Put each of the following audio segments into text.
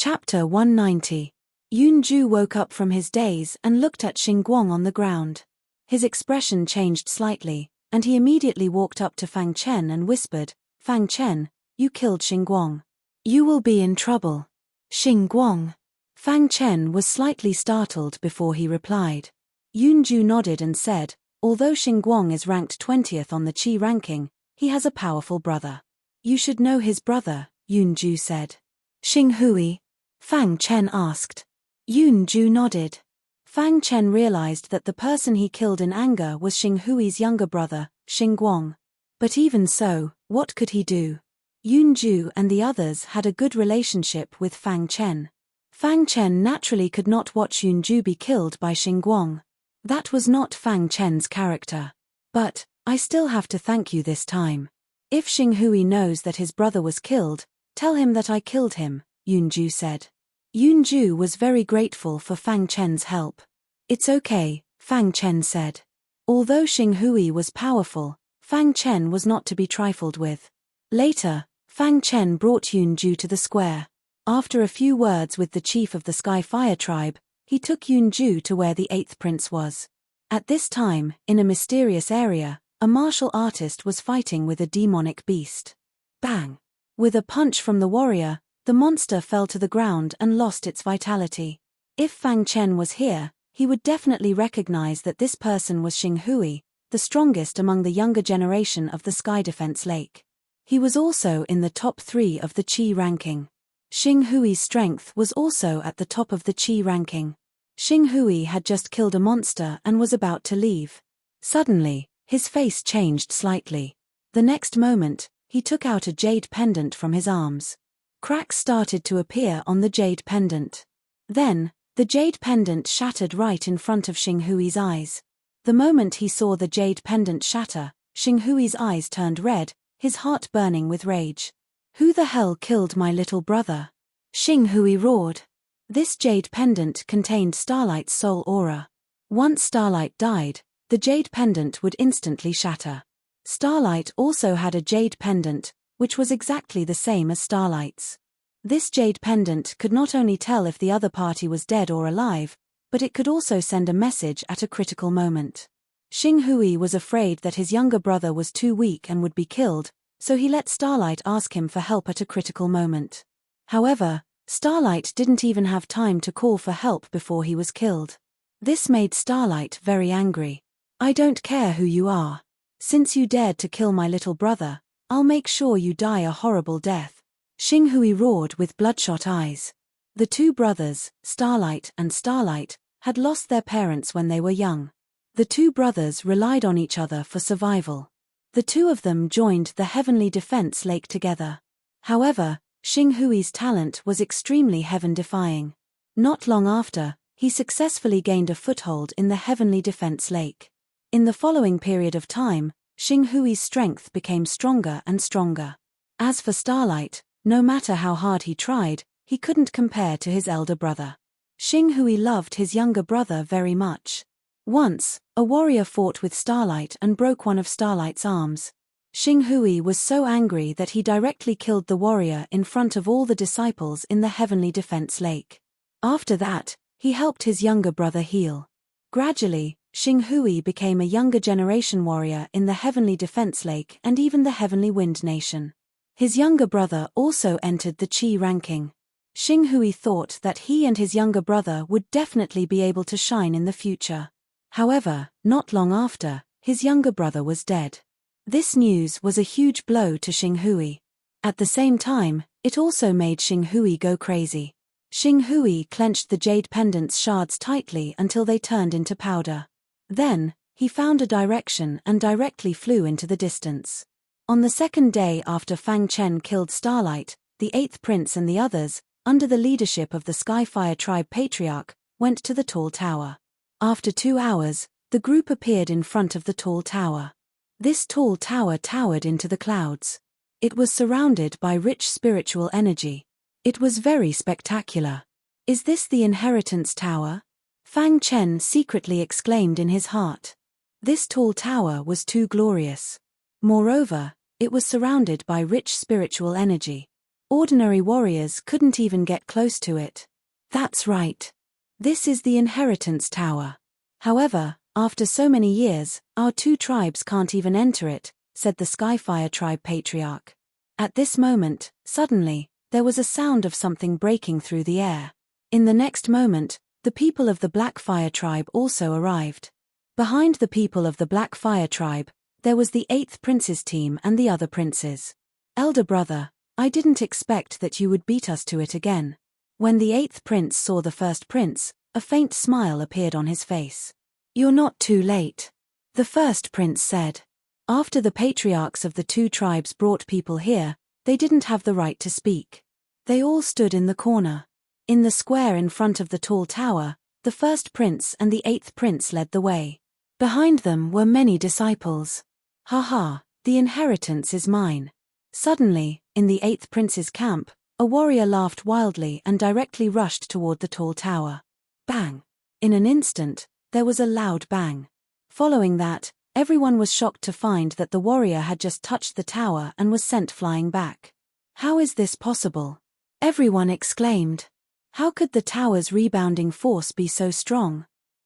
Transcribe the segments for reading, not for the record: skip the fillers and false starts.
Chapter 190. Yunju woke up from his daze and looked at Xingguang on the ground. His expression changed slightly, and he immediately walked up to Fang Chen and whispered, "Fang Chen, you killed Xingguang. You will be in trouble." Xingguang. Fang Chen was slightly startled before he replied. Yunju nodded and said, "Although Xingguang is ranked 20th on the Qi ranking, he has a powerful brother." "You should know his brother," Yunju said. "Xinghui?" Fang Chen asked. Yunju nodded. Fang Chen realized that the person he killed in anger was Xinghui's younger brother, Xingguang. But even so, what could he do? Yunju and the others had a good relationship with Fang Chen. Fang Chen naturally could not watch Yunju be killed by Xingguang. That was not Fang Chen's character. "But, I still have to thank you this time. If Xinghui knows that his brother was killed, tell him that I killed him," Yunju said. Yunju was very grateful for Fang Chen's help. "It's okay," Fang Chen said. Although Xinghui was powerful, Fang Chen was not to be trifled with. Later, Fang Chen brought Yunju to the square. After a few words with the chief of the Sky Fire tribe, he took Yunju to where the 8th prince was. At this time, in a mysterious area, a martial artist was fighting with a demonic beast. Bang! With a punch from the warrior, the monster fell to the ground and lost its vitality. If Fang Chen was here, he would definitely recognize that this person was Xinghui, the strongest among the younger generation of the Sky Defense Lake. He was also in the top 3 of the Qi ranking. Xinghui's strength was also at the top of the Qi ranking. Xinghui had just killed a monster and was about to leave. Suddenly, his face changed slightly. The next moment, he took out a jade pendant from his arms. Cracks started to appear on the jade pendant. Then, the jade pendant shattered right in front of Xinghui's eyes. The moment he saw the jade pendant shatter, Xinghui's eyes turned red, his heart burning with rage. "Who the hell killed my little brother?" Xinghui roared. This jade pendant contained Starlight's soul aura. Once Starlight died, the jade pendant would instantly shatter. Starlight also had a jade pendant, which was exactly the same as Starlight's. This jade pendant could not only tell if the other party was dead or alive, but it could also send a message at a critical moment. Xinghui was afraid that his younger brother was too weak and would be killed, so he let Starlight ask him for help at a critical moment. However, Starlight didn't even have time to call for help before he was killed. This made Starlight very angry. "I don't care who you are. Since you dared to kill my little brother, I'll make sure you die a horrible death." Xinghui roared with bloodshot eyes. The two brothers, Starlight and Starlight, had lost their parents when they were young. The two brothers relied on each other for survival. The two of them joined the Heavenly Defense Lake together. However, Xinghui's talent was extremely heaven-defying. Not long after, he successfully gained a foothold in the Heavenly Defense Lake. In the following period of time, Xinghui's strength became stronger and stronger. As for Starlight, no matter how hard he tried, he couldn't compare to his elder brother. Xinghui loved his younger brother very much. Once, a warrior fought with Starlight and broke one of Starlight's arms. Xinghui was so angry that he directly killed the warrior in front of all the disciples in the Heavenly Defense Lake. After that, he helped his younger brother heal. Gradually, Xinghui became a younger generation warrior in the Heavenly Defense Lake and even the Heavenly Wind Nation. His younger brother also entered the Qi ranking. Xinghui thought that he and his younger brother would definitely be able to shine in the future. However, not long after, his younger brother was dead. This news was a huge blow to Xinghui. At the same time, it also made Xinghui go crazy. Xinghui clenched the jade pendant's shards tightly until they turned into powder. Then, he found a direction and directly flew into the distance. On the second day after Fang Chen killed Starlight, the 8th prince and the others, under the leadership of the Skyfire tribe patriarch, went to the tall tower. After 2 hours, the group appeared in front of the tall tower. This tall tower towered into the clouds. It was surrounded by rich spiritual energy. It was very spectacular. "Is this the inheritance tower?" Fang Chen secretly exclaimed in his heart. This tall tower was too glorious. Moreover, it was surrounded by rich spiritual energy. Ordinary warriors couldn't even get close to it. That's right. This is the inheritance tower. However, after so many years, our two tribes can't even enter it, said the Skyfire tribe patriarch. At this moment, suddenly, there was a sound of something breaking through the air. In the next moment, the people of the Blackfire tribe also arrived. Behind the people of the Blackfire tribe, there was the 8th prince's team and the other princes. Elder brother, I didn't expect that you would beat us to it again. When the 8th prince saw the first prince, a faint smile appeared on his face. You're not too late, the first prince said. After the patriarchs of the two tribes brought people here, they didn't have the right to speak. They all stood in the corner. In the square in front of the tall tower, the first prince and the 8th prince led the way. Behind them were many disciples. Ha ha, the inheritance is mine. Suddenly, in the 8th prince's camp, a warrior laughed wildly and directly rushed toward the tall tower. Bang! In an instant, there was a loud bang. Following that, everyone was shocked to find that the warrior had just touched the tower and was sent flying back. How is this possible? Everyone exclaimed. How could the tower's rebounding force be so strong?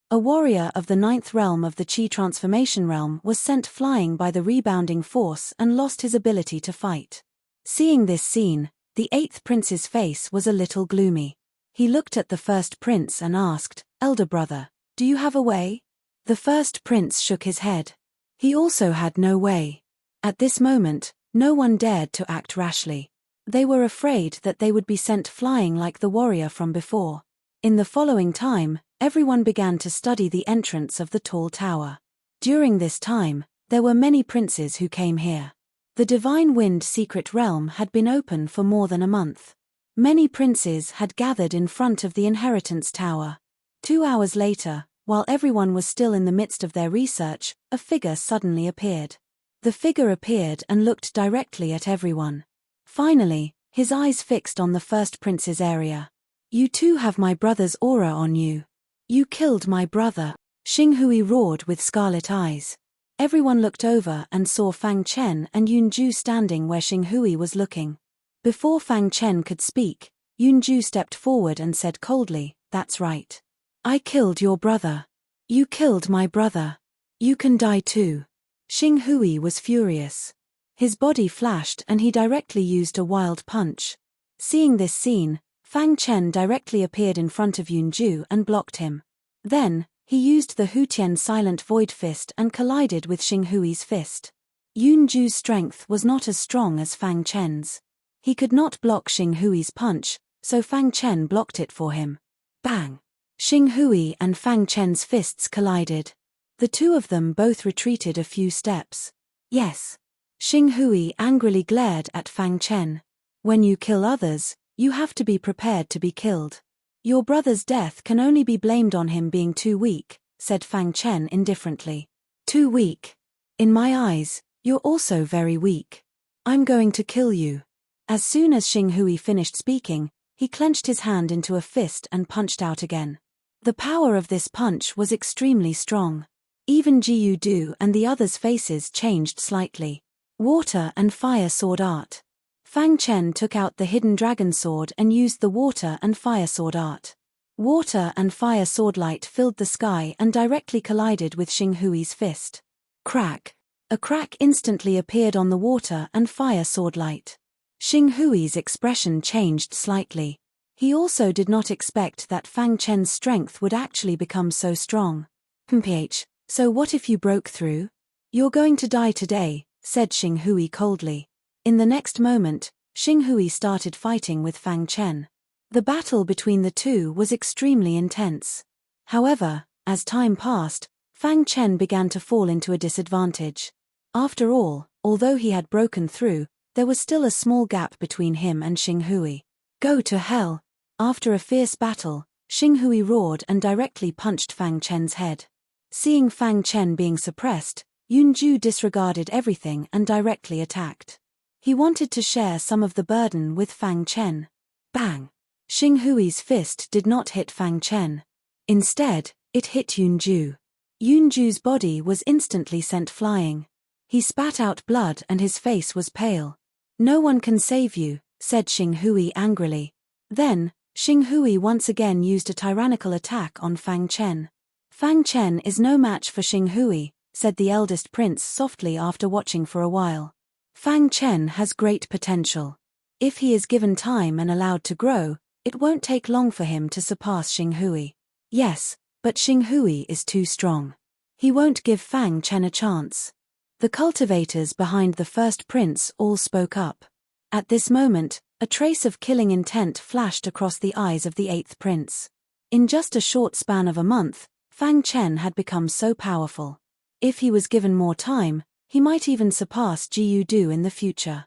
A warrior of the 9th realm of the Chi transformation realm was sent flying by the rebounding force and lost his ability to fight. Seeing this scene, the 8th prince's face was a little gloomy. He looked at the first prince and asked, Elder brother, do you have a way? The first prince shook his head. He also had no way. At this moment, no one dared to act rashly. They were afraid that they would be sent flying like the warrior from before. In the following time, everyone began to study the entrance of the tall tower. During this time, there were many princes who came here. The Divine Wind secret realm had been open for more than a month. Many princes had gathered in front of the inheritance tower. 2 hours later, while everyone was still in the midst of their research, a figure suddenly appeared. The figure appeared and looked directly at everyone. Finally, his eyes fixed on the first prince's area. You too have my brother's aura on you. You killed my brother. Xinghui roared with scarlet eyes. Everyone looked over and saw Fang Chen and Yunju standing where Xinghui was looking. Before Fang Chen could speak, Yunju stepped forward and said coldly, That's right. I killed your brother. You killed my brother. You can die too. Xinghui was furious. His body flashed and he directly used a wild punch. Seeing this scene, Fang Chen directly appeared in front of Yunju and blocked him. Then, he used the Hutian Silent Void Fist and collided with Xinghui's fist. Yunju's strength was not as strong as Fang Chen's. He could not block Xinghui's punch, so Fang Chen blocked it for him. Bang! Xinghui and Fang Chen's fists collided. The two of them both retreated a few steps. Yes. Xinghui angrily glared at Fang Chen. When you kill others, you have to be prepared to be killed. Your brother's death can only be blamed on him being too weak, said Fang Chen indifferently. Too weak? In my eyes, you're also very weak. I'm going to kill you. As soon as Xinghui finished speaking, he clenched his hand into a fist and punched out again. The power of this punch was extremely strong. Even Jiu Du and the others' faces changed slightly. Water and fire sword art. Fang Chen took out the hidden dragon sword and used the water and fire sword art. Water and fire sword light filled the sky and directly collided with Xinghui's fist. Crack! A crack instantly appeared on the water and fire sword light. Xinghui's expression changed slightly. He also did not expect that Fang Chen's strength would actually become so strong. So what if you broke through? You're going to die today, said Xinghui coldly. In the next moment, Xinghui started fighting with Fang Chen. The battle between the two was extremely intense. However, as time passed, Fang Chen began to fall into a disadvantage. After all, although he had broken through, there was still a small gap between him and Xinghui. Go to hell! After a fierce battle, Xinghui roared and directly punched Fang Chen's head. Seeing Fang Chen being suppressed, Yunju disregarded everything and directly attacked. He wanted to share some of the burden with Fang Chen. Bang! Xinghui's fist did not hit Fang Chen. Instead, it hit Yunju. Yunju's body was instantly sent flying. He spat out blood and his face was pale. No one can save you, said Xing Hui angrily. Then, Xing Hui once again used a tyrannical attack on Fang Chen. Fang Chen is no match for Xing Hui, said the eldest prince softly after watching for a while. Fang Chen has great potential. If he is given time and allowed to grow, it won't take long for him to surpass Xing Hui. Yes, but Xing Hui is too strong. He won't give Fang Chen a chance. The cultivators behind the first prince all spoke up. At this moment, a trace of killing intent flashed across the eyes of the eighth prince. In just a short span of a month, Fang Chen had become so powerful. If he was given more time, he might even surpass Jiu Du in the future.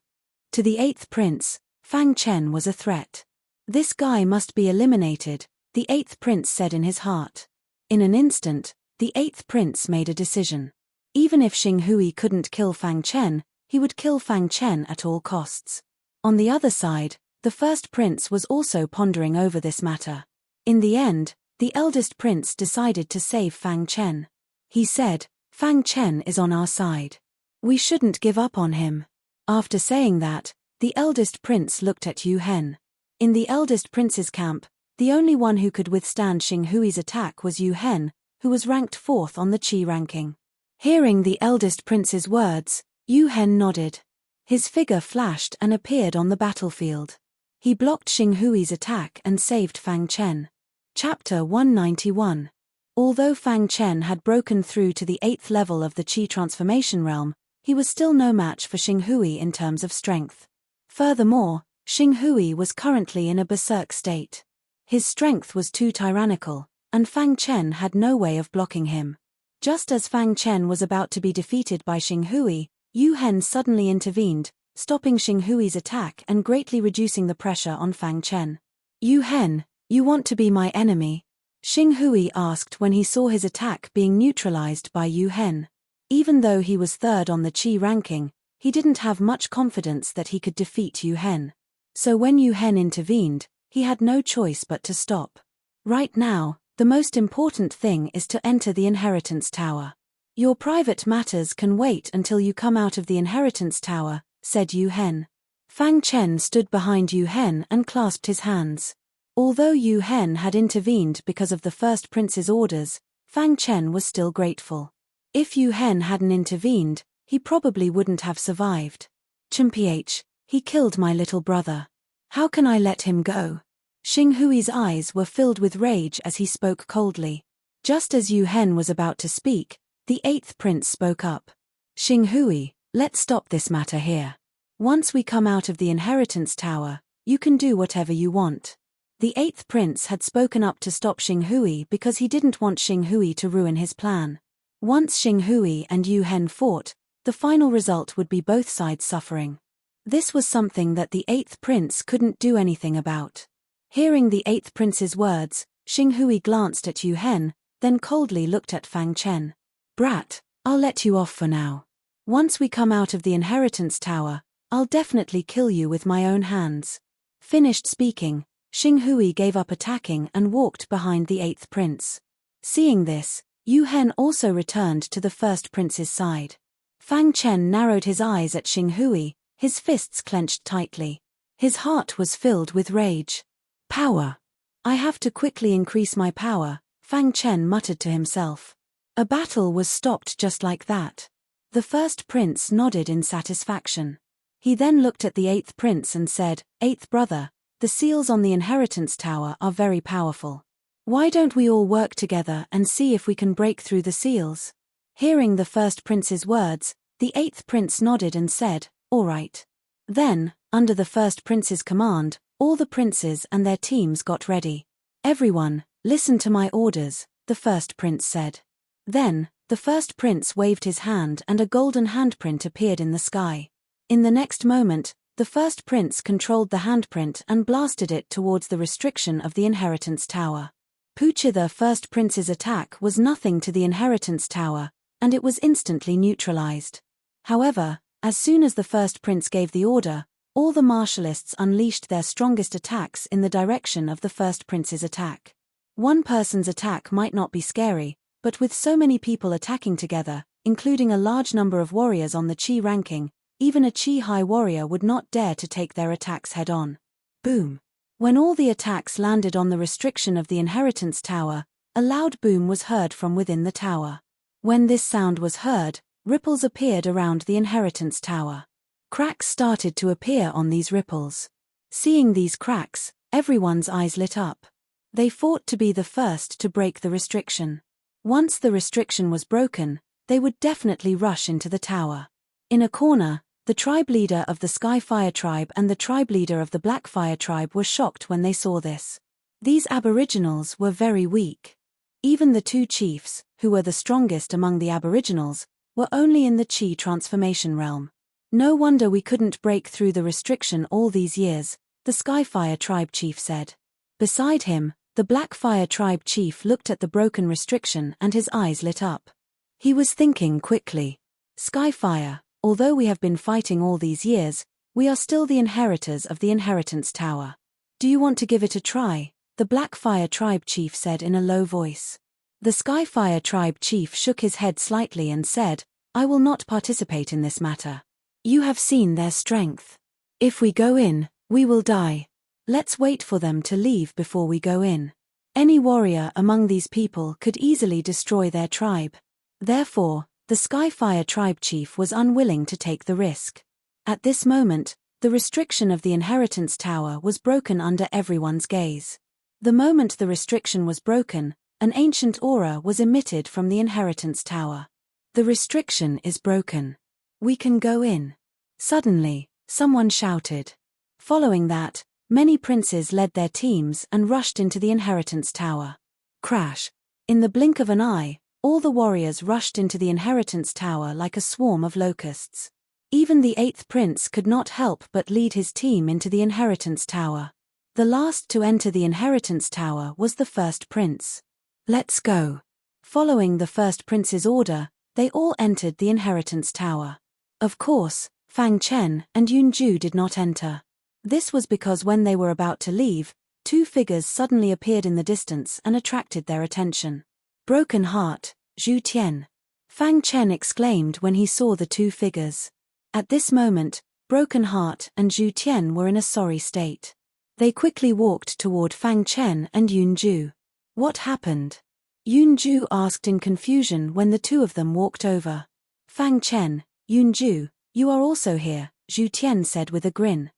To the eighth prince, Fang Chen was a threat. This guy must be eliminated, the eighth prince said in his heart. In an instant, the eighth prince made a decision. Even if Xing Hui couldn't kill Fang Chen, he would kill Fang Chen at all costs. On the other side, the first prince was also pondering over this matter. In the end, the eldest prince decided to save Fang Chen. He said, "Fang Chen is on our side. We shouldn't give up on him." After saying that, the eldest prince looked at Yu Hen. In the eldest prince's camp, the only one who could withstand Xing Hui's attack was Yu Hen, who was ranked 4th on the Qi ranking. Hearing the eldest prince's words, Yu Hen nodded. His figure flashed and appeared on the battlefield. He blocked Xing Hui's attack and saved Fang Chen. Chapter 191. Although Fang Chen had broken through to the 8th level of the Qi transformation realm, he was still no match for Xing Hui in terms of strength. Furthermore, Xing Hui was currently in a berserk state. His strength was too tyrannical, and Fang Chen had no way of blocking him. Just as Fang Chen was about to be defeated by Xing Hui, Yu Hen suddenly intervened, stopping Xing Hui's attack and greatly reducing the pressure on Fang Chen. "Yu Hen, you want to be my enemy?" Xing Hui asked when he saw his attack being neutralized by Yu Hen. Even though he was 3rd on the Qi ranking, he didn't have much confidence that he could defeat Yu Hen. So when Yu Hen intervened, he had no choice but to stop. Right now, the most important thing is to enter the inheritance tower. "Your private matters can wait until you come out of the inheritance tower," said Yu Hen. Fang Chen stood behind Yu Hen and clasped his hands. Although Yu Hen had intervened because of the first prince's orders, Fang Chen was still grateful. If Yu Hen hadn't intervened, he probably wouldn't have survived. "Chimph, he killed my little brother. How can I let him go?" Xing Hui's eyes were filled with rage as he spoke coldly. Just as Yu Hen was about to speak, the 8th prince spoke up. "Xing Hui, let's stop this matter here. Once we come out of the inheritance tower, you can do whatever you want." The 8th prince had spoken up to stop Xing Hui because he didn't want Xing Hui to ruin his plan. Once Xing Hui and Yu Hen fought, the final result would be both sides suffering. This was something that the 8th prince couldn't do anything about. Hearing the 8th prince's words, Xing Hui glanced at Yu Hen, then coldly looked at Fang Chen. "Brat, I'll let you off for now. Once we come out of the inheritance tower, I'll definitely kill you with my own hands." Finished speaking, Xing Hui gave up attacking and walked behind the 8th prince. Seeing this, Yu Hen also returned to the first prince's side. Fang Chen narrowed his eyes at Xing Hui, his fists clenched tightly. His heart was filled with rage. "Power. I have to quickly increase my power," Fang Chen muttered to himself. A battle was stopped just like that. The first prince nodded in satisfaction. He then looked at the 8th prince and said, "8th brother, the seals on the inheritance tower are very powerful. Why don't we all work together and see if we can break through the seals?" Hearing the first prince's words, the 8th prince nodded and said, "All right." Then, under the first prince's command, all the princes and their teams got ready. "Everyone, listen to my orders," the first prince said. Then, the first prince waved his hand and a golden handprint appeared in the sky. In the next moment, the first prince controlled the handprint and blasted it towards the restriction of the inheritance tower. Pucha, the first prince's attack was nothing to the inheritance tower, and it was instantly neutralized. However, as soon as the first prince gave the order, all the martialists unleashed their strongest attacks in the direction of the first prince's attack. One person's attack might not be scary, but with so many people attacking together, including a large number of warriors on the Qi ranking, Even a Qi high warrior would not dare to take their attacks head-on. Boom! When all the attacks landed on the restriction of the inheritance tower, a loud boom was heard from within the tower. When this sound was heard, ripples appeared around the inheritance tower. Cracks started to appear on these ripples. Seeing these cracks, everyone's eyes lit up. They fought to be the first to break the restriction. Once the restriction was broken, they would definitely rush into the tower. In a corner, the tribe leader of the Skyfire tribe and the tribe leader of the Blackfire tribe were shocked when they saw this. These aboriginals were very weak. Even the two chiefs, who were the strongest among the aboriginals, were only in the Qi transformation realm. No wonder we couldn't break through the restriction all these years, the Skyfire tribe chief said. Beside him, the Blackfire tribe chief looked at the broken restriction and his eyes lit up. He was thinking quickly. Skyfire, although we have been fighting all these years, we are still the inheritors of the inheritance tower. Do you want to give it a try? The Blackfire tribe chief said in a low voice. The Skyfire tribe chief shook his head slightly and said, I will not participate in this matter. You have seen their strength. If we go in, we will die. Let's wait for them to leave before we go in. Any warrior among these people could easily destroy their tribe. Therefore, the Skyfire tribe chief was unwilling to take the risk. At this moment, the restriction of the inheritance tower was broken under everyone's gaze. The moment the restriction was broken, an ancient aura was emitted from the inheritance tower. The restriction is broken. We can go in. Suddenly, someone shouted. Following that, many princes led their teams and rushed into the inheritance tower. Crash! In the blink of an eye, all the warriors rushed into the inheritance tower like a swarm of locusts. Even the 8th prince could not help but lead his team into the inheritance tower. The last to enter the inheritance tower was the 1st prince. Let's go. Following the 1st prince's order, they all entered the inheritance tower. Of course, Fang Chen and Yunju did not enter. This was because when they were about to leave, two figures suddenly appeared in the distance and attracted their attention. Broken Heart, Zhu Tian. Fang Chen exclaimed when he saw the two figures. At this moment, Broken Heart and Zhu Tian were in a sorry state. They quickly walked toward Fang Chen and Yunju. What happened? Yunju asked in confusion when the two of them walked over. Fang Chen, Yunju, you are also here, Zhu Tian said with a grin.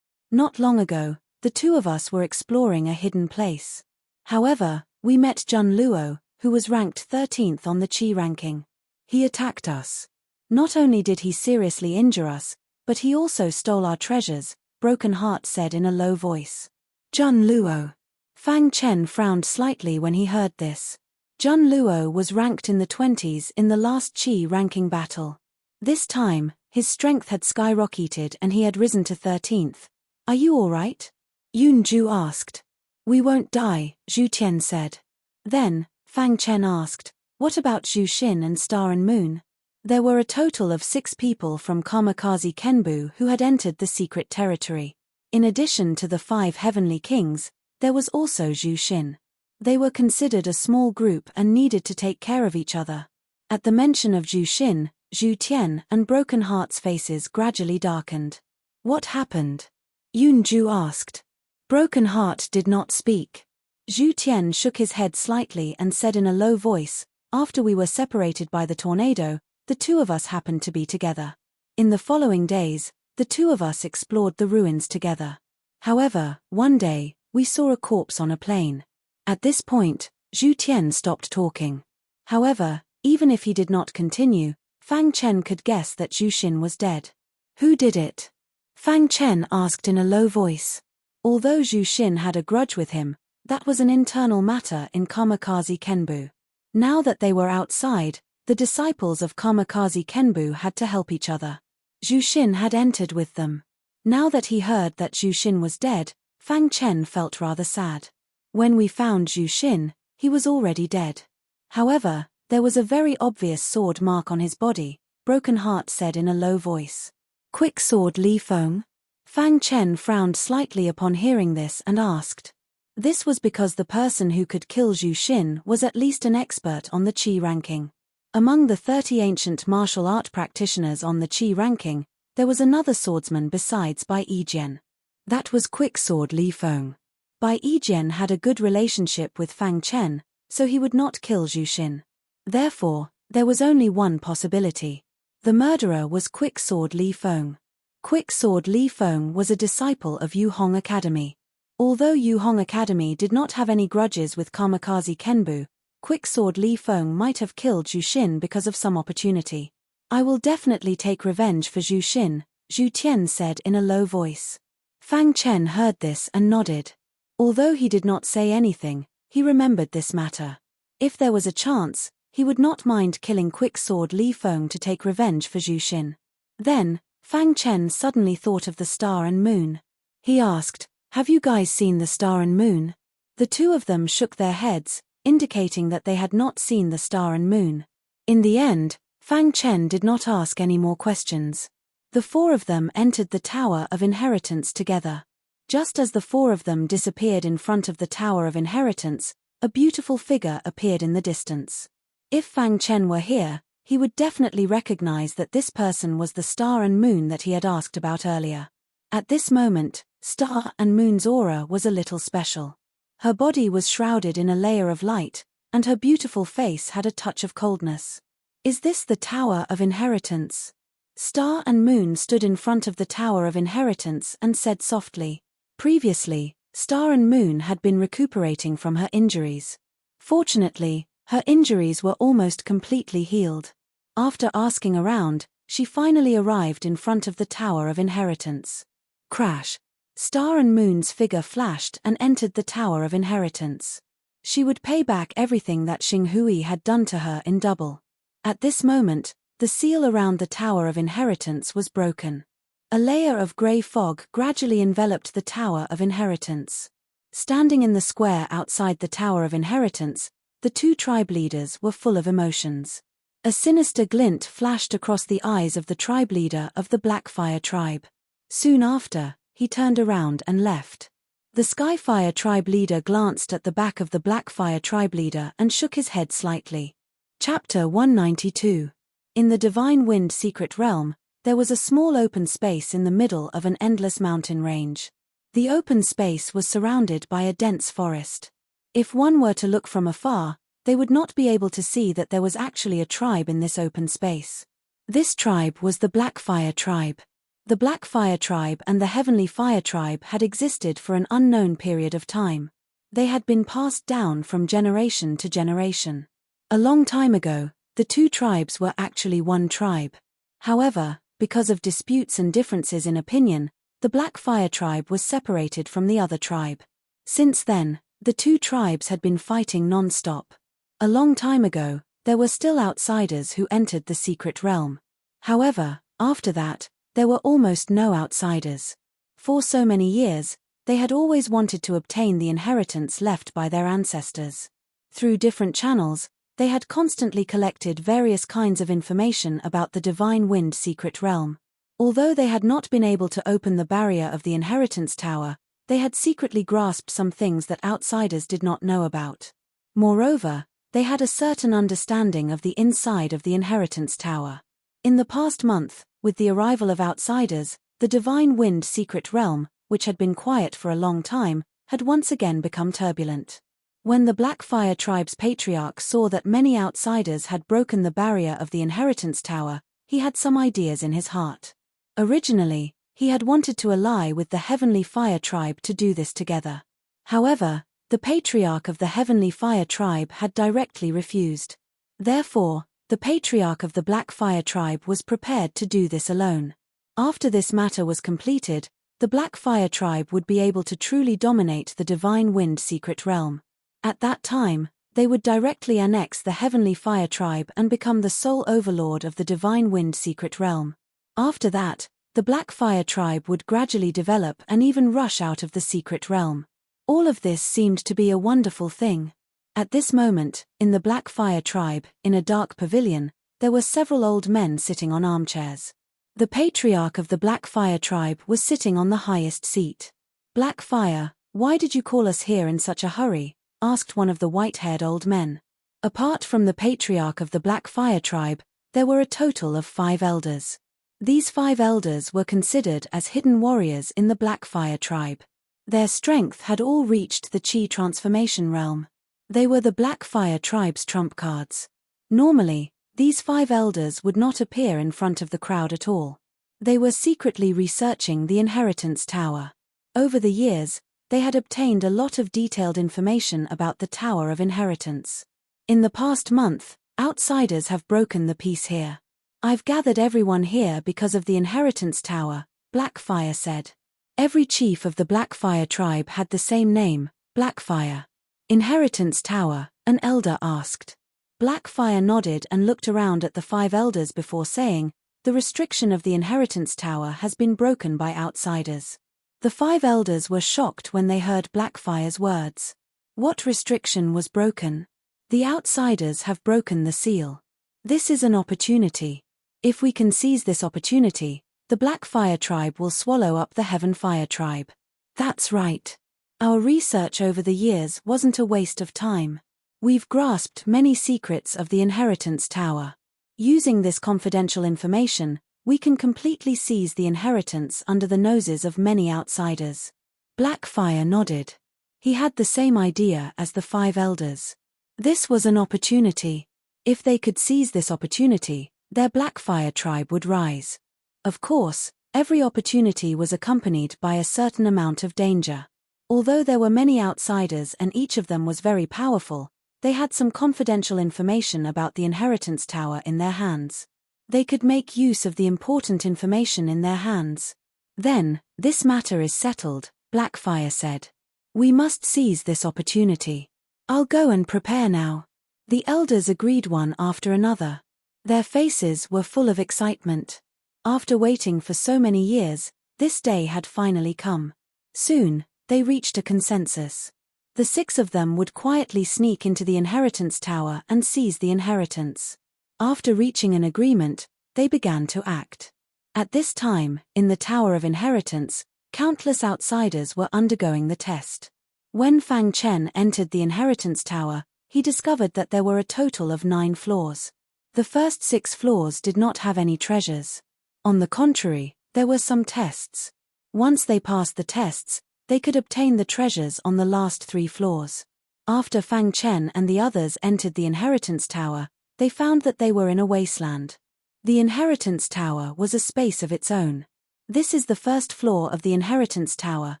Not long ago, the two of us were exploring a hidden place. However, we met Jun Luo, who was ranked 13th on the Qi ranking. He attacked us. Not only did he seriously injure us, but he also stole our treasures, Broken Heart said in a low voice. Jun Luo. Fang Chen frowned slightly when he heard this. Jun Luo was ranked in the 20s in the last Qi ranking battle. This time, his strength had skyrocketed and he had risen to 13th. Are you alright? Yunju asked. We won't die, Zhu Tian said. Then, Fang Chen asked, what about Zhu Xin and Star and Moon? There were a total of 6 people from Kamikaze Kenbu who had entered the secret territory. In addition to the 5 heavenly kings, there was also Zhu Xin. They were considered a small group and needed to take care of each other. At the mention of Zhu Xin, Zhu Tian and Broken Heart's faces gradually darkened. What happened? Yunju asked. Broken Heart did not speak. Zhu Tian shook his head slightly and said in a low voice, after we were separated by the tornado, the two of us happened to be together. In the following days, the two of us explored the ruins together. However, one day, we saw a corpse on a plane. At this point, Zhu Tian stopped talking. However, even if he did not continue, Fang Chen could guess that Zhu Xin was dead. Who did it? Fang Chen asked in a low voice. Although Zhu Xin had a grudge with him, that was an internal matter in Kamikaze Kenbu. Now that they were outside, the disciples of Kamikaze Kenbu had to help each other. Zhu Xin had entered with them. Now that he heard that Zhu Xin was dead, Fang Chen felt rather sad. When we found Zhu Xin, he was already dead. However, there was a very obvious sword mark on his body, Broken Heart said in a low voice. Quick sword Li Feng? Fang Chen frowned slightly upon hearing this and asked. This was because the person who could kill Zhu Xin was at least an expert on the Qi ranking. Among the 30 ancient martial art practitioners on the Qi ranking, there was another swordsman besides Bai Yijian. That was Quicksword Li Feng. Bai Yijian had a good relationship with Fang Chen, so he would not kill Zhu Xin. Therefore, there was only one possibility. The murderer was Quicksword Li Feng. Quicksword Li Feng was a disciple of Yu Hong Academy. Although Yu Hong Academy did not have any grudges with Kamikaze Kenbu, Quicksword Li Feng might have killed Zhu Xin because of some opportunity. I will definitely take revenge for Zhu Xin, Zhu Tian said in a low voice. Fang Chen heard this and nodded. Although he did not say anything, he remembered this matter. If there was a chance, he would not mind killing Quicksword Li Feng to take revenge for Zhu Xin. Then, Fang Chen suddenly thought of the star and moon. He asked, "Have you guys seen the star and moon?" The two of them shook their heads, indicating that they had not seen the star and moon. In the end, Fang Chen did not ask any more questions. The four of them entered the Tower of Inheritance together. Just as the four of them disappeared in front of the Tower of Inheritance, a beautiful figure appeared in the distance. If Fang Chen were here, he would definitely recognize that this person was the star and moon that he had asked about earlier. At this moment, Star and Moon's aura was a little special. Her body was shrouded in a layer of light, and her beautiful face had a touch of coldness. Is this the Tower of Inheritance? Star and Moon stood in front of the Tower of Inheritance and said softly. Previously, Star and Moon had been recuperating from her injuries. Fortunately, her injuries were almost completely healed. After asking around, she finally arrived in front of the Tower of Inheritance. Crash! Star and Moon's figure flashed and entered the Tower of Inheritance. She would pay back everything that Xing Hui had done to her in double. At this moment, the seal around the Tower of Inheritance was broken. A layer of grey fog gradually enveloped the Tower of Inheritance. Standing in the square outside the Tower of Inheritance, the two tribe leaders were full of emotions. A sinister glint flashed across the eyes of the tribe leader of the Blackfire tribe. Soon after, he turned around and left. The Skyfire tribe leader glanced at the back of the Blackfire tribe leader and shook his head slightly. Chapter 192. In the Divine Wind Secret Realm, there was a small open space in the middle of an endless mountain range. The open space was surrounded by a dense forest. If one were to look from afar, they would not be able to see that there was actually a tribe in this open space. This tribe was the Blackfire tribe. The Blackfire tribe and the Heavenly Fire tribe had existed for an unknown period of time. They had been passed down from generation to generation. A long time ago, the two tribes were actually one tribe. However, because of disputes and differences in opinion, the Blackfire tribe was separated from the other tribe. Since then, the two tribes had been fighting non-stop. A long time ago, there were still outsiders who entered the secret realm. However, after that, there were almost no outsiders. For so many years, they had always wanted to obtain the inheritance left by their ancestors. Through different channels, they had constantly collected various kinds of information about the Divine Wind Secret Realm. Although they had not been able to open the barrier of the Inheritance Tower, they had secretly grasped some things that outsiders did not know about. Moreover, they had a certain understanding of the inside of the Inheritance Tower. In the past month, with the arrival of outsiders, the Divine Wind Secret Realm, which had been quiet for a long time, had once again become turbulent. When the Blackfire tribe's patriarch saw that many outsiders had broken the barrier of the Inheritance Tower, he had some ideas in his heart. Originally, he had wanted to ally with the Heavenly Fire tribe to do this together. However, the patriarch of the Heavenly Fire tribe had directly refused. Therefore, the patriarch of the Blackfire tribe was prepared to do this alone. After this matter was completed, the Blackfire tribe would be able to truly dominate the Divine Wind Secret Realm. At that time, they would directly annex the Heavenly Fire tribe and become the sole overlord of the Divine Wind Secret Realm. After that, the Blackfire tribe would gradually develop and even rush out of the secret realm. All of this seemed to be a wonderful thing. At this moment, in the Blackfire tribe, in a dark pavilion, there were several old men sitting on armchairs. The patriarch of the Blackfire tribe was sitting on the highest seat. "Blackfire, why did you call us here in such a hurry?" asked one of the white-haired old men. Apart from the patriarch of the Blackfire tribe, there were a total of 5 elders. These 5 elders were considered as hidden warriors in the Blackfire tribe. Their strength had all reached the Chi transformation realm. They were the Blackfire tribe's trump cards. Normally, these 5 elders would not appear in front of the crowd at all. They were secretly researching the Inheritance Tower. Over the years, they had obtained a lot of detailed information about the Tower of Inheritance. In the past month, outsiders have broken the peace here. I've gathered everyone here because of the Inheritance Tower, Blackfire said. Every chief of the Blackfire tribe had the same name, Blackfire. Inheritance Tower, an elder asked. Blackfire nodded and looked around at the 5 elders before saying, the restriction of the Inheritance Tower has been broken by outsiders. The 5 elders were shocked when they heard Blackfire's words. What restriction was broken? The outsiders have broken the seal. This is an opportunity. If we can seize this opportunity, the Blackfire tribe will swallow up the Heavenfire tribe. That's right. Our research over the years wasn't a waste of time. We've grasped many secrets of the Inheritance Tower. Using this confidential information, we can completely seize the inheritance under the noses of many outsiders. Blackfire nodded. He had the same idea as the 5 elders. This was an opportunity. If they could seize this opportunity, their Blackfire tribe would rise. Of course, every opportunity was accompanied by a certain amount of danger. Although there were many outsiders and each of them was very powerful, they had some confidential information about the Inheritance Tower in their hands. They could make use of the important information in their hands. Then, this matter is settled, Blackfire said. We must seize this opportunity. I'll go and prepare now. The elders agreed one after another. Their faces were full of excitement. After waiting for so many years, this day had finally come. Soon, they reached a consensus. The 6 of them would quietly sneak into the Inheritance Tower and seize the inheritance. After reaching an agreement, they began to act. At this time, in the Tower of Inheritance, countless outsiders were undergoing the test. When Fang Chen entered the Inheritance Tower, he discovered that there were a total of 9 floors. The first 6 floors did not have any treasures. On the contrary, there were some tests. Once they passed the tests, they could obtain the treasures on the last 3 floors. After Fang Chen and the others entered the Inheritance Tower, they found that they were in a wasteland. The Inheritance Tower was a space of its own. This is the first floor of the Inheritance Tower,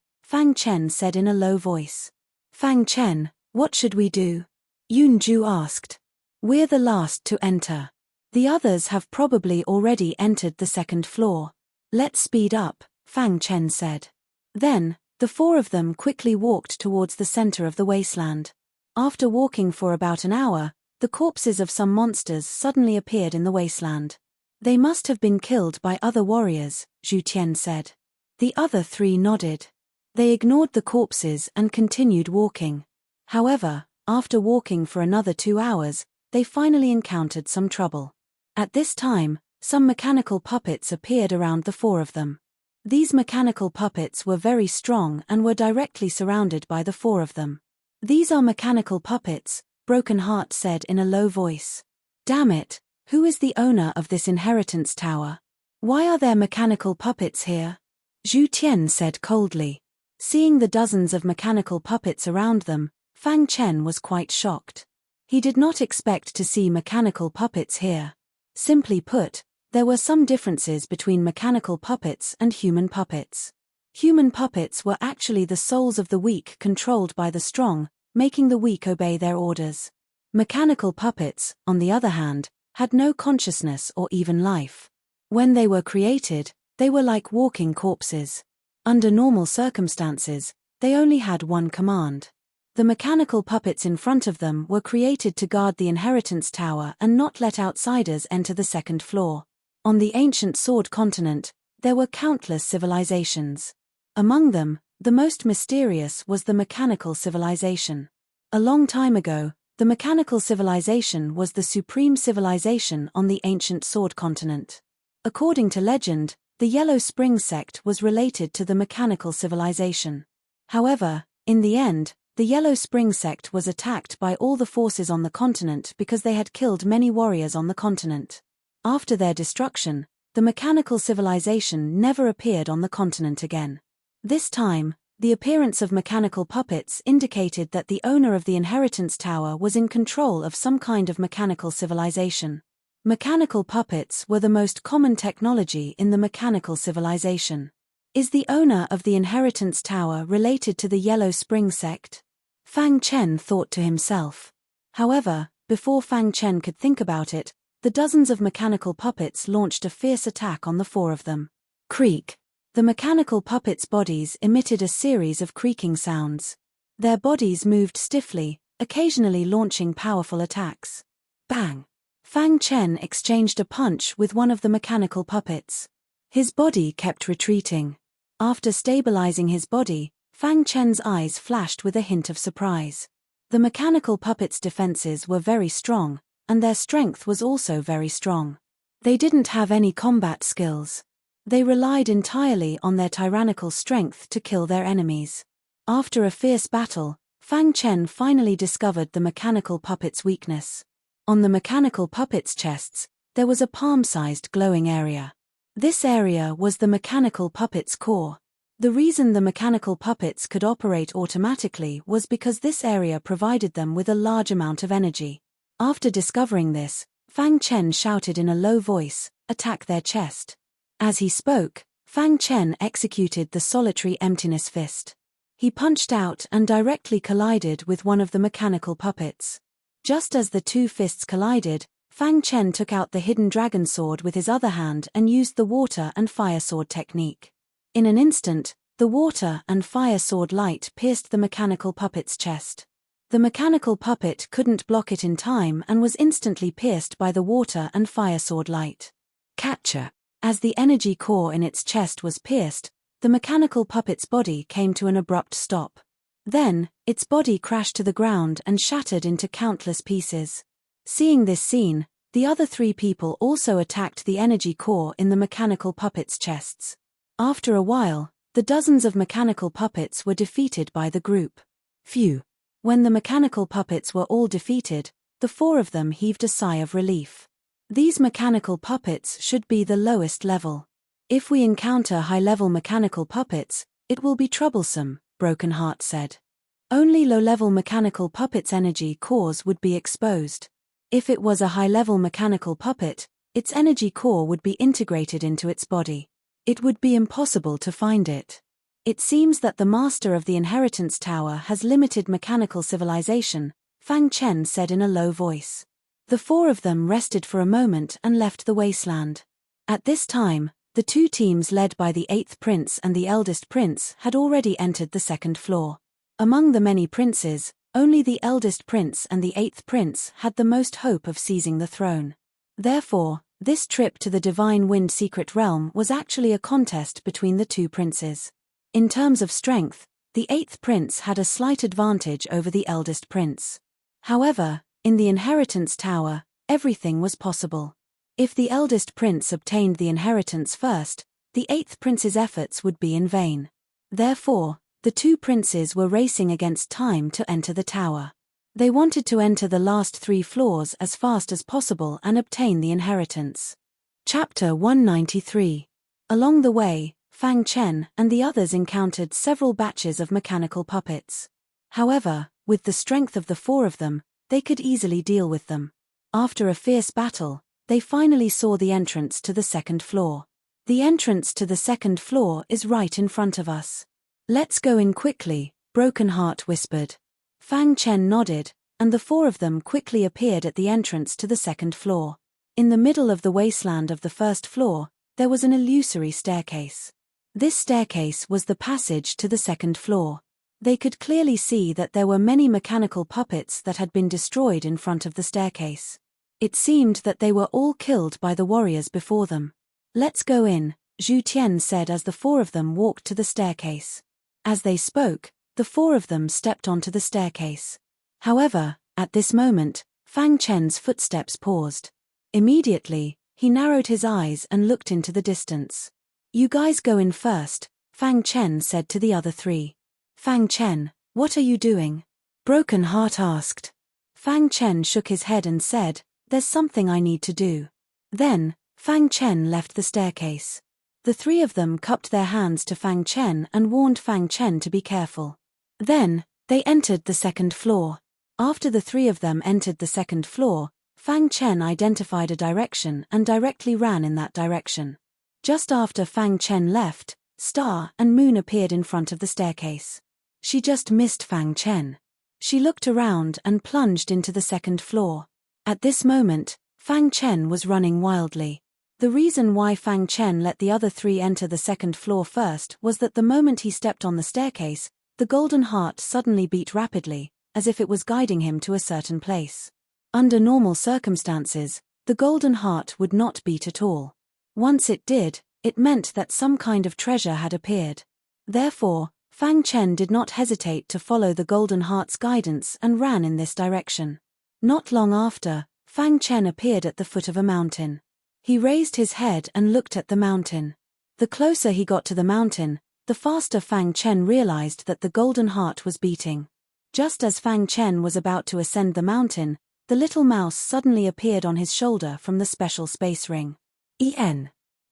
Fang Chen said in a low voice. Fang Chen, what should we do? Yunju asked. We're the last to enter. The others have probably already entered the 2nd floor. Let's speed up, Fang Chen said. Then, the 4 of them quickly walked towards the center of the wasteland. After walking for about an hour, the corpses of some monsters suddenly appeared in the wasteland. They must have been killed by other warriors, Zhu Tian said. The other 3 nodded. They ignored the corpses and continued walking. However, after walking for another 2 hours, they finally encountered some trouble. At this time, some mechanical puppets appeared around the 4 of them. These mechanical puppets were very strong and were directly surrounded by the 4 of them. These are mechanical puppets, Broken Heart said in a low voice. Damn it, who is the owner of this Inheritance Tower? Why are there mechanical puppets here? Zhu Tian said coldly. Seeing the dozens of mechanical puppets around them, Fang Chen was quite shocked. He did not expect to see mechanical puppets here. Simply put, there were some differences between mechanical puppets and human puppets. Human puppets were actually the souls of the weak controlled by the strong, making the weak obey their orders. Mechanical puppets, on the other hand, had no consciousness or even life. When they were created, they were like walking corpses. Under normal circumstances, they only had one command. The mechanical puppets in front of them were created to guard the Inheritance Tower and not let outsiders enter the 2nd floor. On the ancient Sword Continent, there were countless civilizations. Among them, the most mysterious was the mechanical civilization. A long time ago, the mechanical civilization was the supreme civilization on the ancient Sword Continent. According to legend, the Yellow Spring sect was related to the mechanical civilization. However, in the end, the Yellow Spring sect was attacked by all the forces on the continent because they had killed many warriors on the continent. After their destruction, the mechanical civilization never appeared on the continent again. This time, the appearance of mechanical puppets indicated that the owner of the inheritance tower was in control of some kind of mechanical civilization. Mechanical puppets were the most common technology in the mechanical civilization. Is the owner of the inheritance tower related to the Yellow Spring sect? Fang Chen thought to himself. However, before Fang Chen could think about it, the dozens of mechanical puppets launched a fierce attack on the four of them. Creak. The mechanical puppets' bodies emitted a series of creaking sounds. Their bodies moved stiffly, occasionally launching powerful attacks. Bang! Fang Chen exchanged a punch with one of the mechanical puppets. His body kept retreating. After stabilizing his body, Fang Chen's eyes flashed with a hint of surprise. The mechanical puppets' defenses were very strong, and their strength was also very strong. They didn't have any combat skills. They relied entirely on their tyrannical strength to kill their enemies. After a fierce battle, Fang Chen finally discovered the mechanical puppets' weakness. On the mechanical puppets' chests, there was a palm-sized glowing area. This area was the mechanical puppets' core. The reason the mechanical puppets could operate automatically was because this area provided them with a large amount of energy. After discovering this, Fang Chen shouted in a low voice, "Attack their chest." As he spoke, Fang Chen executed the solitary emptiness fist. He punched out and directly collided with one of the mechanical puppets. Just as the two fists collided, Fang Chen took out the hidden dragon sword with his other hand and used the water and fire sword technique. In an instant, the water and fire sword light pierced the mechanical puppet's chest. The mechanical puppet couldn't block it in time and was instantly pierced by the water and fire sword light. Catcher. As the energy core in its chest was pierced, the mechanical puppet's body came to an abrupt stop. Then, its body crashed to the ground and shattered into countless pieces. Seeing this scene, the other three people also attacked the energy core in the mechanical puppets' chests. After a while, the dozens of mechanical puppets were defeated by the group. Phew! When the mechanical puppets were all defeated, the four of them heaved a sigh of relief. These mechanical puppets should be the lowest level. If we encounter high-level mechanical puppets, it will be troublesome, Broken Heart said. Only low-level mechanical puppets' energy cores would be exposed. If it was a high-level mechanical puppet, its energy core would be integrated into its body. It would be impossible to find it. It seems that the master of the inheritance tower has limited mechanical civilization, Fang Chen said in a low voice. The four of them rested for a moment and left the wasteland. At this time, the two teams led by the 8th prince and the eldest prince had already entered the 2nd floor. Among the many princes, only the eldest prince and the 8th prince had the most hope of seizing the throne. Therefore, this trip to the Divine Wind Secret Realm was actually a contest between the two princes. In terms of strength, the 8th prince had a slight advantage over the eldest prince. However, in the inheritance tower, everything was possible. If the eldest prince obtained the inheritance first, the 8th prince's efforts would be in vain. Therefore, the two princes were racing against time to enter the tower. They wanted to enter the last 3 floors as fast as possible and obtain the inheritance. Chapter 193. Along the way, Fang Chen and the others encountered several batches of mechanical puppets. However, with the strength of the 4 of them, they could easily deal with them. After a fierce battle, they finally saw the entrance to the 2nd floor. The entrance to the 2nd floor is right in front of us. Let's go in quickly, Broken Heart whispered. Fang Chen nodded, and the 4 of them quickly appeared at the entrance to the 2nd floor. In the middle of the wasteland of the 1st floor, there was an illusory staircase. This staircase was the passage to the 2nd floor. They could clearly see that there were many mechanical puppets that had been destroyed in front of the staircase. It seemed that they were all killed by the warriors before them. Let's go in, Zhu Tian said as the 4 of them walked to the staircase. As they spoke, the 4 of them stepped onto the staircase. However, at this moment, Fang Chen's footsteps paused. Immediately, he narrowed his eyes and looked into the distance. You guys go in first, Fang Chen said to the other 3. Fang Chen, what are you doing? Broken Heart asked. Fang Chen shook his head and said, there's something I need to do. Then, Fang Chen left the staircase. The three of them cupped their hands to Fang Chen and warned Fang Chen to be careful. Then, they entered the second floor. After the three of them entered the second floor, Fang Chen identified a direction and directly ran in that direction. Just after Fang Chen left, Star and Moon appeared in front of the staircase. She just missed Fang Chen. She looked around and plunged into the second floor. At this moment, Fang Chen was running wildly. The reason why Fang Chen let the other three enter the second floor first was that the moment he stepped on the staircase, the golden heart suddenly beat rapidly, as if it was guiding him to a certain place. Under normal circumstances, the golden heart would not beat at all. Once it did, it meant that some kind of treasure had appeared. Therefore, Fang Chen did not hesitate to follow the golden heart's guidance and ran in this direction. Not long after, Fang Chen appeared at the foot of a mountain. He raised his head and looked at the mountain. The closer he got to the mountain, the faster Fang Chen realized that the golden heart was beating. Just as Fang Chen was about to ascend the mountain, the little mouse suddenly appeared on his shoulder from the special space ring.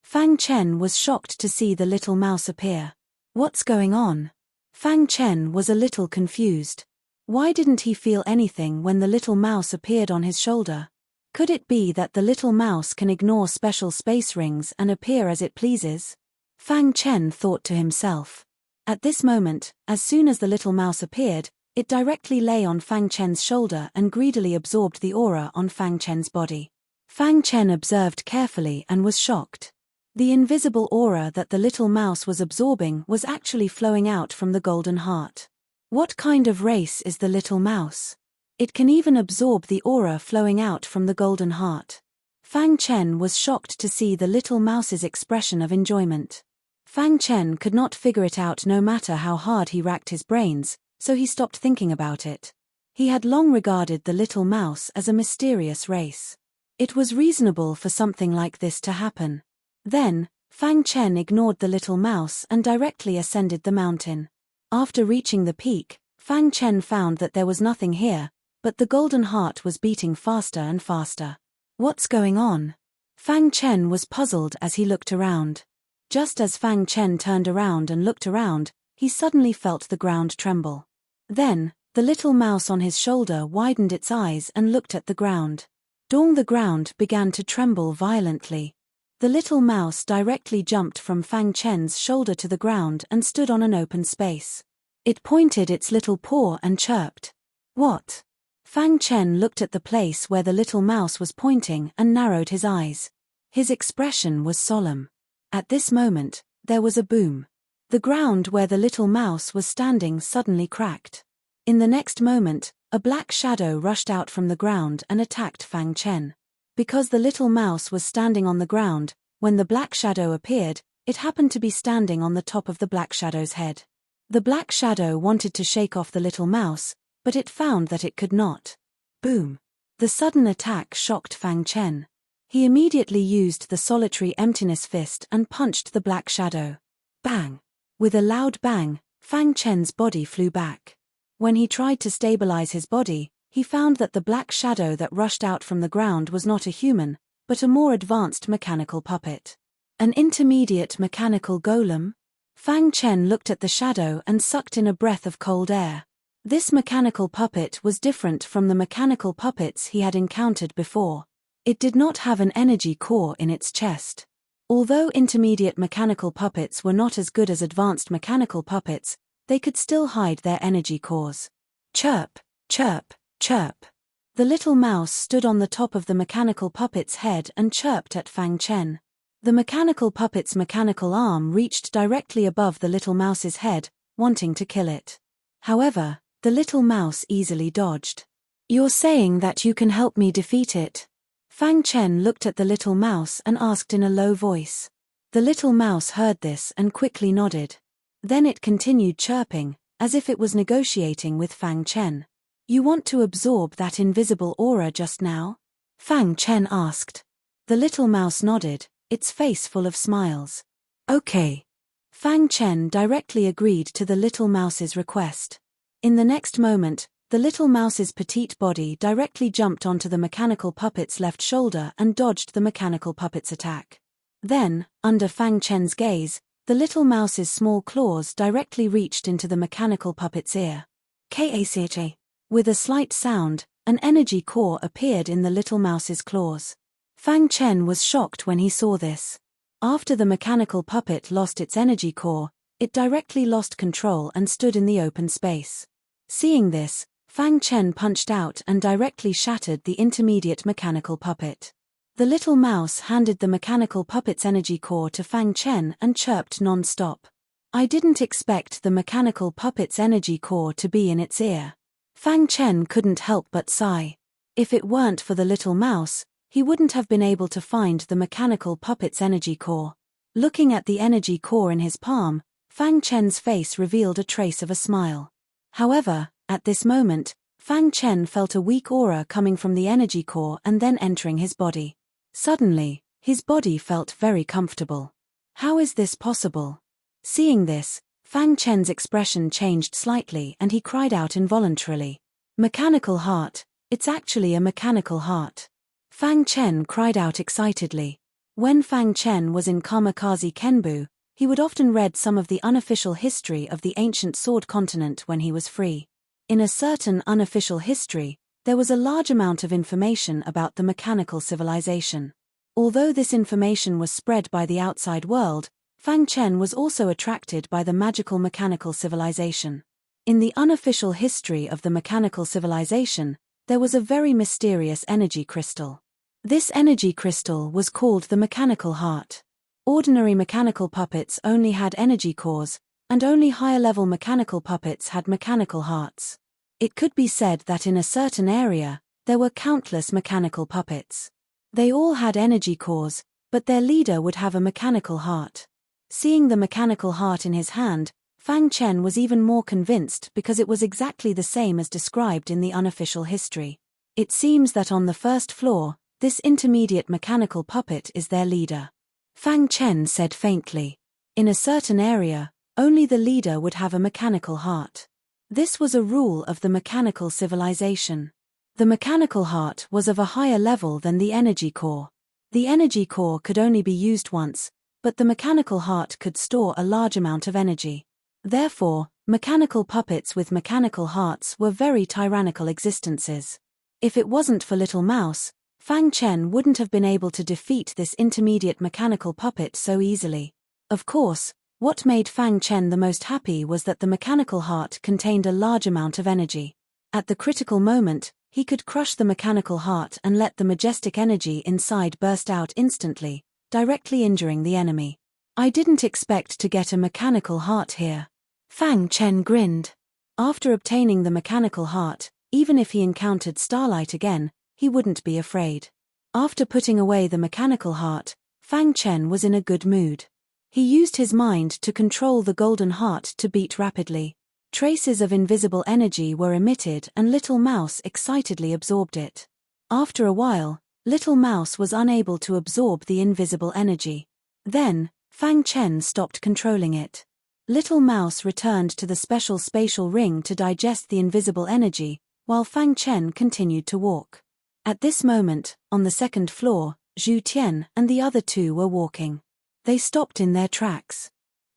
Fang Chen was shocked to see the little mouse appear. What's going on? Fang Chen was a little confused. Why didn't he feel anything when the little mouse appeared on his shoulder? Could it be that the little mouse can ignore special space rings and appear as it pleases? Fang Chen thought to himself. At this moment, as soon as the little mouse appeared, it directly lay on Fang Chen's shoulder and greedily absorbed the aura on Fang Chen's body. Fang Chen observed carefully and was shocked. The invisible aura that the little mouse was absorbing was actually flowing out from the golden heart. What kind of race is the little mouse? It can even absorb the aura flowing out from the golden heart. Fang Chen was shocked to see the little mouse's expression of enjoyment. Fang Chen could not figure it out no matter how hard he racked his brains, so he stopped thinking about it. He had long regarded the little mouse as a mysterious race. It was reasonable for something like this to happen. Then, Fang Chen ignored the little mouse and directly ascended the mountain. After reaching the peak, Fang Chen found that there was nothing here, but the golden heart was beating faster and faster. What's going on? Fang Chen was puzzled as he looked around. Just as Fang Chen turned around and looked around, he suddenly felt the ground tremble. Then, the little mouse on his shoulder widened its eyes and looked at the ground. The ground began to tremble violently. The little mouse directly jumped from Fang Chen's shoulder to the ground and stood on an open space. It pointed its little paw and chirped. What? Fang Chen looked at the place where the little mouse was pointing and narrowed his eyes. His expression was solemn. At this moment, there was a boom. The ground where the little mouse was standing suddenly cracked. In the next moment, a black shadow rushed out from the ground and attacked Fang Chen. Because the little mouse was standing on the ground, when the black shadow appeared, it happened to be standing on the top of the black shadow's head. The black shadow wanted to shake off the little mouse, but it found that it could not. Boom! The sudden attack shocked Fang Chen. He immediately used the solitary emptiness fist and punched the black shadow. Bang! With a loud bang, Fang Chen's body flew back. When he tried to stabilize his body, he found that the black shadow that rushed out from the ground was not a human, but a more advanced mechanical puppet. An intermediate mechanical golem? Fang Chen looked at the shadow and sucked in a breath of cold air. This mechanical puppet was different from the mechanical puppets he had encountered before. It did not have an energy core in its chest. Although intermediate mechanical puppets were not as good as advanced mechanical puppets, they could still hide their energy cores. Chirp, chirp, chirp. The little mouse stood on the top of the mechanical puppet's head and chirped at Fang Chen. The mechanical puppet's mechanical arm reached directly above the little mouse's head, wanting to kill it. However, the little mouse easily dodged. You're saying that you can help me defeat it? Fang Chen looked at the little mouse and asked in a low voice. The little mouse heard this and quickly nodded. Then it continued chirping, as if it was negotiating with Fang Chen. You want to absorb that invisible aura just now? Fang Chen asked. The little mouse nodded, its face full of smiles. Okay. Fang Chen directly agreed to the little mouse's request. In the next moment, The little mouse's petite body directly jumped onto the mechanical puppet's left shoulder and dodged the mechanical puppet's attack. Then, under Fang Chen's gaze, the little mouse's small claws directly reached into the mechanical puppet's ear. Kacha. With a slight sound, an energy core appeared in the little mouse's claws. Fang Chen was shocked when he saw this. After the mechanical puppet lost its energy core, it directly lost control and stood in the open space. Seeing this, Fang Chen punched out and directly shattered the intermediate mechanical puppet. The little mouse handed the mechanical puppet's energy core to Fang Chen and chirped non-stop. I didn't expect the mechanical puppet's energy core to be in its ear. Fang Chen couldn't help but sigh. If it weren't for the little mouse, he wouldn't have been able to find the mechanical puppet's energy core. Looking at the energy core in his palm, Fang Chen's face revealed a trace of a smile. However, at this moment, Fang Chen felt a weak aura coming from the energy core and then entering his body. Suddenly, his body felt very comfortable. How is this possible? Seeing this, Fang Chen's expression changed slightly and he cried out involuntarily. Mechanical heart, it's actually a mechanical heart. Fang Chen cried out excitedly. When Fang Chen was in Kamikaze Kenbu, he would often read some of the unofficial history of the ancient sword continent when he was free. In a certain unofficial history, there was a large amount of information about the mechanical civilization. Although this information was spread by the outside world, Fang Chen was also attracted by the magical mechanical civilization. In the unofficial history of the mechanical civilization, there was a very mysterious energy crystal. This energy crystal was called the mechanical heart. Ordinary mechanical puppets only had energy cores, and only higher-level mechanical puppets had mechanical hearts. It could be said that in a certain area, there were countless mechanical puppets. They all had energy cores, but their leader would have a mechanical heart. Seeing the mechanical heart in his hand, Fang Chen was even more convinced because it was exactly the same as described in the unofficial history. It seems that on the first floor, this intermediate mechanical puppet is their leader. Fang Chen said faintly. In a certain area, only the leader would have a mechanical heart. This was a rule of the mechanical civilization. The mechanical heart was of a higher level than the energy core. The energy core could only be used once, but the mechanical heart could store a large amount of energy. Therefore, mechanical puppets with mechanical hearts were very tyrannical existences. If it wasn't for Little Mouse, Fang Chen wouldn't have been able to defeat this intermediate mechanical puppet so easily. Of course, what made Fang Chen the most happy was that the mechanical heart contained a large amount of energy. At the critical moment, he could crush the mechanical heart and let the majestic energy inside burst out instantly, directly injuring the enemy. I didn't expect to get a mechanical heart here. Fang Chen grinned. After obtaining the mechanical heart, even if he encountered Starlight again, he wouldn't be afraid. After putting away the mechanical heart, Fang Chen was in a good mood. He used his mind to control the golden heart to beat rapidly. Traces of invisible energy were emitted and Little Mouse excitedly absorbed it. After a while, Little Mouse was unable to absorb the invisible energy. Then, Fang Chen stopped controlling it. Little Mouse returned to the special spatial ring to digest the invisible energy, while Fang Chen continued to walk. At this moment, on the second floor, Zhu Tian and the other two were walking. They stopped in their tracks.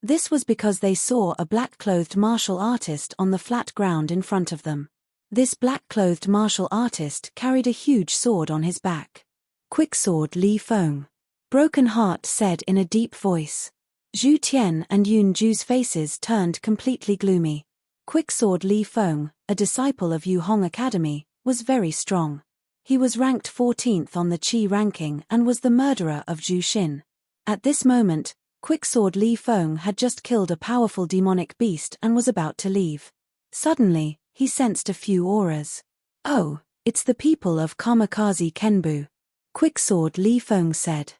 This was because they saw a black-clothed martial artist on the flat ground in front of them. This black-clothed martial artist carried a huge sword on his back. Quicksword Li Feng. Broken Heart said in a deep voice. Zhu Tian and Yun Ju's faces turned completely gloomy. Quicksword Li Feng, a disciple of Yu Hong Academy, was very strong. He was ranked 14th on the Qi ranking and was the murderer of Zhu Xin. At this moment, Quicksword Li Feng had just killed a powerful demonic beast and was about to leave. Suddenly, he sensed a few auras. Oh, it's the people of Kamikaze Kenbu. Quicksword Li Feng said.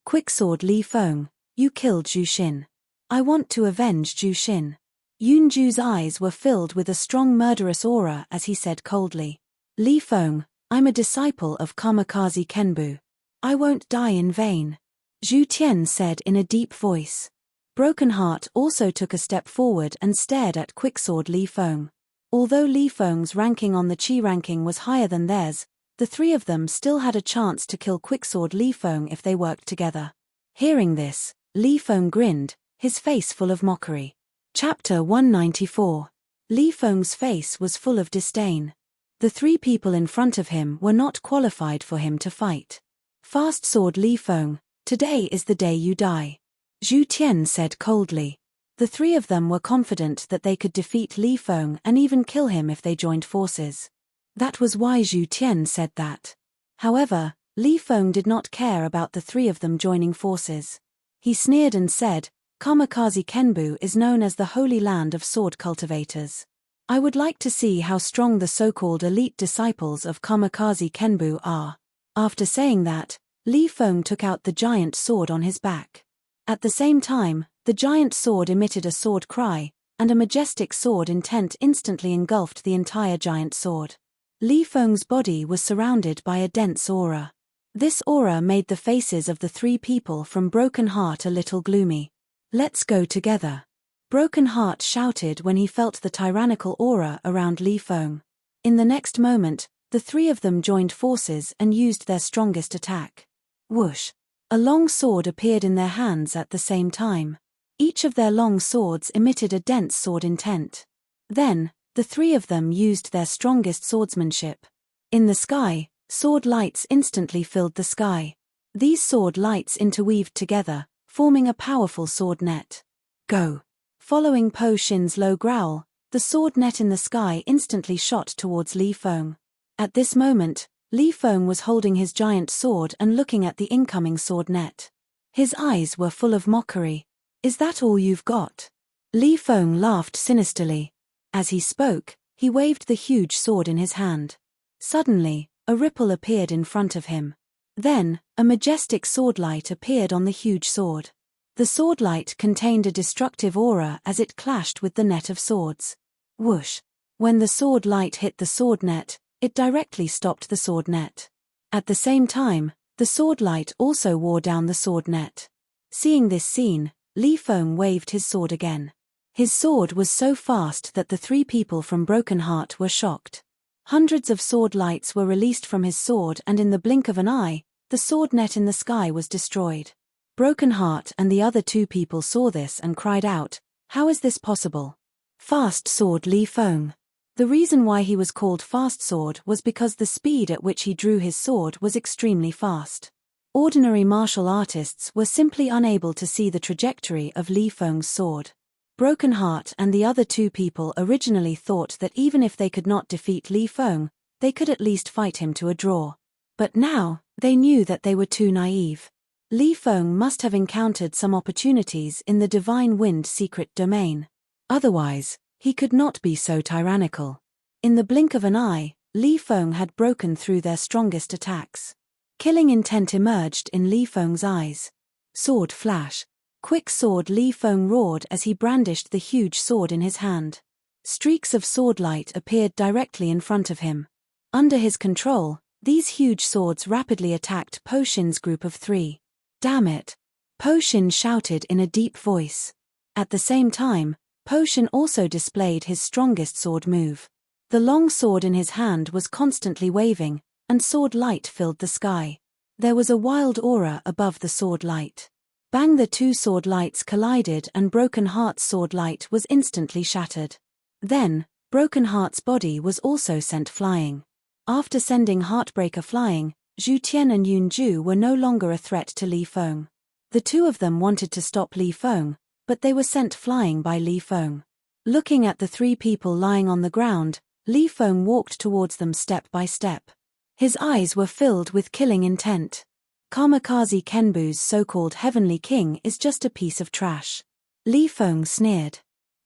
Quicksword Li Feng, you killed Zhu Xin. I want to avenge Zhu Xin. Yun Ju's eyes were filled with a strong murderous aura as he said coldly. Li Feng, I'm a disciple of Kamikaze Kenbu. I won't die in vain. Zhu Tian said in a deep voice. Broken Heart also took a step forward and stared at Quicksword Li Feng. Although Li Feng's ranking on the Qi ranking was higher than theirs, the three of them still had a chance to kill Quicksword Li Feng if they worked together. Hearing this, Li Feng grinned, his face full of mockery. Chapter 194. Li Feng's face was full of disdain. The three people in front of him were not qualified for him to fight. Fast Sword Li Feng, today is the day you die. Zhu Tian said coldly. The three of them were confident that they could defeat Li Feng and even kill him if they joined forces. That was why Zhu Tian said that. However, Li Feng did not care about the three of them joining forces. He sneered and said, Kamikaze Kenbu is known as the holy land of sword cultivators. I would like to see how strong the so-called elite disciples of Kamikaze Kenbu are. After saying that, Li Feng took out the giant sword on his back. At the same time, the giant sword emitted a sword cry, and a majestic sword intent instantly engulfed the entire giant sword. Li Feng's body was surrounded by a dense aura. This aura made the faces of the three people from Broken Heart a little gloomy. Let's go together. Broken Heart shouted when he felt the tyrannical aura around Li Feng. In the next moment, the three of them joined forces and used their strongest attack. Whoosh! A long sword appeared in their hands at the same time. Each of their long swords emitted a dense sword intent. Then, the three of them used their strongest swordsmanship. In the sky, sword lights instantly filled the sky. These sword lights interweaved together, forming a powerful sword net. Go! Following Po Shin's low growl, the sword net in the sky instantly shot towards Li Feng. At this moment, Li Feng was holding his giant sword and looking at the incoming sword net. His eyes were full of mockery. Is that all you've got? Li Feng laughed sinisterly. As he spoke, he waved the huge sword in his hand. Suddenly, a ripple appeared in front of him. Then, a majestic sword light appeared on the huge sword. The sword light contained a destructive aura as it clashed with the net of swords. Whoosh! When the sword light hit the sword net, it directly stopped the sword net. At the same time, the sword light also wore down the sword net. Seeing this scene, Li Feng waved his sword again. His sword was so fast that the three people from Broken Heart were shocked. Hundreds of sword lights were released from his sword, and in the blink of an eye, the sword net in the sky was destroyed. Broken Heart and the other two people saw this and cried out, "How is this possible?" Fast Sword Li Feng. The reason why he was called Fast Sword was because the speed at which he drew his sword was extremely fast. Ordinary martial artists were simply unable to see the trajectory of Li Feng's sword. Broken Heart and the other two people originally thought that even if they could not defeat Li Feng, they could at least fight him to a draw. But now, they knew that they were too naive. Li Feng must have encountered some opportunities in the Divine Wind secret domain. Otherwise, he could not be so tyrannical. In the blink of an eye, Li Feng had broken through their strongest attacks. Killing intent emerged in Li Feng's eyes. Sword flash. Quick sword Li Feng roared as he brandished the huge sword in his hand. Streaks of sword light appeared directly in front of him. Under his control, these huge swords rapidly attacked Po Shin's group of three. Damn it! Po Shin shouted in a deep voice. At the same time, Po Shin also displayed his strongest sword move. The long sword in his hand was constantly waving, and sword light filled the sky. There was a wild aura above the sword light. Bang! The two sword lights collided and Broken Heart's sword light was instantly shattered. Then, Broken Heart's body was also sent flying. After sending Heartbreaker flying, Zhu Tian and Yun Ju were no longer a threat to Li Feng. The two of them wanted to stop Li Feng, but they were sent flying by Li Feng. Looking at the three people lying on the ground, Li Feng walked towards them step by step. His eyes were filled with killing intent. Kamikaze Kenbu's so-called Heavenly King is just a piece of trash. Li Feng sneered.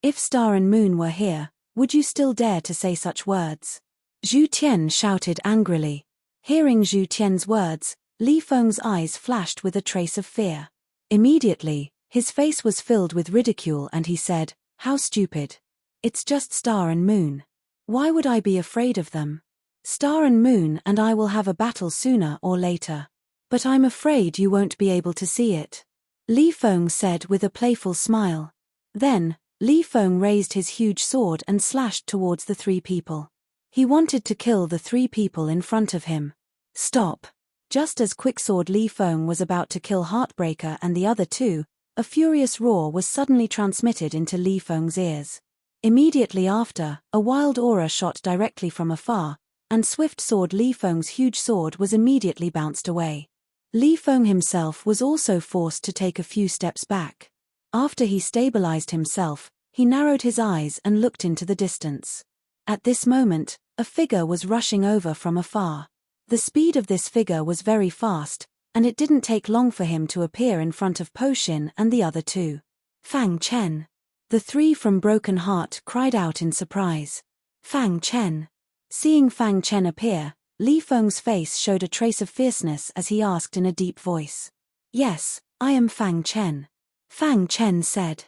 If Star and Moon were here, would you still dare to say such words? Zhu Tian shouted angrily. Hearing Zhu Tian's words, Li Feng's eyes flashed with a trace of fear. Immediately, his face was filled with ridicule and he said, "How stupid. It's just Star and Moon. Why would I be afraid of them? Star and Moon and I will have a battle sooner or later. But I'm afraid you won't be able to see it," Li Feng said with a playful smile. Then, Li Feng raised his huge sword and slashed towards the three people. He wanted to kill the three people in front of him. Stop! Just as Quicksword Li Feng was about to kill Heartbreaker and the other two, a furious roar was suddenly transmitted into Li Feng's ears. Immediately after, a wild aura shot directly from afar, and Swift Sword Li Feng's huge sword was immediately bounced away. Li Feng himself was also forced to take a few steps back. After he stabilized himself, he narrowed his eyes and looked into the distance. At this moment, a figure was rushing over from afar. The speed of this figure was very fast, and it didn't take long for him to appear in front of Po Xin and the other two. Fang Chen. The three from Broken Heart cried out in surprise. Fang Chen. Seeing Fang Chen appear, Li Feng's face showed a trace of fierceness as he asked in a deep voice. Yes, I am Fang Chen. Fang Chen said.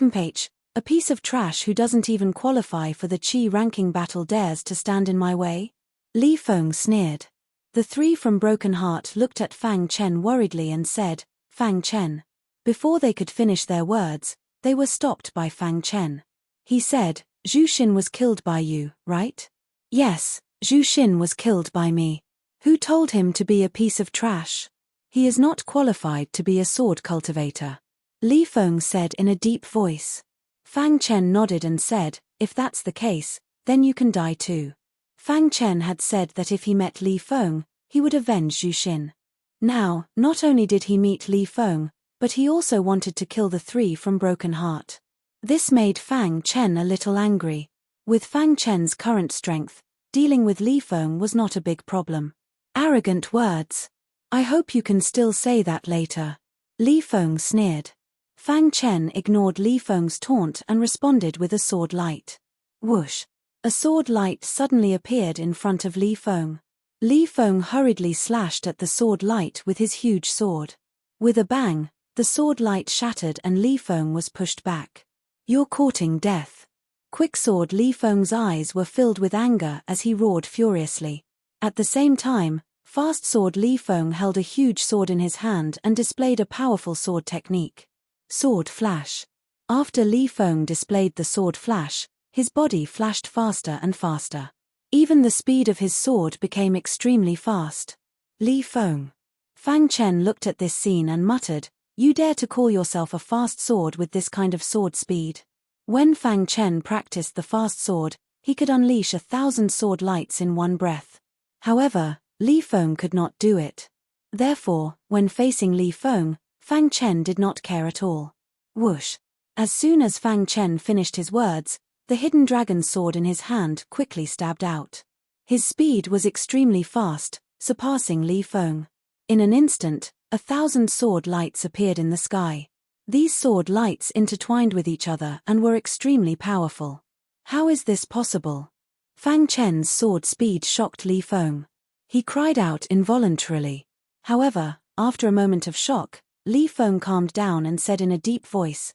Mph, a piece of trash who doesn't even qualify for the Qi ranking battle dares to stand in my way? Li Feng sneered. The three from Broken Heart looked at Fang Chen worriedly and said, Fang Chen. Before they could finish their words, they were stopped by Fang Chen. He said, Zhu Xin was killed by you, right? Yes, Zhu Xin was killed by me. Who told him to be a piece of trash? He is not qualified to be a sword cultivator. Li Feng said in a deep voice. Fang Chen nodded and said, if that's the case, then you can die too. Fang Chen had said that if he met Li Feng, he would avenge Zhu Xin. Now, not only did he meet Li Feng, but he also wanted to kill the three from Broken Heart. This made Fang Chen a little angry. With Fang Chen's current strength, dealing with Li Feng was not a big problem. Arrogant words. I hope you can still say that later. Li Feng sneered. Fang Chen ignored Li Feng's taunt and responded with a sword light. Whoosh. A sword light suddenly appeared in front of Li Feng. Li Feng hurriedly slashed at the sword light with his huge sword. With a bang, the sword light shattered and Li Feng was pushed back. You're courting death. Quicksword Li Feng's eyes were filled with anger as he roared furiously. At the same time, Fast Sword Li Feng held a huge sword in his hand and displayed a powerful sword technique. Sword Flash. After Li Feng displayed the sword flash, his body flashed faster and faster. Even the speed of his sword became extremely fast. Li Feng. Fang Chen looked at this scene and muttered, you dare to call yourself a fast sword with this kind of sword speed? When Fang Chen practiced the fast sword, he could unleash 1,000 sword lights in one breath. However, Li Feng could not do it. Therefore, when facing Li Feng, Fang Chen did not care at all. Whoosh. As soon as Fang Chen finished his words, the hidden dragon sword in his hand quickly stabbed out. His speed was extremely fast, surpassing Li Feng. In an instant, 1,000 sword lights appeared in the sky. These sword lights intertwined with each other and were extremely powerful. How is this possible? Fang Chen's sword speed shocked Li Feng. He cried out involuntarily. However, after a moment of shock, Li Feng calmed down and said in a deep voice,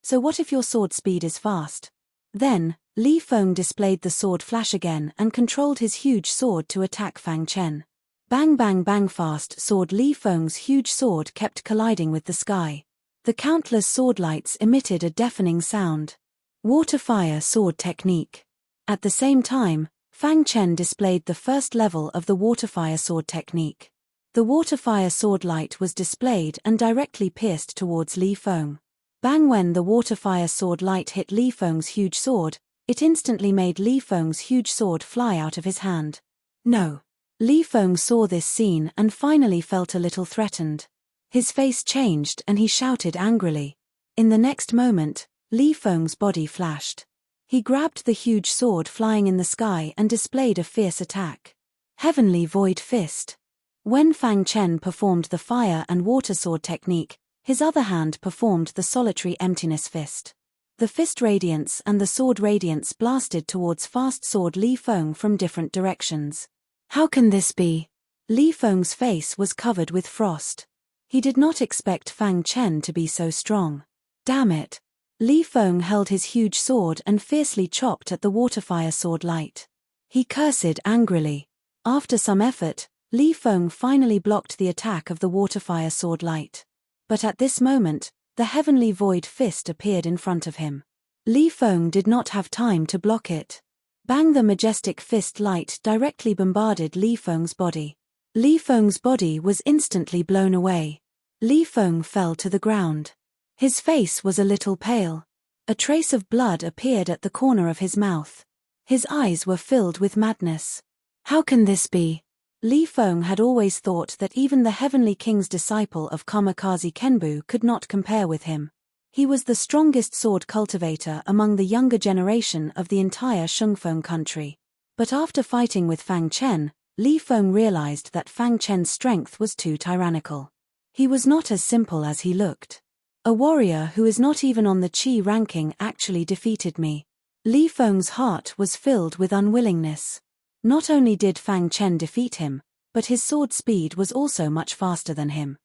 so what if your sword speed is fast? Then, Li Feng displayed the sword flash again and controlled his huge sword to attack Fang Chen. Bang bang bang. Fast Sword Li Feng's huge sword kept colliding with the sky. The countless sword lights emitted a deafening sound. Water Fire Sword Technique. At the same time, Fang Chen displayed the first level of the Water Fire Sword Technique. The Water Fire Sword Light was displayed and directly pierced towards Li Feng. Bang. When the Water Fire Sword Light hit Li Feng's huge sword, it instantly made Li Feng's huge sword fly out of his hand. No. Li Feng saw this scene and finally felt a little threatened. His face changed and he shouted angrily. In the next moment, Li Feng's body flashed. He grabbed the huge sword flying in the sky and displayed a fierce attack. Heavenly Void Fist. When Fang Chen performed the fire and water sword technique, his other hand performed the solitary emptiness fist. The fist radiance and the sword radiance blasted towards Fast Sword Li Feng from different directions. How can this be? Li Feng's face was covered with frost. He did not expect Fang Chen to be so strong. Damn it. Li Feng held his huge sword and fiercely chopped at the Water Fire Sword Light. He cursed angrily. After some effort, Li Feng finally blocked the attack of the Water Fire Sword Light. But at this moment, the Heavenly Void Fist appeared in front of him. Li Feng did not have time to block it. Bang! The majestic fist light directly bombarded Li Feng's body. Li Feng's body was instantly blown away. Li Feng fell to the ground. His face was a little pale. A trace of blood appeared at the corner of his mouth. His eyes were filled with madness. How can this be? Li Feng had always thought that even the Heavenly King's disciple of Kamikaze Kenbu could not compare with him. He was the strongest sword cultivator among the younger generation of the entire Shungfeng country. But after fighting with Fang Chen, Li Feng realized that Fang Chen's strength was too tyrannical. He was not as simple as he looked. A warrior who is not even on the Qi ranking actually defeated me. Li Feng's heart was filled with unwillingness. Not only did Fang Chen defeat him, but his sword speed was also much faster than him.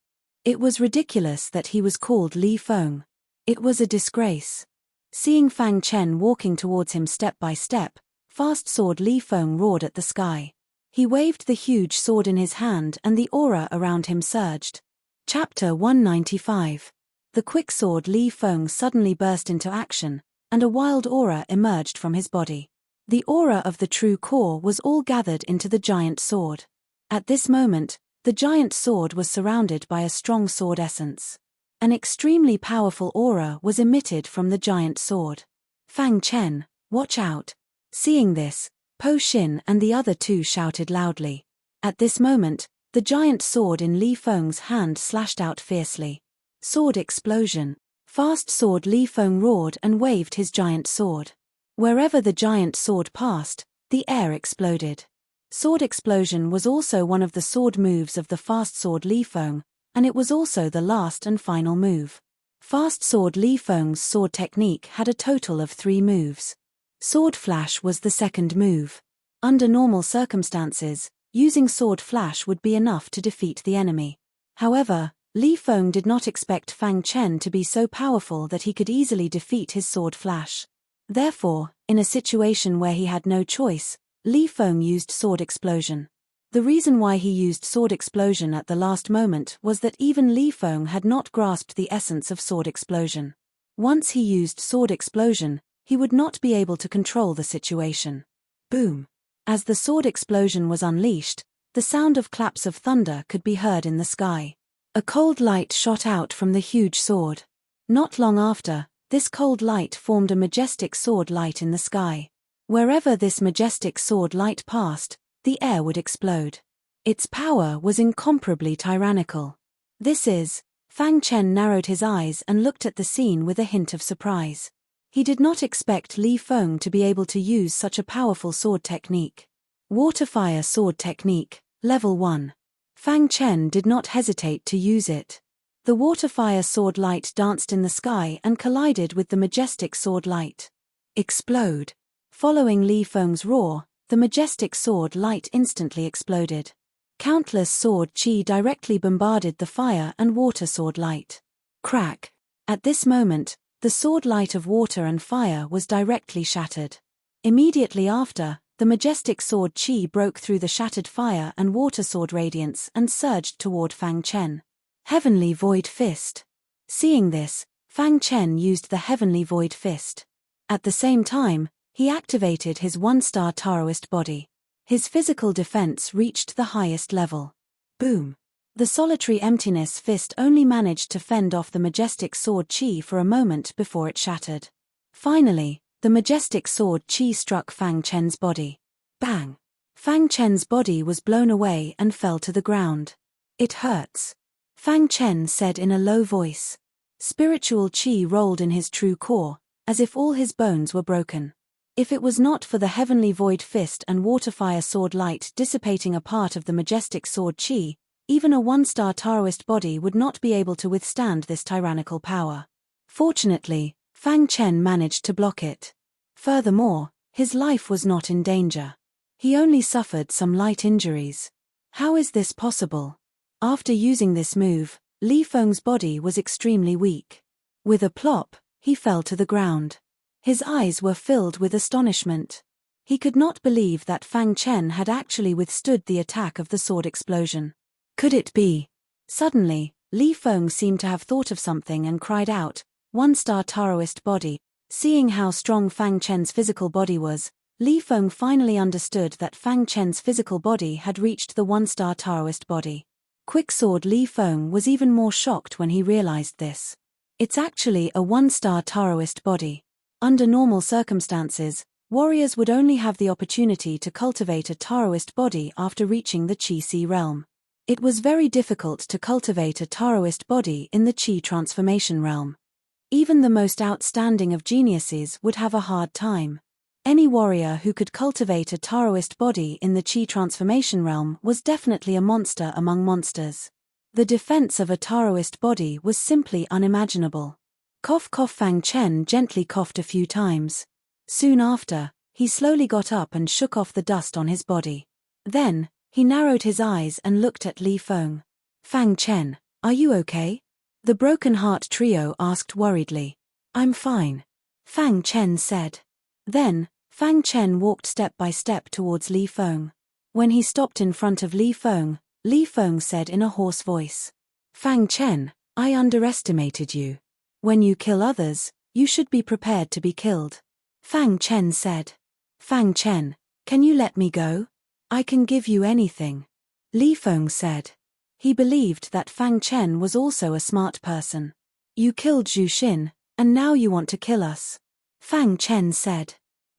It was ridiculous that he was called Li Feng. It was a disgrace. Seeing Fang Chen walking towards him step by step, fast sword Li Feng roared at the sky. He waved the huge sword in his hand and the aura around him surged. Chapter 195. The quick sword Li Feng suddenly burst into action, and a wild aura emerged from his body. The aura of the true core was all gathered into the giant sword. At this moment, the giant sword was surrounded by a strong sword essence. An extremely powerful aura was emitted from the giant sword. Fang Chen, watch out! Seeing this, Po Xin and the other two shouted loudly. At this moment, the giant sword in Li Feng's hand slashed out fiercely. Sword explosion. Fast sword Li Feng roared and waved his giant sword. Wherever the giant sword passed, the air exploded. Sword explosion was also one of the sword moves of the fast sword Li Feng, and it was also the last and final move. Fast sword Li Feng's sword technique had a total of 3 moves. Sword flash was the second move. Under normal circumstances, using sword flash would be enough to defeat the enemy. However, Li Feng did not expect Fang Chen to be so powerful that he could easily defeat his sword flash. Therefore, in a situation where he had no choice, Li Feng used sword explosion. The reason why he used sword explosion at the last moment was that even Li Feng had not grasped the essence of sword explosion. Once he used sword explosion, he would not be able to control the situation. Boom! As the sword explosion was unleashed, the sound of claps of thunder could be heard in the sky. A cold light shot out from the huge sword. Not long after, this cold light formed a majestic sword light in the sky. Wherever this majestic sword light passed, the air would explode. Its power was incomparably tyrannical. Fang Chen narrowed his eyes and looked at the scene with a hint of surprise. He did not expect Li Feng to be able to use such a powerful sword technique. Water Fire Sword Technique, Level 1. Fang Chen did not hesitate to use it. The water fire sword light danced in the sky and collided with the majestic sword light. Explode! Following Li Feng's roar, the majestic sword light instantly exploded. Countless sword chi directly bombarded the fire and water sword light. Crack! At this moment, the sword light of water and fire was directly shattered. Immediately after, the majestic sword chi broke through the shattered fire and water sword radiance and surged toward Fang Chen. Heavenly Void Fist. Seeing this, Fang Chen used the Heavenly Void Fist. At the same time, he activated his one-star Taoist body. His physical defense reached the highest level. Boom! The solitary emptiness fist only managed to fend off the majestic sword chi for a moment before it shattered. Finally, the majestic sword chi struck Fang Chen's body. Bang! Fang Chen's body was blown away and fell to the ground. It hurts. Fang Chen said in a low voice. Spiritual chi rolled in his true core, as if all his bones were broken. If it was not for the Heavenly Void Fist and Waterfire Sword Light dissipating a part of the majestic sword chi, even a one-star Taoist body would not be able to withstand this tyrannical power. Fortunately, Fang Chen managed to block it. Furthermore, his life was not in danger. He only suffered some light injuries. How is this possible? After using this move, Li Feng's body was extremely weak. With a plop, he fell to the ground. His eyes were filled with astonishment. He could not believe that Fang Chen had actually withstood the attack of the sword explosion. Could it be? Suddenly, Li Feng seemed to have thought of something and cried out, "One-star Taoist body." Seeing how strong Fang Chen's physical body was, Li Feng finally understood that Fang Chen's physical body had reached the one-star Taoist body. Quicksword Li Feng was even more shocked when he realized this. It's actually a one-star Taoist body. Under normal circumstances, warriors would only have the opportunity to cultivate a Taoist body after reaching the Qi realm. It was very difficult to cultivate a Taoist body in the Qi transformation realm. Even the most outstanding of geniuses would have a hard time. Any warrior who could cultivate a Taoist body in the Qi transformation realm was definitely a monster among monsters. The defense of a Taoist body was simply unimaginable. Cough cough. Fang Chen gently coughed a few times. Soon after, he slowly got up and shook off the dust on his body. Then, he narrowed his eyes and looked at Li Feng. Fang Chen, are you okay? The Broken Heart trio asked worriedly. I'm fine. Fang Chen said. Then, Fang Chen walked step by step towards Li Feng. When he stopped in front of Li Feng said in a hoarse voice. Fang Chen, I underestimated you. When you kill others, you should be prepared to be killed. Fang Chen said. Fang Chen, can you let me go? I can give you anything. Li Feng said. He believed that Fang Chen was also a smart person. You killed Zhu Xin, and now you want to kill us. Fang Chen said.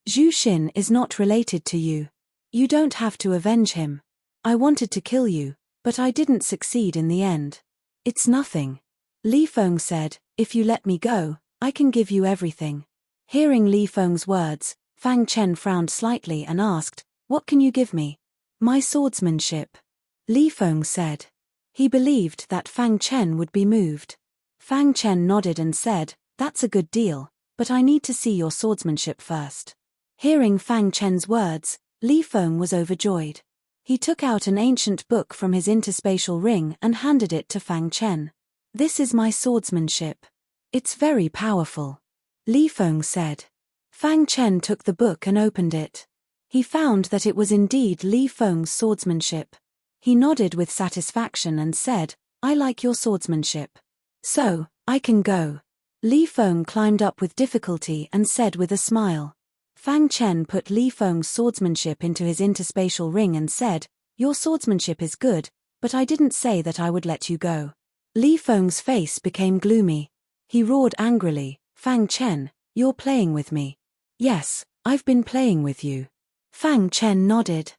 Zhu Xin is not related to you. You don't have to avenge him. I wanted to kill you, but I didn't succeed in the end. It's nothing. Li Feng said, if you let me go, I can give you everything. Hearing Li Feng's words, Fang Chen frowned slightly and asked, what can you give me? My swordsmanship. Li Feng said. He believed that Fang Chen would be moved. Fang Chen nodded and said, that's a good deal, but I need to see your swordsmanship first. Hearing Fang Chen's words, Li Feng was overjoyed. He took out an ancient book from his interspatial ring and handed it to Fang Chen. This is my swordsmanship. It's very powerful. Li Feng said. Fang Chen took the book and opened it. He found that it was indeed Li Feng's swordsmanship. He nodded with satisfaction and said, I like your swordsmanship. So, I can go. Li Feng climbed up with difficulty and said with a smile. Fang Chen put Li Feng's swordsmanship into his interspatial ring and said, your swordsmanship is good, but I didn't say that I would let you go. Li Feng's face became gloomy. He roared angrily, Fang Chen, you're playing with me. Yes, I've been playing with you. Fang Chen nodded.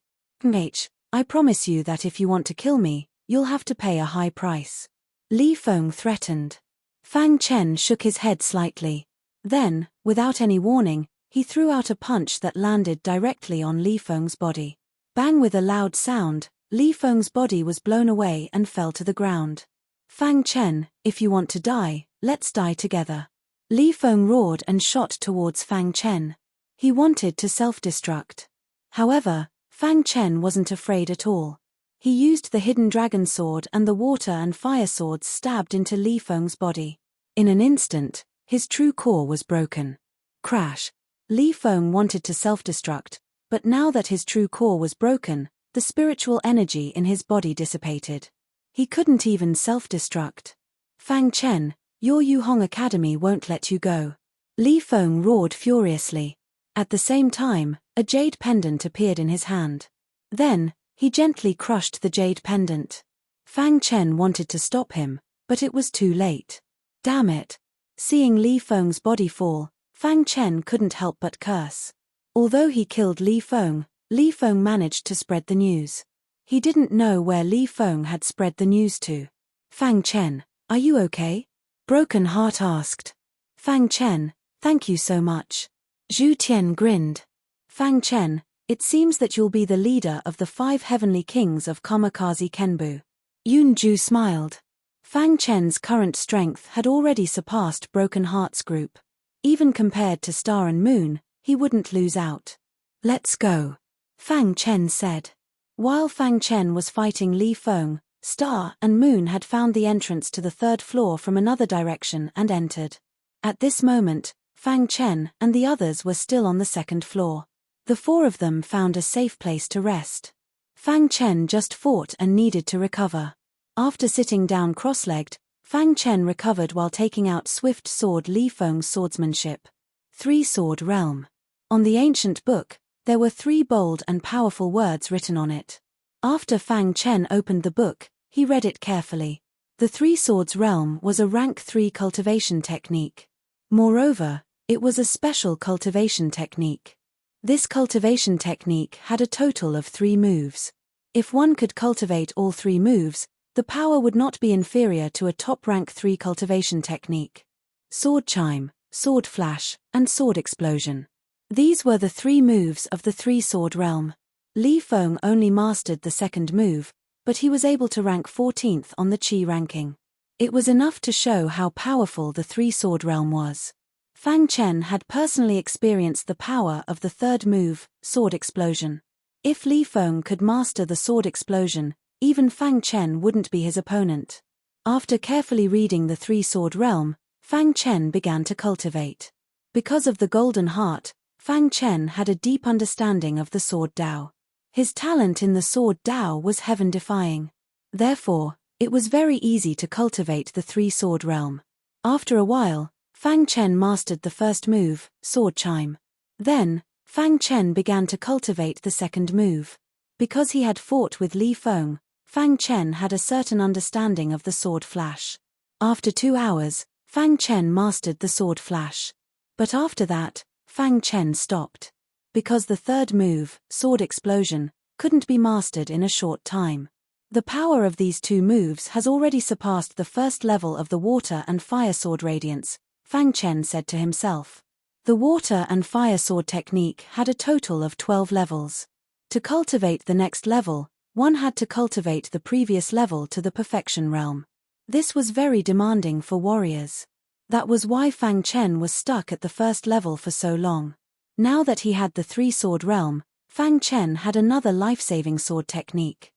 I promise you that if you want to kill me, you'll have to pay a high price. Li Feng threatened. Fang Chen shook his head slightly. Then, without any warning, he threw out a punch that landed directly on Li Feng's body. Bang! With a loud sound, Li Feng's body was blown away and fell to the ground. Fang Chen, if you want to die, let's die together. Li Feng roared and shot towards Fang Chen. He wanted to self-destruct. However, Fang Chen wasn't afraid at all. He used the hidden dragon sword and the water and fire swords stabbed into Li Feng's body. In an instant, his true core was broken. Crash! Li Feng wanted to self-destruct, but now that his true core was broken, the spiritual energy in his body dissipated. He couldn't even self-destruct. Fang Chen, your Yuhong Academy won't let you go. Li Feng roared furiously. At the same time, a jade pendant appeared in his hand. Then, he gently crushed the jade pendant. Fang Chen wanted to stop him, but it was too late. Damn it! Seeing Li Feng's body fall, Fang Chen couldn't help but curse. Although he killed Li Feng managed to spread the news. He didn't know where Li Feng had spread the news to. Fang Chen, are you okay? Broken Heart asked. Fang Chen, thank you so much. Zhu Tian grinned. Fang Chen, it seems that you'll be the leader of the 5 heavenly kings of Kamikaze Kenbu. Yun Ju smiled. Fang Chen's current strength had already surpassed Broken Heart's group. Even compared to Star and Moon, he wouldn't lose out. Let's go. Fang Chen said. While Fang Chen was fighting Li Feng, Star and Moon had found the entrance to the 3rd floor from another direction and entered. At this moment, Fang Chen and the others were still on the 2nd floor. The 4 of them found a safe place to rest. Fang Chen just fought and needed to recover. After sitting down cross-legged, Fang Chen recovered while taking out swift sword Li Feng's swordsmanship. Three-sword realm. On the ancient book, there were 3 bold and powerful words written on it. After Fang Chen opened the book, he read it carefully. The three-swords realm was a rank 3 cultivation technique. Moreover, it was a special cultivation technique. This cultivation technique had a total of 3 moves. If one could cultivate all 3 moves, the power would not be inferior to a top rank 3 cultivation technique. Sword chime, sword flash, and sword explosion. These were the 3 moves of the three-sword realm. Li Feng only mastered the second move, but he was able to rank 14th on the Qi ranking. It was enough to show how powerful the three-sword realm was. Fang Chen had personally experienced the power of the third move, sword explosion. If Li Feng could master the sword explosion, even Fang Chen wouldn't be his opponent. After carefully reading the three-sword realm, Fang Chen began to cultivate. Because of the golden heart, Fang Chen had a deep understanding of the sword Dao. His talent in the sword Dao was heaven-defying. Therefore, it was very easy to cultivate the three-sword realm. After a while, Fang Chen mastered the first move, sword chime. Then, Fang Chen began to cultivate the second move. Because he had fought with Li Feng, Fang Chen had a certain understanding of the sword flash. After 2 hours, Fang Chen mastered the sword flash. But after that, Fang Chen stopped. Because the third move, sword explosion, couldn't be mastered in a short time. The power of these 2 moves has already surpassed the first level of the water and fire sword radiance, Fang Chen said to himself. The water and fire sword technique had a total of 12 levels. To cultivate the next level, one had to cultivate the previous level to the perfection realm. This was very demanding for warriors. That was why Fang Chen was stuck at the first level for so long. Now that he had the three-sword realm, Fang Chen had another life-saving sword technique.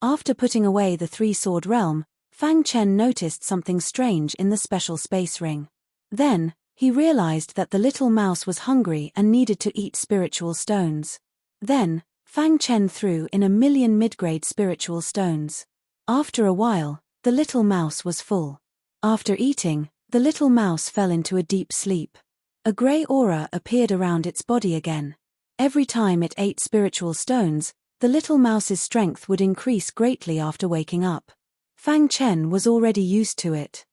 After putting away the three-sword realm, Fang Chen noticed something strange in the special space ring. Then, he realized that the little mouse was hungry and needed to eat spiritual stones. Then, Fang Chen threw in 1,000,000 mid-grade spiritual stones. After a while, the little mouse was full. After eating, the little mouse fell into a deep sleep. A grey aura appeared around its body again. Every time it ate spiritual stones, the little mouse's strength would increase greatly after waking up. Fang Chen was already used to it.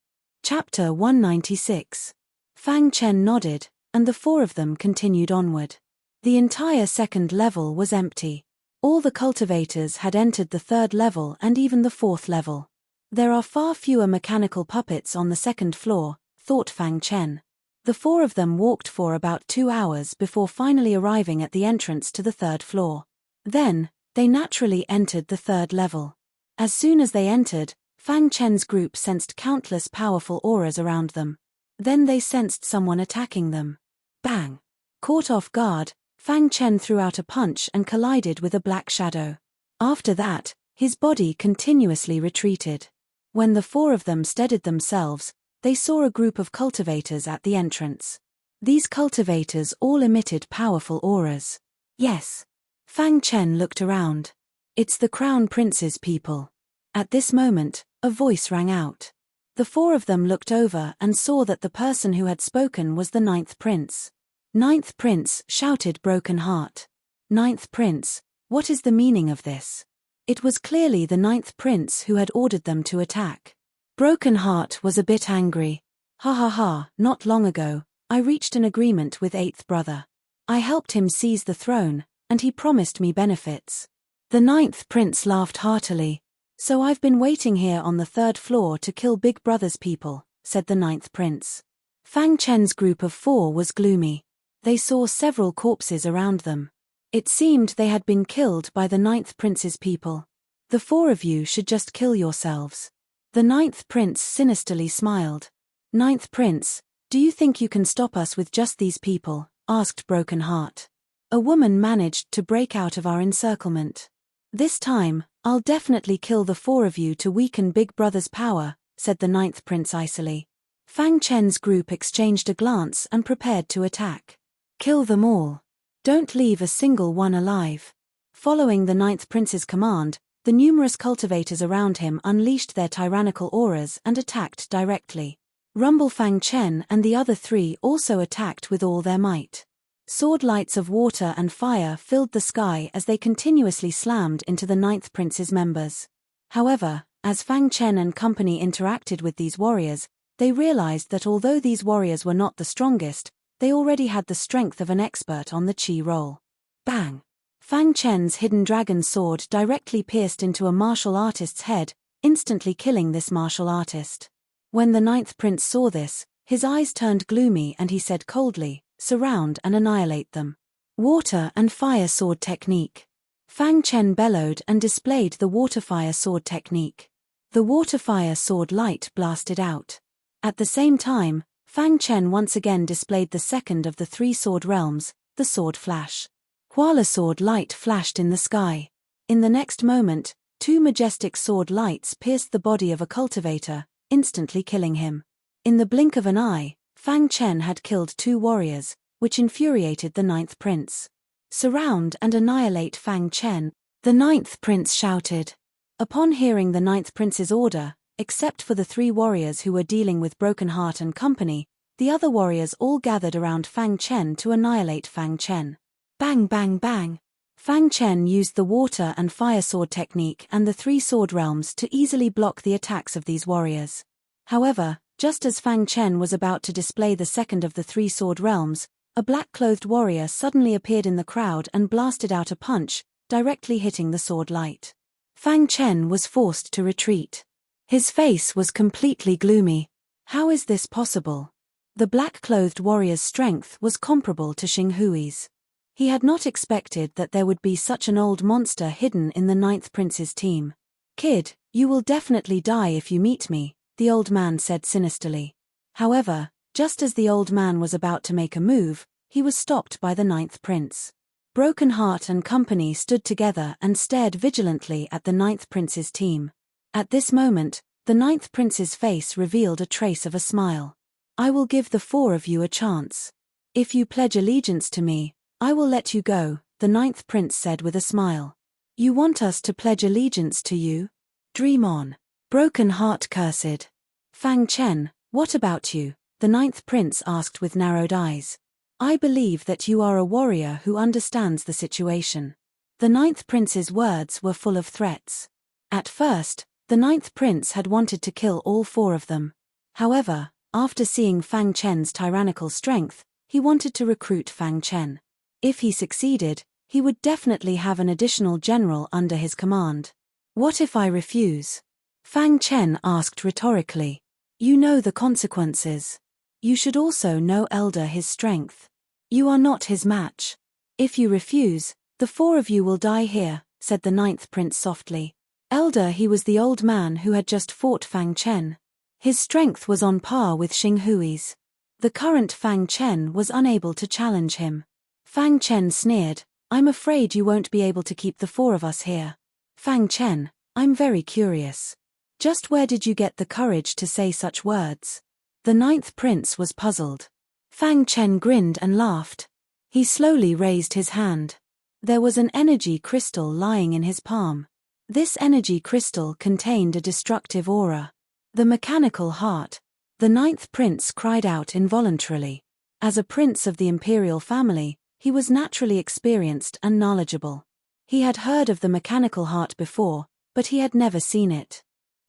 Chapter 196. Fang Chen nodded, and the 4 of them continued onward. The entire second level was empty. All the cultivators had entered the 3rd level and even the 4th level. There are far fewer mechanical puppets on the 2nd floor, thought Fang Chen. The 4 of them walked for about 2 hours before finally arriving at the entrance to the 3rd floor. Then, they naturally entered the 3rd level. As soon as they entered, Fang Chen's group sensed countless powerful auras around them. Then they sensed someone attacking them. Bang! Caught off guard, Fang Chen threw out a punch and collided with a black shadow. After that, his body continuously retreated. When the 4 of them steadied themselves, they saw a group of cultivators at the entrance. These cultivators all emitted powerful auras. Yes. Fang Chen looked around. It's the Crown Prince's people. At this moment, a voice rang out. The 4 of them looked over and saw that the person who had spoken was the 9th Prince. 9th Prince, shouted Broken Heart. 9th Prince, what is the meaning of this? It was clearly the 9th Prince who had ordered them to attack. Broken Heart was a bit angry. Ha ha ha, not long ago, I reached an agreement with 8th brother. I helped him seize the throne, and he promised me benefits. The 9th Prince laughed heartily. So I've been waiting here on the 3rd floor to kill Big Brother's people, said the 9th Prince. Fang Chen's group of 4 was gloomy. They saw several corpses around them. It seemed they had been killed by the 9th Prince's people. The 4 of you should just kill yourselves. The 9th Prince sinisterly smiled. 9th Prince, do you think you can stop us with just these people? Asked Broken Heart. A woman managed to break out of our encirclement. This time, I'll definitely kill the 4 of you to weaken Big Brother's power, said the 9th Prince icily. Fang Chen's group exchanged a glance and prepared to attack. Kill them all. Don't leave a single one alive. Following the 9th Prince's command, the numerous cultivators around him unleashed their tyrannical auras and attacked directly. Rumble Fang Chen and the other three also attacked with all their might. Sword lights of water and fire filled the sky as they continuously slammed into the Ninth Prince's members. However, as Fang Chen and company interacted with these warriors, they realized that although these warriors were not the strongest, they already had the strength of an expert on the Qi roll. Bang! Fang Chen's hidden dragon sword directly pierced into a martial artist's head, instantly killing this martial artist. When the Ninth Prince saw this, his eyes turned gloomy and he said coldly, "Surround and annihilate them." Water and fire sword technique. Fang Chen bellowed and displayed the water-fire sword technique. The water-fire sword light blasted out. At the same time, Fang Chen once again displayed the second of the three sword realms, the sword flash. Huala sword light flashed in the sky. In the next moment, two majestic sword lights pierced the body of a cultivator, instantly killing him. In the blink of an eye, Fang Chen had killed two warriors, which infuriated the Ninth Prince. "Surround and annihilate Fang Chen," the Ninth Prince shouted. Upon hearing the Ninth Prince's order, except for the three warriors who were dealing with Broken Heart and company, the other warriors all gathered around Fang Chen to annihilate Fang Chen. Bang bang bang! Fang Chen used the water and fire sword technique and the three sword realms to easily block the attacks of these warriors. However, just as Fang Chen was about to display the second of the three sword realms, a black-clothed warrior suddenly appeared in the crowd and blasted out a punch, directly hitting the sword light. Fang Chen was forced to retreat. His face was completely gloomy. How is this possible? The black-clothed warrior's strength was comparable to Xing Hui's. He had not expected that there would be such an old monster hidden in the Ninth Prince's team. "Kid, you will definitely die if you meet me," the old man said sinisterly. However, just as the old man was about to make a move, he was stopped by the Ninth Prince. Broken Heart and company stood together and stared vigilantly at the Ninth Prince's team. At this moment, the Ninth Prince's face revealed a trace of a smile. "I will give the four of you a chance. If you pledge allegiance to me, I will let you go," the Ninth Prince said with a smile. "You want us to pledge allegiance to you? Dream on." Broken Heart cursed. "Fang Chen, what about you?" the Ninth Prince asked with narrowed eyes. "I believe that you are a warrior who understands the situation." The Ninth Prince's words were full of threats. At first, the Ninth Prince had wanted to kill all four of them. However, after seeing Fang Chen's tyrannical strength, he wanted to recruit Fang Chen. If he succeeded, he would definitely have an additional general under his command. "What if I refuse?" Fang Chen asked rhetorically. "You know the consequences. You should also know Elder his strength. You are not his match. If you refuse, the four of you will die here," said the Ninth Prince softly. Elder he was the old man who had just fought Fang Chen. His strength was on par with Xing Hui's. The current Fang Chen was unable to challenge him. Fang Chen sneered, "I'm afraid you won't be able to keep the four of us here." "Fang Chen, I'm very curious. Just where did you get the courage to say such words?" The Ninth Prince was puzzled. Fang Chen grinned and laughed. He slowly raised his hand. There was an energy crystal lying in his palm. This energy crystal contained a destructive aura. The mechanical heart. The Ninth Prince cried out involuntarily. As a prince of the imperial family, he was naturally experienced and knowledgeable. He had heard of the mechanical heart before, but he had never seen it.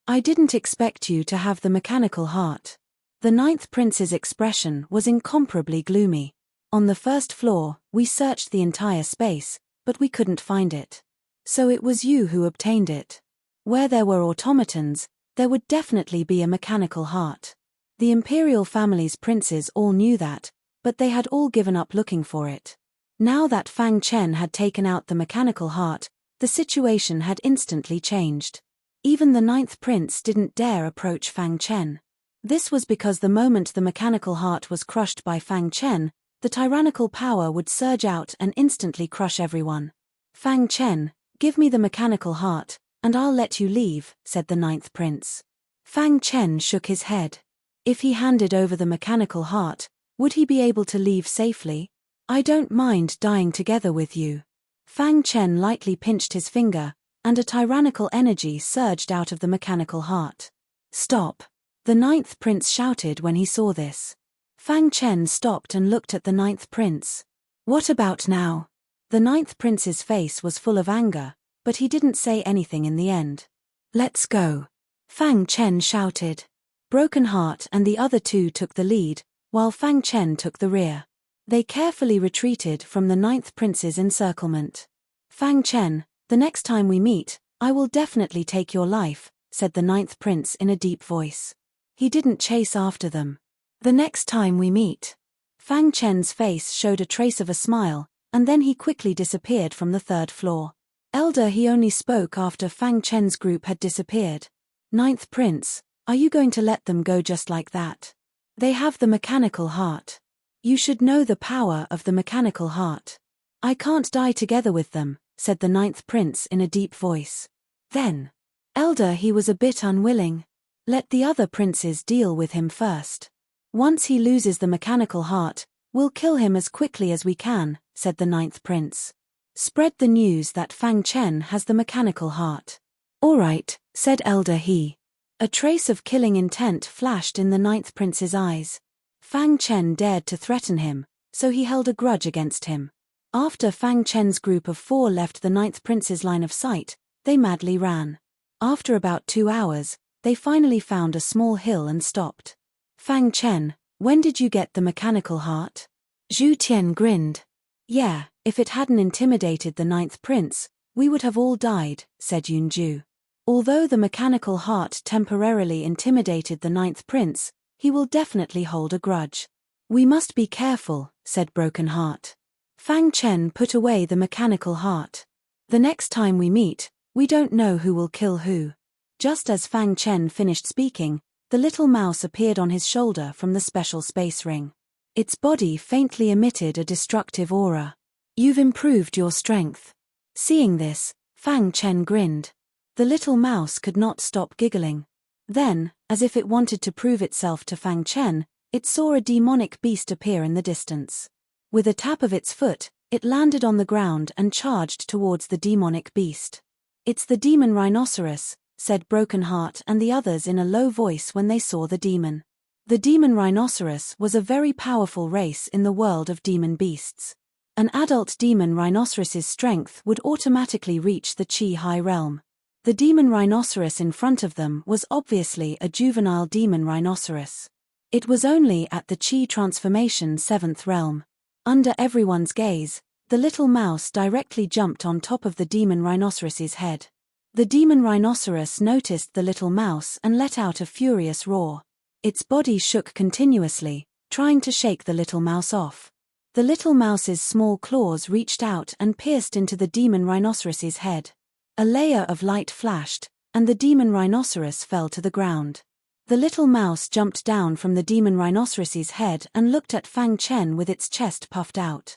"I didn't expect you to have the mechanical heart." The Ninth Prince's expression was incomparably gloomy. "On the first floor, we searched the entire space, but we couldn't find it. So it was you who obtained it. Where there were automatons, there would definitely be a mechanical heart." The imperial family's princes all knew that, but they had all given up looking for it. Now that Fang Chen had taken out the mechanical heart, the situation had instantly changed. Even the Ninth Prince didn't dare approach Fang Chen. This was because the moment the mechanical heart was crushed by Fang Chen, the tyrannical power would surge out and instantly crush everyone. "Fang Chen, give me the mechanical heart, and I'll let you leave," said the Ninth Prince. Fang Chen shook his head. If he handed over the mechanical heart, would he be able to leave safely? "I don't mind dying together with you." Fang Chen lightly pinched his finger, and a tyrannical energy surged out of the mechanical heart. "Stop." The ninth prince shouted when he saw this. Fang Chen stopped and looked at the ninth prince. What about now? The ninth prince's face was full of anger, but he didn't say anything in the end. Let's go. Fang Chen shouted. Broken Heart and the other two took the lead, while Fang Chen took the rear. They carefully retreated from the ninth prince's encirclement. Fang Chen, the next time we meet, I will definitely take your life, said the ninth prince in a deep voice. He didn't chase after them. The next time we meet. Fang Chen's face showed a trace of a smile, and then he quickly disappeared from the third floor. Elder he only spoke after Fang Chen's group had disappeared. Ninth prince, are you going to let them go just like that? They have the mechanical heart. You should know the power of the mechanical heart. I can't die together with them, said the ninth prince in a deep voice. Then. Elder he was a bit unwilling. Let the other princes deal with him first. Once he loses the mechanical heart, we'll kill him as quickly as we can, said the ninth prince. Spread the news that Fang Chen has the mechanical heart. All right, said Elder He. A trace of killing intent flashed in the ninth prince's eyes. Fang Chen dared to threaten him, so he held a grudge against him. After Fang Chen's group of 4 left the ninth prince's line of sight, they madly ran. After about 2 hours, they finally found a small hill and stopped. Fang Chen, when did you get the mechanical heart? Zhu Tian grinned. Yeah, if it hadn't intimidated the ninth prince, we would have all died, said Yunju. Although the mechanical heart temporarily intimidated the ninth prince, he will definitely hold a grudge. We must be careful, said Broken Heart. Fang Chen put away the mechanical heart. The next time we meet, we don't know who will kill who. Just as Fang Chen finished speaking, the little mouse appeared on his shoulder from the special space ring. Its body faintly emitted a destructive aura. You've improved your strength. Seeing this, Fang Chen grinned. The little mouse could not stop giggling. Then, as if it wanted to prove itself to Fang Chen, it saw a demonic beast appear in the distance. With a tap of its foot, it landed on the ground and charged towards the demonic beast. It's the demon rhinoceros, said Broken Heart and the others in a low voice when they saw the demon. The demon rhinoceros was a very powerful race in the world of demon beasts. An adult demon rhinoceros's strength would automatically reach the Qi High realm. The demon rhinoceros in front of them was obviously a juvenile demon rhinoceros. It was only at the Qi transformation 7th realm. Under everyone's gaze, the little mouse directly jumped on top of the demon rhinoceros's head. The demon rhinoceros noticed the little mouse and let out a furious roar. Its body shook continuously, trying to shake the little mouse off. The little mouse's small claws reached out and pierced into the demon rhinoceros's head. A layer of light flashed, and the demon rhinoceros fell to the ground. The little mouse jumped down from the demon rhinoceros's head and looked at Fang Chen with its chest puffed out.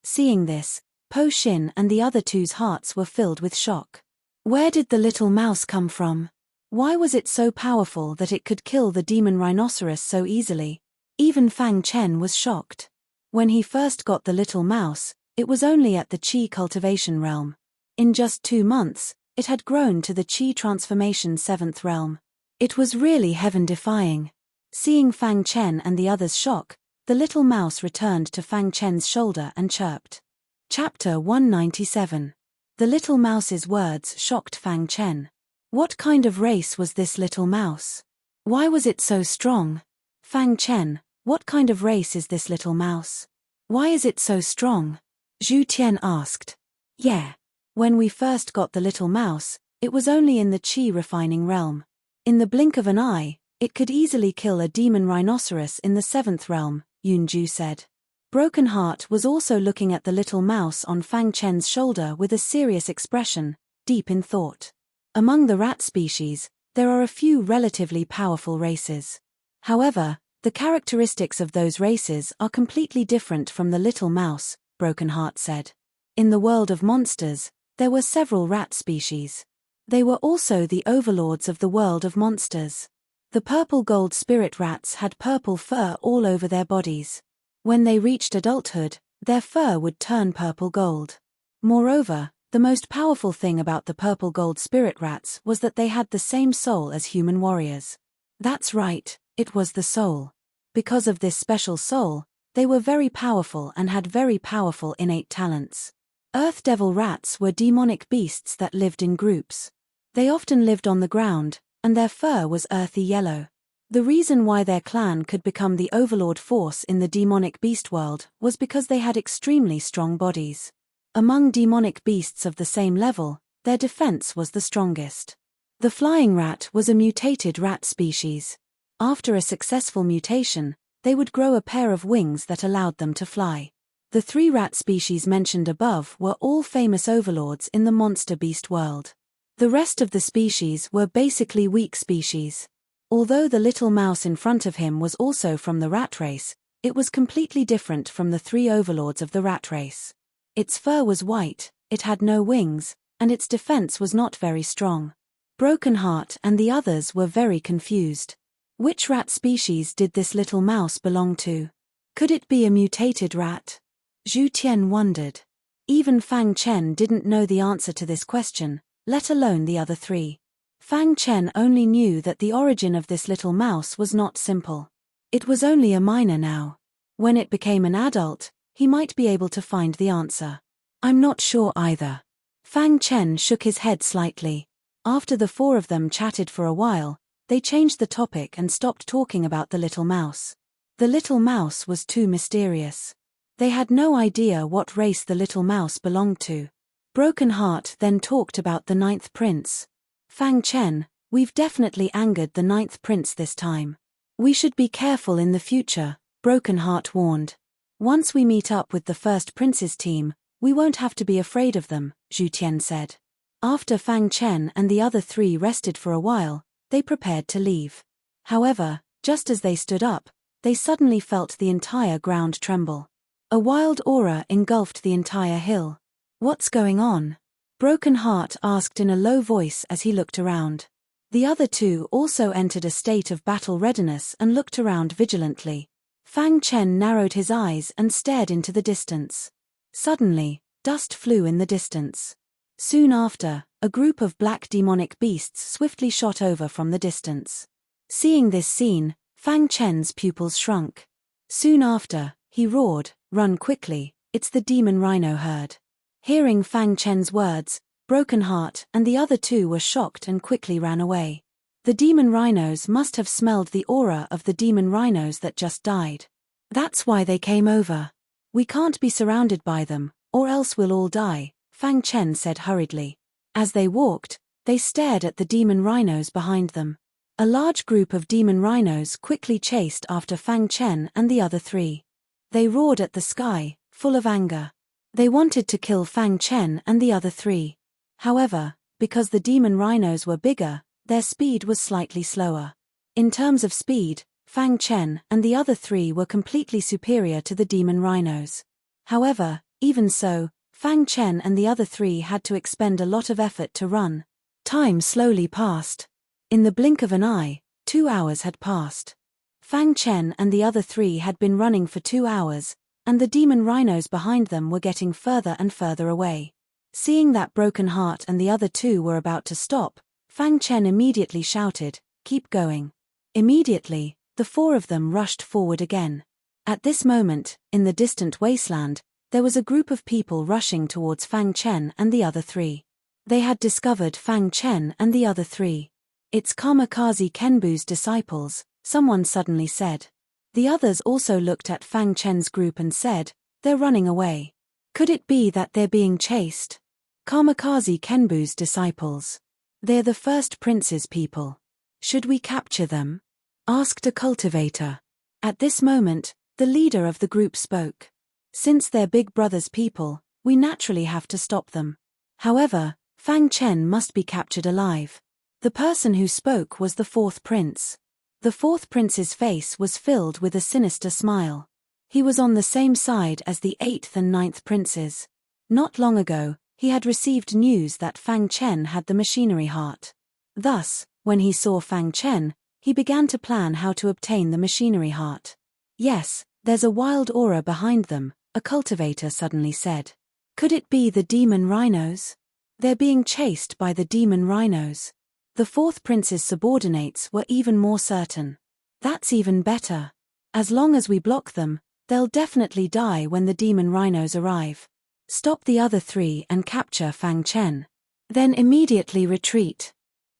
Seeing this, Po Xin and the other two's hearts were filled with shock. Where did the little mouse come from? Why was it so powerful that it could kill the demon rhinoceros so easily? Even Fang Chen was shocked. When he first got the little mouse, it was only at the Qi cultivation realm. In just 2 months, it had grown to the Qi transformation 7th realm. It was really heaven-defying. Seeing Fang Chen and the others' shock, the little mouse returned to Fang Chen's shoulder and chirped. Chapter 197. The little mouse's words shocked Fang Chen. What kind of race was this little mouse? Why was it so strong? Fang Chen, what kind of race is this little mouse? Why is it so strong? Zhu Tian asked. Yeah. When we first got the little mouse, it was only in the Qi refining realm. In the blink of an eye, it could easily kill a demon rhinoceros in the 7th realm, Yunju said. Broken Heart was also looking at the little mouse on Fang Chen's shoulder with a serious expression, deep in thought. Among the rat species, there are a few relatively powerful races. However, the characteristics of those races are completely different from the little mouse, Broken Heart said. In the world of monsters, there were several rat species. They were also the overlords of the world of monsters. The purple gold spirit rats had purple fur all over their bodies. When they reached adulthood, their fur would turn purple gold. Moreover, the most powerful thing about the purple gold spirit rats was that they had the same soul as human warriors. That's right, it was the soul. Because of this special soul, they were very powerful and had very powerful innate talents. Earth devil rats were demonic beasts that lived in groups. They often lived on the ground, and their fur was earthy yellow. The reason why their clan could become the overlord force in the demonic beast world was because they had extremely strong bodies. Among demonic beasts of the same level, their defense was the strongest. The flying rat was a mutated rat species. After a successful mutation, they would grow a pair of wings that allowed them to fly. The 3 rat species mentioned above were all famous overlords in the monster beast world. The rest of the species were basically weak species. Although the little mouse in front of him was also from the rat race, it was completely different from the 3 overlords of the rat race. Its fur was white, it had no wings, and its defense was not very strong. Broken Heart and the others were very confused. Which rat species did this little mouse belong to? Could it be a mutated rat? Zhu Tian wondered. Even Fang Chen didn't know the answer to this question, let alone the other 3. Fang Chen only knew that the origin of this little mouse was not simple. It was only a minor now. When it became an adult, he might be able to find the answer. I'm not sure either. Fang Chen shook his head slightly. After the 4 of them chatted for a while, they changed the topic and stopped talking about the little mouse. The little mouse was too mysterious. They had no idea what race the little mouse belonged to. Broken Heart then talked about the 9th prince. Fang Chen, we've definitely angered the 9th prince this time. We should be careful in the future, Broken Heart warned. Once we meet up with the 1st prince's team, we won't have to be afraid of them, Zhu Tian said. After Fang Chen and the other 3 rested for a while, they prepared to leave. However, just as they stood up, they suddenly felt the entire ground tremble. A wild aura engulfed the entire hill. What's going on? Broken Heart asked in a low voice as he looked around. The other 2 also entered a state of battle readiness and looked around vigilantly. Fang Chen narrowed his eyes and stared into the distance. Suddenly, dust flew in the distance. Soon after, a group of black demonic beasts swiftly shot over from the distance. Seeing this scene, Fang Chen's pupils shrunk. Soon after, he roared, "Run quickly, it's the demon rhino herd." Hearing Fang Chen's words, Broken Heart and the other 2 were shocked and quickly ran away. The demon rhinos must have smelled the aura of the demon rhinos that just died. That's why they came over. We can't be surrounded by them, or else we'll all die, Fang Chen said hurriedly. As they walked, they stared at the demon rhinos behind them. A large group of demon rhinos quickly chased after Fang Chen and the other 3. They roared at the sky, full of anger. They wanted to kill Fang Chen and the other 3. However, because the demon rhinos were bigger, their speed was slightly slower. In terms of speed, Fang Chen and the other 3 were completely superior to the demon rhinos. However, even so, Fang Chen and the other 3 had to expend a lot of effort to run. Time slowly passed. In the blink of an eye, 2 hours had passed. Fang Chen and the other 3 had been running for 2 hours, and the demon rhinos behind them were getting further and further away. Seeing that Broken Heart and the other 2 were about to stop, Fang Chen immediately shouted, "Keep going." Immediately, the 4 of them rushed forward again. At this moment, in the distant wasteland, there was a group of people rushing towards Fang Chen and the other 3. They had discovered Fang Chen and the other 3. "It's Kamikaze Kenbu's disciples," someone suddenly said. The others also looked at Fang Chen's group and said, "They're running away. Could it be that they're being chased?" Kamikaze Kenbu's disciples. They're the 1st prince's people. Should we capture them? Asked a cultivator. At this moment, the leader of the group spoke. Since they're Big Brother's people, we naturally have to stop them. However, Fang Chen must be captured alive. The person who spoke was the 4th prince. The 4th prince's face was filled with a sinister smile. He was on the same side as the 8th and 9th princes. Not long ago, he had received news that Fang Chen had the machinery heart. Thus, when he saw Fang Chen, he began to plan how to obtain the machinery heart. "Yes, there's a wild aura behind them," a cultivator suddenly said. "Could it be the demon rhinos? They're being chased by the demon rhinos." The fourth prince's subordinates were even more certain. That's even better. As long as we block them, they'll definitely die when the demon rhinos arrive. Stop the other three and capture Fang Chen. Then immediately retreat.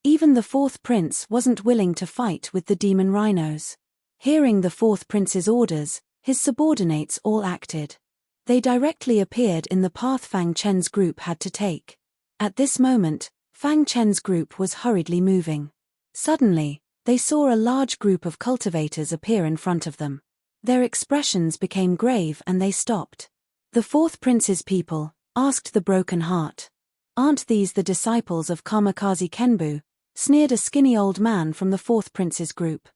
Even the fourth prince wasn't willing to fight with the demon rhinos. Hearing the fourth prince's orders, his subordinates all acted. They directly appeared in the path Fang Chen's group had to take. At this moment, Fang Chen's group was hurriedly moving. Suddenly, they saw a large group of cultivators appear in front of them. Their expressions became grave and they stopped. The fourth prince's people, asked the broken heart. Aren't these the disciples of Kamikaze Kenbu? Sneered a skinny old man from the fourth prince's group.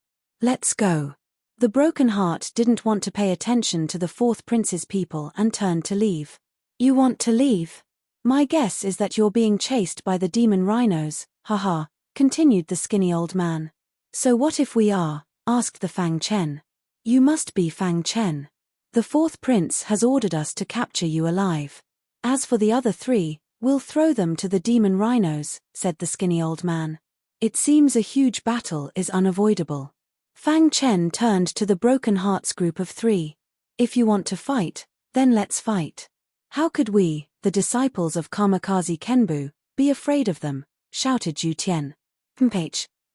Let's go. The broken heart didn't want to pay attention to the fourth prince's people and turned to leave. You want to leave? My guess is that you're being chased by the demon rhinos, haha, continued the skinny old man. So what if we are? Asked the Fang Chen. You must be Fang Chen. The fourth prince has ordered us to capture you alive. As for the other three, we'll throw them to the demon rhinos, said the skinny old man. It seems a huge battle is unavoidable. Fang Chen turned to the broken hearts group of three. If you want to fight, then let's fight. How could we, the disciples of Kamikaze Kenbu, be afraid of them? Shouted Zhu Tian.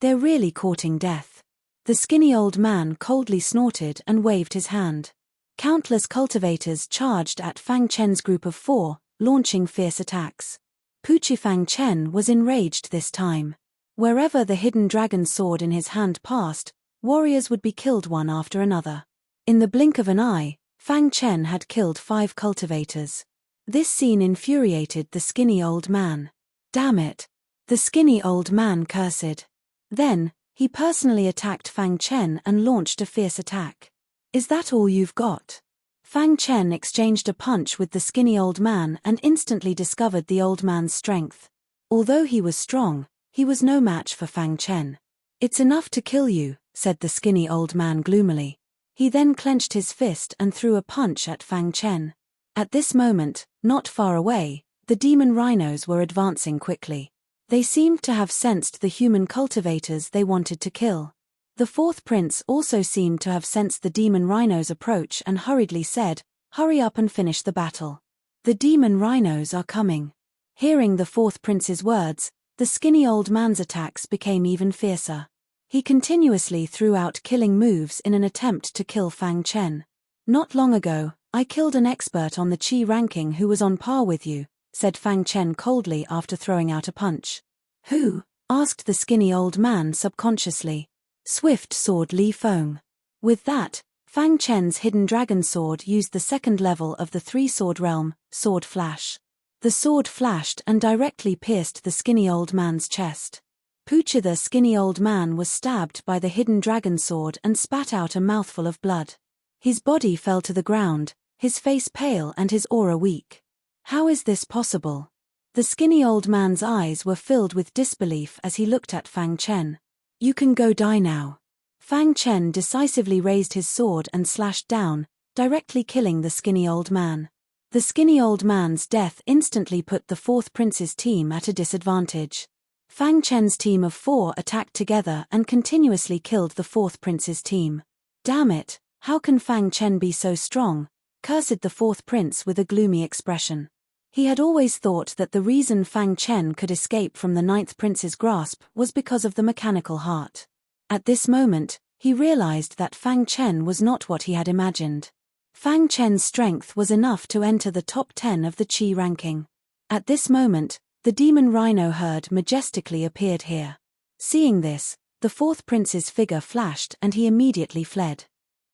They're really courting death. The skinny old man coldly snorted and waved his hand. Countless cultivators charged at Fang Chen's group of four, launching fierce attacks. Puchi Fang Chen was enraged this time. Wherever the hidden dragon sword in his hand passed, warriors would be killed one after another. In the blink of an eye, Fang Chen had killed 5 cultivators. This scene infuriated the skinny old man. Damn it! The skinny old man cursed. Then, he personally attacked Fang Chen and launched a fierce attack. Is that all you've got? Fang Chen exchanged a punch with the skinny old man and instantly discovered the old man's strength. Although he was strong, he was no match for Fang Chen. It's enough to kill you, said the skinny old man gloomily. He then clenched his fist and threw a punch at Fang Chen. At this moment, not far away, the demon rhinos were advancing quickly. They seemed to have sensed the human cultivators they wanted to kill. The fourth prince also seemed to have sensed the demon rhinos' approach and hurriedly said, "Hurry up and finish the battle. The demon rhinos are coming." Hearing the fourth prince's words, the skinny old man's attacks became even fiercer. He continuously threw out killing moves in an attempt to kill Fang Chen. Not long ago, I killed an expert on the Qi ranking who was on par with you, said Fang Chen coldly after throwing out a punch. Who? Asked the skinny old man subconsciously. Swift Sword Li Feng. With that, Fang Chen's hidden dragon sword used the second level of the 3-sword realm, Sword Flash. The sword flashed and directly pierced the skinny old man's chest. Pucha the skinny old man was stabbed by the hidden dragon sword and spat out a mouthful of blood. His body fell to the ground, his face pale and his aura weak. How is this possible? The skinny old man's eyes were filled with disbelief as he looked at Fang Chen. You can go die now. Fang Chen decisively raised his sword and slashed down, directly killing the skinny old man. The skinny old man's death instantly put the fourth prince's team at a disadvantage. Fang Chen's team of 4 attacked together and continuously killed the fourth prince's team. Damn it, how can Fang Chen be so strong? Cursed the fourth prince with a gloomy expression. He had always thought that the reason Fang Chen could escape from the ninth prince's grasp was because of the mechanical heart. At this moment, he realized that Fang Chen was not what he had imagined. Fang Chen's strength was enough to enter the top 10 of the Qi ranking. At this moment, the demon rhino herd majestically appeared here. Seeing this, the fourth prince's figure flashed and he immediately fled.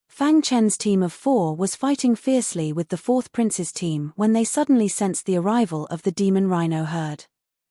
Fang Chen's team of 4 was fighting fiercely with the fourth prince's team when they suddenly sensed the arrival of the demon rhino herd.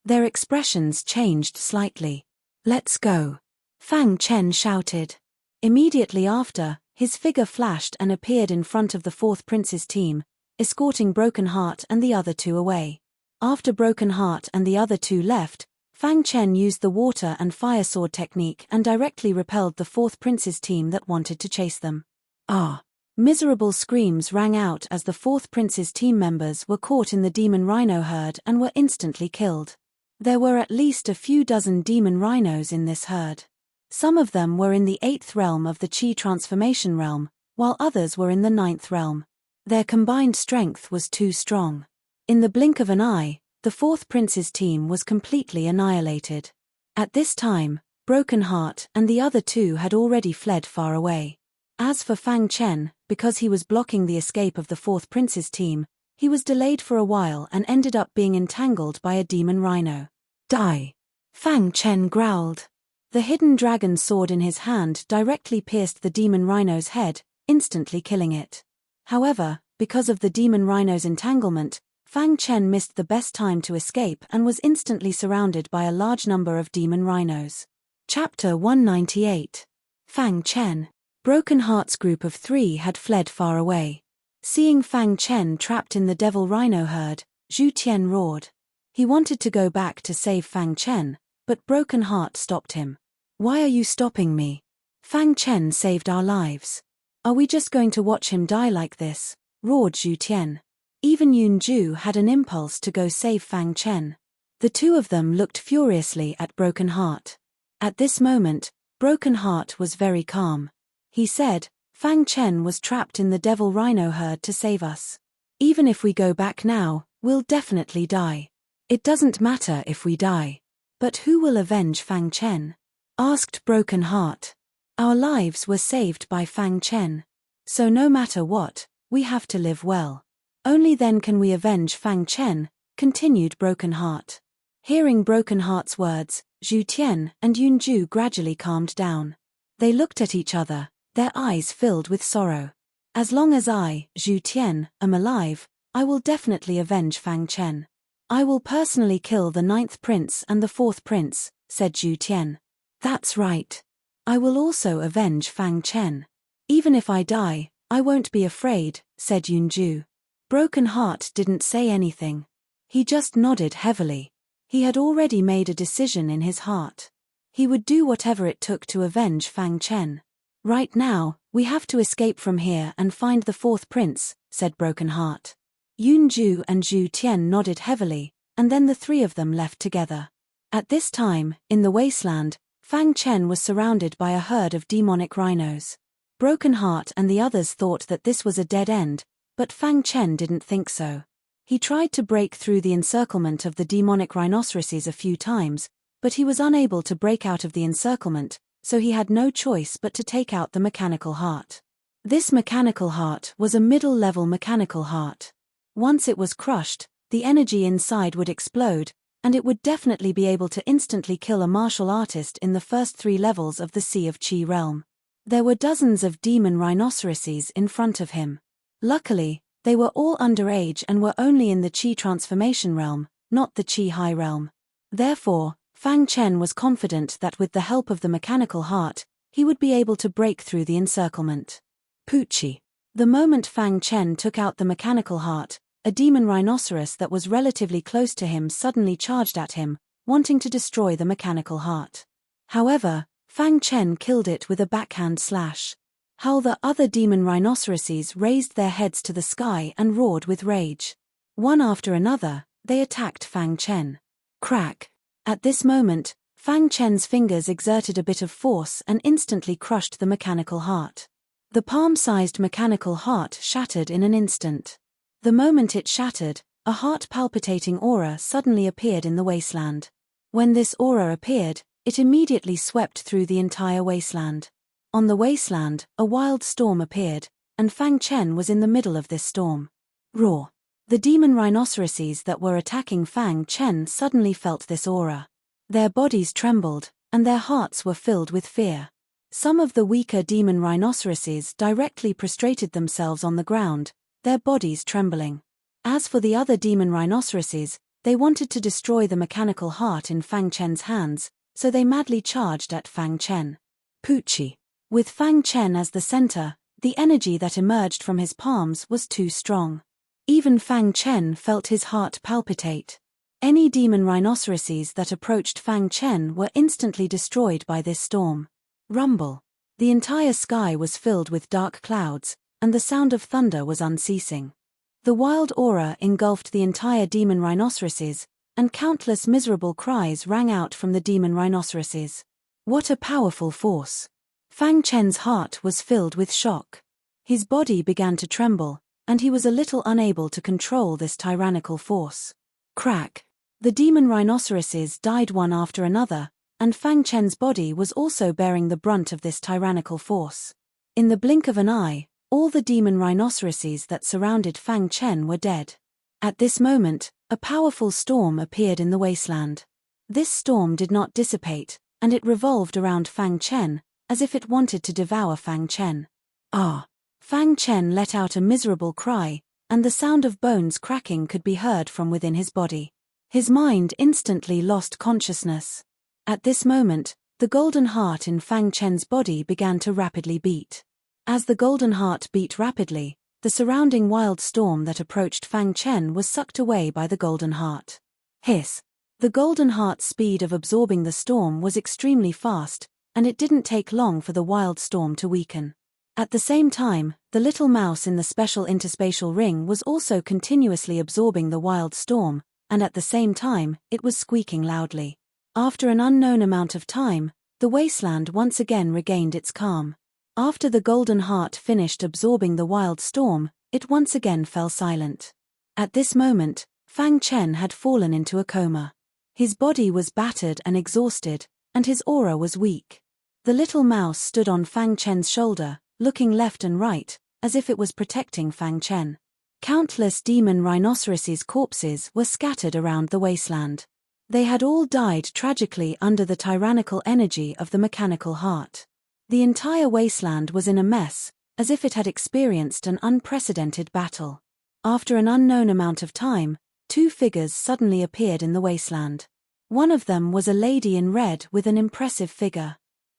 Their expressions changed slightly. Let's go. Fang Chen shouted. Immediately after, his figure flashed and appeared in front of the fourth prince's team, escorting Broken Heart and the other 2 away. After Broken Heart and the other 2 left, Fang Chen used the water and fire sword technique and directly repelled the fourth prince's team that wanted to chase them. Ah! Miserable screams rang out as the fourth prince's team members were caught in the demon rhino herd and were instantly killed. There were at least a few dozen demon rhinos in this herd. Some of them were in the 8th realm of the Chi transformation realm, while others were in the 9th realm. Their combined strength was too strong. In the blink of an eye, the 4th prince's team was completely annihilated. At this time, Broken Heart and the other two had already fled far away. As for Fang Chen, because he was blocking the escape of the 4th prince's team, he was delayed for a while and ended up being entangled by a demon rhino. Die! Fang Chen growled. The hidden dragon sword in his hand directly pierced the demon rhino's head, instantly killing it. However, because of the demon rhino's entanglement, Fang Chen missed the best time to escape and was instantly surrounded by a large number of demon rhinos. Chapter 198. Fang Chen. Broken Heart's group of 3 had fled far away. Seeing Fang Chen trapped in the devil rhino herd, Zhu Tian roared. He wanted to go back to save Fang Chen, but Broken Heart stopped him. Why are you stopping me? Fang Chen saved our lives. Are we just going to watch him die like this? Roared Zhu Tian. Even Yun Ju had an impulse to go save Fang Chen. The two of them looked furiously at Broken Heart. At this moment, Broken Heart was very calm. He said, Fang Chen was trapped in the devil rhino herd to save us. Even if we go back now, we'll definitely die. It doesn't matter if we die. But who will avenge Fang Chen? Asked Broken Heart. Our lives were saved by Fang Chen. So no matter what, we have to live well. Only then can we avenge Fang Chen, continued Broken Heart. Hearing Broken Heart's words, Zhu Tian and Yun Ju gradually calmed down. They looked at each other, their eyes filled with sorrow. As long as I, Zhu Tian, am alive, I will definitely avenge Fang Chen. I will personally kill the 9th prince and the 4th prince, said Zhu Tian. That's right. I will also avenge Fang Chen. Even if I die, I won't be afraid, said Yun Ju. Broken Heart didn't say anything. He just nodded heavily. He had already made a decision in his heart. He would do whatever it took to avenge Fang Chen. Right now, we have to escape from here and find the 4th prince, said Broken Heart. Yun Ju and Zhu Tian nodded heavily, and then the 3 of them left together. At this time, in the wasteland, Fang Chen was surrounded by a herd of demonic rhinos. Broken Heart and the others thought that this was a dead end, but Fang Chen didn't think so. He tried to break through the encirclement of the demonic rhinoceroses a few times, but he was unable to break out of the encirclement, so he had no choice but to take out the mechanical heart. This mechanical heart was a middle-level mechanical heart. Once it was crushed, the energy inside would explode, and it would definitely be able to instantly kill a martial artist in the first 3 levels of the Sea of Qi realm. There were dozens of demon rhinoceroses in front of him. Luckily, they were all underage and were only in the Qi transformation realm, not the Qi high realm. Therefore, Fang Chen was confident that with the help of the mechanical heart, he would be able to break through the encirclement. Poochie. The moment Fang Chen took out the mechanical heart, a demon rhinoceros that was relatively close to him suddenly charged at him, wanting to destroy the mechanical heart. However, Fang Chen killed it with a backhand slash. How the other demon rhinoceroses raised their heads to the sky and roared with rage. One after another, they attacked Fang Chen. Crack! At this moment, Fang Chen's fingers exerted a bit of force and instantly crushed the mechanical heart. The palm-sized mechanical heart shattered in an instant. The moment it shattered, a heart-palpitating aura suddenly appeared in the wasteland. When this aura appeared, it immediately swept through the entire wasteland. On the wasteland, a wild storm appeared, and Fang Chen was in the middle of this storm. Roar! The demon rhinoceroses that were attacking Fang Chen suddenly felt this aura. Their bodies trembled, and their hearts were filled with fear. Some of the weaker demon rhinoceroses directly prostrated themselves on the ground, their bodies trembling. As for the other demon rhinoceroses, they wanted to destroy the mechanical heart in Fang Chen's hands, so they madly charged at Fang Chen. Poochie. With Fang Chen as the center, the energy that emerged from his palms was too strong. Even Fang Chen felt his heart palpitate. Any demon rhinoceroses that approached Fang Chen were instantly destroyed by this storm. Rumble. The entire sky was filled with dark clouds, and the sound of thunder was unceasing. The wild aura engulfed the entire demon rhinoceroses, and countless miserable cries rang out from the demon rhinoceroses. What a powerful force! Fang Chen's heart was filled with shock. His body began to tremble, and he was a little unable to control this tyrannical force. Crack! The demon rhinoceroses died one after another, and Fang Chen's body was also bearing the brunt of this tyrannical force. In the blink of an eye, all the demon rhinoceroses that surrounded Fang Chen were dead. At this moment, a powerful storm appeared in the wasteland. This storm did not dissipate, and it revolved around Fang Chen, as if it wanted to devour Fang Chen. Ah! Fang Chen let out a miserable cry, and the sound of bones cracking could be heard from within his body. His mind instantly lost consciousness. At this moment, the golden heart in Fang Chen's body began to rapidly beat. As the golden heart beat rapidly, the surrounding wild storm that approached Fang Chen was sucked away by the golden heart. Hiss! The golden heart's speed of absorbing the storm was extremely fast, and it didn't take long for the wild storm to weaken. At the same time, the little mouse in the special interspatial ring was also continuously absorbing the wild storm, and at the same time, it was squeaking loudly. After an unknown amount of time, the wasteland once again regained its calm. After the golden heart finished absorbing the wild storm, it once again fell silent. At this moment, Fang Chen had fallen into a coma. His body was battered and exhausted, and his aura was weak. The little mouse stood on Fang Chen's shoulder, looking left and right, as if it was protecting Fang Chen. Countless demon rhinoceroses' corpses were scattered around the wasteland. They had all died tragically under the tyrannical energy of the mechanical heart. The entire wasteland was in a mess, as if it had experienced an unprecedented battle. After an unknown amount of time, two figures suddenly appeared in the wasteland. One of them was a lady in red with an impressive figure.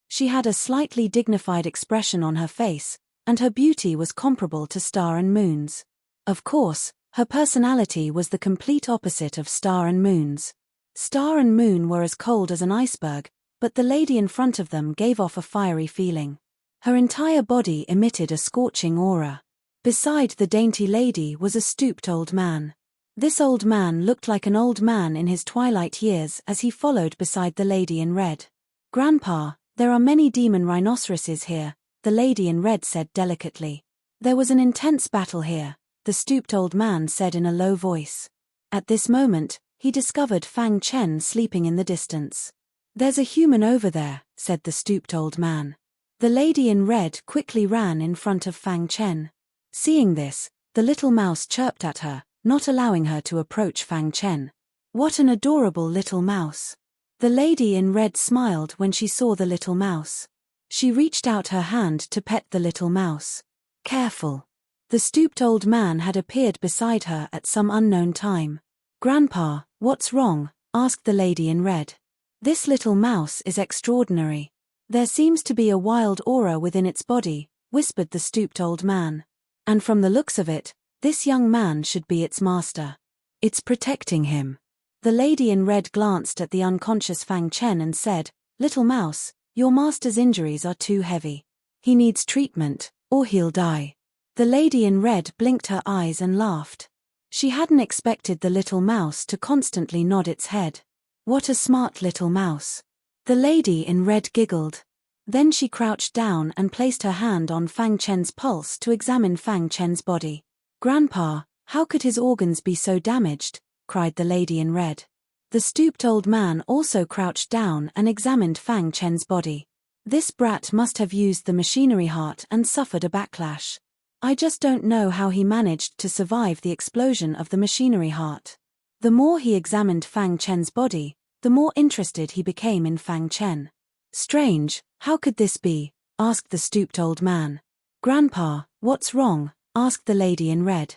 She had a slightly dignified expression on her face, and her beauty was comparable to Star and Moon's. Of course, her personality was the complete opposite of Star and Moon's. Star and Moon were as cold as an iceberg, but the lady in front of them gave off a fiery feeling. Her entire body emitted a scorching aura. Beside the dainty lady was a stooped old man. This old man looked like an old man in his twilight years as he followed beside the lady in red. "Grandpa, there are many demon rhinoceroses here," the lady in red said delicately. "There was an intense battle here," the stooped old man said in a low voice. At this moment, he discovered Fang Chen sleeping in the distance. "There's a human over there," said the stooped old man. The lady in red quickly ran in front of Fang Chen. Seeing this, the little mouse chirped at her, not allowing her to approach Fang Chen. What an adorable little mouse! The lady in red smiled when she saw the little mouse. She reached out her hand to pet the little mouse. Careful! The stooped old man had appeared beside her at some unknown time. "Grandpa, what's wrong?" asked the lady in red. "This little mouse is extraordinary. There seems to be a wild aura within its body," whispered the stooped old man. "And from the looks of it, this young man should be its master. It's protecting him." The lady in red glanced at the unconscious Fang Chen and said, "Little mouse, your master's injuries are too heavy. He needs treatment, or he'll die." The lady in red blinked her eyes and laughed. She hadn't expected the little mouse to constantly nod its head. What a smart little mouse. The lady in red giggled. Then she crouched down and placed her hand on Fang Chen's pulse to examine Fang Chen's body. "Grandpa, how could his organs be so damaged?" cried the lady in red. The stooped old man also crouched down and examined Fang Chen's body. "This brat must have used the machinery heart and suffered a backlash. I just don't know how he managed to survive the explosion of the machinery heart." The more he examined Fang Chen's body, the more interested he became in Fang Chen. "Strange, how could this be?" asked the stooped old man. "Grandpa, what's wrong?" asked the lady in red.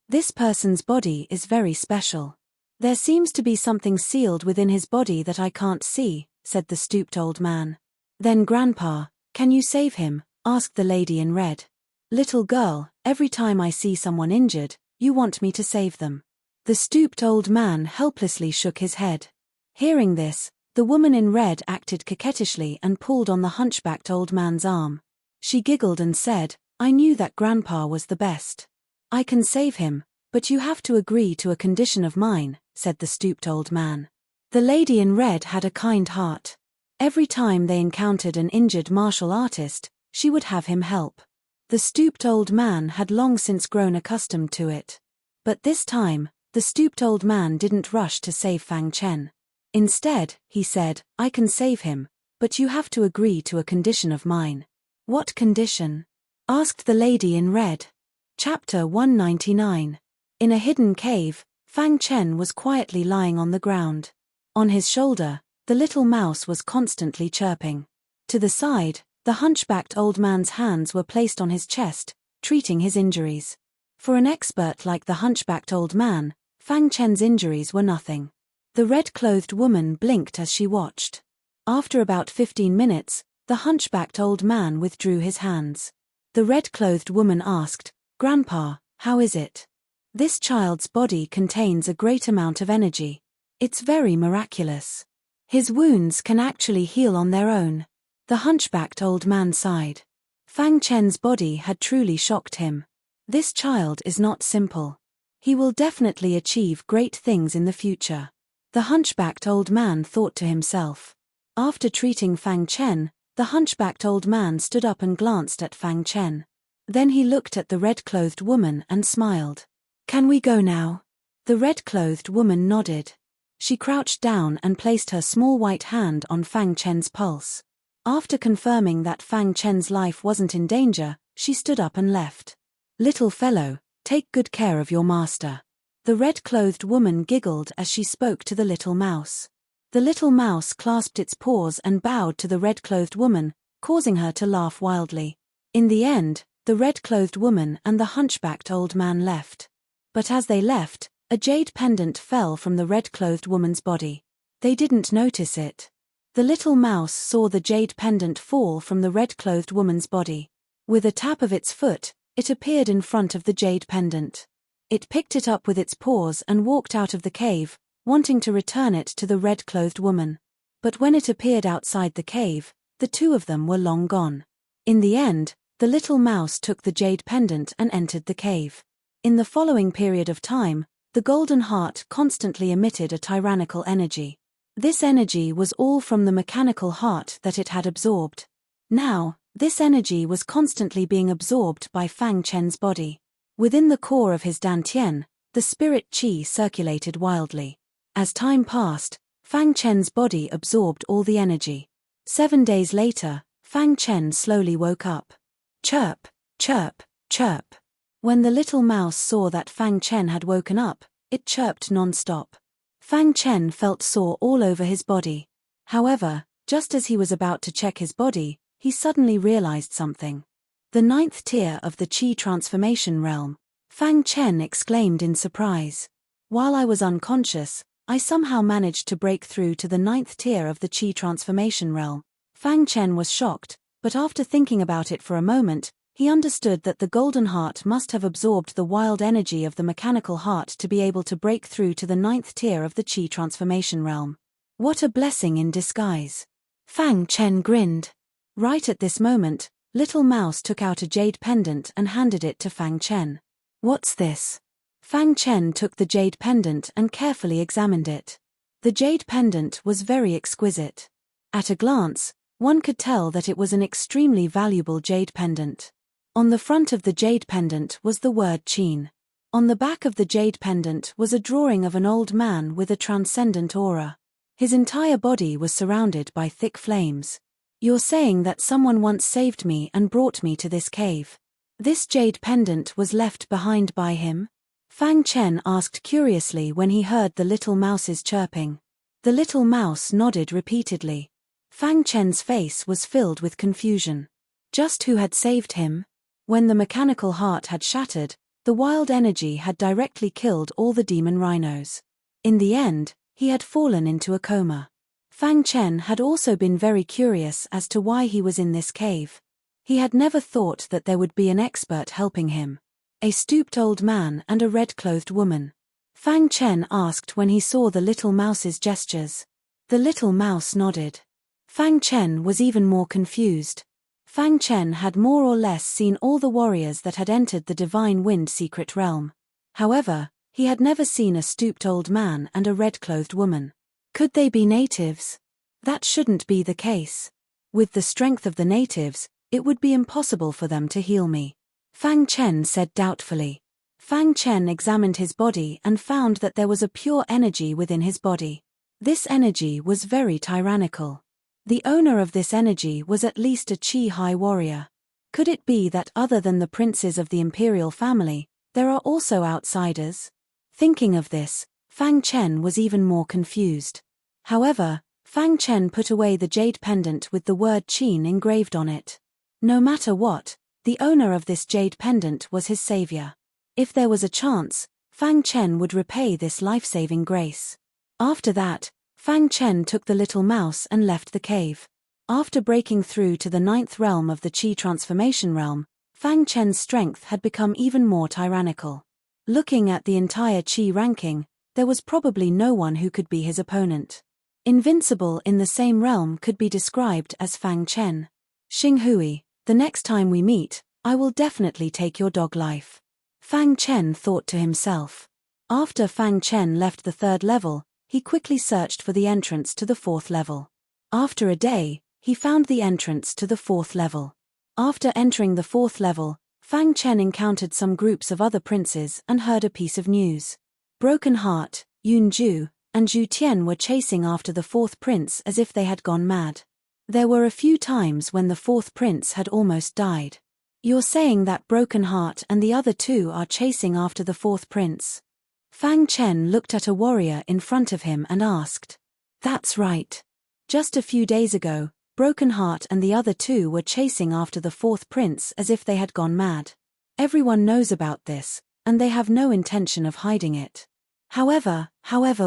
"This person's body is very special. There seems to be something sealed within his body that I can't see," said the stooped old man. "Then Grandpa, can you save him?" asked the lady in red. "Little girl, every time I see someone injured, you want me to save them." The stooped old man helplessly shook his head. Hearing this, the woman in red acted coquettishly and pulled on the hunchbacked old man's arm. She giggled and said, "I knew that Grandpa was the best. I can save him, but you have to agree to a condition of mine," said the stooped old man. The lady in red had a kind heart. Every time they encountered an injured martial artist, she would have him help. The stooped old man had long since grown accustomed to it. But this time, the stooped old man didn't rush to save Fang Chen. Instead, he said, "I can save him, but you have to agree to a condition of mine." "What condition?" asked the lady in red. Chapter 199. In a hidden cave, Fang Chen was quietly lying on the ground. On his shoulder, the little mouse was constantly chirping. To the side, the hunchbacked old man's hands were placed on his chest, treating his injuries. For an expert like the hunchbacked old man, Fang Chen's injuries were nothing. The red-clothed woman blinked as she watched. After about 15 minutes, the hunchbacked old man withdrew his hands. The red-clothed woman asked, "Grandpa, how is it?" "This child's body contains a great amount of energy. It's very miraculous. His wounds can actually heal on their own." The hunchbacked old man sighed. Fang Chen's body had truly shocked him. This child is not simple. He will definitely achieve great things in the future. The hunchbacked old man thought to himself. After treating Fang Chen, the hunchbacked old man stood up and glanced at Fang Chen. Then he looked at the red-clothed woman and smiled. "Can we go now?" The red-clothed woman nodded. She crouched down and placed her small white hand on Fang Chen's pulse. After confirming that Fang Chen's life wasn't in danger, she stood up and left. "Little fellow, take good care of your master." The red-clothed woman giggled as she spoke to the little mouse. The little mouse clasped its paws and bowed to the red-clothed woman, causing her to laugh wildly. In the end, the red-clothed woman and the hunchbacked old man left. But as they left, a jade pendant fell from the red-clothed woman's body. They didn't notice it. The little mouse saw the jade pendant fall from the red-clothed woman's body. With a tap of its foot, it appeared in front of the jade pendant. It picked it up with its paws and walked out of the cave, wanting to return it to the red-clothed woman. But when it appeared outside the cave, the two of them were long gone. In the end, the little mouse took the jade pendant and entered the cave. In the following period of time, the golden heart constantly emitted a tyrannical energy. This energy was all from the mechanical heart that it had absorbed. Now, this energy was constantly being absorbed by Fang Chen's body. Within the core of his dantian, the spirit qi circulated wildly. As time passed, Fang Chen's body absorbed all the energy. 7 days later, Fang Chen slowly woke up. Chirp, chirp, chirp. When the little mouse saw that Fang Chen had woken up, it chirped non-stop. Fang Chen felt sore all over his body. However, just as he was about to check his body, he suddenly realized something. "The 9th tier of the Qi transformation realm," Fang Chen exclaimed in surprise. "While I was unconscious, I somehow managed to break through to the 9th tier of the Qi transformation realm." Fang Chen was shocked, but after thinking about it for a moment, he understood that the golden heart must have absorbed the wild energy of the mechanical heart to be able to break through to the 9th tier of the Qi transformation realm. What a blessing in disguise. Fang Chen grinned. Right at this moment, Little Mouse took out a jade pendant and handed it to Fang Chen. "What's this?" Fang Chen took the jade pendant and carefully examined it. The jade pendant was very exquisite. At a glance, one could tell that it was an extremely valuable jade pendant. On the front of the jade pendant was the word Qin. On the back of the jade pendant was a drawing of an old man with a transcendent aura. His entire body was surrounded by thick flames. "You're saying that someone once saved me and brought me to this cave. This jade pendant was left behind by him?" Fang Chen asked curiously when he heard the little mouse's chirping. The little mouse nodded repeatedly. Fang Chen's face was filled with confusion. Just who had saved him? When the mechanical heart had shattered, the wild energy had directly killed all the demon rhinos. In the end, he had fallen into a coma. Fang Chen had also been very curious as to why he was in this cave. He had never thought that there would be an expert helping him. A stooped old man and a red-clothed woman. Fang Chen asked when he saw the little mouse's gestures. The little mouse nodded. Fang Chen was even more confused. Fang Chen had more or less seen all the warriors that had entered the Divine Wind secret realm. However, He had never seen a stooped old man and a red-clothed woman. Could they be natives? That shouldn't be the case. With the strength of the natives, it would be impossible for them to heal me, Fang Chen said doubtfully. Fang Chen examined his body and found that there was a pure energy within his body. This energy was very tyrannical. The owner of this energy was at least a Qi-high warrior. Could it be that other than the princes of the imperial family, there are also outsiders? Thinking of this, Fang Chen was even more confused. However, Fang Chen put away the jade pendant with the word Qin engraved on it. No matter what, the owner of this jade pendant was his savior. If there was a chance, Fang Chen would repay this life-saving grace. After that, Fang Chen took the little mouse and left the cave. After breaking through to the 9th realm of the Qi transformation realm, Fang Chen's strength had become even more tyrannical. Looking at the entire Qi ranking, there was probably no one who could be his opponent. Invincible in the same realm could be described as Fang Chen. Xing Hui, the next time we meet, I will definitely take your dog life, Fang Chen thought to himself. After Fang Chen left the 3rd level, he quickly searched for the entrance to the 4th level. After a day, he found the entrance to the 4th level. After entering the 4th level, Fang Chen encountered some groups of other princes and heard a piece of news. Broken Heart, Yun Ju, and Zhu Tian were chasing after the 4th prince as if they had gone mad. There were a few times when the 4th prince had almost died. You're saying that Broken Heart and the other two are chasing after the 4th prince? Fang Chen looked at a warrior in front of him and asked. That's right. Just a few days ago, Broken Heart and the other two were chasing after the 4th prince as if they had gone mad. Everyone knows about this, and they have no intention of hiding it. However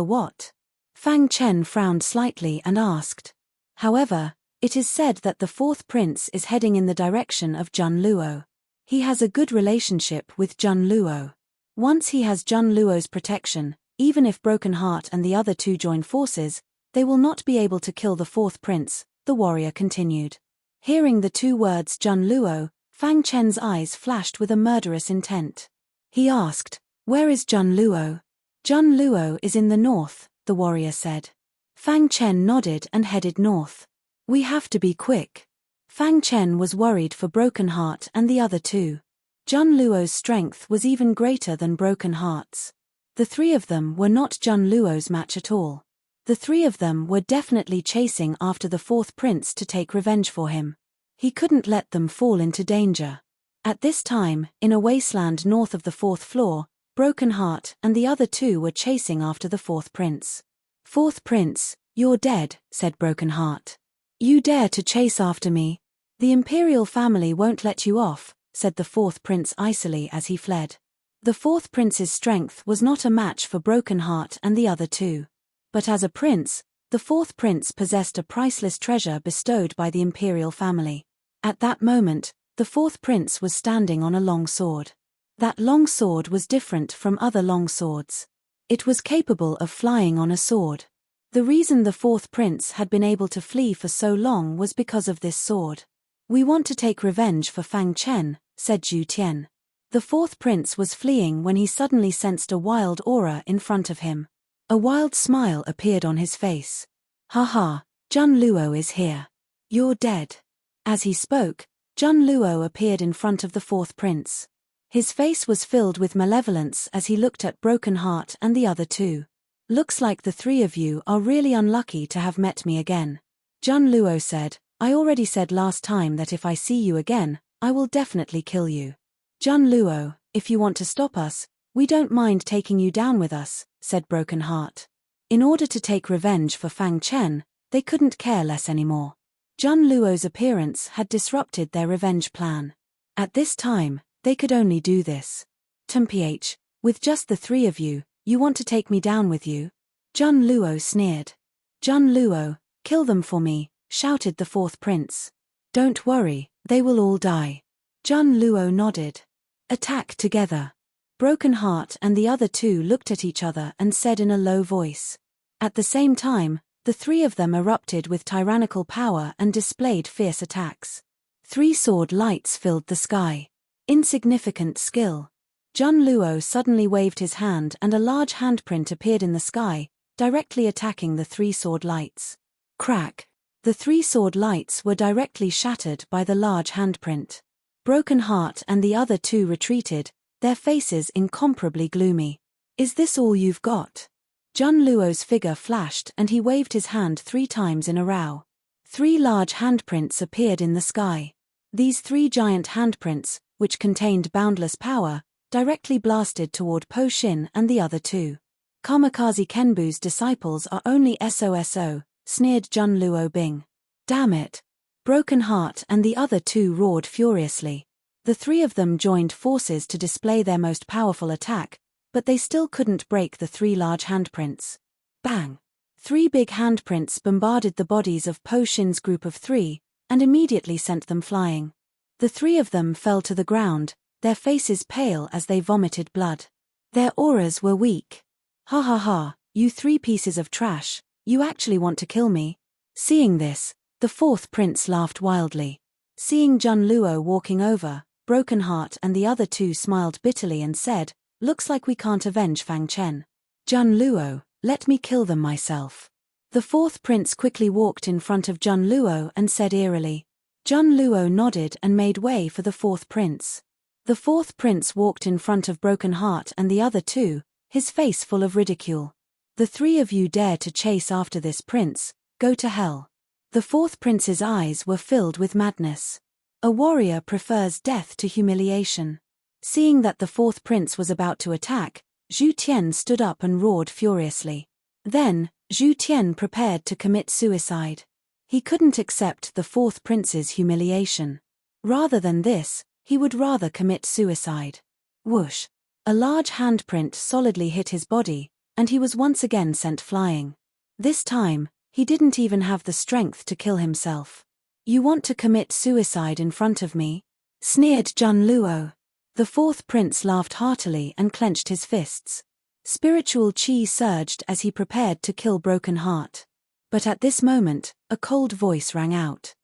what? Fang Chen frowned slightly and asked. However, it is said that the 4th prince is heading in the direction of Jun Luo. He has a good relationship with Jun Luo. Once he has Jun Luo's protection, even if Broken Heart and the other two join forces, they will not be able to kill the 4th prince, the warrior continued. Hearing the two words Jun Luo, Fang Chen's eyes flashed with a murderous intent. He asked, where is Jun Luo? Jun Luo is in the north, the warrior said. Fang Chen nodded and headed north. We have to be quick. Fang Chen was worried for Broken Heart and the other two. Jun Luo's strength was even greater than Broken Heart's. The three of them were not Jun Luo's match at all. The three of them were definitely chasing after the 4th prince to take revenge for him. He couldn't let them fall into danger. At this time, in a wasteland north of the 4th floor, Broken Heart and the other two were chasing after the 4th prince. 4th prince, you're dead, said Broken Heart. You dare to chase after me? The imperial family won't let you off, said the 4th prince icily as he fled. The 4th prince's strength was not a match for Broken Heart and the other two. But as a prince, the 4th prince possessed a priceless treasure bestowed by the imperial family. At that moment, the 4th prince was standing on a long sword. That long sword was different from other long swords. It was capable of flying on a sword. The reason the 4th prince had been able to flee for so long was because of this sword. We want to take revenge for Fang Chen, said Zhu Tian. The 4th prince was fleeing when he suddenly sensed a wild aura in front of him. A wild smile appeared on his face. Ha, Jun Luo is here. You're dead. As he spoke, Jun Luo appeared in front of the 4th prince. His face was filled with malevolence as he looked at Broken Heart and the other two. Looks like the three of you are really unlucky to have met me again. Jun Luo said, I already said last time that if I see you again, I will definitely kill you. Jun Luo, if you want to stop us, we don't mind taking you down with us, said Broken Heart. In order to take revenge for Fang Chen, they couldn't care less anymore. Jun Luo's appearance had disrupted their revenge plan. At this time, they could only do this. Mph, with just the three of you, you want to take me down with you? Jun Luo sneered. Jun Luo, kill them for me, shouted the 4th prince. Don't worry, they will all die. Jun Luo nodded. Attack together. Broken Heart and the other two looked at each other and said in a low voice. At the same time, the three of them erupted with tyrannical power and displayed fierce attacks. 3 sword lights filled the sky. Insignificant skill. Jun Luo suddenly waved his hand and a large handprint appeared in the sky, directly attacking the three sword lights. Crack! The three sword lights were directly shattered by the large handprint. Broken Heart and the other two retreated, their faces incomparably gloomy. Is this all you've got? Jun Luo's figure flashed and he waved his hand 3 times in a row. 3 large handprints appeared in the sky. These 3 giant handprints, which contained boundless power, directly blasted toward Po Shin and the other two. Kamikaze Kenbu's disciples are only SOSO, sneered Jun Luo Bing. Damn it! Broken Heart and the other two roared furiously. The 3 of them joined forces to display their most powerful attack, but they still couldn't break the 3 large handprints. Bang! 3 big handprints bombarded the bodies of Po Shin's group of 3, and immediately sent them flying. The 3 of them fell to the ground, their faces pale as they vomited blood. Their auras were weak. Ha ha ha, you 3 pieces of trash, you actually want to kill me? Seeing this, the 4th prince laughed wildly. Seeing Jun Luo walking over, Broken Heart and the other two smiled bitterly and said, looks like we can't avenge Fang Chen. Jun Luo, let me kill them myself. The 4th prince quickly walked in front of Jun Luo and said eerily. Jun Luo nodded and made way for the 4th prince. The 4th prince walked in front of Broken Heart and the other two, his face full of ridicule. The 3 of you dare to chase after this prince, go to hell. The 4th prince's eyes were filled with madness. A warrior prefers death to humiliation. Seeing that the 4th prince was about to attack, Zhu Tian stood up and roared furiously. Then, Zhu Tian prepared to commit suicide. He couldn't accept the 4th prince's humiliation. Rather than this, he would rather commit suicide. Whoosh! A large handprint solidly hit his body, and he was once again sent flying. This time, he didn't even have the strength to kill himself. You want to commit suicide in front of me? Sneered Jun Luo. The 4th prince laughed heartily and clenched his fists. Spiritual chi surged as he prepared to kill Broken Heart. But at this moment, a cold voice rang out.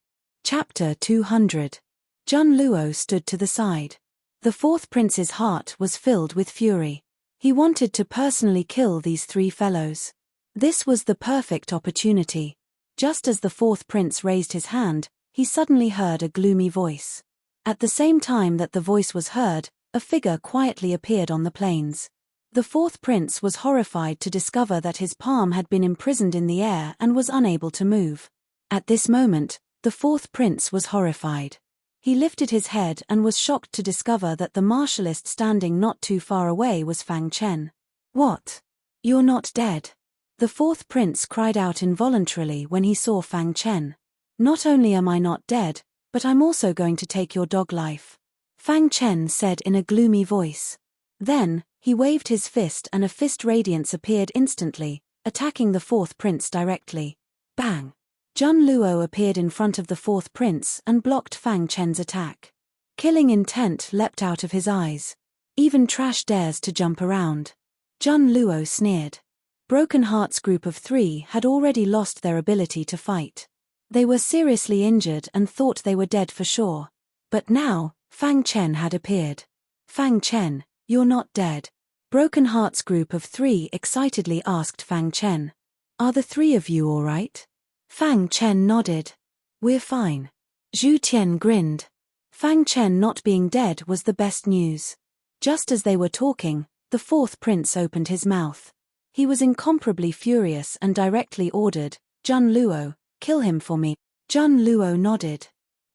Chapter 200. Jun Luo stood to the side. The 4th prince's heart was filled with fury. He wanted to personally kill these 3 fellows. This was the perfect opportunity. Just as the 4th prince raised his hand, he suddenly heard a gloomy voice. At the same time that the voice was heard, a figure quietly appeared on the plains. The 4th prince was horrified to discover that his palm had been imprisoned in the air and was unable to move. At this moment, the 4th prince was horrified. He lifted his head and was shocked to discover that the martialist standing not too far away was Fang Chen. What? You're not dead? The 4th prince cried out involuntarily when he saw Fang Chen. Not only am I not dead, but I'm also going to take your dog life. Fang Chen said in a gloomy voice. Then, he waved his fist and a fist radiance appeared instantly, attacking the 4th prince directly. Bang! Jun Luo appeared in front of the 4th prince and blocked Fang Chen's attack. Killing intent leapt out of his eyes. Even trash dares to jump around. Jun Luo sneered. Broken Heart's group of 3 had already lost their ability to fight. They were seriously injured and thought they were dead for sure. But now, Fang Chen had appeared. Fang Chen, you're not dead. Broken Heart's group of 3 excitedly asked Fang Chen. Are the 3 of you all right? Fang Chen nodded. We're fine. Zhu Tian grinned. Fang Chen not being dead was the best news. Just as they were talking, the 4th prince opened his mouth. He was incomparably furious and directly ordered, Jun Luo, kill him for me. Jun Luo nodded.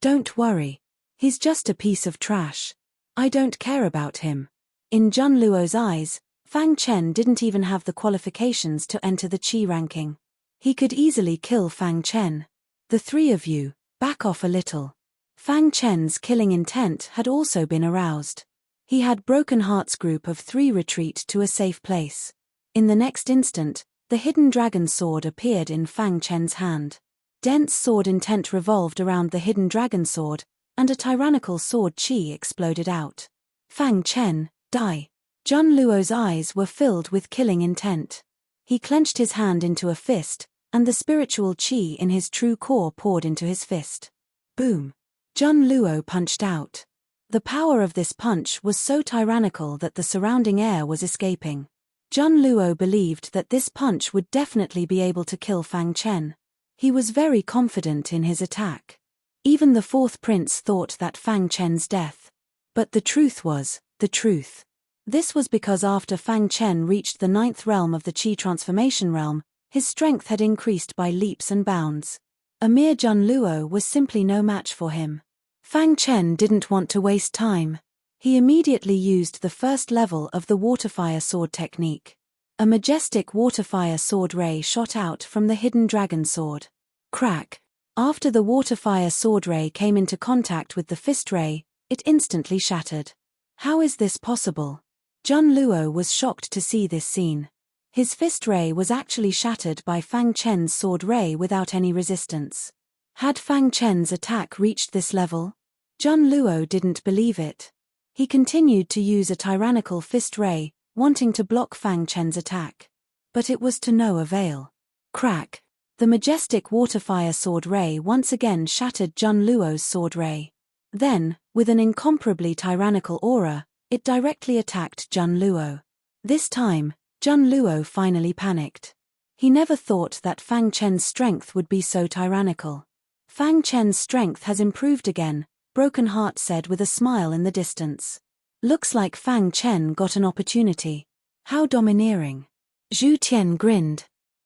Don't worry. He's just a piece of trash. I don't care about him. In Jun Luo's eyes, Fang Chen didn't even have the qualifications to enter the Qi ranking. He could easily kill Fang Chen. The 3 of you, back off a little. Fang Chen's killing intent had also been aroused. He had Broken Heart's group of 3 retreat to a safe place. In the next instant, the hidden dragon sword appeared in Fang Chen's hand. Dense sword intent revolved around the hidden dragon sword, and a tyrannical sword chi exploded out. Fang Chen, die. Jun Luo's eyes were filled with killing intent. He clenched his hand into a fist, and the spiritual chi in his true core poured into his fist. Boom! Jun Luo punched out. The power of this punch was so tyrannical that the surrounding air was escaping. Jun Luo believed that this punch would definitely be able to kill Fang Chen. He was very confident in his attack. Even the fourth prince thought that Fang Chen's death. But the truth was, the truth. This was because after Fang Chen reached the 9th realm of the Qi transformation realm, his strength had increased by leaps and bounds. A mere Jun Luo was simply no match for him. Fang Chen didn't want to waste time. He immediately used the first level of the waterfire sword technique. A majestic waterfire sword ray shot out from the hidden dragon sword. Crack! After the waterfire sword ray came into contact with the fist ray, it instantly shattered. How is this possible? Jun Luo was shocked to see this scene. His fist ray was actually shattered by Fang Chen's sword ray without any resistance. Had Fang Chen's attack reached this level? Jun Luo didn't believe it. He continued to use a tyrannical fist ray, wanting to block Fang Chen's attack. But it was to no avail. Crack! The majestic waterfire sword ray once again shattered Jun Luo's sword ray. Then, with an incomparably tyrannical aura, it directly attacked Jun Luo. This time, Jun Luo finally panicked. He never thought that Fang Chen's strength would be so tyrannical. Fang Chen's strength has improved again, Broken Heart said with a smile in the distance. Looks like Fang Chen got an opportunity. How domineering. Zhu Tian grinned.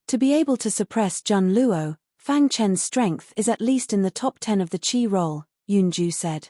To be able to suppress Jun Luo, Fang Chen's strength is at least in the top 10 of the Qi roll, Yunju said.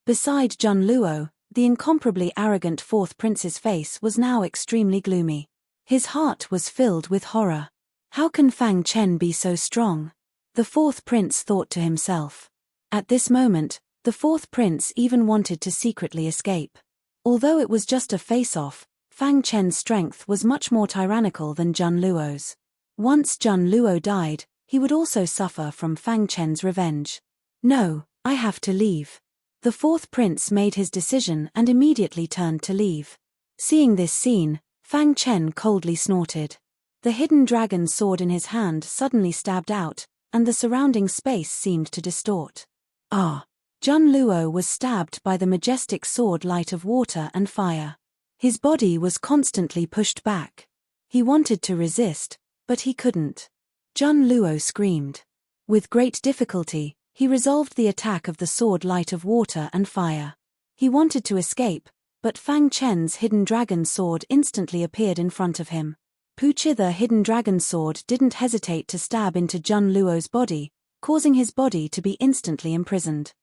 Beside Jun Luo, the incomparably arrogant fourth prince's face was now extremely gloomy. His heart was filled with horror. How can Fang Chen be so strong? The fourth prince thought to himself. At this moment, the fourth prince even wanted to secretly escape. Although it was just a face-off, Fang Chen's strength was much more tyrannical than Jun Luo's. Once Jun Luo died, he would also suffer from Fang Chen's revenge. No, I have to leave. The fourth prince made his decision and immediately turned to leave. Seeing this scene, Fang Chen coldly snorted. The hidden dragon sword in his hand suddenly stabbed out, and the surrounding space seemed to distort. Ah! Jun Luo was stabbed by the majestic sword light of water and fire. His body was constantly pushed back. He wanted to resist, but he couldn't. Jun Luo screamed. With great difficulty, he resolved the attack of the sword light of water and fire. He wanted to escape, but Fang Chen's hidden dragon sword instantly appeared in front of him. Puchi the hidden dragon sword didn't hesitate to stab into Jun Luo's body, causing his body to be instantly imprisoned.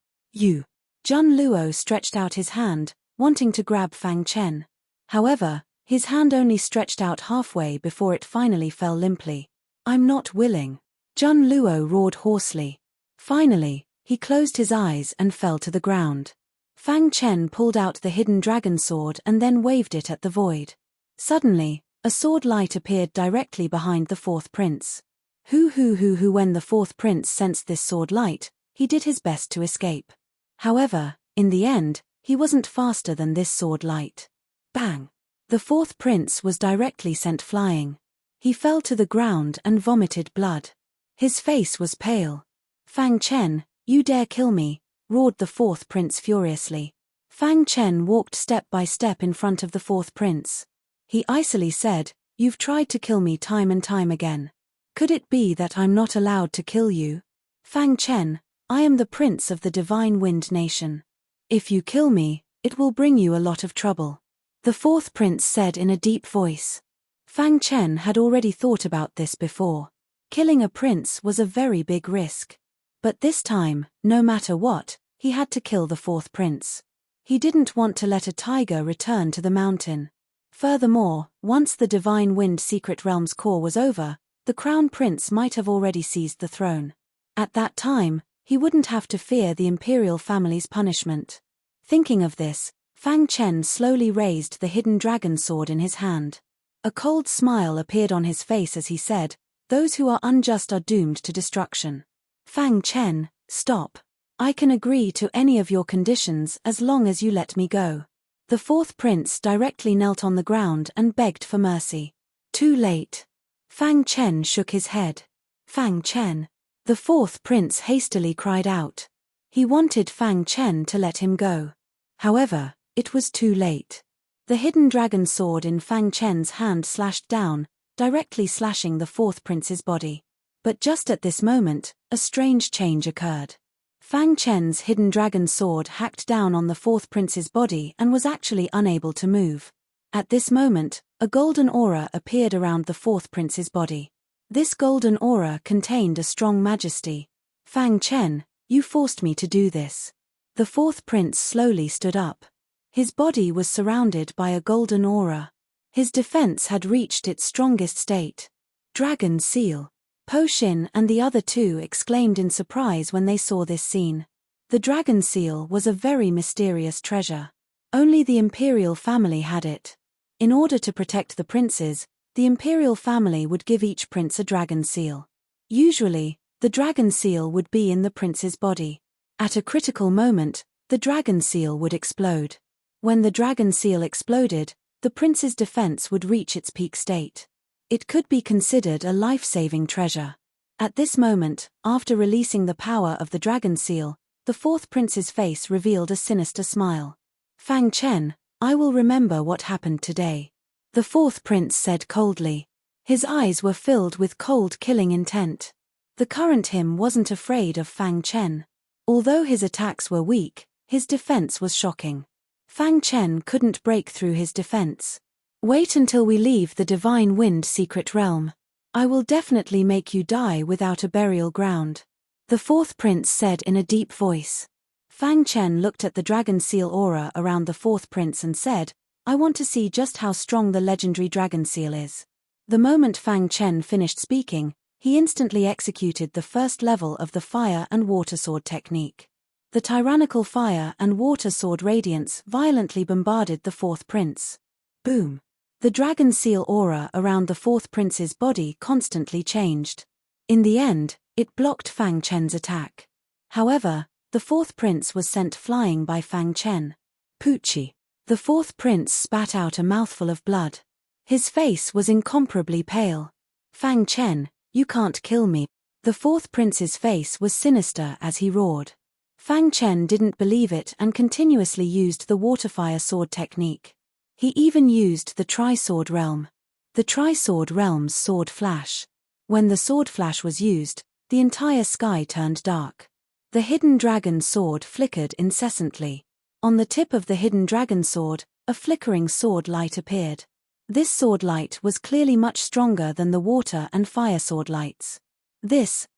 Jun Luo stretched out his hand, wanting to grab Fang Chen. However, his hand only stretched out halfway before it finally fell limply. I'm not willing. Jun Luo roared hoarsely. Finally, he closed his eyes and fell to the ground. Fang Chen pulled out the hidden dragon sword and then waved it at the void. Suddenly, a sword light appeared directly behind the fourth prince. When the fourth prince sensed this sword light, he did his best to escape. However, in the end, he wasn't faster than this sword light. Bang! The fourth prince was directly sent flying. He fell to the ground and vomited blood. His face was pale. Fang Chen, you dare kill me, roared the fourth prince furiously. Fang Chen walked step by step in front of the fourth prince. He icily said, you've tried to kill me time and time again. Could it be that I'm not allowed to kill you? Fang Chen, I am the prince of the Divine Wind Nation. If you kill me, it will bring you a lot of trouble. The fourth prince said in a deep voice. Fang Chen had already thought about this before. Killing a prince was a very big risk. But this time, no matter what, he had to kill the fourth prince. He didn't want to let a tiger return to the mountain. Furthermore, once the Divine Wind Secret Realm's core was over, the crown prince might have already seized the throne. At that time, he wouldn't have to fear the imperial family's punishment. Thinking of this, Fang Chen slowly raised the hidden dragon sword in his hand. A cold smile appeared on his face as he said, those who are unjust are doomed to destruction. Fang Chen, stop. I can agree to any of your conditions as long as you let me go. The fourth prince directly knelt on the ground and begged for mercy. Too late. Fang Chen shook his head. Fang Chen. The fourth prince hastily cried out. He wanted Fang Chen to let him go. However, it was too late. The hidden dragon sword in Fang Chen's hand slashed down, directly slashing the fourth prince's body. But just at this moment, a strange change occurred. Fang Chen's hidden dragon sword hacked down on the fourth prince's body and was actually unable to move. At this moment, a golden aura appeared around the fourth prince's body. This golden aura contained a strong majesty. Fang Chen, you forced me to do this. The fourth prince slowly stood up. His body was surrounded by a golden aura. His defense had reached its strongest state. Dragon seal. Po Xin and the other two exclaimed in surprise when they saw this scene. The dragon seal was a very mysterious treasure. Only the imperial family had it. In order to protect the princes, the imperial family would give each prince a dragon seal. Usually, the dragon seal would be in the prince's body. At a critical moment, the dragon seal would explode. When the dragon seal exploded, the prince's defense would reach its peak state. It could be considered a life-saving treasure. At this moment, after releasing the power of the dragon seal, the fourth prince's face revealed a sinister smile. Fang Chen, I will remember what happened today. The fourth prince said coldly. His eyes were filled with cold killing intent. The current him wasn't afraid of Fang Chen. Although his attacks were weak, his defense was shocking. Fang Chen couldn't break through his defense. Wait until we leave the Divine Wind secret realm. I will definitely make you die without a burial ground. The fourth prince said in a deep voice. Fang Chen looked at the dragon seal aura around the fourth prince and said, I want to see just how strong the legendary dragon seal is. The moment Fang Chen finished speaking, he instantly executed the first level of the fire and water sword technique. The tyrannical fire and water sword radiance violently bombarded the fourth prince. Boom! The dragon seal aura around the fourth prince's body constantly changed. In the end, it blocked Fang Chen's attack. However, the fourth prince was sent flying by Fang Chen. Poochie. The fourth prince spat out a mouthful of blood. His face was incomparably pale. Fang Chen, you can't kill me. The fourth prince's face was sinister as he roared. Fang Chen didn't believe it and continuously used the water-fire sword technique. He even used the Tri-Sword Realm. The Tri-Sword Realm's sword flash. When the sword flash was used, the entire sky turned dark. The hidden dragon sword flickered incessantly. On the tip of the hidden dragon sword, a flickering sword light appeared. This sword light was clearly much stronger than the water and fire sword lights.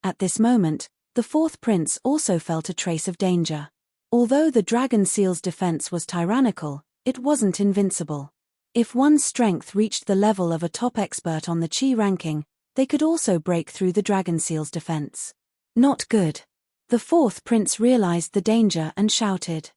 At this moment, the fourth prince also felt a trace of danger. Although the dragon seal's defense was tyrannical, it wasn't invincible. If one's strength reached the level of a top expert on the Qi ranking, they could also break through the dragon seal's defense. Not good. The fourth prince realized the danger and shouted.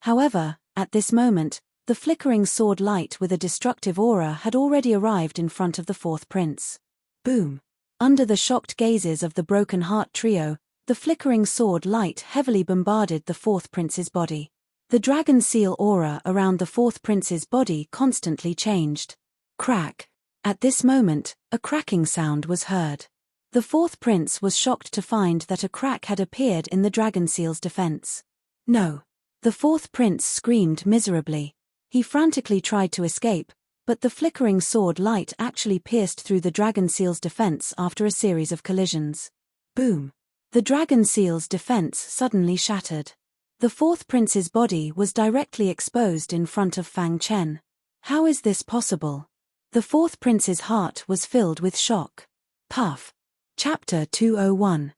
However, at this moment, the flickering sword light with a destructive aura had already arrived in front of the fourth prince. Boom! Under the shocked gazes of the Broken Heart trio, the flickering sword light heavily bombarded the fourth prince's body. The dragon seal aura around the fourth prince's body constantly changed. Crack! At this moment, a cracking sound was heard. The fourth prince was shocked to find that a crack had appeared in the dragon seal's defense. No! The fourth prince screamed miserably. He frantically tried to escape, but the flickering sword light actually pierced through the dragon seal's defense after a series of collisions. Boom! The dragon seal's defense suddenly shattered. The fourth prince's body was directly exposed in front of Fang Chen. How is this possible? The fourth prince's heart was filled with shock. Puff. Chapter 201.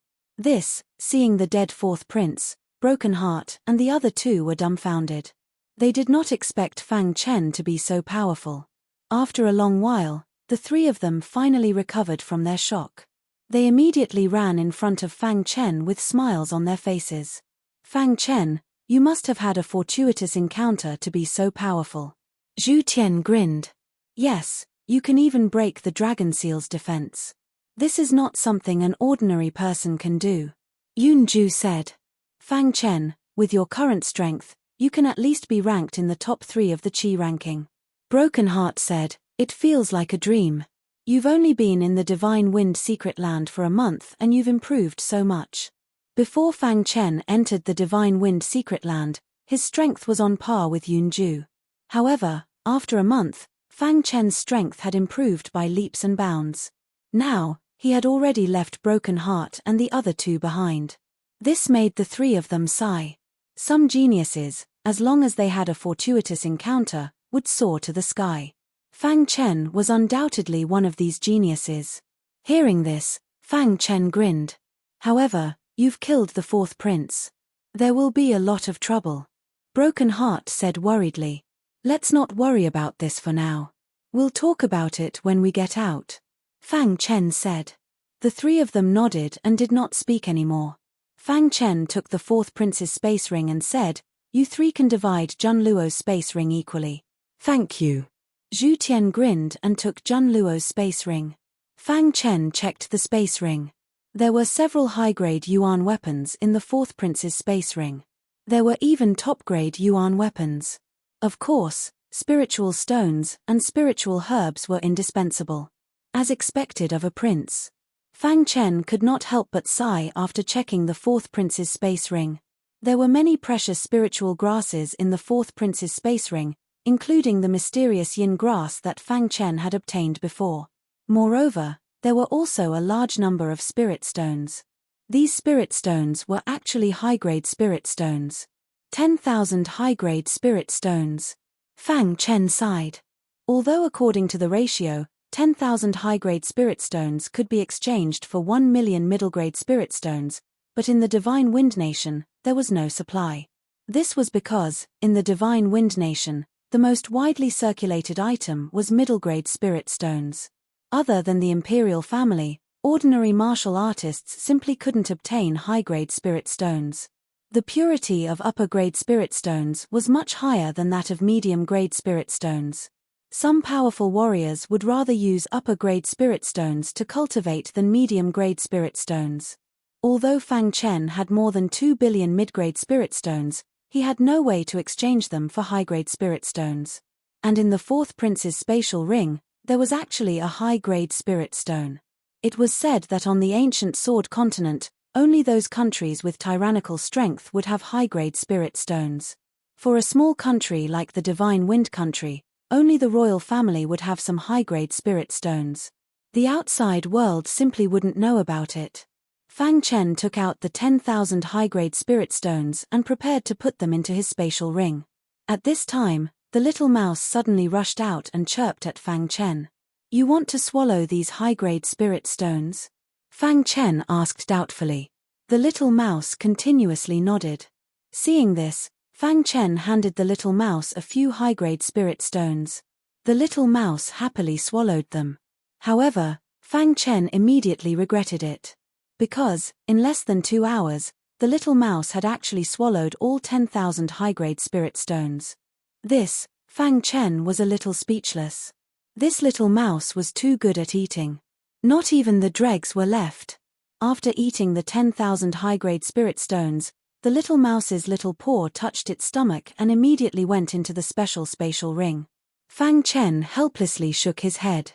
Seeing the dead fourth prince, Broken Heart and the other two were dumbfounded. They did not expect Fang Chen to be so powerful. After a long while, the three of them finally recovered from their shock. They immediately ran in front of Fang Chen with smiles on their faces. Fang Chen, you must have had a fortuitous encounter to be so powerful. Zhu Tian grinned. Yes, you can even break the dragon seal's defense. This is not something an ordinary person can do. Yun Ju said. Fang Chen, with your current strength, you can at least be ranked in the top 3 of the Qi ranking. Broken Heart said, it feels like a dream. You've only been in the Divine Wind secret land for a month and you've improved so much. Before Fang Chen entered the Divine Wind secret land, His strength was on par with Yunju. However, after a month, Fang Chen's strength had improved by leaps and bounds. Now, he had already left Broken Heart and the other two behind. This made the three of them sigh. Some geniuses, as long as they had a fortuitous encounter, would soar to the sky. Fang Chen was undoubtedly one of these geniuses. Hearing this, Fang Chen grinned. However, you've killed the fourth prince. There will be a lot of trouble. Broken Heart said worriedly. Let's not worry about this for now. We'll talk about it when we get out. Fang Chen said. The three of them nodded and did not speak anymore. Fang Chen took the fourth prince's space ring and said, You three can divide Jun Luo's space ring equally. Thank you. Zhu Tian grinned and took Jun Luo's space ring. Fang Chen checked the space ring. There were several high-grade Yuan weapons in the fourth prince's space ring. There were even top-grade Yuan weapons. Of course, spiritual stones and spiritual herbs were indispensable. As expected of a prince. Fang Chen could not help but sigh after checking the fourth prince's space ring. There were many precious spiritual grasses in the fourth prince's space ring, including the mysterious yin grass that Fang Chen had obtained before. Moreover, there were also a large number of spirit stones. These spirit stones were actually high-grade spirit stones. 10,000 high-grade spirit stones. Fang Chen sighed. Although according to the ratio, 10,000 high-grade spirit stones could be exchanged for 1 million middle-grade spirit stones, but in the Divine Wind Nation, there was no supply. This was because, in the Divine Wind Nation, the most widely circulated item was middle-grade spirit stones. Other than the imperial family, ordinary martial artists simply couldn't obtain high-grade spirit stones. The purity of upper-grade spirit stones was much higher than that of medium-grade spirit stones. Some powerful warriors would rather use upper-grade spirit stones to cultivate than medium-grade spirit stones. Although Fang Chen had more than 2 billion mid-grade spirit stones, he had no way to exchange them for high-grade spirit stones. And in the fourth prince's spatial ring, there was actually a high-grade spirit stone. It was said that on the ancient Sword continent, only those countries with tyrannical strength would have high-grade spirit stones. For a small country like the Divine Wind Country, only the royal family would have some high-grade spirit stones. The outside world simply wouldn't know about it. Fang Chen took out the 10,000 high-grade spirit stones and prepared to put them into his spatial ring. At this time, the little mouse suddenly rushed out and chirped at Fang Chen. You want to swallow these high-grade spirit stones? Fang Chen asked doubtfully. The little mouse continuously nodded. Seeing this, Fang Chen handed the little mouse a few high-grade spirit stones. The little mouse happily swallowed them. However, Fang Chen immediately regretted it. Because, in less than 2 hours, the little mouse had actually swallowed all 10,000 high-grade spirit stones. This, Fang Chen was a little speechless. This little mouse was too good at eating. Not even the dregs were left. After eating the 10,000 high-grade spirit stones, the little mouse's little paw touched its stomach and immediately went into the special spatial ring. Fang Chen helplessly shook his head.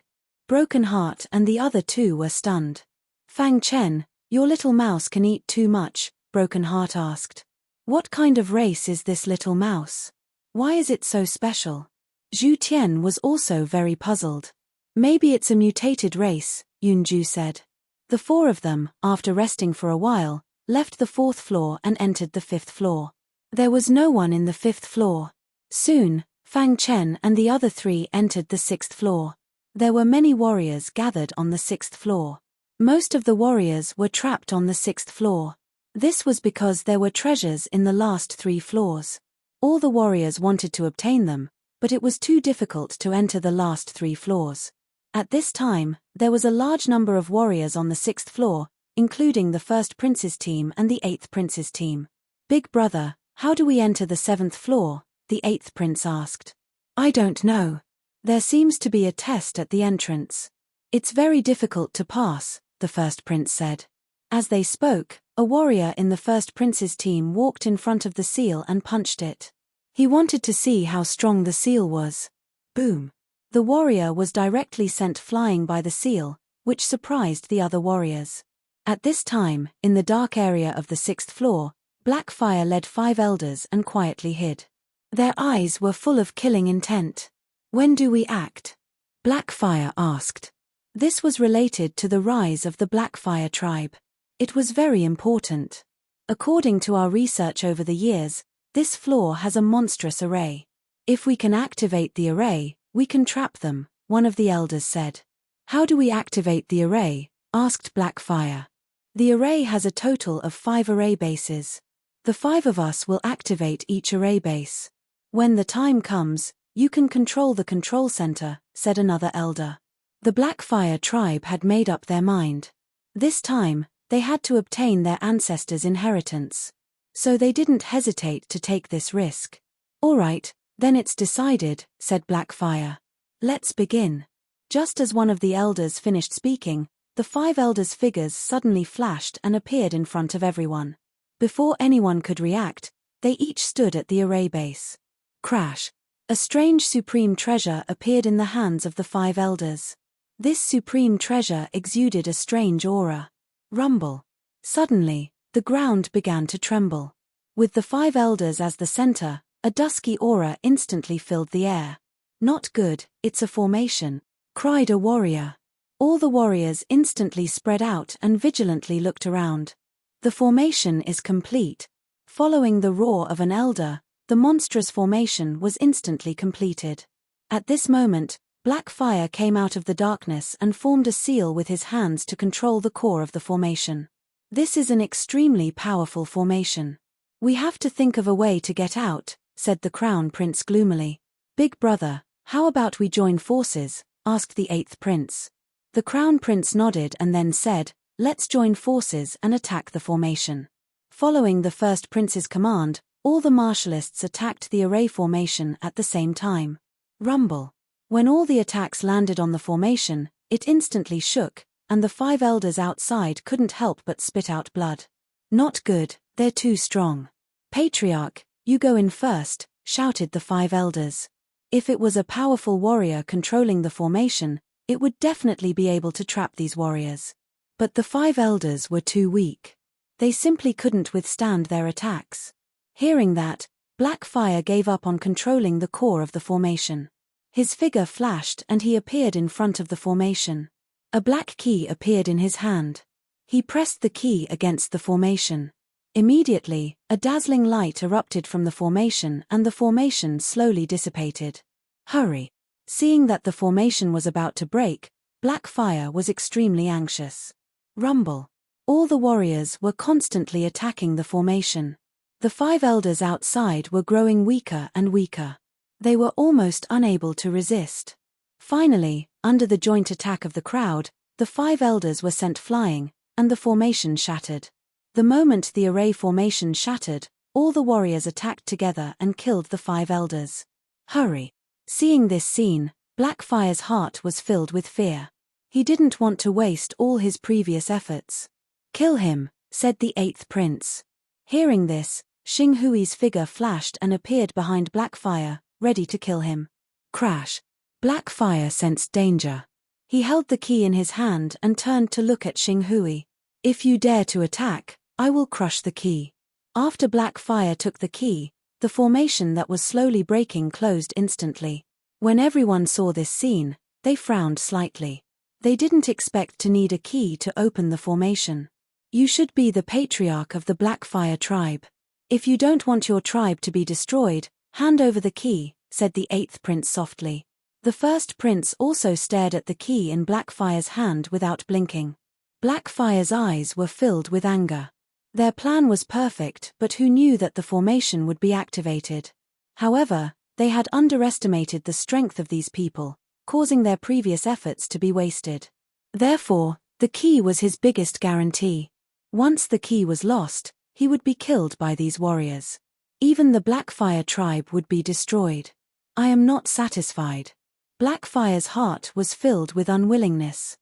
Broken Heart and the other two were stunned. Fang Chen, your little mouse can eat too much, Broken Heart asked. What kind of race is this little mouse? Why is it so special? Zhu Tian was also very puzzled. Maybe it's a mutated race, Yunju said. The four of them, after resting for a while, left the fourth floor and entered the fifth floor. There was no one in the fifth floor. Soon, Fang Chen and the other three entered the sixth floor. There were many warriors gathered on the sixth floor. Most of the warriors were trapped on the sixth floor. This was because there were treasures in the last 3 floors. All the warriors wanted to obtain them, but it was too difficult to enter the last 3 floors. At this time, there was a large number of warriors on the 6th floor, including the 1st Prince's team and the 8th Prince's team. Big brother, how do we enter the 7th floor? The 8th Prince asked. I don't know. There seems to be a test at the entrance. It's very difficult to pass, the 1st Prince said. As they spoke, a warrior in the 1st Prince's team walked in front of the seal and punched it. He wanted to see how strong the seal was. Boom. The warrior was directly sent flying by the seal, which surprised the other warriors. At this time, in the dark area of the 6th floor, Blackfire led 5 elders and quietly hid. Their eyes were full of killing intent. When do we act? Blackfire asked. This was related to the rise of the Blackfire tribe. It was very important. According to our research over the years, this floor has a monstrous array. If we can activate the array, we can trap them, one of the elders said. How do we activate the array? Asked Blackfire. The array has a total of 5 array bases. The 5 of us will activate each array base. When the time comes, you can control the control center, said another elder. The Blackfire tribe had made up their mind. This time, they had to obtain their ancestors' inheritance. So they didn't hesitate to take this risk. All right, then it's decided, said Blackfire. Let's begin. Just as one of the elders finished speaking, the 5 elders' figures suddenly flashed and appeared in front of everyone. Before anyone could react, they each stood at the array base. Crash! A strange supreme treasure appeared in the hands of the 5 elders. This supreme treasure exuded a strange aura. Rumble. Suddenly, the ground began to tremble. With the 5 elders as the center, a dusky aura instantly filled the air. Not good, it's a formation, cried a warrior. All the warriors instantly spread out and vigilantly looked around. The formation is complete. Following the roar of an elder, the monstrous formation was instantly completed. At this moment, Blackfire came out of the darkness and formed a seal with his hands to control the core of the formation. This is an extremely powerful formation. We have to think of a way to get out, said the Crown Prince gloomily. Big brother, how about we join forces? Asked the 8th prince. The Crown Prince nodded and then said, let's join forces and attack the formation. Following the first prince's command, all the martialists attacked the array formation at the same time. Rumble. When all the attacks landed on the formation, it instantly shook, and the 5 elders outside couldn't help but spit out blood. Not good, they're too strong. Patriarch, you go in first, shouted the 5 elders. If it was a powerful warrior controlling the formation, it would definitely be able to trap these warriors. But the 5 elders were too weak. They simply couldn't withstand their attacks. Hearing that, Blackfire gave up on controlling the core of the formation. His figure flashed and he appeared in front of the formation. A black key appeared in his hand. He pressed the key against the formation. Immediately, a dazzling light erupted from the formation and the formation slowly dissipated. Hurry! Seeing that the formation was about to break, Blackfire was extremely anxious. Rumble! All the warriors were constantly attacking the formation. The 5 elders outside were growing weaker and weaker. They were almost unable to resist. Finally, under the joint attack of the crowd, the 5 elders were sent flying, and the formation shattered. The moment the array formation shattered, all the warriors attacked together and killed the 5 elders. Hurry! Seeing this scene, Blackfire's heart was filled with fear. He didn't want to waste all his previous efforts. Kill him, said the 8th prince. Hearing this, Xinghui's figure flashed and appeared behind Blackfire, ready to kill him. Crash! Blackfire sensed danger. He held the key in his hand and turned to look at Xinghui. If you dare to attack, I will crush the key. After Blackfire took the key, the formation that was slowly breaking closed instantly. When everyone saw this scene, they frowned slightly. They didn't expect to need a key to open the formation. You should be the patriarch of the Blackfire tribe. If you don't want your tribe to be destroyed, hand over the key, said the 8th prince softly. The 1st prince also stared at the key in Blackfire's hand without blinking. Blackfire's eyes were filled with anger. Their plan was perfect, but who knew that the formation would be activated? However, they had underestimated the strength of these people, causing their previous efforts to be wasted. Therefore, the key was his biggest guarantee. Once the key was lost, he would be killed by these warriors. Even the Blackfire tribe would be destroyed. I am not satisfied. Blackfire's heart was filled with unwillingness.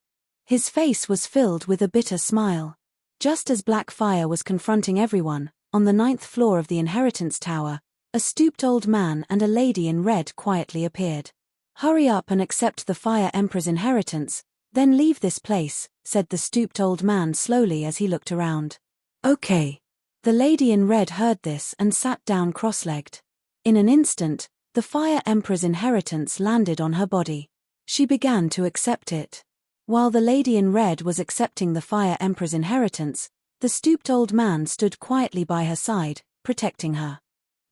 His face was filled with a bitter smile. Just as Blackfire was confronting everyone, on the 9th floor of the inheritance tower, a stooped old man and a lady in red quietly appeared. Hurry up and accept the Fire Emperor's inheritance, then leave this place, said the stooped old man slowly as he looked around. Okay. The lady in red heard this and sat down cross-legged. In an instant, the Fire Emperor's inheritance landed on her body. She began to accept it. While the lady in red was accepting the Fire Emperor's inheritance, the stooped old man stood quietly by her side, protecting her.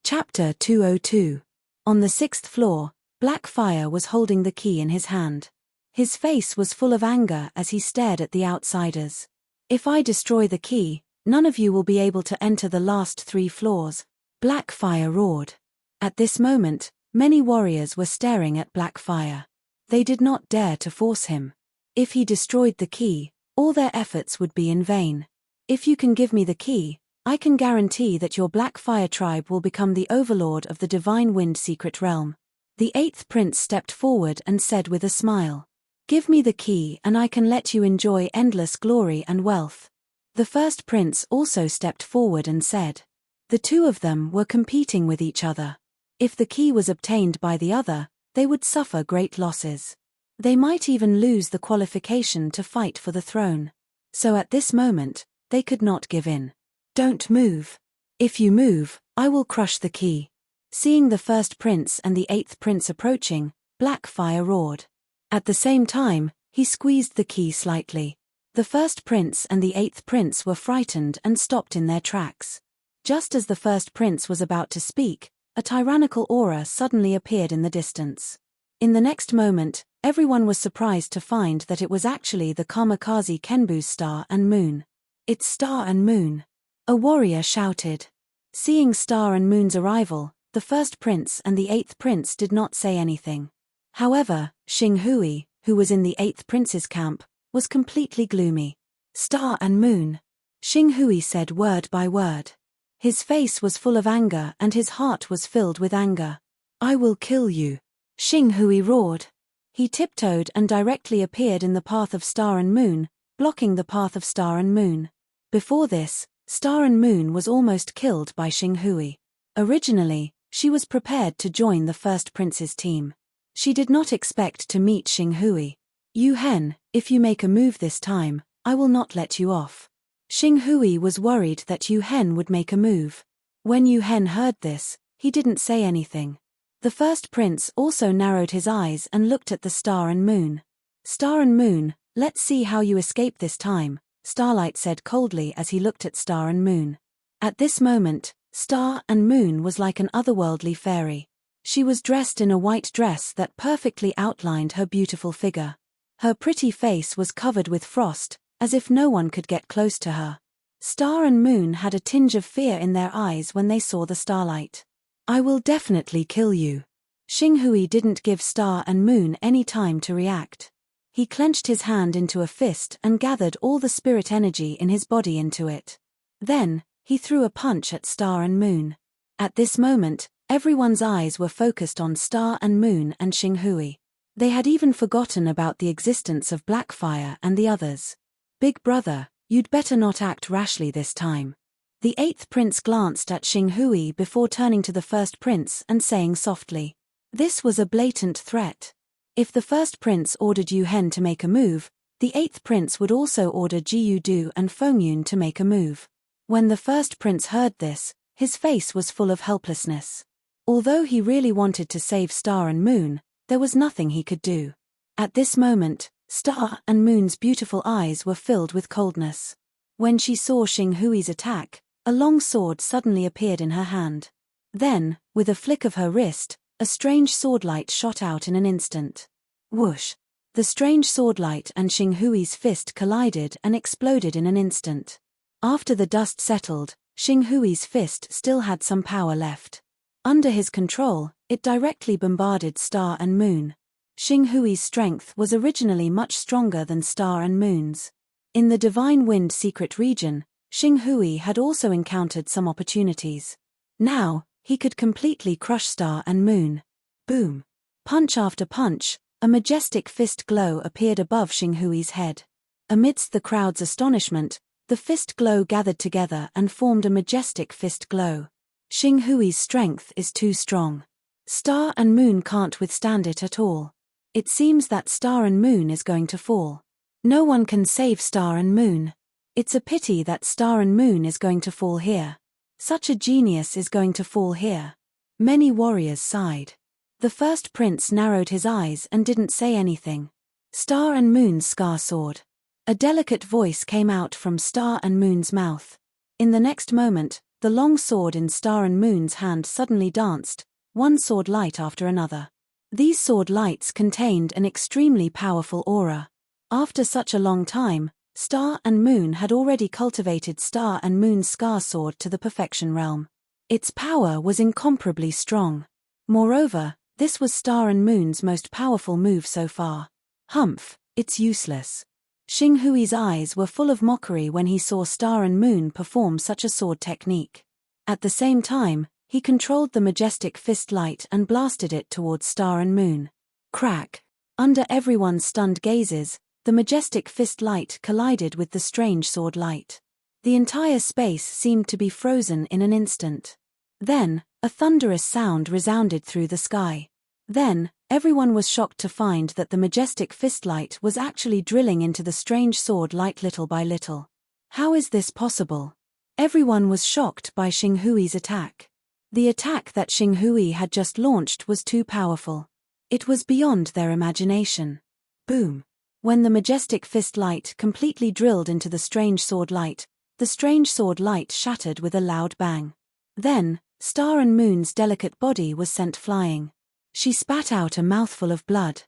Chapter 202. On the 6th floor, Black Fire was holding the key in his hand. His face was full of anger as he stared at the outsiders. "If I destroy the key, none of you will be able to enter the last 3 floors, Black Fire roared. At this moment, many warriors were staring at Black Fire. They did not dare to force him. If he destroyed the key, all their efforts would be in vain. "If you can give me the key, I can guarantee that your Black Fire tribe will become the overlord of the Divine Wind Secret Realm." The 8th prince stepped forward and said with a smile, "Give me the key and I can let you enjoy endless glory and wealth." The 1st prince also stepped forward and said. The two of them were competing with each other. If the key was obtained by the other, they would suffer great losses. They might even lose the qualification to fight for the throne. So at this moment, they could not give in. "Don't move. If you move, I will crush the key." Seeing the 1st prince and the 8th prince approaching, Black Fire roared. At the same time, he squeezed the key slightly. The 1st prince and the 8th prince were frightened and stopped in their tracks. Just as the 1st prince was about to speak, a tyrannical aura suddenly appeared in the distance. In the next moment, everyone was surprised to find that it was actually the kamikaze Kenbu's star and moon. "It's Star and Moon!" a warrior shouted. Seeing Star and Moon's arrival, the 1st prince and the 8th prince did not say anything. However, Xing Hui, who was in the 8th prince's camp, was completely gloomy. "Star and Moon!" Xing Hui said word by word. His face was full of anger and his heart was filled with anger. "I will kill you!" Xing Hui roared. He tiptoed and directly appeared in the path of Star and Moon, blocking the path of Star and Moon. Before this, Star and Moon was almost killed by Xing Hui. Originally, she was prepared to join the 1st prince's team. She did not expect to meet Xing Hui. "Yu Hen, if you make a move this time, I will not let you off." Xing Hui was worried that Yu Hen would make a move. When Yu Hen heard this, he didn't say anything. The 1st prince also narrowed his eyes and looked at the Star and Moon. "Star and Moon, let's see how you escape this time," Starlight said coldly as he looked at Star and Moon. At this moment, Star and Moon was like an otherworldly fairy. She was dressed in a white dress that perfectly outlined her beautiful figure. Her pretty face was covered with frost, as if no one could get close to her. Star and Moon had a tinge of fear in their eyes when they saw the Starlight. "I will definitely kill you." Xing Hui didn't give Star and Moon any time to react. He clenched his hand into a fist and gathered all the spirit energy in his body into it. Then, he threw a punch at Star and Moon. At this moment, everyone's eyes were focused on Star and Moon and Xing Hui. They had even forgotten about the existence of Black Fire and the others. "Big brother, you'd better not act rashly this time." The 8th prince glanced at Xing Hui before turning to the 1st prince and saying softly. This was a blatant threat. If the 1st prince ordered Yu Hen to make a move, the 8th prince would also order Ji Yu Du and Feng Yun to make a move. When the 1st prince heard this, his face was full of helplessness. Although he really wanted to save Star and Moon, there was nothing he could do. At this moment, Star and Moon's beautiful eyes were filled with coldness. When she saw Xing Hui's attack, a long sword suddenly appeared in her hand. Then, with a flick of her wrist, a strange swordlight shot out in an instant. Whoosh! The strange swordlight and Xing Hui's fist collided and exploded in an instant. After the dust settled, Xing Hui's fist still had some power left. Under his control, it directly bombarded Star and Moon. Xing Hui's strength was originally much stronger than Star and Moon's. In the Divine Wind secret region, Xing Hui had also encountered some opportunities. Now, he could completely crush Star and Moon. Boom! Punch after punch, a majestic fist glow appeared above Xing Hui's head. Amidst the crowd's astonishment, the fist glow gathered together and formed a majestic fist glow. Xing Hui's strength is too strong. Star and Moon can't withstand it at all. It seems that Star and Moon is going to fall. No one can save Star and Moon. It's a pity that Star and Moon is going to fall here. Such a genius is going to fall here. Many warriors sighed. The first prince narrowed his eyes and didn't say anything. Star and Moon's scar sword. A delicate voice came out from Star and Moon's mouth. In the next moment, the long sword in Star and Moon's hand suddenly danced, one sword light after another. These sword lights contained an extremely powerful aura. After such a long time, Star and Moon had already cultivated Star and Moon's scar sword to the perfection realm. Its power was incomparably strong. Moreover, this was Star and Moon's most powerful move so far. Humph, it's useless. Xing Hui's eyes were full of mockery when he saw Star and Moon perform such a sword technique. At the same time, he controlled the majestic fist light and blasted it towards Star and Moon. Crack! Under everyone's stunned gazes, the majestic fist light collided with the strange sword light. The entire space seemed to be frozen in an instant. Then, a thunderous sound resounded through the sky. Then, everyone was shocked to find that the majestic fist light was actually drilling into the strange sword light little by little. How is this possible? Everyone was shocked by Xing Hui's attack. The attack that Xing Hui had just launched was too powerful. It was beyond their imagination. Boom! When the majestic fist light completely drilled into the strange sword light, the strange sword light shattered with a loud bang. Then, Star and Moon's delicate body was sent flying. She spat out a mouthful of blood.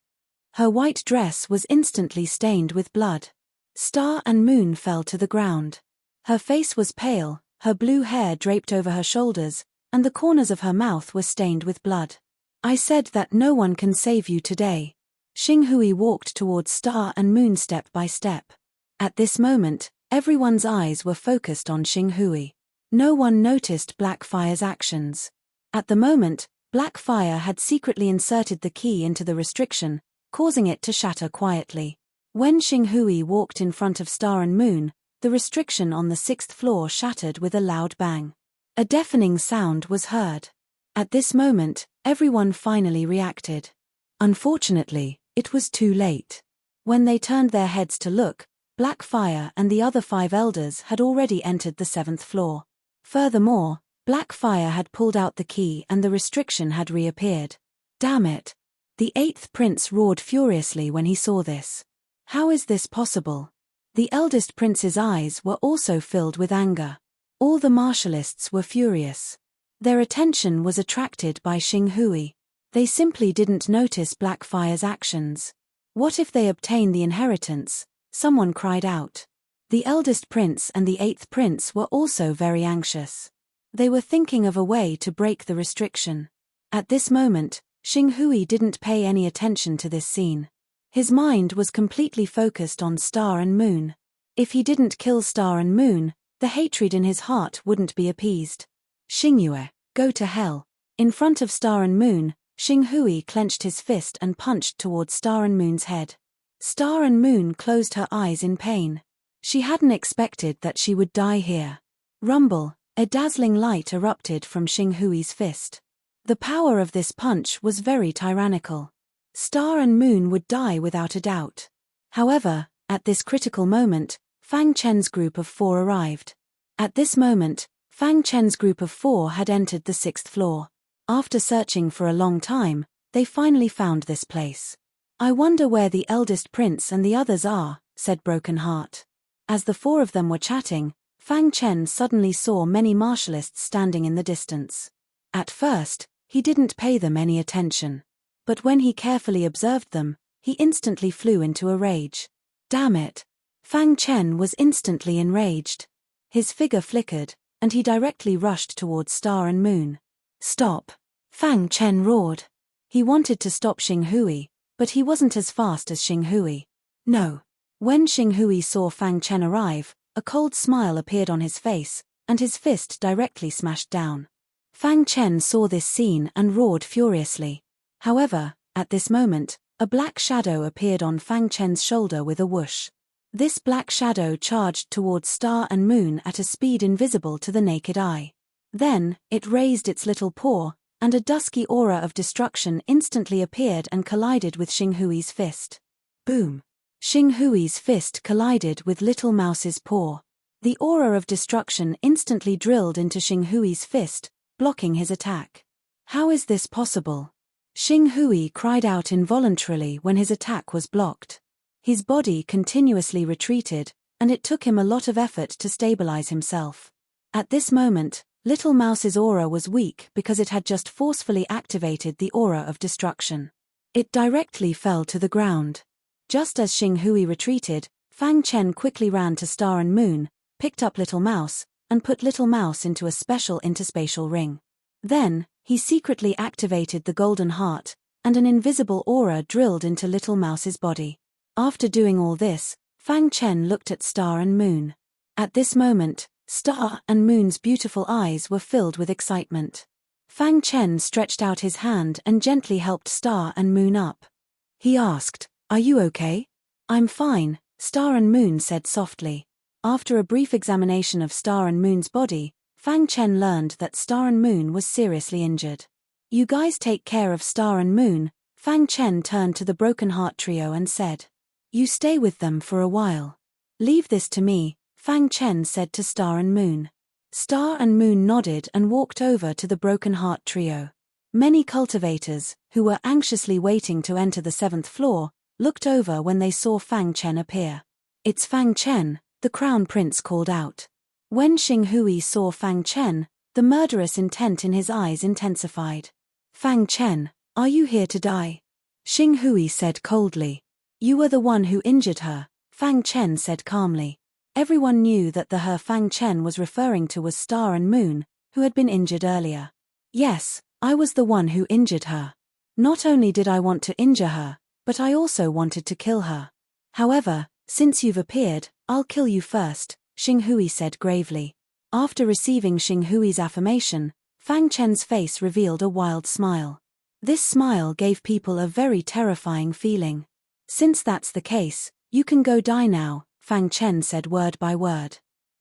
Her white dress was instantly stained with blood. Star and Moon fell to the ground. Her face was pale, her blue hair draped over her shoulders, and the corners of her mouth were stained with blood. I said that no one can save you today. Xing Hui walked towards Star and Moon step by step. At this moment, everyone's eyes were focused on Xing Hui. No one noticed Blackfire's actions. At the moment, Blackfire had secretly inserted the key into the restriction, causing it to shatter quietly. When Xing Hui walked in front of Star and Moon, the restriction on the 6th floor shattered with a loud bang. A deafening sound was heard. At this moment, everyone finally reacted. Unfortunately, it was too late. When they turned their heads to look, Blackfire and the other 5 elders had already entered the 7th floor. Furthermore, Blackfire had pulled out the key and the restriction had reappeared. Damn it! The 8th prince roared furiously when he saw this. How is this possible? The eldest prince's eyes were also filled with anger. All the martialists were furious. Their attention was attracted by Xing Hui. They simply didn't notice Blackfire's actions. What if they obtain the inheritance? Someone cried out. The eldest prince and the 8th prince were also very anxious. They were thinking of a way to break the restriction. At this moment, Xing Hui didn't pay any attention to this scene. His mind was completely focused on Star and Moon. If he didn't kill Star and Moon, the hatred in his heart wouldn't be appeased. Xingyue, go to hell. In front of Star and Moon, Xing Hui clenched his fist and punched towards Star and Moon's head. Star and Moon closed her eyes in pain. She hadn't expected that she would die here. Rumble, a dazzling light erupted from Xing Hui's fist. The power of this punch was very tyrannical. Star and Moon would die without a doubt. However, at this critical moment, Fang Chen's group of 4 arrived. At this moment, Fang Chen's group of 4 had entered the 6th floor. After searching for a long time, they finally found this place. I wonder where the eldest prince and the others are, said Broken Heart. As the 4 of them were chatting, Fang Chen suddenly saw many martialists standing in the distance. At first, he didn't pay them any attention. But when he carefully observed them, he instantly flew into a rage. Damn it! Fang Chen was instantly enraged. His figure flickered, and he directly rushed towards Star and Moon. Stop! Fang Chen roared. He wanted to stop Xing Hui, but he wasn't as fast as Xing Hui. No. When Xing Hui saw Fang Chen arrive, a cold smile appeared on his face, and his fist directly smashed down. Fang Chen saw this scene and roared furiously. However, at this moment, a black shadow appeared on Fang Chen's shoulder with a whoosh. This black shadow charged towards Star and Moon at a speed invisible to the naked eye. Then, it raised its little paw, and a dusky aura of destruction instantly appeared and collided with Xing Hui's fist. Boom! Xing Hui's fist collided with Little Mouse's paw. The aura of destruction instantly drilled into Xing Hui's fist, blocking his attack. How is this possible? Xing Hui cried out involuntarily when his attack was blocked. His body continuously retreated, and it took him a lot of effort to stabilize himself. At this moment, Little Mouse's aura was weak because it had just forcefully activated the aura of destruction. It directly fell to the ground. Just as Xing Hui retreated, Fang Chen quickly ran to Star and Moon, picked up Little Mouse, and put Little Mouse into a special interspatial ring. Then, he secretly activated the golden heart, and an invisible aura drilled into Little Mouse's body. After doing all this, Fang Chen looked at Star and Moon. At this moment, Star and Moon's beautiful eyes were filled with excitement. Fang Chen stretched out his hand and gently helped Star and Moon up. He asked, "Are you okay?" "I'm fine," Star and Moon said softly. After a brief examination of Star and Moon's body, Fang Chen learned that Star and Moon was seriously injured. "You guys take care of Star and Moon," Fang Chen turned to the Broken Heart trio and said. "You stay with them for a while." "Leave this to me," Fang Chen said to Star and Moon. Star and Moon nodded and walked over to the Broken Heart trio. Many cultivators, who were anxiously waiting to enter the 7th floor, looked over when they saw Fang Chen appear. "It's Fang Chen," the Crown Prince called out. When Xing Hui saw Fang Chen, the murderous intent in his eyes intensified. "Fang Chen, are you here to die?" Xing Hui said coldly. "You were the one who injured her," Fang Chen said calmly. Everyone knew that the her Fang Chen was referring to was Star and Moon, who had been injured earlier. "Yes, I was the one who injured her. Not only did I want to injure her, but I also wanted to kill her. However, since you've appeared, I'll kill you first," Xing Hui said gravely. After receiving Xing Hui's affirmation, Fang Chen's face revealed a wild smile. This smile gave people a very terrifying feeling. "Since that's the case, you can go die now," Fang Chen said word by word.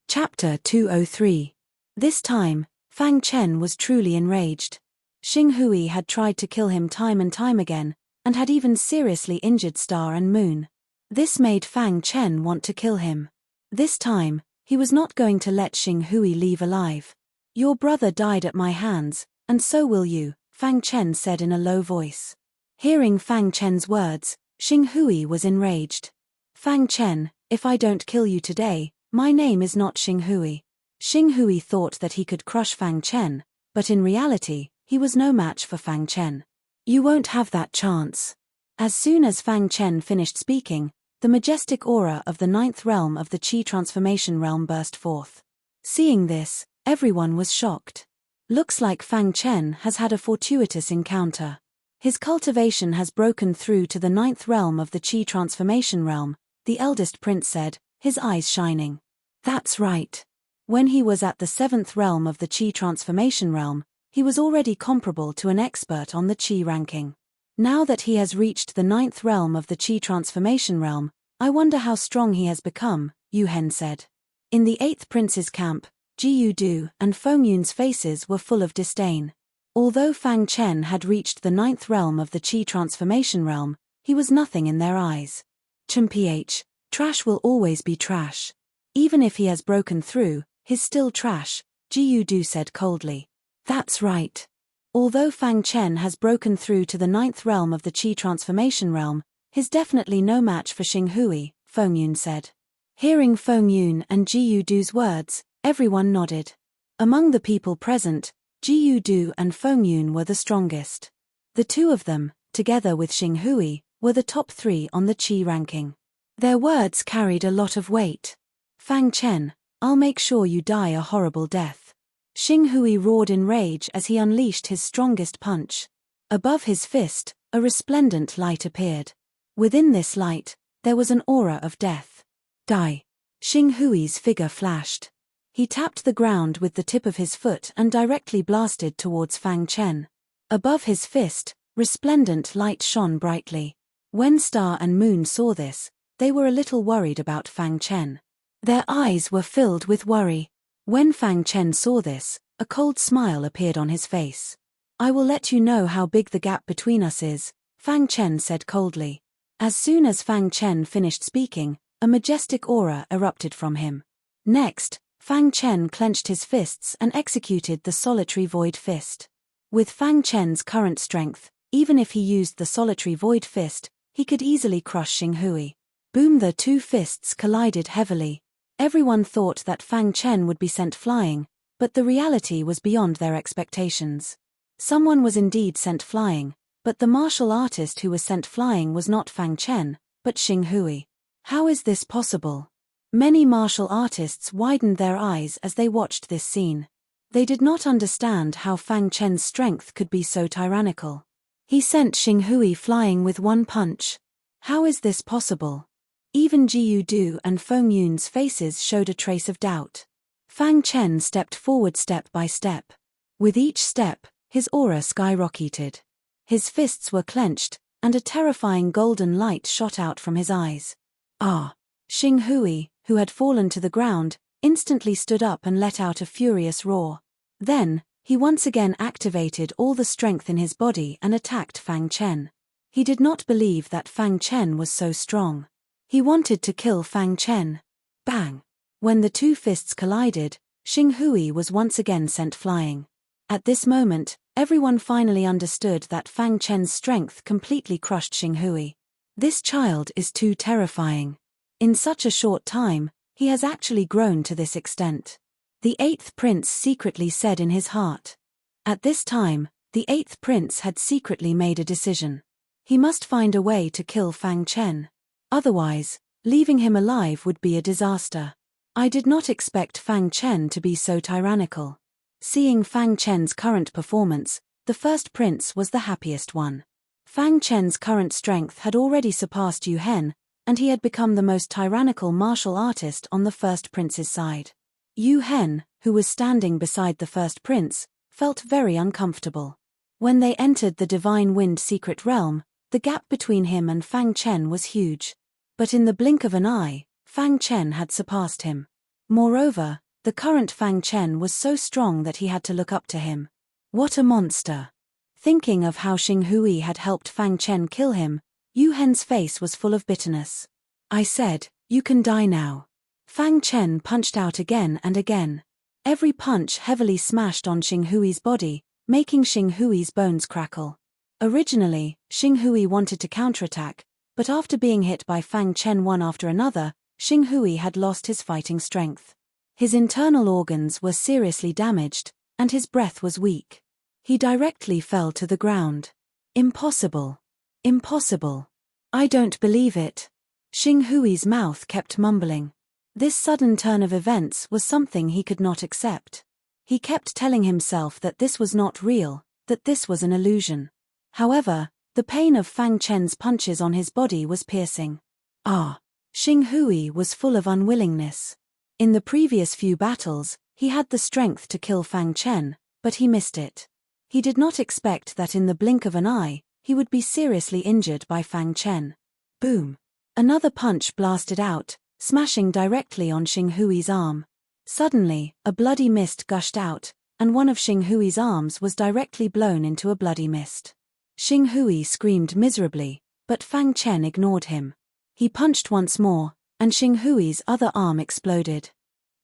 Chapter 203. This time, Fang Chen was truly enraged. Xing Hui had tried to kill him time and time again, and had even seriously injured Star and Moon. This made Fang Chen want to kill him. This time, he was not going to let Xing Hui leave alive. "Your brother died at my hands, and so will you," Fang Chen said in a low voice. Hearing Fang Chen's words, Xing Hui was enraged. "Fang Chen, if I don't kill you today, my name is not Xing Hui." Xing Hui thought that he could crush Fang Chen, but in reality, he was no match for Fang Chen. "You won't have that chance." As soon as Fang Chen finished speaking, the majestic aura of the 9th realm of the Qi transformation realm burst forth. Seeing this, everyone was shocked. Looks like Fang Chen has had a fortuitous encounter. His cultivation has broken through to the 9th realm of the Qi transformation realm, the eldest prince said, his eyes shining. That's right. When he was at the 7th realm of the Qi transformation realm, he was already comparable to an expert on the Qi ranking. Now that he has reached the 9th realm of the Qi transformation realm, I wonder how strong he has become, Yu Hen said. In the 8th prince's camp, Ji Du and Feng Yun's faces were full of disdain. Although Fang Chen had reached the 9th realm of the Qi transformation realm, he was nothing in their eyes. Ch, trash will always be trash. Even if he has broken through, he's still trash, Ji Du said coldly. That's right. Although Fang Chen has broken through to the 9th realm of the Qi transformation realm, he's definitely no match for Xing Hui, Feng Yun said. Hearing Feng Yun and Ji Du's words, everyone nodded. Among the people present, Ji Du and Feng Yun were the strongest. The two of them, together with Xing Hui, were the top 3 on the Qi ranking. Their words carried a lot of weight. Fang Chen, I'll make sure you die a horrible death. Xing Hui roared in rage as he unleashed his strongest punch. Above his fist, a resplendent light appeared. Within this light, there was an aura of death. Die. Xing Hui's figure flashed. He tapped the ground with the tip of his foot and directly blasted towards Fang Chen. Above his fist, resplendent light shone brightly. When Star and Moon saw this, they were a little worried about Fang Chen. Their eyes were filled with worry. When Fang Chen saw this, a cold smile appeared on his face. I will let you know how big the gap between us is, Fang Chen said coldly. As soon as Fang Chen finished speaking, a majestic aura erupted from him. Next, Fang Chen clenched his fists and executed the solitary void fist. With Fang Chen's current strength, even if he used the solitary void fist, he could easily crush Xing Hui. Boom! The two fists collided heavily. Everyone thought that Fang Chen would be sent flying, but the reality was beyond their expectations. Someone was indeed sent flying, but the martial artist who was sent flying was not Fang Chen, but Xing Hui. How is this possible? Many martial artists widened their eyes as they watched this scene. They did not understand how Fang Chen's strength could be so tyrannical. He sent Xing Hui flying with one punch. How is this possible? Even Jiu Du and Feng Yun's faces showed a trace of doubt. Fang Chen stepped forward step by step. With each step, his aura skyrocketed. His fists were clenched, and a terrifying golden light shot out from his eyes. Ah! Xing Hui, who had fallen to the ground, instantly stood up and let out a furious roar. Then, he once again activated all the strength in his body and attacked Fang Chen. He did not believe that Fang Chen was so strong. He wanted to kill Fang Chen. Bang! When the two fists collided, Xing Hui was once again sent flying. At this moment, everyone finally understood that Fang Chen's strength completely crushed Xing Hui. This child is too terrifying. In such a short time, he has actually grown to this extent. The eighth prince secretly said in his heart. At this time, the eighth prince had secretly made a decision. He must find a way to kill Fang Chen. Otherwise, leaving him alive would be a disaster. I did not expect Fang Chen to be so tyrannical. Seeing Fang Chen's current performance, the first prince was the happiest one. Fang Chen's current strength had already surpassed Yu Hen, and he had become the most tyrannical martial artist on the first prince's side. Yu Hen, who was standing beside the first prince, felt very uncomfortable. When they entered the Divine Wind secret realm, the gap between him and Fang Chen was huge. But in the blink of an eye, Fang Chen had surpassed him. Moreover, the current Fang Chen was so strong that he had to look up to him. What a monster! Thinking of how Xing Hui had helped Fang Chen kill him, Yu Hen's face was full of bitterness. I said, "You can die now." Fang Chen punched out again and again. Every punch heavily smashed on Xing Hui's body, making Xing Hui's bones crackle. Originally, Xing Hui wanted to counterattack, but after being hit by Fang Chen one after another, Xing Hui had lost his fighting strength. His internal organs were seriously damaged, and his breath was weak. He directly fell to the ground. Impossible. Impossible. I don't believe it. Xing Hui's mouth kept mumbling. This sudden turn of events was something he could not accept. He kept telling himself that this was not real, that this was an illusion. However, the pain of Fang Chen's punches on his body was piercing. Ah! Xing Hui was full of unwillingness. In the previous few battles, he had the strength to kill Fang Chen, but he missed it. He did not expect that in the blink of an eye, he would be seriously injured by Fang Chen. Boom! Another punch blasted out, smashing directly on Xing Hui's arm. Suddenly, a bloody mist gushed out, and one of Xing Hui's arms was directly blown into a bloody mist. Xing Hui screamed miserably, but Fang Chen ignored him. He punched once more, and Xing Hui's other arm exploded.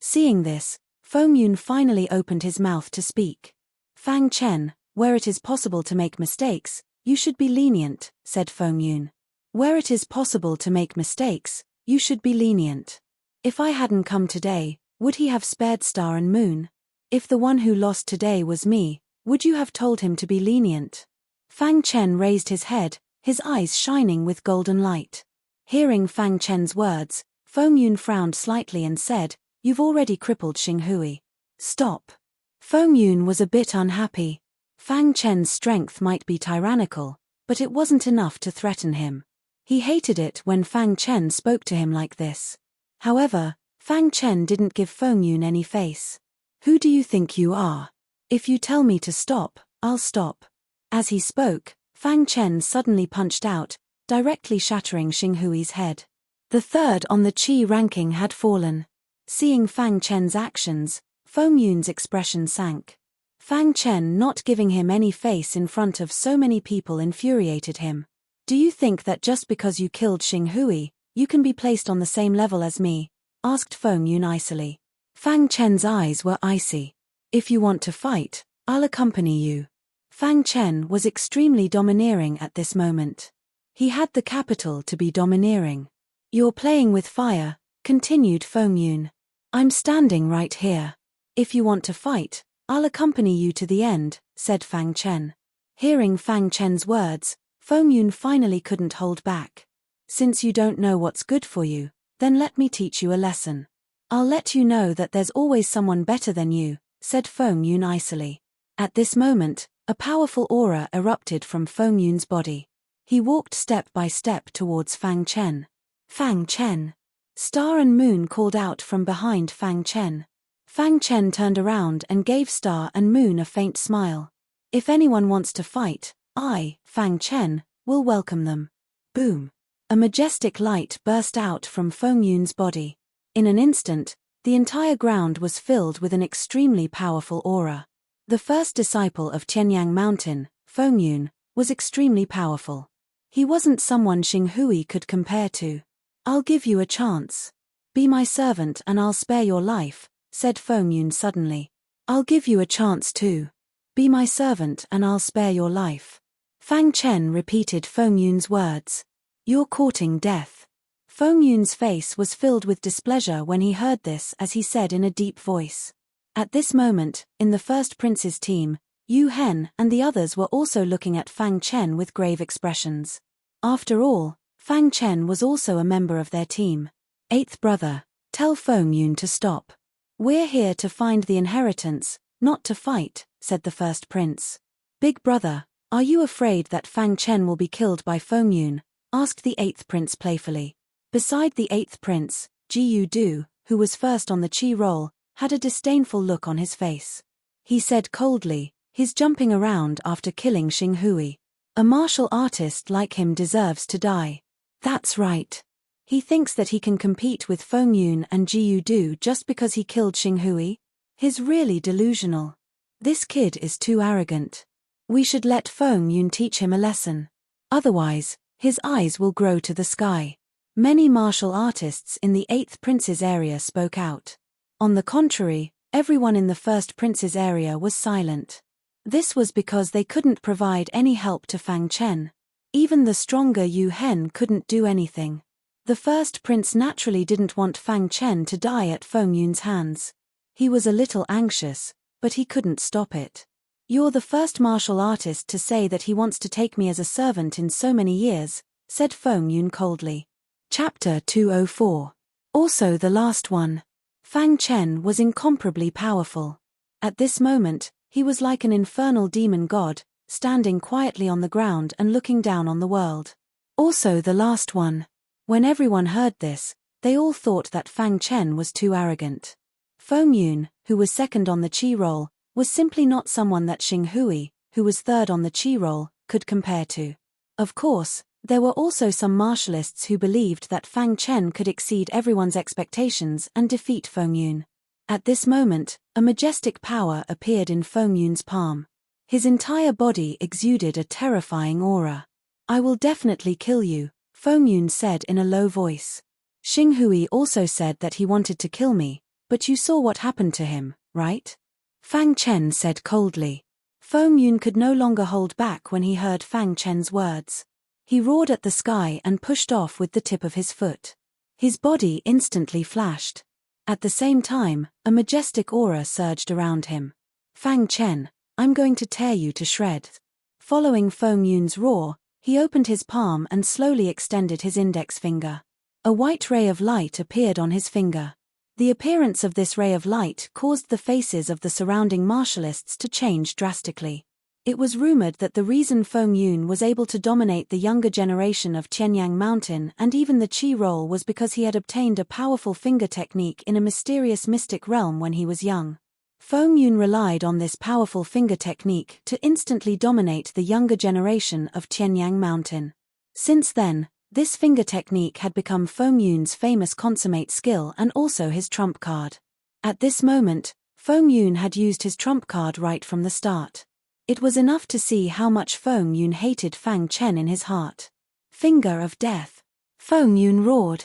Seeing this, Feng Yun finally opened his mouth to speak. "Fang Chen, where it is possible to make mistakes, you should be lenient," said Feng Yun. "Where it is possible to make mistakes, you should be lenient. If I hadn't come today, would he have spared Star and Moon? If the one who lost today was me, would you have told him to be lenient?" Fang Chen raised his head, his eyes shining with golden light. Hearing Fang Chen's words, Feng Yun frowned slightly and said, "You've already crippled Xing Hui. Stop." Feng Yun was a bit unhappy. Fang Chen's strength might be tyrannical, but it wasn't enough to threaten him. He hated it when Fang Chen spoke to him like this. However, Fang Chen didn't give Feng Yun any face. "Who do you think you are? If you tell me to stop, I'll stop." As he spoke, Fang Chen suddenly punched out, directly shattering Xing Hui's head. The third on the Qi ranking had fallen. Seeing Fang Chen's actions, Feng Yun's expression sank. Fang Chen not giving him any face in front of so many people infuriated him. "Do you think that just because you killed Xing Hui, you can be placed on the same level as me?" asked Feng Yun icily. Fang Chen's eyes were icy. "If you want to fight, I'll accompany you." Fang Chen was extremely domineering at this moment. He had the capital to be domineering. "You're playing with fire," continued Feng Yun. "I'm standing right here. If you want to fight, I'll accompany you to the end," said Fang Chen. Hearing Fang Chen's words, Feng Yun finally couldn't hold back. "Since you don't know what's good for you, then let me teach you a lesson. I'll let you know that there's always someone better than you," said Feng Yun icily. At this moment, a powerful aura erupted from Feng Yun's body. He walked step by step towards Fang Chen. "Fang Chen!" Star and Moon called out from behind Fang Chen. Fang Chen turned around and gave Star and Moon a faint smile. "If anyone wants to fight, I, Fang Chen, will welcome them." Boom! A majestic light burst out from Feng Yun's body. In an instant, the entire ground was filled with an extremely powerful aura. The first disciple of Qianyang Mountain, Feng Yun, was extremely powerful. He wasn't someone Xing Hui could compare to. "I'll give you a chance. Be my servant and I'll spare your life," said Feng Yun suddenly. "I'll give you a chance too. Be my servant and I'll spare your life." Fang Chen repeated Feng Yun's words. "You're courting death." Feng Yun's face was filled with displeasure when he heard this as he said in a deep voice. At this moment, in the first prince's team, Yu Hen and the others were also looking at Fang Chen with grave expressions. After all, Fang Chen was also a member of their team. "Eighth brother, tell Feng Yun to stop. We're here to find the inheritance, not to fight," said the first prince. "Big brother, are you afraid that Fang Chen will be killed by Feng Yun?" asked the eighth prince playfully. Beside the eighth prince, Ji Du, who was first on the Qi roll, had a disdainful look on his face. He said coldly, "He's jumping around after killing Xing Hui. A martial artist like him deserves to die." "That's right. He thinks that he can compete with Feng Yun and Ji Du just because he killed Xing Hui? He's really delusional. This kid is too arrogant. We should let Feng Yun teach him a lesson. Otherwise, his eyes will grow to the sky." Many martial artists in the 8th Prince's area spoke out. On the contrary, everyone in the 1st Prince's area was silent. This was because they couldn't provide any help to Fang Chen. Even the stronger Yu Hen couldn't do anything. The 1st Prince naturally didn't want Fang Chen to die at Feng Yun's hands. He was a little anxious, but he couldn't stop it. "You're the first martial artist to say that he wants to take me as a servant in so many years," said Feng Yun coldly. Chapter 204. Also the last one. Fang Chen was incomparably powerful. At this moment, he was like an infernal demon god, standing quietly on the ground and looking down on the world. Also the last one. When everyone heard this, they all thought that Fang Chen was too arrogant. Feng Yun, who was second on the Qi roll, was simply not someone that Xing Hui, who was third on the Qi roll, could compare to. Of course, there were also some martialists who believed that Fang Chen could exceed everyone's expectations and defeat Feng Yun. At this moment, a majestic power appeared in Feng Yun's palm. His entire body exuded a terrifying aura. "I will definitely kill you," Feng Yun said in a low voice. "Xing Hui also said that he wanted to kill me, but you saw what happened to him, right?" Fang Chen said coldly. Feng Yun could no longer hold back when he heard Fang Chen's words. He roared at the sky and pushed off with the tip of his foot. His body instantly flashed. At the same time, a majestic aura surged around him. "Fang Chen, I'm going to tear you to shreds." Following Feng Yun's roar, he opened his palm and slowly extended his index finger. A white ray of light appeared on his finger. The appearance of this ray of light caused the faces of the surrounding martialists to change drastically. It was rumored that the reason Feng Yun was able to dominate the younger generation of Qianyang Mountain and even the Qi roll was because he had obtained a powerful finger technique in a mysterious mystic realm when he was young. Feng Yun relied on this powerful finger technique to instantly dominate the younger generation of Qianyang Mountain. Since then, this finger technique had become Feng Yun's famous consummate skill and also his trump card. At this moment, Feng Yun had used his trump card right from the start. It was enough to see how much Feng Yun hated Fang Chen in his heart. "Finger of death." Feng Yun roared.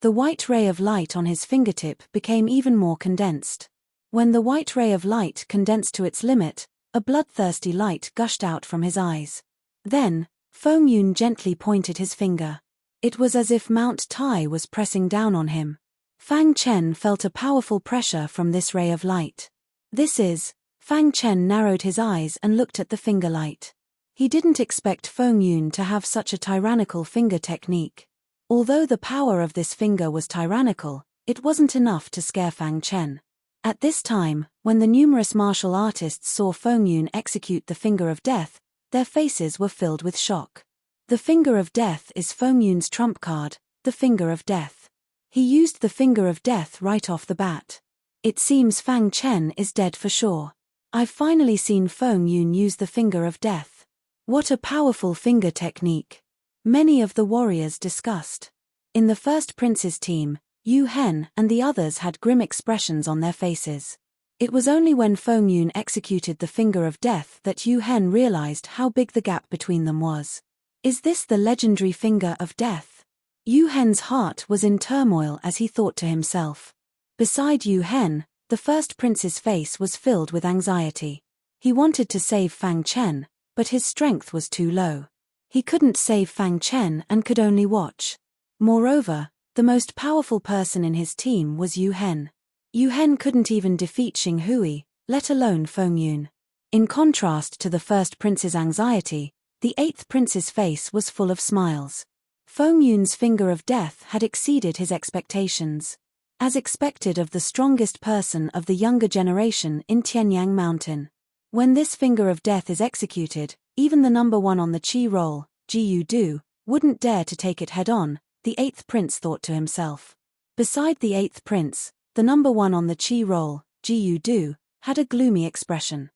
The white ray of light on his fingertip became even more condensed. When the white ray of light condensed to its limit, a bloodthirsty light gushed out from his eyes. Then, Feng Yun gently pointed his finger. It was as if Mount Tai was pressing down on him. Fang Chen felt a powerful pressure from this ray of light. This is... Fang Chen narrowed his eyes and looked at the finger light. He didn't expect Feng Yun to have such a tyrannical finger technique. Although the power of this finger was tyrannical, it wasn't enough to scare Fang Chen. At this time, when the numerous martial artists saw Feng Yun execute the finger of death, their faces were filled with shock. The finger of death is Feng Yun's trump card, the finger of death. He used the finger of death right off the bat. It seems Fang Chen is dead for sure. I've finally seen Feng Yun use the finger of death. What a powerful finger technique. Many of the warriors discussed. In the first prince's team, Yu Hen and the others had grim expressions on their faces. It was only when Feng Yun executed the finger of death that Yu Hen realized how big the gap between them was. Is this the legendary finger of death? Yu Hen's heart was in turmoil as he thought to himself. Beside Yu Hen, the first prince's face was filled with anxiety. He wanted to save Fang Chen, but his strength was too low. He couldn't save Fang Chen and could only watch. Moreover, the most powerful person in his team was Yu Hen. Yu Hen couldn't even defeat Xing Hui, let alone Feng Yun. In contrast to the first prince's anxiety, the eighth prince's face was full of smiles. Feng Yun's finger of death had exceeded his expectations. As expected of the strongest person of the younger generation in Tianyang Mountain. When this finger of death is executed, even the number one on the Qi roll, Jiyu Du, wouldn't dare to take it head-on, the eighth prince thought to himself. Beside the eighth prince, the number one on the Qi roll, Jiyu Du, had a gloomy expression.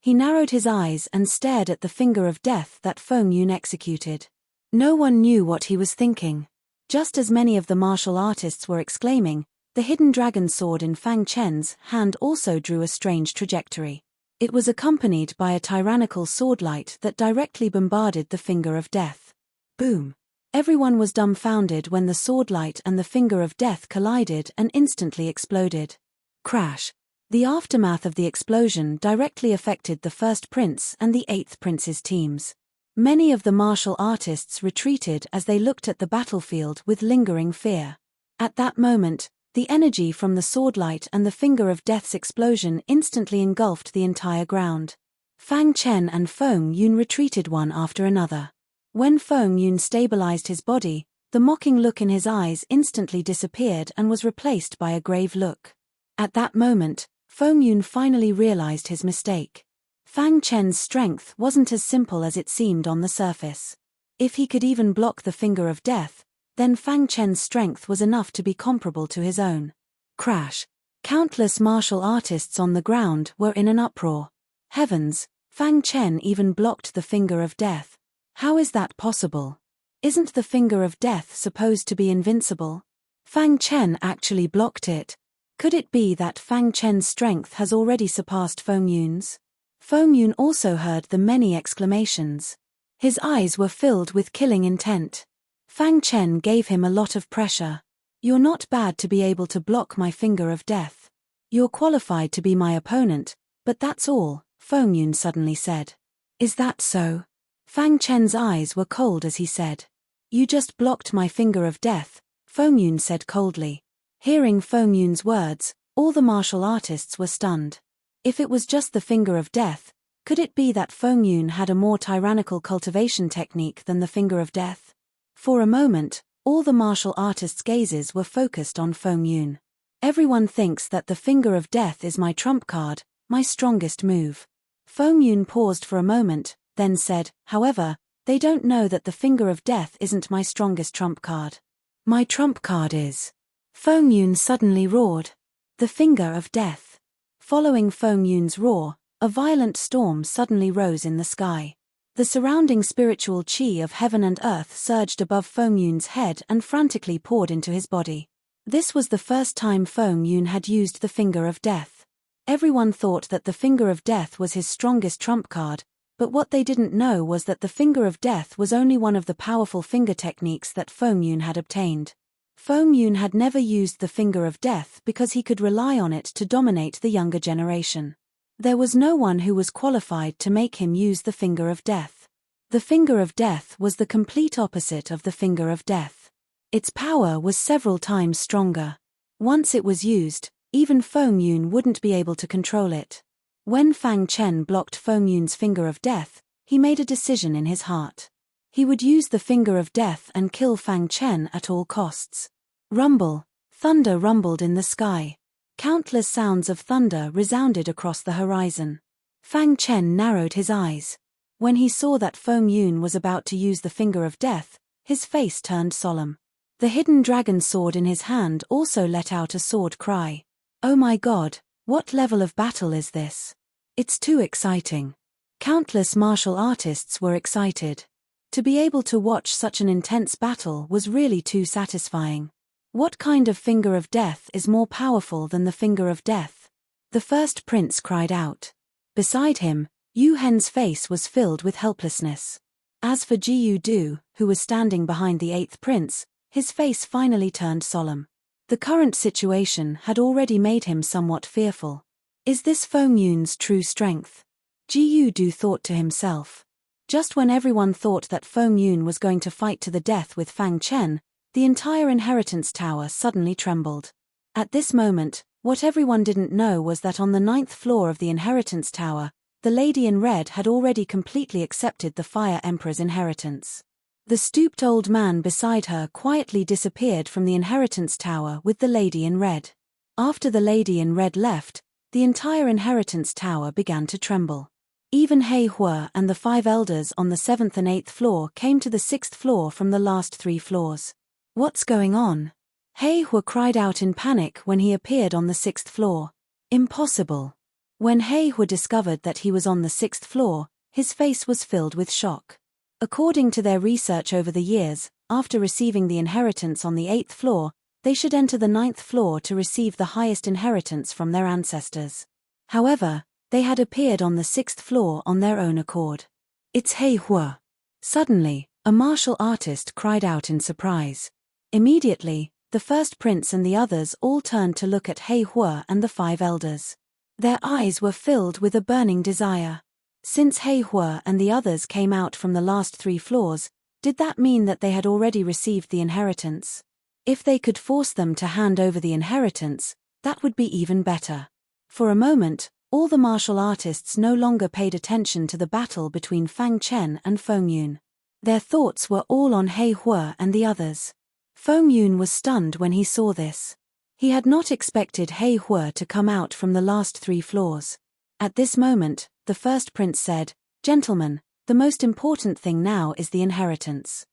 He narrowed his eyes and stared at the finger of death that Feng Yun executed. No one knew what he was thinking. Just as many of the martial artists were exclaiming, the hidden dragon sword in Fang Chen's hand also drew a strange trajectory. It was accompanied by a tyrannical swordlight that directly bombarded the finger of death. Boom! Everyone was dumbfounded when the swordlight and the finger of death collided and instantly exploded. Crash! The aftermath of the explosion directly affected the first prince and the eighth prince's teams. Many of the martial artists retreated as they looked at the battlefield with lingering fear. At that moment, the energy from the swordlight and the finger of death's explosion instantly engulfed the entire ground. Fang Chen and Feng Yun retreated one after another. When Feng Yun stabilized his body, the mocking look in his eyes instantly disappeared and was replaced by a grave look. At that moment, Feng Yun finally realized his mistake. Fang Chen's strength wasn't as simple as it seemed on the surface. If he could even block the finger of death, then Fang Chen's strength was enough to be comparable to his own. Crash! Countless martial artists on the ground were in an uproar. Heavens, Fang Chen even blocked the finger of death. How is that possible? Isn't the finger of death supposed to be invincible? Fang Chen actually blocked it. Could it be that Fang Chen's strength has already surpassed Feng Yun's? Feng Yun also heard the many exclamations. His eyes were filled with killing intent. Fang Chen gave him a lot of pressure. You're not bad to be able to block my finger of death. You're qualified to be my opponent, but that's all, Feng Yun suddenly said. Is that so? Fang Chen's eyes were cold as he said. You just blocked my finger of death, Feng Yun said coldly. Hearing Feng Yun's words, all the martial artists were stunned. If it was just the finger of death, could it be that Feng Yun had a more tyrannical cultivation technique than the finger of death? For a moment, all the martial artists' gazes were focused on Feng Yun. Everyone thinks that the finger of death is my trump card, my strongest move. Feng Yun paused for a moment, then said, however, they don't know that the finger of death isn't my strongest trump card. My trump card is. Feng Yun suddenly roared. The finger of death. Following Feng Yun's roar, a violent storm suddenly rose in the sky. The surrounding spiritual qi of heaven and earth surged above Feng Yun's head and frantically poured into his body. This was the first time Feng Yun had used the finger of death. Everyone thought that the finger of death was his strongest trump card, but what they didn't know was that the finger of death was only one of the powerful finger techniques that Feng Yun had obtained. Feng Yun had never used the finger of death because he could rely on it to dominate the younger generation. There was no one who was qualified to make him use the finger of death. The finger of death was the complete opposite of the finger of death. Its power was several times stronger. Once it was used, even Feng Yun wouldn't be able to control it. When Fang Chen blocked Feng Yun's finger of death, he made a decision in his heart. He would use the finger of death and kill Fang Chen at all costs. Rumble, thunder rumbled in the sky. Countless sounds of thunder resounded across the horizon. Fang Chen narrowed his eyes. When he saw that Feng Yun was about to use the finger of death, his face turned solemn. The hidden dragon sword in his hand also let out a sword cry. Oh my God, what level of battle is this? It's too exciting. Countless martial artists were excited. To be able to watch such an intense battle was really too satisfying. What kind of finger of death is more powerful than the finger of death? The first prince cried out. Beside him, Yu Hen's face was filled with helplessness. As for Jiu Du, who was standing behind the eighth prince, his face finally turned solemn. The current situation had already made him somewhat fearful. Is this Feng Yun's true strength? Jiu Du thought to himself. Just when everyone thought that Feng Yun was going to fight to the death with Fang Chen, the entire inheritance tower suddenly trembled. At this moment, what everyone didn't know was that on the 9th floor of the inheritance tower, the lady in red had already completely accepted the Fire Emperor's inheritance. The stooped old man beside her quietly disappeared from the inheritance tower with the lady in red. After the lady in red left, the entire inheritance tower began to tremble. Even He Hua and the 5 elders on the 7th and 8th floor came to the 6th floor from the last 3 floors. What's going on? He Hua cried out in panic when he appeared on the 6th floor. Impossible. When He Hua discovered that he was on the 6th floor, his face was filled with shock. According to their research over the years, after receiving the inheritance on the 8th floor, they should enter the 9th floor to receive the highest inheritance from their ancestors. However, they had appeared on the 6th floor on their own accord. It's He Hua. Suddenly, a martial artist cried out in surprise. Immediately, the first prince and the others all turned to look at He Hua and the 5 elders. Their eyes were filled with a burning desire. Since He Hua and the others came out from the last 3 floors, did that mean that they had already received the inheritance? If they could force them to hand over the inheritance, that would be even better. For a moment, all the martial artists no longer paid attention to the battle between Fang Chen and Feng Yun. Their thoughts were all on He Hua and the others. Feng Yun was stunned when he saw this. He had not expected He Hua to come out from the last 3 floors. At this moment, the first prince said, "Gentlemen, the most important thing now is the inheritance.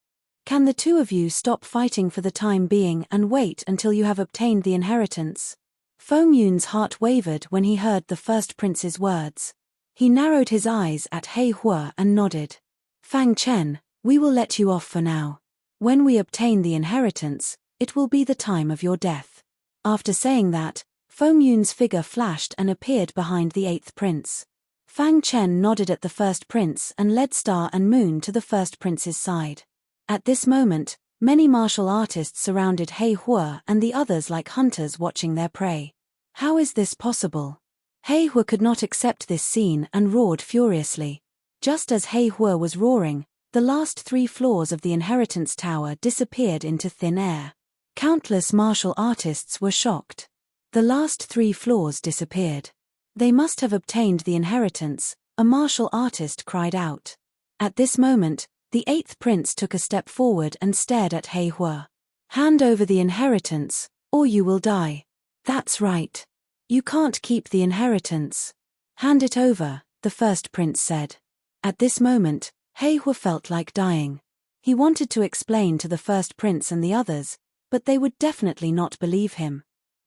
Can the 2 of you stop fighting for the time being and wait until you have obtained the inheritance?" Feng Yun's heart wavered when he heard the first prince's words. He narrowed his eyes at He Hua and nodded. "Fang Chen, we will let you off for now. When we obtain the inheritance, it will be the time of your death." After saying that, Feng Yun's figure flashed and appeared behind the 8th prince. Fang Chen nodded at the first prince and led Star and Moon to the first prince's side. At this moment, many martial artists surrounded He Hua and the others like hunters watching their prey. How is this possible? He Hua could not accept this scene and roared furiously. Just as He Hua was roaring, the last 3 floors of the inheritance tower disappeared into thin air. Countless martial artists were shocked. The last 3 floors disappeared. They must have obtained the inheritance, a martial artist cried out. At this moment, the 8th prince took a step forward and stared at He Hua. "Hand over the inheritance, or you will die." "That's right. You can't keep the inheritance. Hand it over," the first prince said. At this moment, He Hua felt like dying. He wanted to explain to the first prince and the others, but they would definitely not believe him.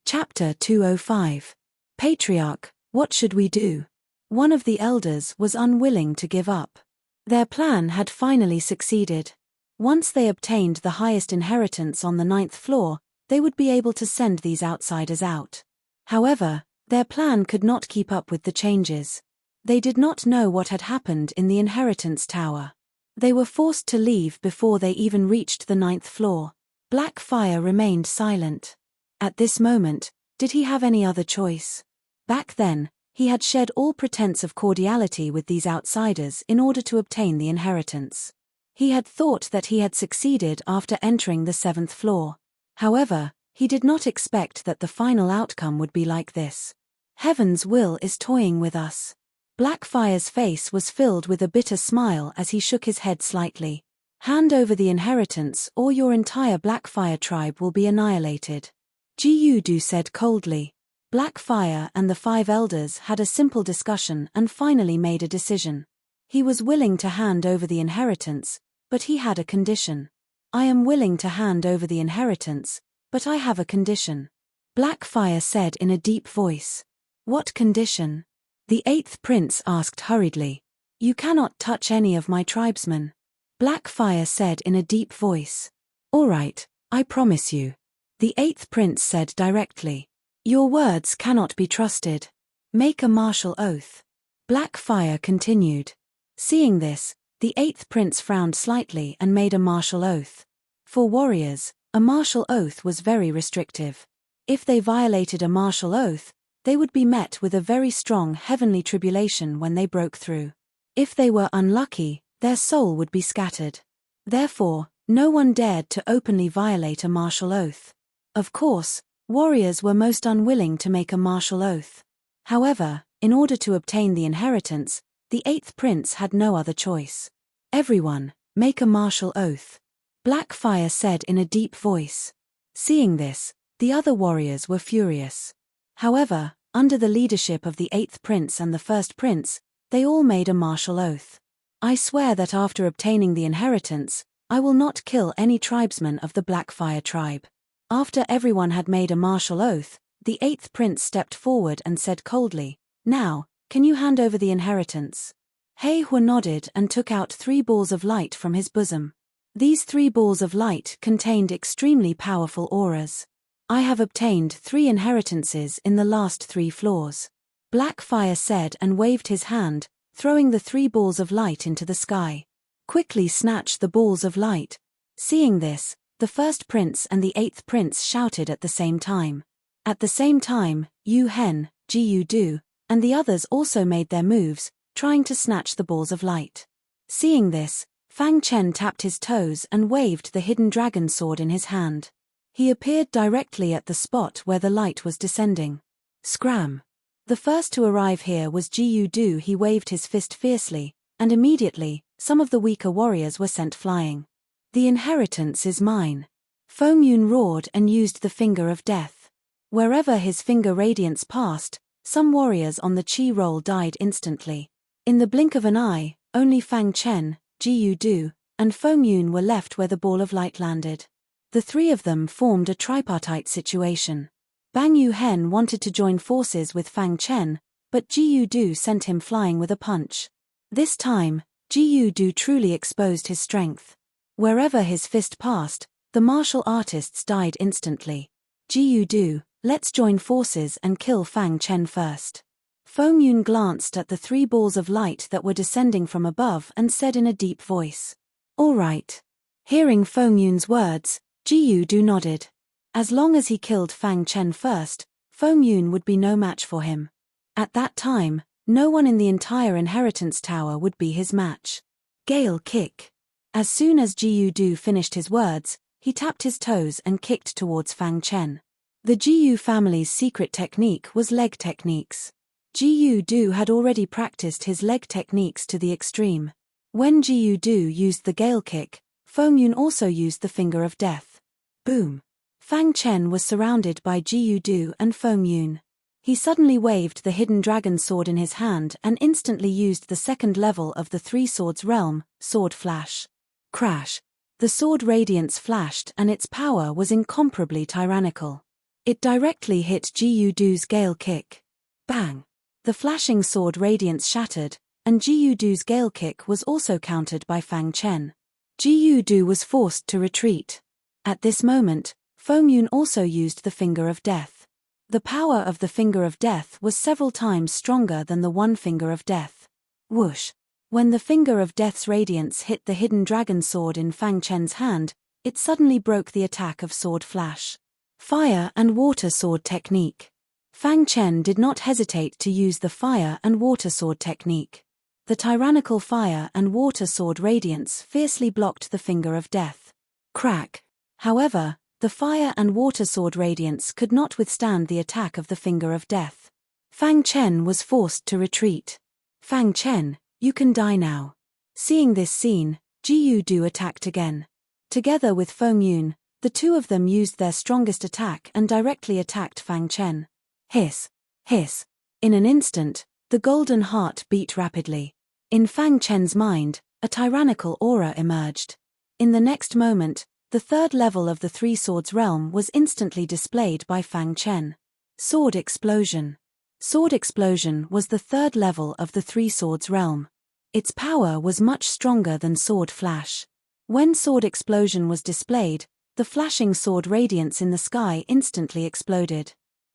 Chapter 205. Patriarch, what should we do? One of the elders was unwilling to give up. Their plan had finally succeeded. Once they obtained the highest inheritance on the 9th floor, they would be able to send these outsiders out. However, their plan could not keep up with the changes. They did not know what had happened in the inheritance tower. They were forced to leave before they even reached the 9th floor. Black Fire remained silent. At this moment, did he have any other choice? Back then, he had shed all pretense of cordiality with these outsiders in order to obtain the inheritance. He had thought that he had succeeded after entering the 7th floor. However, he did not expect that the final outcome would be like this. Heaven's will is toying with us. Blackfire's face was filled with a bitter smile as he shook his head slightly. Hand over the inheritance or your entire Blackfire tribe will be annihilated. Jiudu said coldly. Blackfire and the 5 elders had a simple discussion and finally made a decision. He was willing to hand over the inheritance, but he had a condition. I am willing to hand over the inheritance, but I have a condition. Blackfire said in a deep voice. What condition? The 8th prince asked hurriedly. You cannot touch any of my tribesmen. Blackfire said in a deep voice. All right, I promise you. The 8th prince said directly. Your words cannot be trusted. Make a martial oath. Blackfire continued. Seeing this, the 8th prince frowned slightly and made a martial oath. For warriors, a martial oath was very restrictive. If they violated a martial oath, they would be met with a very strong heavenly tribulation when they broke through. If they were unlucky, their soul would be scattered. Therefore, no one dared to openly violate a martial oath. Of course, warriors were most unwilling to make a martial oath. However, in order to obtain the inheritance, the 8th prince had no other choice. Everyone, make a martial oath. Blackfire said in a deep voice. Seeing this, the other warriors were furious. However, under the leadership of the 8th prince and the 1st prince, they all made a martial oath. I swear that after obtaining the inheritance, I will not kill any tribesman of the Blackfire tribe. After everyone had made a martial oath, the 8th prince stepped forward and said coldly, Now, can you hand over the inheritance? Heihua nodded and took out 3 balls of light from his bosom. These 3 balls of light contained extremely powerful auras. I have obtained 3 inheritances in the last 3 floors. Blackfire said and waved his hand, throwing the 3 balls of light into the sky. Quickly snatch the balls of light. Seeing this, the 1st prince and the 8th prince shouted at the same time. At the same time, Yu Hen, Jiu Du, and the others also made their moves, trying to snatch the balls of light. Seeing this, Fang Chen tapped his toes and waved the hidden dragon sword in his hand. He appeared directly at the spot where the light was descending. Scram! The first to arrive here was Jiu Du. He waved his fist fiercely, and immediately, some of the weaker warriors were sent flying. The inheritance is mine. Feng Yun roared and used the finger of death. Wherever his finger radiance passed, some warriors on the chi roll died instantly. In the blink of an eye, only Fang Chen, Jiu Du, and Feng Yun were left where the ball of light landed. The 3 of them formed a tripartite situation. Bang Yu Hen wanted to join forces with Fang Chen, but Jiu Du sent him flying with a punch. This time, Jiu Du truly exposed his strength. Wherever his fist passed, the martial artists died instantly. Jiu Du, let's join forces and kill Fang Chen first. Feng Yun glanced at the 3 balls of light that were descending from above and said in a deep voice. All right. Hearing Feng Yun's words, Jiu Du nodded. As long as he killed Fang Chen first, Feng Yun would be no match for him. At that time, no one in the entire inheritance tower would be his match. Gale kick. As soon as Jiu Du finished his words, he tapped his toes and kicked towards Fang Chen. The Jiu family's secret technique was leg techniques. Jiu Du had already practiced his leg techniques to the extreme. When Jiu Du used the gale kick, Feng Yun also used the finger of death. Boom! Fang Chen was surrounded by Jiu Du and Feng Yun. He suddenly waved the hidden dragon sword in his hand and instantly used the 2nd level of the 3 swords realm, Sword Flash. Crash! The sword radiance flashed and its power was incomparably tyrannical. It directly hit Jiu Du's gale kick. Bang! The flashing sword radiance shattered, and Jiu Du's gale kick was also countered by Fang Chen. Jiu Du was forced to retreat. At this moment, Feng Yun also used the finger of death. The power of the finger of death was several times stronger than the 1 finger of death. Whoosh! When the finger of death's radiance hit the hidden dragon sword in Fang Chen's hand, it suddenly broke the attack of Sword Flash. Fire and Water Sword Technique. Fang Chen did not hesitate to use the Fire and Water Sword Technique. The tyrannical Fire and Water Sword radiance fiercely blocked the finger of death. Crack! However, the Fire and Water Sword radiance could not withstand the attack of the finger of death. Fang Chen was forced to retreat. Fang Chen, you can die now. Seeing this scene, Jiyu Du attacked again. Together with Feng Yun, the two of them used their strongest attack and directly attacked Fang Chen. Hiss! Hiss! In an instant, the golden heart beat rapidly. In Fang Chen's mind, a tyrannical aura emerged. In the next moment, the third level of the Three Swords realm was instantly displayed by Fang Chen. Sword Explosion. Sword Explosion was the third level of the Three Swords realm. Its power was much stronger than Sword Flash. When Sword Explosion was displayed, the flashing sword radiance in the sky instantly exploded.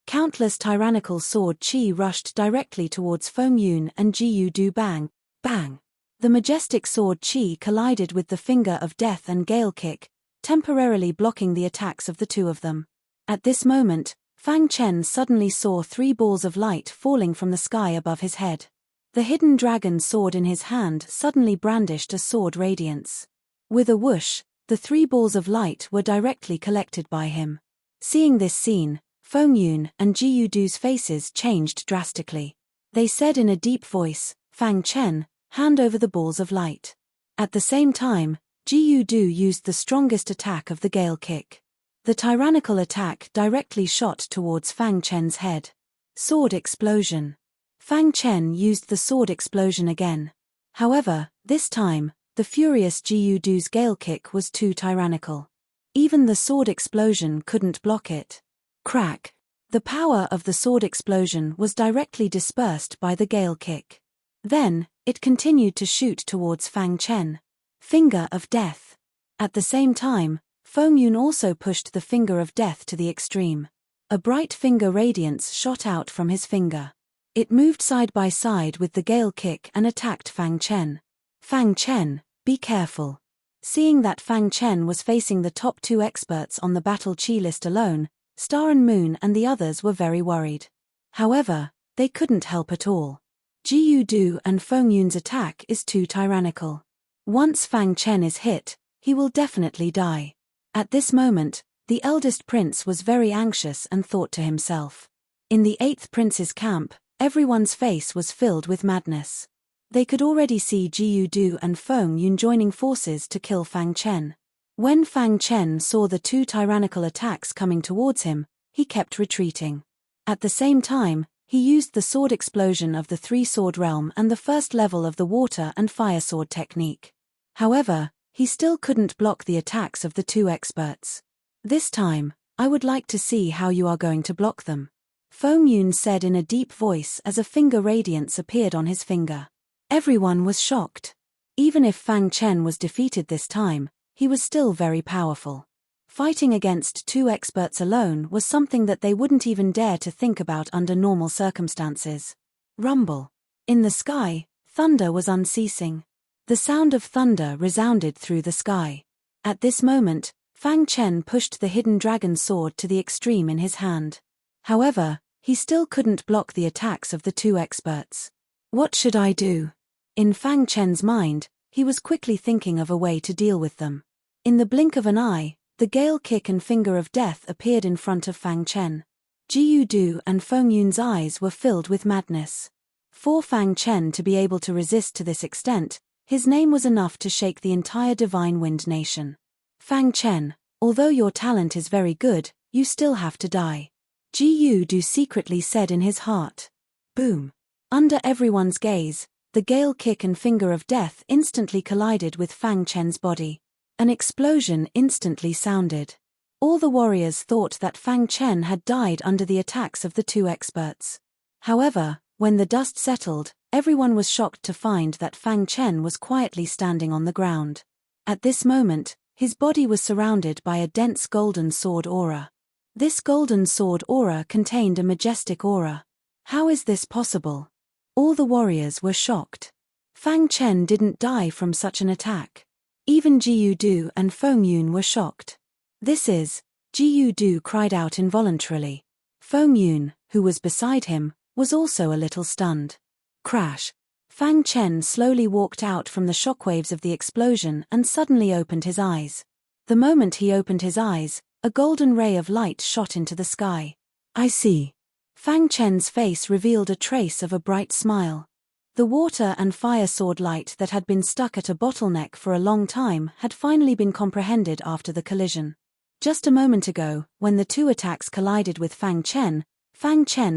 Countless tyrannical sword chi rushed directly towards Feng Yun and Jiyu Du. Bang! Bang! The majestic sword chi collided with the finger of death and gale kick, temporarily blocking the attacks of the two of them. At this moment, Fang Chen suddenly saw 3 balls of light falling from the sky above his head. The hidden dragon sword in his hand suddenly brandished a sword radiance. With a whoosh, the 3 balls of light were directly collected by him. Seeing this scene, Feng Yun and Jiyu Du's faces changed drastically. They said in a deep voice, "Fang Chen, hand over the balls of light." At the same time, Jiyu Du used the strongest attack of the gale kick. The tyrannical attack directly shot towards Fang Chen's head. Sword Explosion. Fang Chen used the sword explosion again. However, this time, the furious Jiyu Du's gale kick was too tyrannical. Even the sword explosion couldn't block it. Crack! The power of the sword explosion was directly dispersed by the gale kick. Then, it continued to shoot towards Fang Chen. Finger of Death. At the same time, Feng Yun also pushed the finger of death to the extreme. A bright finger radiance shot out from his finger. It moved side by side with the gale kick and attacked Fang Chen. Fang Chen, be careful. Seeing that Fang Chen was facing the top 2 experts on the battle chi list alone, Star and Moon and the others were very worried. However, they couldn't help at all. Jiyu Du and Feng Yun's attack is too tyrannical. Once Fang Chen is hit, he will definitely die. At this moment, the eldest prince was very anxious and thought to himself. In the 8th prince's camp, everyone's face was filled with madness. They could already see Jiyu Du and Feng Yun joining forces to kill Fang Chen. When Fang Chen saw the 2 tyrannical attacks coming towards him, he kept retreating. At the same time, he used the sword explosion of the Three-Sword realm and the first level of the Water and Fire Sword technique. However, he still couldn't block the attacks of the 2 experts. This time, I would like to see how you are going to block them. Feng Yun said in a deep voice as a finger radiance appeared on his finger. Everyone was shocked. Even if Fang Chen was defeated this time, he was still very powerful. Fighting against 2 experts alone was something that they wouldn't even dare to think about under normal circumstances. Rumble. In the sky, thunder was unceasing. The sound of thunder resounded through the sky. At this moment, Fang Chen pushed the hidden dragon sword to the extreme in his hand. However, he still couldn't block the attacks of the 2 experts. What should I do? In Fang Chen's mind, he was quickly thinking of a way to deal with them. In the blink of an eye, the gale kick and finger of death appeared in front of Fang Chen. Jiyu Du and Feng Yun's eyes were filled with madness. For Fang Chen to be able to resist to this extent, his name was enough to shake the entire Divine Wind Nation. Fang Chen, although your talent is very good, you still have to die. Jiyu Du secretly said in his heart. Boom. Under everyone's gaze, the gale kick and finger of death instantly collided with Fang Chen's body. An explosion instantly sounded. All the warriors thought that Fang Chen had died under the attacks of the 2 experts. However, when the dust settled, everyone was shocked to find that Fang Chen was quietly standing on the ground. At this moment, his body was surrounded by a dense golden sword aura. This golden sword aura contained a majestic aura. How is this possible? All the warriors were shocked. Fang Chen didn't die from such an attack. Even Jiyu Du and Feng Yun were shocked. "This is..." Jiyu Du cried out involuntarily. Feng Yun, who was beside him, was also a little stunned. Crash! Fang Chen slowly walked out from the shockwaves of the explosion and suddenly opened his eyes. The moment he opened his eyes, a golden ray of light shot into the sky. "I see." Fang Chen's face revealed a trace of a bright smile. The water and fire sword light that had been stuck at a bottleneck for a long time had finally been comprehended after the collision. Just a moment ago, when the two attacks collided with Fang Chen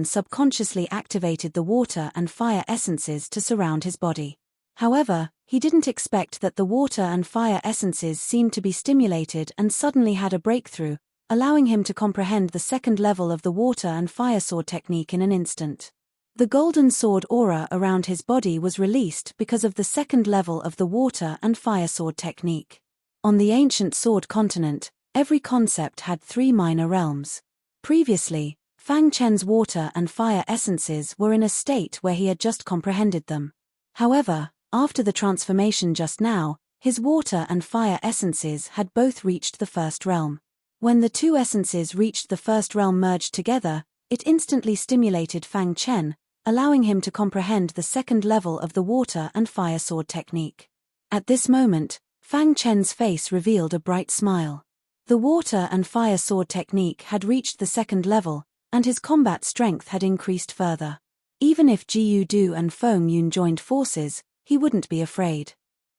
subconsciously activated the water and fire essences to surround his body. However, he didn't expect that the water and fire essences seemed to be stimulated and suddenly had a breakthrough, allowing him to comprehend the second level of the water and fire sword technique in an instant. The golden sword aura around his body was released because of the second level of the water and fire sword technique. On the ancient sword continent, every concept had 3 minor realms. Previously, Fang Chen's water and fire essences were in a state where he had just comprehended them. However, after the transformation just now, his water and fire essences had both reached the first realm. When the two essences reached the first realm merged together, it instantly stimulated Fang Chen, allowing him to comprehend the second level of the water and fire sword technique. At this moment, Fang Chen's face revealed a bright smile. The water and fire sword technique had reached the second level, and his combat strength had increased further. Even if Jiyu Du and Feng Yun joined forces, he wouldn't be afraid.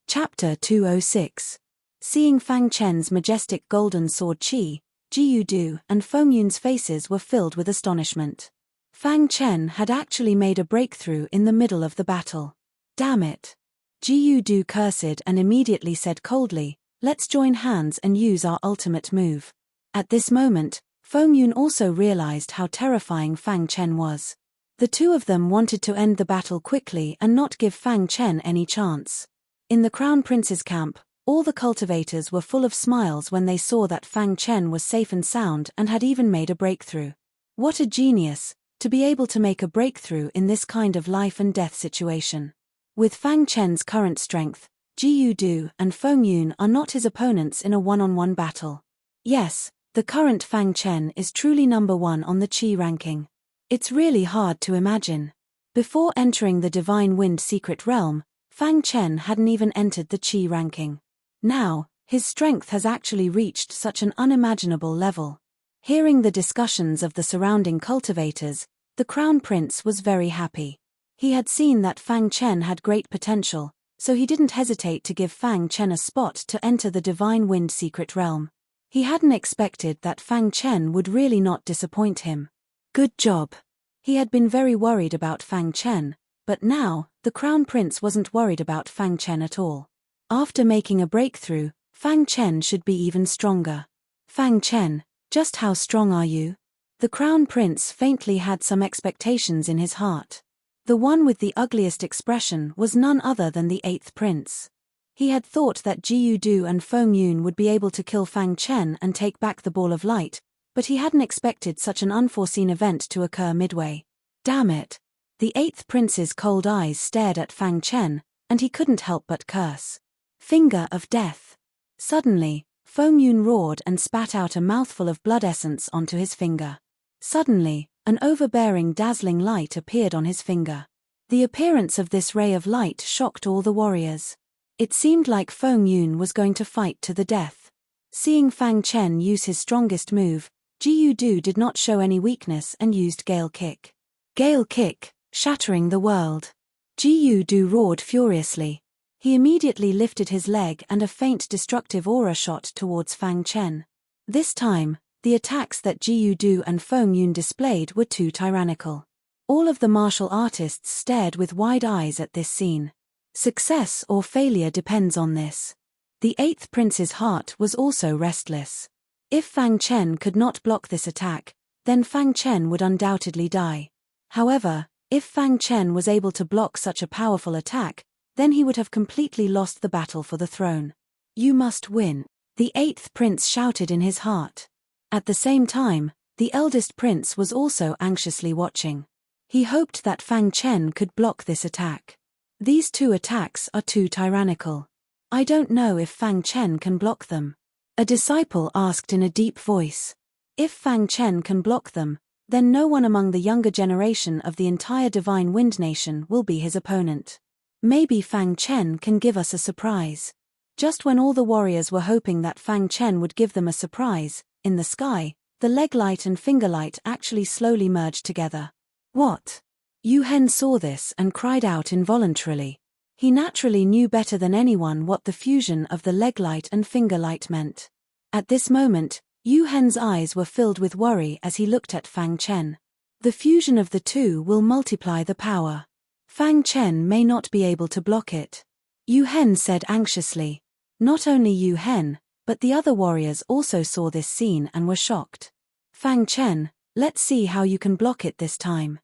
Chapter 206. Seeing Fang Chen's majestic golden sword Qi, Jiyu Du and Feng Yun's faces were filled with astonishment. Fang Chen had actually made a breakthrough in the middle of the battle. "Damn it!" Jiyu Du cursed and immediately said coldly, "Let's join hands and use our ultimate move." At this moment, Feng Yun also realized how terrifying Fang Chen was. The two of them wanted to end the battle quickly and not give Fang Chen any chance. In the Crown Prince's camp, all the cultivators were full of smiles when they saw that Fang Chen was safe and sound and had even made a breakthrough. What a genius, to be able to make a breakthrough in this kind of life and death situation. With Fang Chen's current strength, Jiyu Du and Feng Yun are not his opponents in a one-on-one battle. Yes, the current Fang Chen is truly number 1 on the Qi ranking. It's really hard to imagine. Before entering the Divine Wind Secret Realm, Fang Chen hadn't even entered the Qi ranking. Now, his strength has actually reached such an unimaginable level. Hearing the discussions of the surrounding cultivators, the Crown Prince was very happy. He had seen that Fang Chen had great potential, so he didn't hesitate to give Fang Chen a spot to enter the Divine Wind Secret Realm. He hadn't expected that Fang Chen would really not disappoint him. Good job. He had been very worried about Fang Chen, but now, the Crown Prince wasn't worried about Fang Chen at all. After making a breakthrough, Fang Chen should be even stronger. "Fang Chen, just how strong are you?" The Crown Prince faintly had some expectations in his heart. The one with the ugliest expression was none other than the 8th Prince. He had thought that Jiyu Du and Feng Yun would be able to kill Fang Chen and take back the Ball of Light, but he hadn't expected such an unforeseen event to occur midway. Damn it! The 8th Prince's cold eyes stared at Fang Chen, and he couldn't help but curse. Finger of death. Suddenly, Feng Yun roared and spat out a mouthful of blood essence onto his finger. Suddenly, an overbearing dazzling light appeared on his finger. The appearance of this ray of light shocked all the warriors. It seemed like Feng Yun was going to fight to the death. Seeing Fang Chen use his strongest move, Jiyu Du did not show any weakness and used Gale Kick. Gale Kick, shattering the world. Jiyu Du roared furiously. He immediately lifted his leg and a faint destructive aura shot towards Fang Chen. This time, the attacks that Jiyu Du and Feng Yun displayed were too tyrannical. All of the martial artists stared with wide eyes at this scene. Success or failure depends on this. The 8th Prince's heart was also restless. If Fang Chen could not block this attack, then Fang Chen would undoubtedly die. However, if Fang Chen was able to block such a powerful attack, then he would have completely lost the battle for the throne. "You must win," the 8th Prince shouted in his heart. At the same time, the eldest prince was also anxiously watching. He hoped that Fang Chen could block this attack. These two attacks are too tyrannical. I don't know if Fang Chen can block them. A disciple asked in a deep voice. If Fang Chen can block them, then no one among the younger generation of the entire Divine Wind Nation will be his opponent. Maybe Fang Chen can give us a surprise. Just when all the warriors were hoping that Fang Chen would give them a surprise, in the sky, the leg light and finger light actually slowly merged together. What? Yu Hen saw this and cried out involuntarily. He naturally knew better than anyone what the fusion of the leg light and finger light meant. At this moment, Yu Hen's eyes were filled with worry as he looked at Fang Chen. The fusion of the two will multiply the power. Fang Chen may not be able to block it. Yu Hen said anxiously. Not only Yu Hen, but the other warriors also saw this scene and were shocked. Fang Chen, let's see how you can block it this time.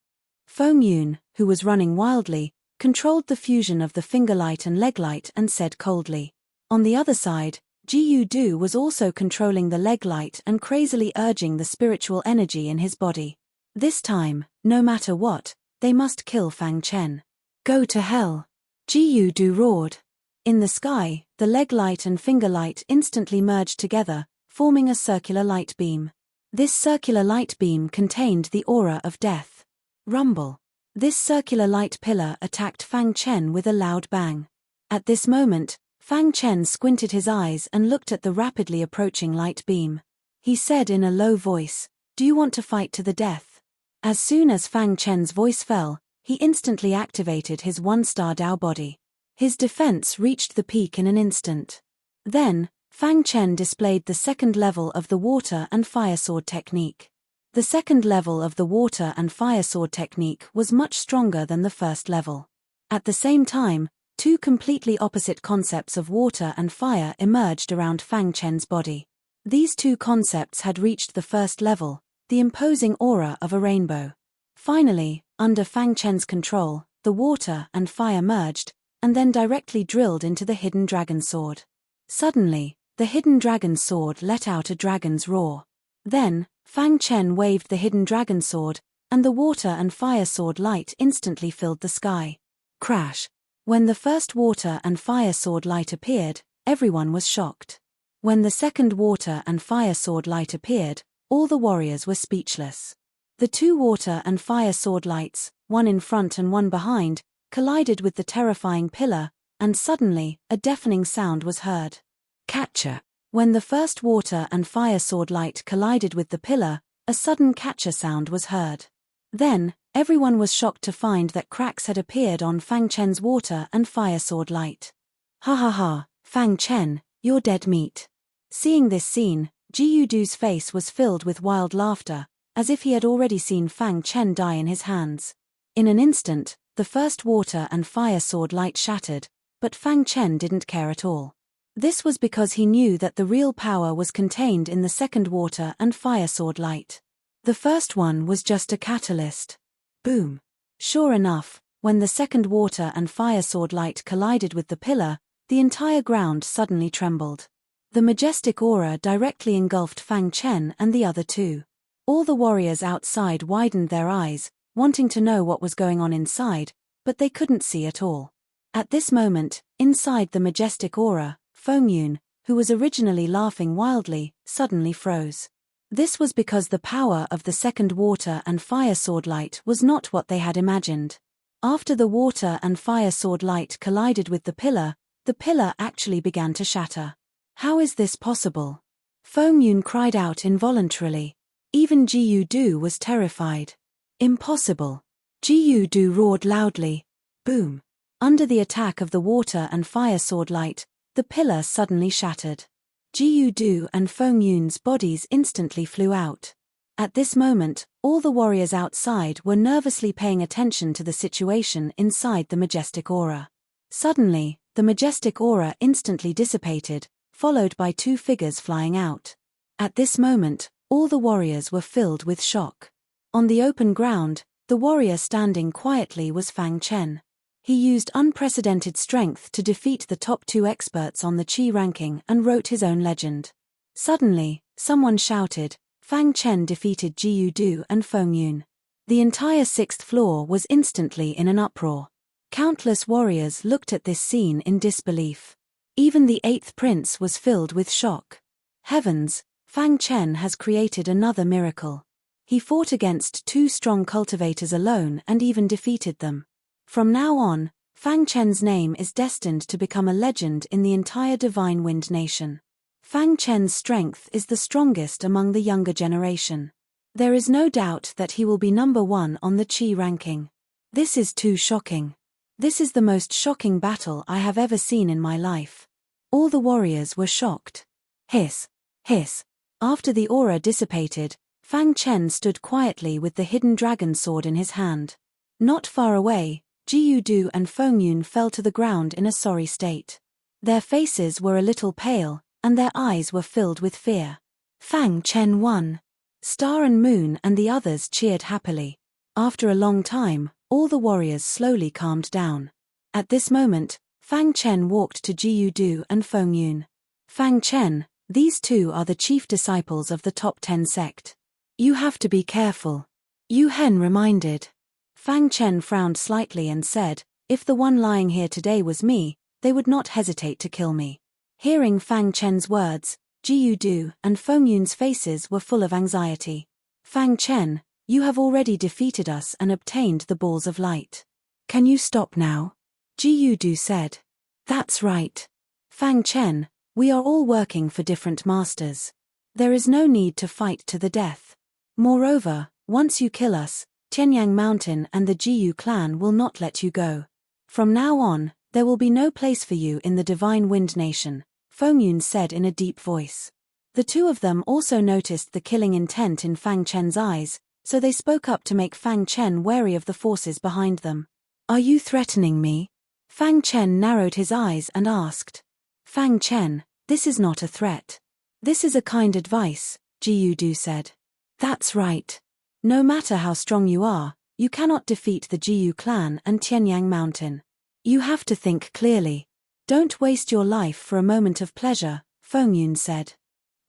Feng Yun, who was running wildly, controlled the fusion of the finger light and leg light and said coldly. On the other side, Ji Du was also controlling the leg light and crazily urging the spiritual energy in his body. This time, no matter what, they must kill Fang Chen. Go to hell! Ji Du roared. In the sky, the leg light and finger light instantly merged together, forming a circular light beam. This circular light beam contained the aura of death. Rumble. This circular light pillar attacked Fang Chen with a loud bang. At this moment, Fang Chen squinted his eyes and looked at the rapidly approaching light beam. He said in a low voice, "Do you want to fight to the death?" As soon as Fang Chen's voice fell, he instantly activated his one-star Dao body. His defense reached the peak in an instant. Then, Fang Chen displayed the second level of the water and fire sword technique. The second level of the water and fire sword technique was much stronger than the first level. At the same time, two completely opposite concepts of water and fire emerged around Fang Chen's body. These two concepts had reached the first level, the imposing aura of a rainbow. Finally, under Fang Chen's control, the water and fire merged, and then directly drilled into the hidden dragon sword. Suddenly, the hidden dragon sword let out a dragon's roar. Then, Fang Chen waved the hidden dragon sword, and the water and fire sword light instantly filled the sky. Crash! When the first water and fire sword light appeared, everyone was shocked. When the second water and fire sword light appeared, all the warriors were speechless. The two water and fire sword lights, one in front and one behind, collided with the terrifying pillar, and suddenly, a deafening sound was heard. Catcher! When the first water and fire sword light collided with the pillar, a sudden catcher sound was heard. Then, everyone was shocked to find that cracks had appeared on Fang Chen's water and fire sword light. Ha ha ha, Fang Chen, you're dead meat. Seeing this scene, Ji Du's face was filled with wild laughter, as if he had already seen Fang Chen die in his hands. In an instant, the first water and fire sword light shattered, but Fang Chen didn't care at all. This was because he knew that the real power was contained in the second water and fire sword light. The first one was just a catalyst. Boom! Sure enough, when the second water and fire sword light collided with the pillar, the entire ground suddenly trembled. The majestic aura directly engulfed Fang Chen and the other two. All the warriors outside widened their eyes, wanting to know what was going on inside, but they couldn't see at all. At this moment, inside the majestic aura, Feng Yun, who was originally laughing wildly, suddenly froze. This was because the power of the second water and fire sword light was not what they had imagined. After the water and fire sword light collided with the pillar actually began to shatter. How is this possible? Feng Yun cried out involuntarily. Even Ji Du was terrified. Impossible. Ji Du roared loudly. Boom. Under the attack of the water and fire sword light, the pillar suddenly shattered. Ji Du and Feng Yun's bodies instantly flew out. At this moment, all the warriors outside were nervously paying attention to the situation inside the majestic aura. Suddenly, the majestic aura instantly dissipated, followed by two figures flying out. At this moment, all the warriors were filled with shock. On the open ground, the warrior standing quietly was Fang Chen. He used unprecedented strength to defeat the top two experts on the Qi ranking and wrote his own legend. Suddenly, someone shouted, Fang Chen defeated Ji Du and Feng Yun. The entire sixth floor was instantly in an uproar. Countless warriors looked at this scene in disbelief. Even the 8th prince was filled with shock. Heavens, Fang Chen has created another miracle. He fought against 2 strong cultivators alone and even defeated them. From now on, Fang Chen's name is destined to become a legend in the entire Divine Wind Nation. Fang Chen's strength is the strongest among the younger generation. There is no doubt that he will be number 1 on the Qi ranking. This is too shocking. This is the most shocking battle I have ever seen in my life. All the warriors were shocked. Hiss, hiss. After the aura dissipated, Fang Chen stood quietly with the hidden dragon sword in his hand. Not far away, Jiyu Du and Feng Yun fell to the ground in a sorry state. Their faces were a little pale, and their eyes were filled with fear. Fang Chen won. Star and Moon and the others cheered happily. After a long time, all the warriors slowly calmed down. At this moment, Fang Chen walked to Jiyu Du and Feng Yun. Fang Chen, these 2 are the chief disciples of the top 10 sect. You have to be careful. Yu Hen reminded. Fang Chen frowned slightly and said, if the one lying here today was me, they would not hesitate to kill me. Hearing Fang Chen's words, Jiyu Du and Feng Yun's faces were full of anxiety. Fang Chen, you have already defeated us and obtained the balls of light. Can you stop now? Jiyu Du said. That's right. Fang Chen, we are all working for different masters. There is no need to fight to the death. Moreover, once you kill us, Tianyang Mountain and the Jiyu clan will not let you go. From now on, there will be no place for you in the Divine Wind Nation, Feng Yun said in a deep voice. The 2 of them also noticed the killing intent in Fang Chen's eyes, so they spoke up to make Fang Chen wary of the forces behind them. Are you threatening me? Fang Chen narrowed his eyes and asked. Fang Chen, this is not a threat. This is a kind advice, Jiyu Du said. That's right. No matter how strong you are, you cannot defeat the Jiyu clan and Tianyang Mountain. You have to think clearly. Don't waste your life for a moment of pleasure, Feng Yun said.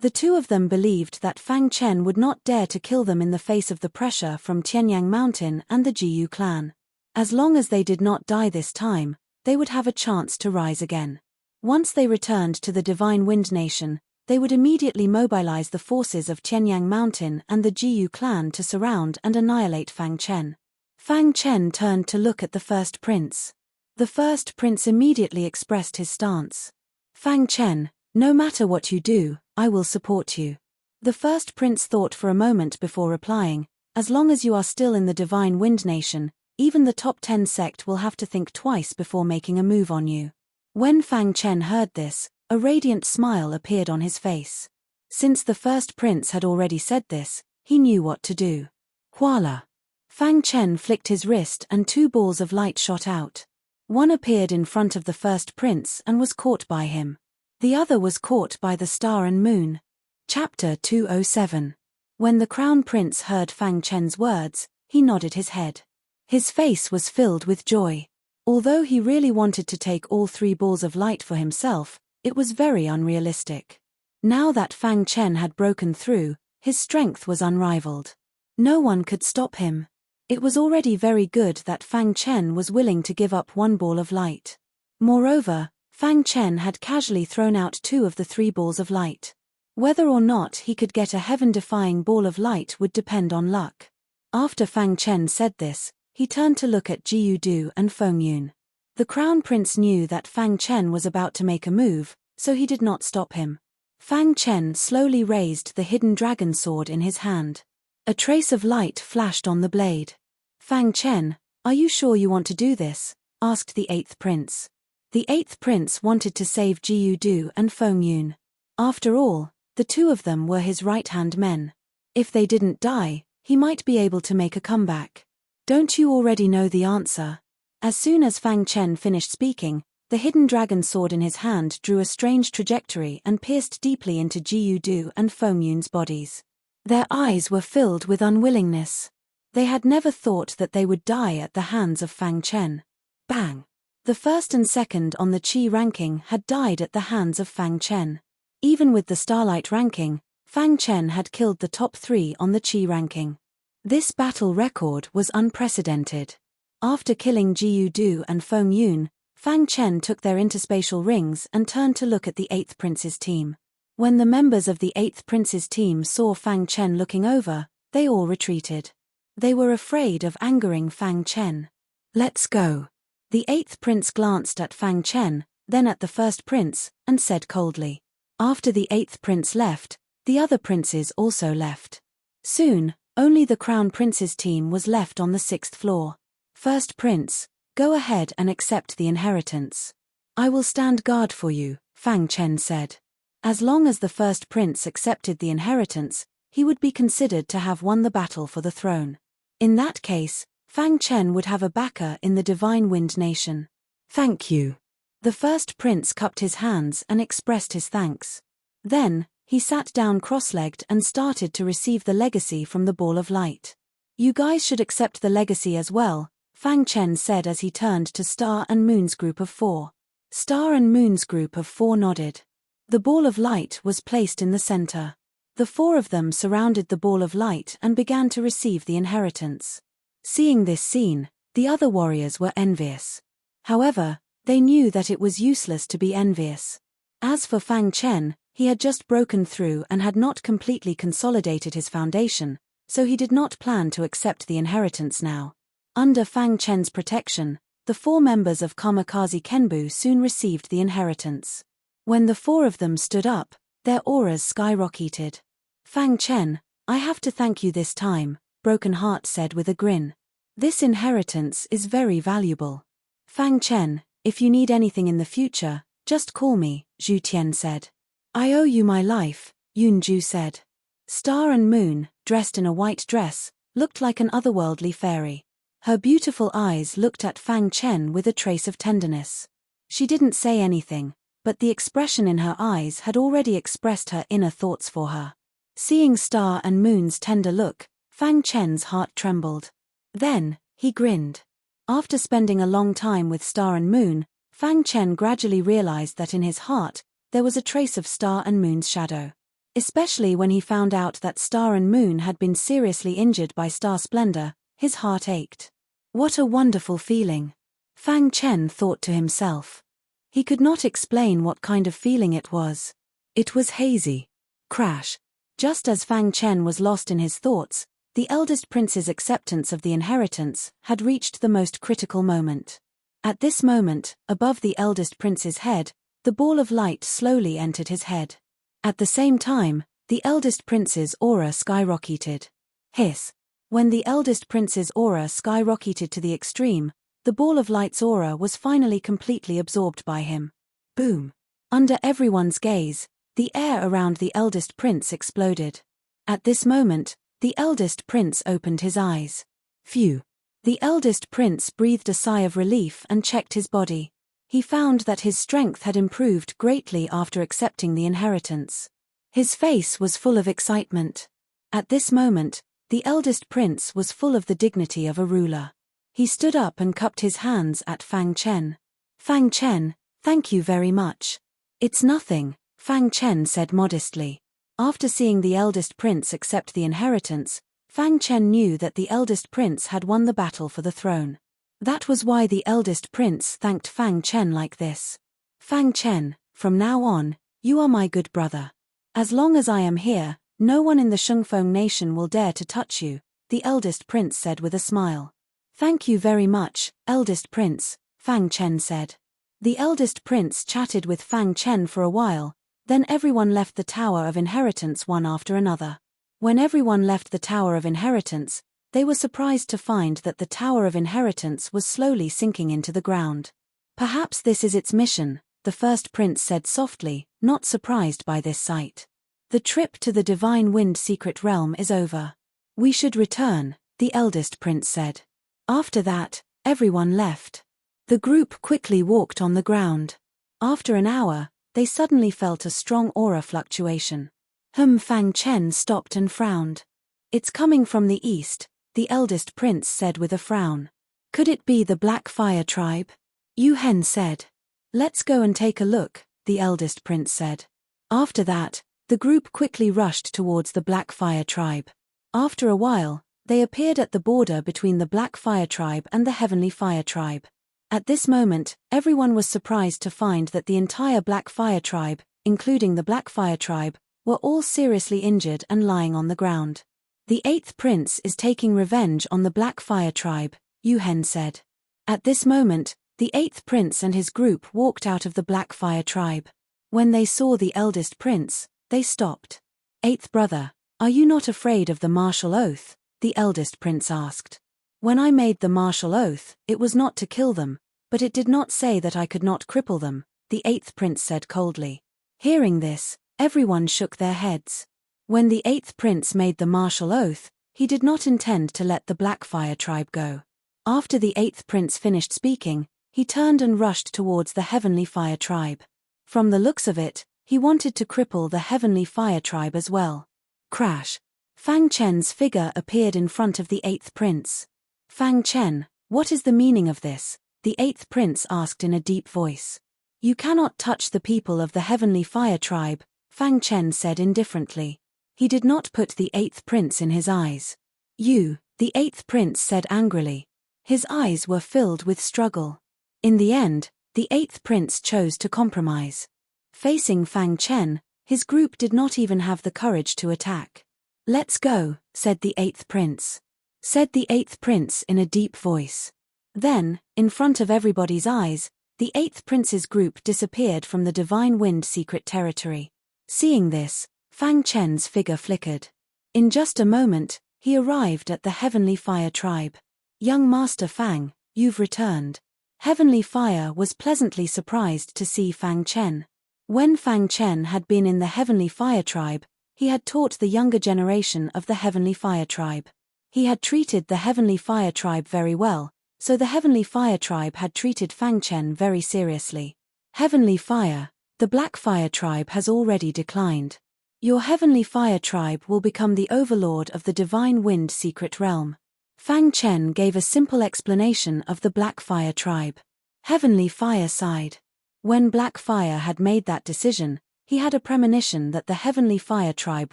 The 2 of them believed that Fang Chen would not dare to kill them in the face of the pressure from Tianyang Mountain and the Jiyu clan. As long as they did not die this time, they would have a chance to rise again. Once they returned to the Divine Wind Nation, they would immediately mobilize the forces of Tianyang Mountain and the Jiyu clan to surround and annihilate Fang Chen. Fang Chen turned to look at the 1st prince. The 1st prince immediately expressed his stance. Fang Chen, no matter what you do, I will support you. The 1st prince thought for a moment before replying, as long as you are still in the Divine Wind Nation, even the top 10 sect will have to think twice before making a move on you. When Fang Chen heard this, a radiant smile appeared on his face. Since the 1st prince had already said this, he knew what to do. Voila! Fang Chen flicked his wrist and 2 balls of light shot out. One appeared in front of the 1st prince and was caught by him. The other was caught by the Star and Moon. Chapter 207. When the Crown Prince heard Fang Chen's words, he nodded his head. His face was filled with joy. Although he really wanted to take all 3 balls of light for himself, it was very unrealistic. Now that Fang Chen had broken through, his strength was unrivaled. No one could stop him. It was already very good that Fang Chen was willing to give up 1 ball of light. Moreover, Fang Chen had casually thrown out 2 of the 3 balls of light. Whether or not he could get a heaven-defying ball of light would depend on luck. After Fang Chen said this, he turned to look at Jiyu Du and Feng Yun. The Crown Prince knew that Fang Chen was about to make a move, so he did not stop him. Fang Chen slowly raised the hidden dragon sword in his hand. A trace of light flashed on the blade. Fang Chen, are you sure you want to do this? Asked the 8th prince. The 8th prince wanted to save Jiyu Du and Feng Yun. After all, the 2 of them were his right-hand men. If they didn't die, he might be able to make a comeback. Don't you already know the answer? As soon as Fang Chen finished speaking, the hidden dragon sword in his hand drew a strange trajectory and pierced deeply into Jiyu Du and Feng Yun's bodies. Their eyes were filled with unwillingness. They had never thought that they would die at the hands of Fang Chen. Bang! The 1st and 2nd on the Qi ranking had died at the hands of Fang Chen. Even with the Starlight ranking, Fang Chen had killed the top 3 on the Qi ranking. This battle record was unprecedented. After killing Jiyu Du and Feng Yun, Fang Chen took their interspatial rings and turned to look at the 8th prince's team. When the members of the 8th prince's team saw Fang Chen looking over, they all retreated. They were afraid of angering Fang Chen. "Let's go." The 8th prince glanced at Fang Chen, then at the 1st prince, and said coldly. After the 8th prince left, the other princes also left. Soon, only the crown prince's team was left on the 6th floor. "First prince, go ahead and accept the inheritance. I will stand guard for you," Fang Chen said. As long as the 1st prince accepted the inheritance, he would be considered to have won the battle for the throne. In that case, Fang Chen would have a backer in the Divine Wind Nation. "Thank you." The 1st prince cupped his hands and expressed his thanks. Then, he sat down cross-legged and started to receive the legacy from the Ball of Light. "You guys should accept the legacy as well," Fang Chen said as he turned to Star and Moon's group of 4. Star and Moon's group of 4 nodded. The Ball of Light was placed in the center. The 4 of them surrounded the Ball of Light and began to receive the inheritance. Seeing this scene, the other warriors were envious. However, they knew that it was useless to be envious. As for Fang Chen, he had just broken through and had not completely consolidated his foundation, so he did not plan to accept the inheritance now. Under Fang Chen's protection, the 4 members of Kamikaze Kenbu soon received the inheritance. When the 4 of them stood up, their auras skyrocketed. "Fang Chen, I have to thank you this time," Broken Heart said with a grin. "This inheritance is very valuable. Fang Chen, if you need anything in the future, just call me," Zhu Tian said. "I owe you my life," Yun Ju said. Star and Moon, dressed in a white dress, looked like an otherworldly fairy. Her beautiful eyes looked at Fang Chen with a trace of tenderness. She didn't say anything, but the expression in her eyes had already expressed her inner thoughts for her. Seeing Star and Moon's tender look, Fang Chen's heart trembled. Then, he grinned. After spending a long time with Star and Moon, Fang Chen gradually realized that in his heart, there was a trace of Star and Moon's shadow. Especially when he found out that Star and Moon had been seriously injured by Star Splendor, his heart ached. What a wonderful feeling, Fang Chen thought to himself. He could not explain what kind of feeling it was. It was hazy. Crash. Just as Fang Chen was lost in his thoughts, the eldest prince's acceptance of the inheritance had reached the most critical moment. At this moment, above the eldest prince's head, the Ball of Light slowly entered his head. At the same time, the eldest prince's aura skyrocketed. Hiss. When the eldest prince's aura skyrocketed to the extreme, the Ball of Light's aura was finally completely absorbed by him. Boom. Under everyone's gaze, the air around the eldest prince exploded. At this moment, the eldest prince opened his eyes. Phew. The eldest prince breathed a sigh of relief and checked his body. He found that his strength had improved greatly after accepting the inheritance. His face was full of excitement. At this moment, the eldest prince was full of the dignity of a ruler. He stood up and cupped his hands at Fang Chen. "Fang Chen, thank you very much." "It's nothing," Fang Chen said modestly. After seeing the eldest prince accept the inheritance, Fang Chen knew that the eldest prince had won the battle for the throne. That was why the eldest prince thanked Fang Chen like this. "Fang Chen, from now on, you are my good brother. As long as I am here, no one in the Shengfeng nation will dare to touch you," the eldest prince said with a smile. "Thank you very much, eldest prince," Fang Chen said. The eldest prince chatted with Fang Chen for a while, then everyone left the Tower of Inheritance one after another. When everyone left the Tower of Inheritance, they were surprised to find that the Tower of Inheritance was slowly sinking into the ground. "Perhaps this is its mission," the first prince said softly, not surprised by this sight. "The trip to the Divine Wind Secret Realm is over. We should return," the eldest prince said. After that, everyone left. The group quickly walked on the ground. After an hour, they suddenly felt a strong aura fluctuation. Fang Chen stopped and frowned. "It's coming from the east," the eldest prince said with a frown. "Could it be the Black Fire tribe?" Yu Hen said. "Let's go and take a look," the eldest prince said. After that, the group quickly rushed towards the Black Fire tribe. After a while, they appeared at the border between the Black Fire tribe and the Heavenly Fire tribe. At this moment, everyone was surprised to find that the entire Black Fire tribe, including the Black Fire tribe, were all seriously injured and lying on the ground. The 8th prince is taking revenge on the Black Fire tribe, Yuhen said. At this moment, the 8th prince and his group walked out of the Black Fire tribe. When they saw the eldest prince, they stopped. 8th brother, are you not afraid of the martial oath? The eldest prince asked. When I made the martial oath, it was not to kill them, but it did not say that I could not cripple them, the 8th prince said coldly. Hearing this, everyone shook their heads. When the 8th prince made the martial oath, he did not intend to let the Black Fire tribe go. After the 8th prince finished speaking, he turned and rushed towards the Heavenly Fire tribe. From the looks of it, he wanted to cripple the Heavenly Fire tribe as well. Crash! Fang Chen's figure appeared in front of the 8th prince. Fang Chen, what is the meaning of this? The 8th prince asked in a deep voice. You cannot touch the people of the Heavenly Fire tribe, Fang Chen said indifferently. He did not put the 8th prince in his eyes. You, the 8th prince said angrily. His eyes were filled with struggle. In the end, the 8th prince chose to compromise. Facing Fang Chen, his group did not even have the courage to attack. Let's go, said the 8th prince. Said the 8th prince in a deep voice. Then, in front of everybody's eyes, the 8th prince's group disappeared from the Divine Wind secret territory. Seeing this, Fang Chen's figure flickered. In just a moment, he arrived at the Heavenly Fire tribe. Young Master Fang, you've returned. Heavenly Fire was pleasantly surprised to see Fang Chen. When Fang Chen had been in the Heavenly Fire tribe, he had taught the younger generation of the Heavenly Fire tribe. He had treated the Heavenly Fire tribe very well, so the Heavenly Fire tribe had treated Fang Chen very seriously. Heavenly Fire, the Black Fire tribe has already declined. Your Heavenly Fire tribe will become the overlord of the Divine Wind secret realm. Fang Chen gave a simple explanation of the Black Fire tribe. Heavenly Fire sighed. When Black Fire had made that decision, he had a premonition that the Heavenly Fire tribe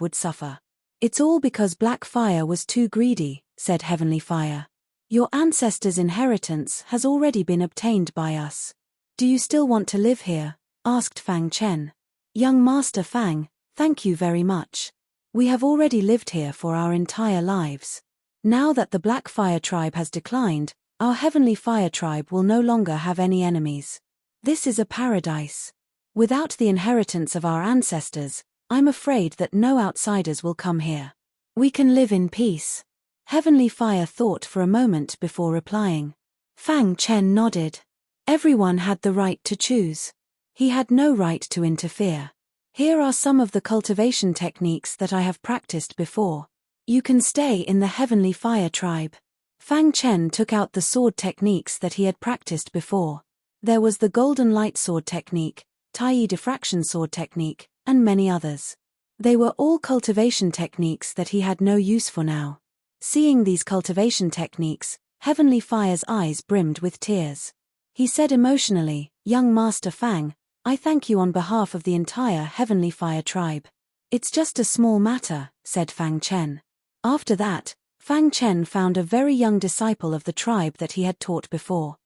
would suffer. It's all because Black Fire was too greedy, said Heavenly Fire. Your ancestors' inheritance has already been obtained by us. Do you still want to live here? Asked Fang Chen. Young Master Fang, thank you very much. We have already lived here for our entire lives. Now that the Black Fire tribe has declined, our Heavenly Fire tribe will no longer have any enemies. This is a paradise. Without the inheritance of our ancestors, I'm afraid that no outsiders will come here. We can live in peace. Heavenly Fire thought for a moment before replying. Fang Chen nodded. Everyone had the right to choose. He had no right to interfere. Here are some of the cultivation techniques that I have practiced before. You can stay in the Heavenly Fire tribe. Fang Chen took out the sword techniques that he had practiced before. There was the Golden Light Sword technique, Tai Diffraction Sword technique, and many others. They were all cultivation techniques that he had no use for now. Seeing these cultivation techniques, Heavenly Fire's eyes brimmed with tears. He said emotionally, Young Master Fang, I thank you on behalf of the entire Heavenly Fire tribe. It's just a small matter, said Fang Chen. After that, Fang Chen found a very young disciple of the tribe that he had taught before.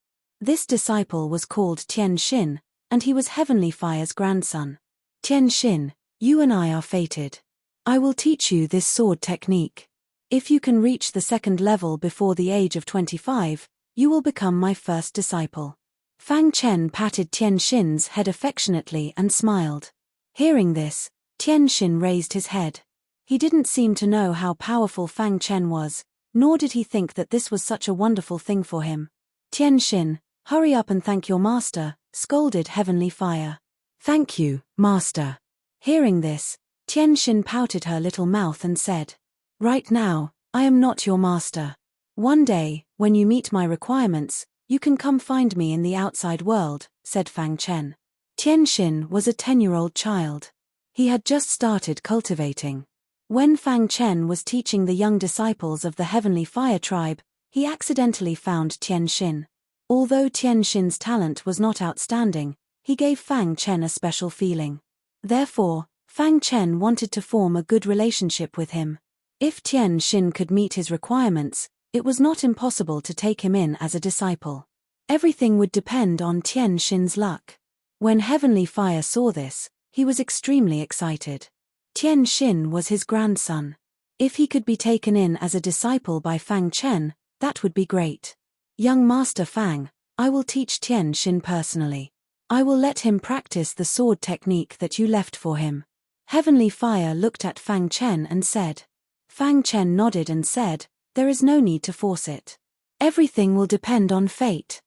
This disciple was called Tian Xin, and he was Heavenly Fire's grandson. Tian Xin, you and I are fated. I will teach you this sword technique. If you can reach the 2nd level before the age of 25, you will become my first disciple. Fang Chen patted Tian Xin's head affectionately and smiled. Hearing this, Tian Xin raised his head. He didn't seem to know how powerful Fang Chen was, nor did he think that this was such a wonderful thing for him. Tian Xin, hurry up and thank your master, scolded Heavenly Fire. Thank you, master. Hearing this, Tian Xin pouted her little mouth and said, Right now, I am not your master. One day, when you meet my requirements, you can come find me in the outside world, said Fang Chen. Tian Xin was a 10-year-old child. He had just started cultivating. When Fang Chen was teaching the young disciples of the Heavenly Fire tribe, he accidentally found Tian Xin. Although Tian Xin's talent was not outstanding, he gave Fang Chen a special feeling. Therefore, Fang Chen wanted to form a good relationship with him. If Tian Xin could meet his requirements, it was not impossible to take him in as a disciple. Everything would depend on Tian Xin's luck. When Heavenly Fire saw this, he was extremely excited. Tian Xin was his grandson. If he could be taken in as a disciple by Fang Chen, that would be great. Young Master Fang, I will teach Tian Xin personally. I will let him practice the sword technique that you left for him. Heavenly Fire looked at Fang Chen and said. Fang Chen nodded and said, there is no need to force it. Everything will depend on fate.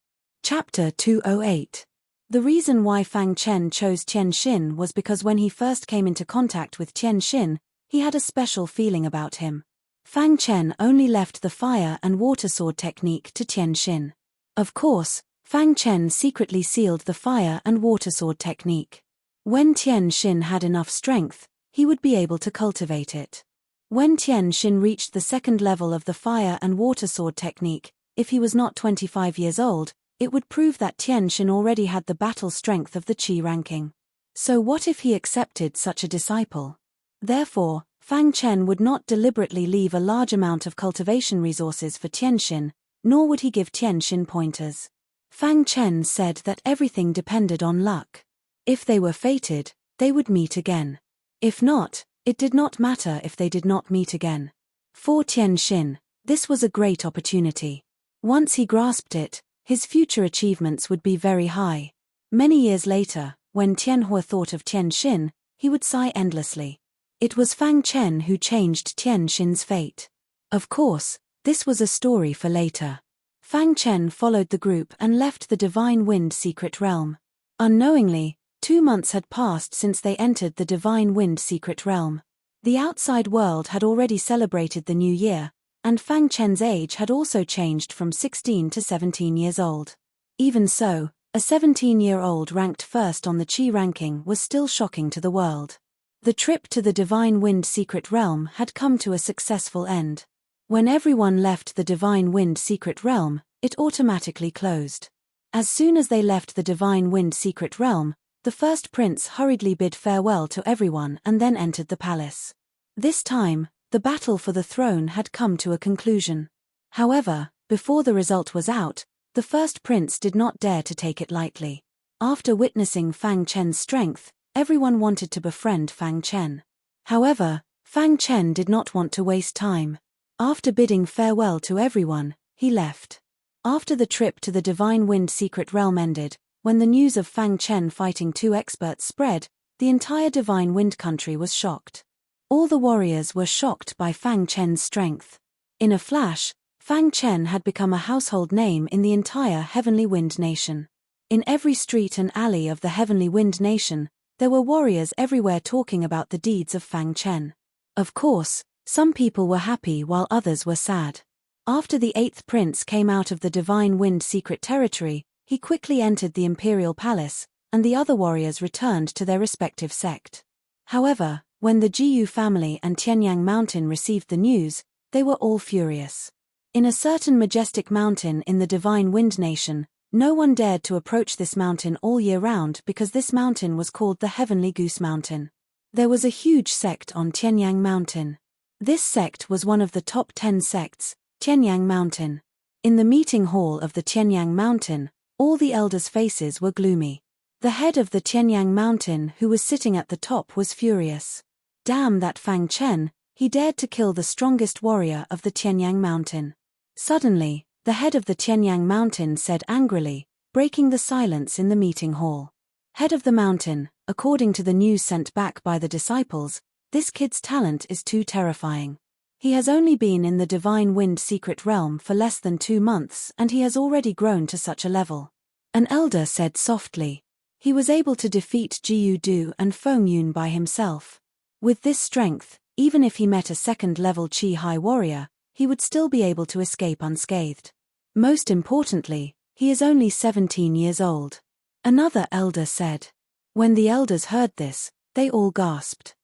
Chapter 208. The reason why Fang Chen chose Tian Xin was because when he first came into contact with Tian Xin, he had a special feeling about him. Fang Chen only left the fire and water sword technique to Tian Xin. Of course, Fang Chen secretly sealed the fire and water sword technique. When Tian Xin had enough strength, he would be able to cultivate it. When Tian Xin reached the second level of the fire and water sword technique, if he was not 25 years old, it would prove that Tian Xin already had the battle strength of the Qi ranking. So what if he accepted such a disciple? Therefore, Fang Chen would not deliberately leave a large amount of cultivation resources for Tian Xin, nor would he give Tian Xin pointers. Fang Chen said that everything depended on luck. If they were fated, they would meet again. If not, it did not matter if they did not meet again. For Tian Xin, this was a great opportunity. Once he grasped it, his future achievements would be very high. Many years later, when Tianhua thought of Tian Xin, he would sigh endlessly. It was Fang Chen who changed Tian Xin's fate. Of course, this was a story for later. Fang Chen followed the group and left the Divine Wind Secret Realm. Unknowingly, 2 months had passed since they entered the Divine Wind Secret Realm. The outside world had already celebrated the new year, and Fang Chen's age had also changed from 16 to 17 years old. Even so, a 17-year-old ranked first on the Qi ranking was still shocking to the world. The trip to the Divine Wind Secret Realm had come to a successful end. When everyone left the Divine Wind Secret Realm, it automatically closed. As soon as they left the Divine Wind Secret Realm, the first prince hurriedly bid farewell to everyone and then entered the palace. This time, the battle for the throne had come to a conclusion. However, before the result was out, the first prince did not dare to take it lightly. After witnessing Fang Chen's strength, everyone wanted to befriend Fang Chen. However, Fang Chen did not want to waste time. After bidding farewell to everyone, he left. After the trip to the Divine Wind Secret Realm ended, when the news of Fang Chen fighting 2 experts spread, the entire Divine Wind country was shocked. All the warriors were shocked by Fang Chen's strength. In a flash, Fang Chen had become a household name in the entire Heavenly Wind Nation. In every street and alley of the Heavenly Wind Nation, there were warriors everywhere talking about the deeds of Fang Chen. Of course, some people were happy while others were sad. After the 8th prince came out of the Divine Wind secret territory, he quickly entered the imperial palace, and the other warriors returned to their respective sect. However, when the Jiyu family and Tianyang Mountain received the news, they were all furious. In a certain majestic mountain in the Divine Wind Nation, no one dared to approach this mountain all year round because this mountain was called the Heavenly Goose Mountain. There was a huge sect on Tianyang Mountain. This sect was one of the top 10 sects, Tianyang Mountain. In the meeting hall of the Tianyang Mountain, all the elders' faces were gloomy. The head of the Tianyang Mountain who was sitting at the top was furious. Damn that Fang Chen, he dared to kill the strongest warrior of the Tianyang Mountain. Suddenly, the head of the Tianyang Mountain said angrily, breaking the silence in the meeting hall. Head of the mountain, according to the news sent back by the disciples, this kid's talent is too terrifying. He has only been in the Divine Wind secret realm for less than 2 months and he has already grown to such a level. An elder said softly. He was able to defeat Jiyu Du and Feng Yun by himself. With this strength, even if he met a second-level Qi High warrior, he would still be able to escape unscathed. Most importantly, he is only 17 years old. Another elder said. When the elders heard this, they all gasped.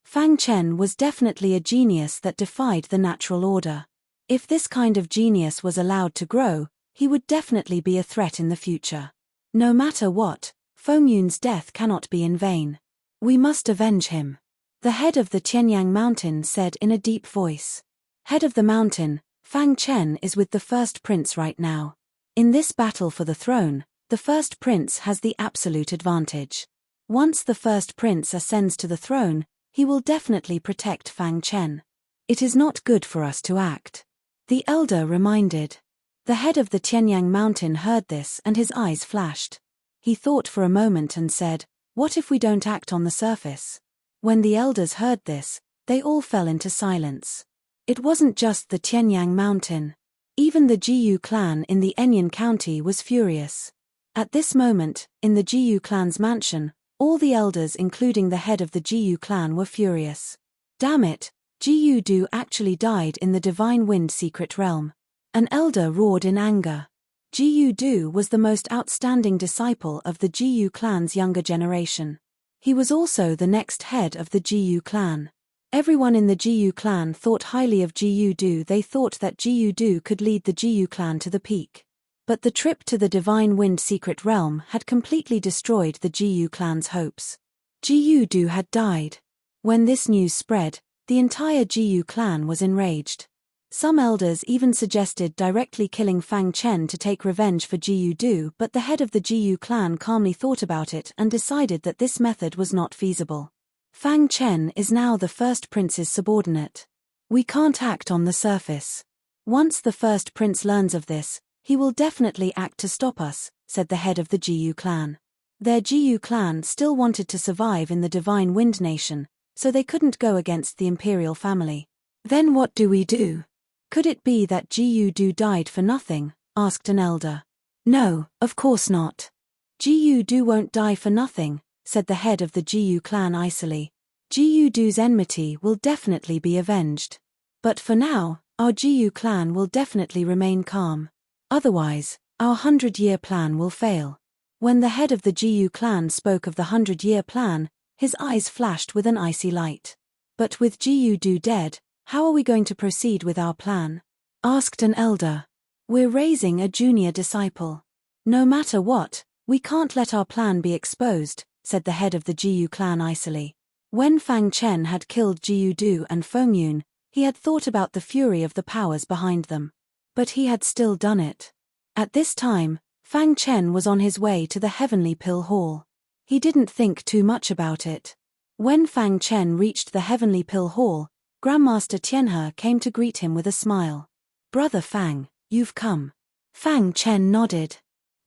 Fang Chen was definitely a genius that defied the natural order. If this kind of genius was allowed to grow, he would definitely be a threat in the future. No matter what, Feng Yun's death cannot be in vain. We must avenge him. The head of the Tianyang Mountain said in a deep voice. Head of the mountain, Fang Chen is with the first prince right now. In this battle for the throne, the first prince has the absolute advantage. Once the first prince ascends to the throne, he will definitely protect Fang Chen. It is not good for us to act. The elder reminded. The head of the Tianyang mountain heard this and his eyes flashed. He thought for a moment and said, "What if we don't act on the surface?" When the elders heard this, they all fell into silence. It wasn't just the Tianyang mountain. Even the Jiyu clan in the Enyan county was furious. At this moment, in the Jiyu clan's mansion, all the elders including the head of the Jiyu clan were furious. Damn it, Jiyu Du actually died in the Divine Wind secret realm. An elder roared in anger. Jiyu Du was the most outstanding disciple of the Jiyu clan's younger generation. He was also the next head of the Jiyu clan. Everyone in the Jiyu clan thought highly of Jiyu Du. They thought that Jiyu Du could lead the Jiyu clan to the peak. But the trip to the Divine Wind secret realm had completely destroyed the Jiyu clan's hopes. Jiyu Du had died. When this news spread, the entire Jiyu clan was enraged. Some elders even suggested directly killing Fang Chen to take revenge for Jiyu Du, but the head of the Jiyu clan calmly thought about it and decided that this method was not feasible. Fang Chen is now the first prince's subordinate. We can't act on the surface. Once the first prince learns of this, he will definitely act to stop us, said the head of the Jiyu clan. Their Jiyu clan still wanted to survive in the Divine Wind Nation, so they couldn't go against the imperial family. Then what do we do? Could it be that Jiyu Du died for nothing? Asked an elder. No, of course not. Jiyu Du won't die for nothing, said the head of the Jiyu clan icily. Jiyu Du's enmity will definitely be avenged. But for now, our Jiyu clan will definitely remain calm. Otherwise, our 100-year plan will fail. When the head of the Jiyu clan spoke of the 100-year plan, his eyes flashed with an icy light. But with Jiyu Du dead, how are we going to proceed with our plan? Asked an elder. We're raising a junior disciple. No matter what, we can't let our plan be exposed, said the head of the Jiyu clan icily. When Fang Chen had killed Jiyu Du and Feng Yun, he had thought about the fury of the powers behind them. But he had still done it. At this time, Fang Chen was on his way to the Heavenly Pill Hall. He didn't think too much about it. When Fang Chen reached the Heavenly Pill Hall, Grandmaster Tianhe came to greet him with a smile. Brother Fang, you've come. Fang Chen nodded.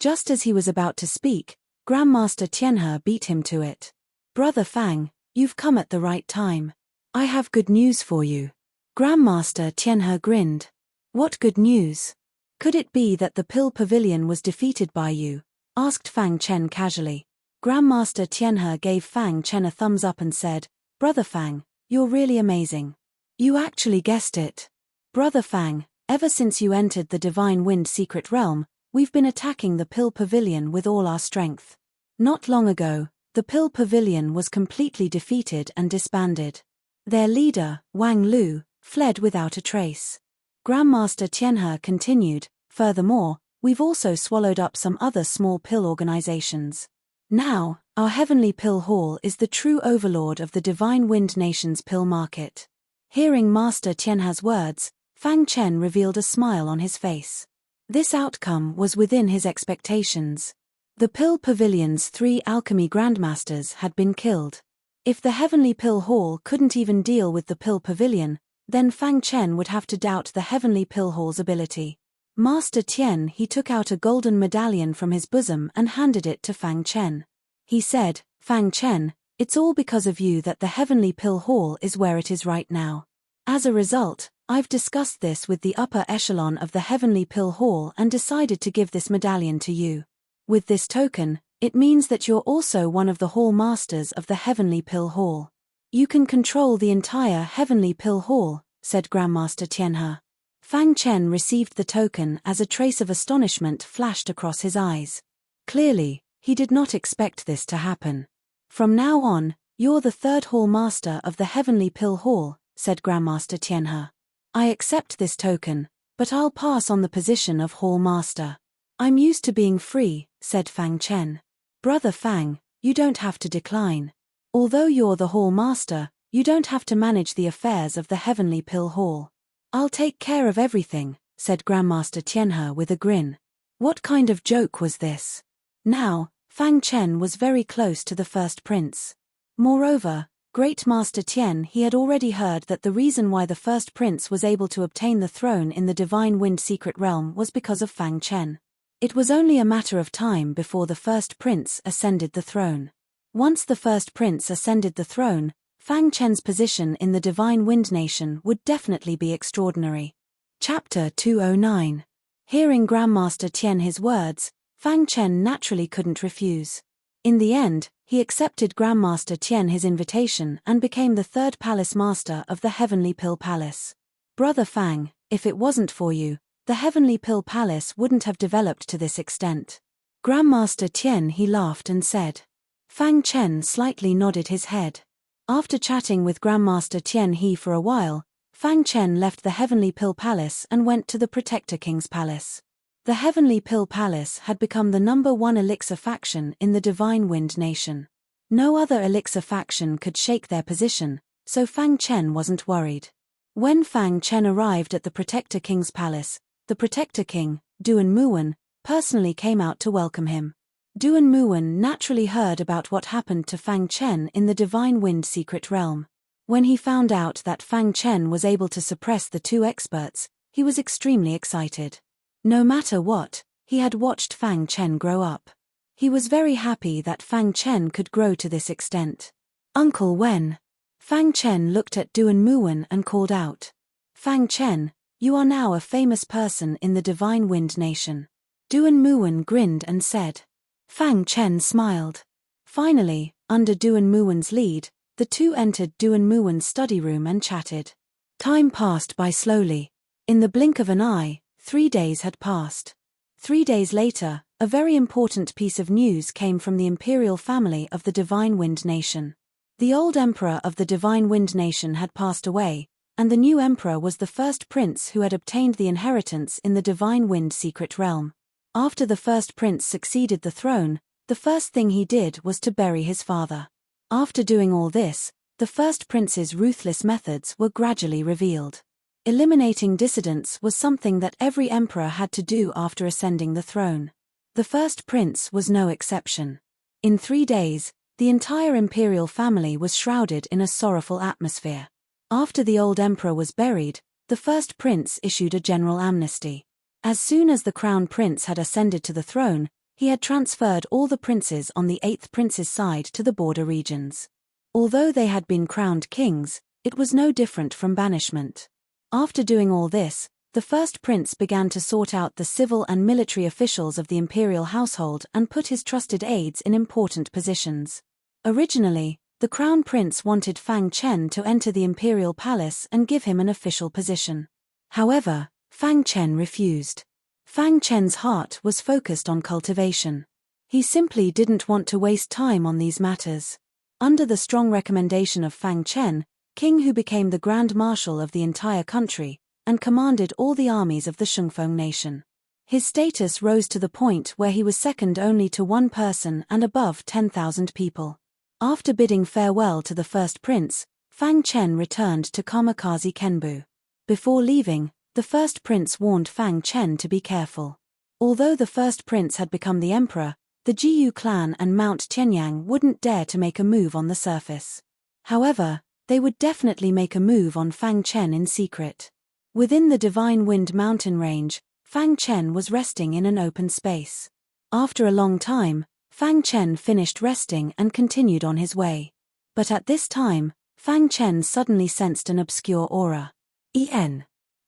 Just as he was about to speak, Grandmaster Tianhe beat him to it. Brother Fang, you've come at the right time. I have good news for you. Grandmaster Tianhe grinned. What good news? Could it be that the Pill Pavilion was defeated by you? Asked Fang Chen casually. Grandmaster Tianhe gave Fang Chen a thumbs up and said, Brother Fang, you're really amazing. You actually guessed it. Brother Fang, ever since you entered the Divine Wind secret realm, we've been attacking the Pill Pavilion with all our strength. Not long ago, the Pill Pavilion was completely defeated and disbanded. Their leader, Wang Lu, fled without a trace. Grandmaster Tianhe continued, furthermore, we've also swallowed up some other small pill organizations. Now, our Heavenly Pill Hall is the true overlord of the Divine Wind Nation's pill market. Hearing Master Tianhe's words, Fang Chen revealed a smile on his face. This outcome was within his expectations. The Pill Pavilion's 3 alchemy grandmasters had been killed. If the Heavenly Pill Hall couldn't even deal with the Pill Pavilion, then Fang Chen would have to doubt the Heavenly Pill Hall's ability. Master Tian he took out a golden medallion from his bosom and handed it to Fang Chen. He said, Fang Chen, it's all because of you that the Heavenly Pill Hall is where it is right now. As a result, I've discussed this with the upper echelon of the Heavenly Pill Hall and decided to give this medallion to you. With this token, it means that you're also one of the Hall Masters of the Heavenly Pill Hall. You can control the entire Heavenly Pill Hall, said Grandmaster Tianhe. Fang Chen received the token as a trace of astonishment flashed across his eyes. Clearly, he did not expect this to happen. From now on, you're the 3rd Hall Master of the Heavenly Pill Hall, said Grandmaster Tianhe. I accept this token, but I'll pass on the position of Hall Master. I'm used to being free, said Fang Chen. Brother Fang, you don't have to decline. Although you're the Hall Master, you don't have to manage the affairs of the Heavenly Pill Hall. I'll take care of everything, said Grandmaster Tianhe with a grin. What kind of joke was this? Now, Fang Chen was very close to the first prince. Moreover, Great Master Tian he had already heard that the reason why the first prince was able to obtain the throne in the Divine Wind Secret Realm was because of Fang Chen. It was only a matter of time before the first prince ascended the throne. Once the first prince ascended the throne, Fang Chen's position in the Divine Wind Nation would definitely be extraordinary. Chapter 209. Hearing Grandmaster Tian his words, Fang Chen naturally couldn't refuse. In the end, he accepted Grandmaster Tian his invitation and became the third palace master of the Heavenly Pill Palace. Brother Fang, if it wasn't for you, the Heavenly Pill Palace wouldn't have developed to this extent. Grandmaster Tian he laughed and said. Fang Chen slightly nodded his head. After chatting with Grandmaster Tian he for a while, Fang Chen left the Heavenly Pill Palace and went to the Protector King's palace. The Heavenly Pill Palace had become the #1 elixir faction in the Divine Wind Nation. No other elixir faction could shake their position, so Fang Chen wasn't worried. When Fang Chen arrived at the Protector King's palace, the Protector King, Duan Muwen, personally came out to welcome him. Duan Muwen naturally heard about what happened to Fang Chen in the Divine Wind Secret Realm. When he found out that Fang Chen was able to suppress the two experts, he was extremely excited. No matter what, he had watched Fang Chen grow up. He was very happy that Fang Chen could grow to this extent. Uncle Wen. Fang Chen looked at Duan Muwen and called out. Fang Chen, you are now a famous person in the Divine Wind Nation. Duan Muwen grinned and said. Fang Chen smiled. Finally, under Duan Muwen's lead, the two entered Duan Muwen's study room and chatted. Time passed by slowly. In the blink of an eye, 3 days had passed. 3 days later, a very important piece of news came from the imperial family of the Divine Wind Nation. The old emperor of the Divine Wind Nation had passed away, and the new emperor was the first prince who had obtained the inheritance in the Divine Wind Secret Realm. After the first prince succeeded the throne, the first thing he did was to bury his father. After doing all this, the first prince's ruthless methods were gradually revealed. Eliminating dissidents was something that every emperor had to do after ascending the throne. The first prince was no exception. In 3 days, the entire imperial family was shrouded in a sorrowful atmosphere. After the old emperor was buried, the first prince issued a general amnesty. As soon as the crown prince had ascended to the throne, he had transferred all the princes on the 8th prince's side to the border regions. Although they had been crowned kings, it was no different from banishment. After doing all this, the first prince began to sort out the civil and military officials of the imperial household and put his trusted aides in important positions. Originally, the crown prince wanted Fang Chen to enter the imperial palace and give him an official position. However, Fang Chen refused. Fang Chen's heart was focused on cultivation. He simply didn't want to waste time on these matters. Under the strong recommendation of Fang Chen, king who became the Grand Marshal of the entire country, and commanded all the armies of the Shungfeng nation. His status rose to the point where he was second only to one person and above 10,000 people. After bidding farewell to the first prince, Fang Chen returned to Kamikaze Kenbu. Before leaving, the first prince warned Fang Chen to be careful. Although the first prince had become the emperor, the Jiyu clan and Mount Tianyang wouldn't dare to make a move on the surface. However, they would definitely make a move on Fang Chen in secret. Within the Divine Wind mountain range, Fang Chen was resting in an open space. After a long time, Fang Chen finished resting and continued on his way. But at this time, Fang Chen suddenly sensed an obscure aura.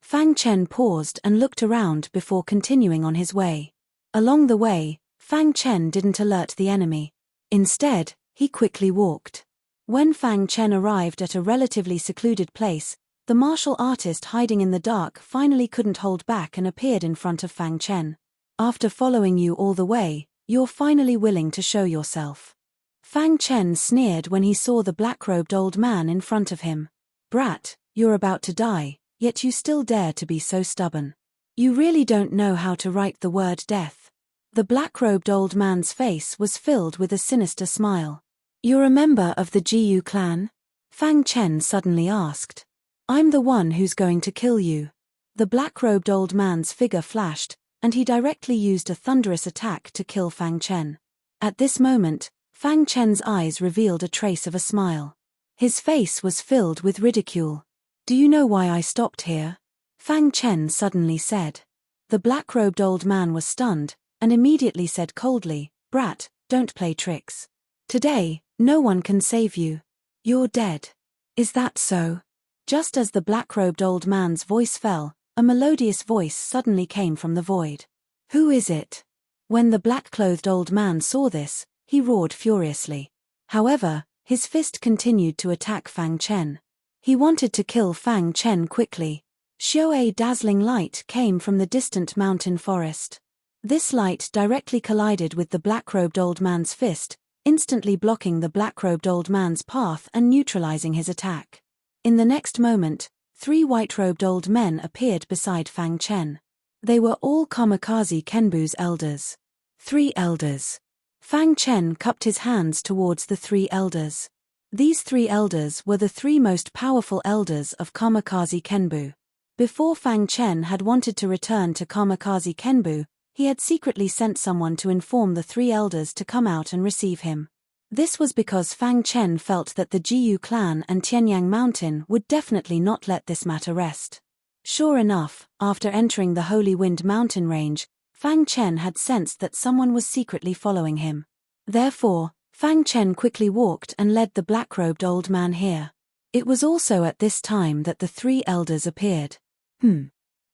Fang Chen paused and looked around before continuing on his way. Along the way, Fang Chen didn't alert the enemy. Instead, he quickly walked. When Fang Chen arrived at a relatively secluded place, the martial artist hiding in the dark finally couldn't hold back and appeared in front of Fang Chen. After following you all the way, you're finally willing to show yourself. Fang Chen sneered when he saw the black-robed old man in front of him. Brat, you're about to die, yet you still dare to be so stubborn. You really don't know how to write the word death. The black-robed old man's face was filled with a sinister smile. You're a member of the Jiyu clan? Fang Chen suddenly asked. I'm the one who's going to kill you. The black-robed old man's figure flashed, and he directly used a thunderous attack to kill Fang Chen. At this moment, Fang Chen's eyes revealed a trace of a smile. His face was filled with ridicule. "Do you know why I stopped here?" Fang Chen suddenly said. The black-robed old man was stunned, and immediately said coldly, "Brat, don't play tricks. Today, no one can save you. You're dead." "Is that so?" Just as the black-robed old man's voice fell, a melodious voice suddenly came from the void. "Who is it?" When the black-clothed old man saw this, he roared furiously. However, his fist continued to attack Fang Chen. He wanted to kill Fang Chen quickly. A dazzling light came from the distant mountain forest. This light directly collided with the black-robed old man's fist, instantly blocking the black-robed old man's path and neutralizing his attack. In the next moment, 3 white-robed old men appeared beside Fang Chen. They were all Kamikaze Kenbu's elders. 3 elders. Fang Chen cupped his hands towards the 3 elders. These 3 elders were the 3 most powerful elders of Kamikaze Kenbu. Before Fang Chen had wanted to return to Kamikaze Kenbu, he had secretly sent someone to inform the 3 elders to come out and receive him. This was because Fang Chen felt that the Jiyu clan and Tianyang Mountain would definitely not let this matter rest. Sure enough, after entering the Holy Wind mountain range, Fang Chen had sensed that someone was secretly following him. Therefore, Fang Chen quickly walked and led the black-robed old man here. It was also at this time that the 3 elders appeared.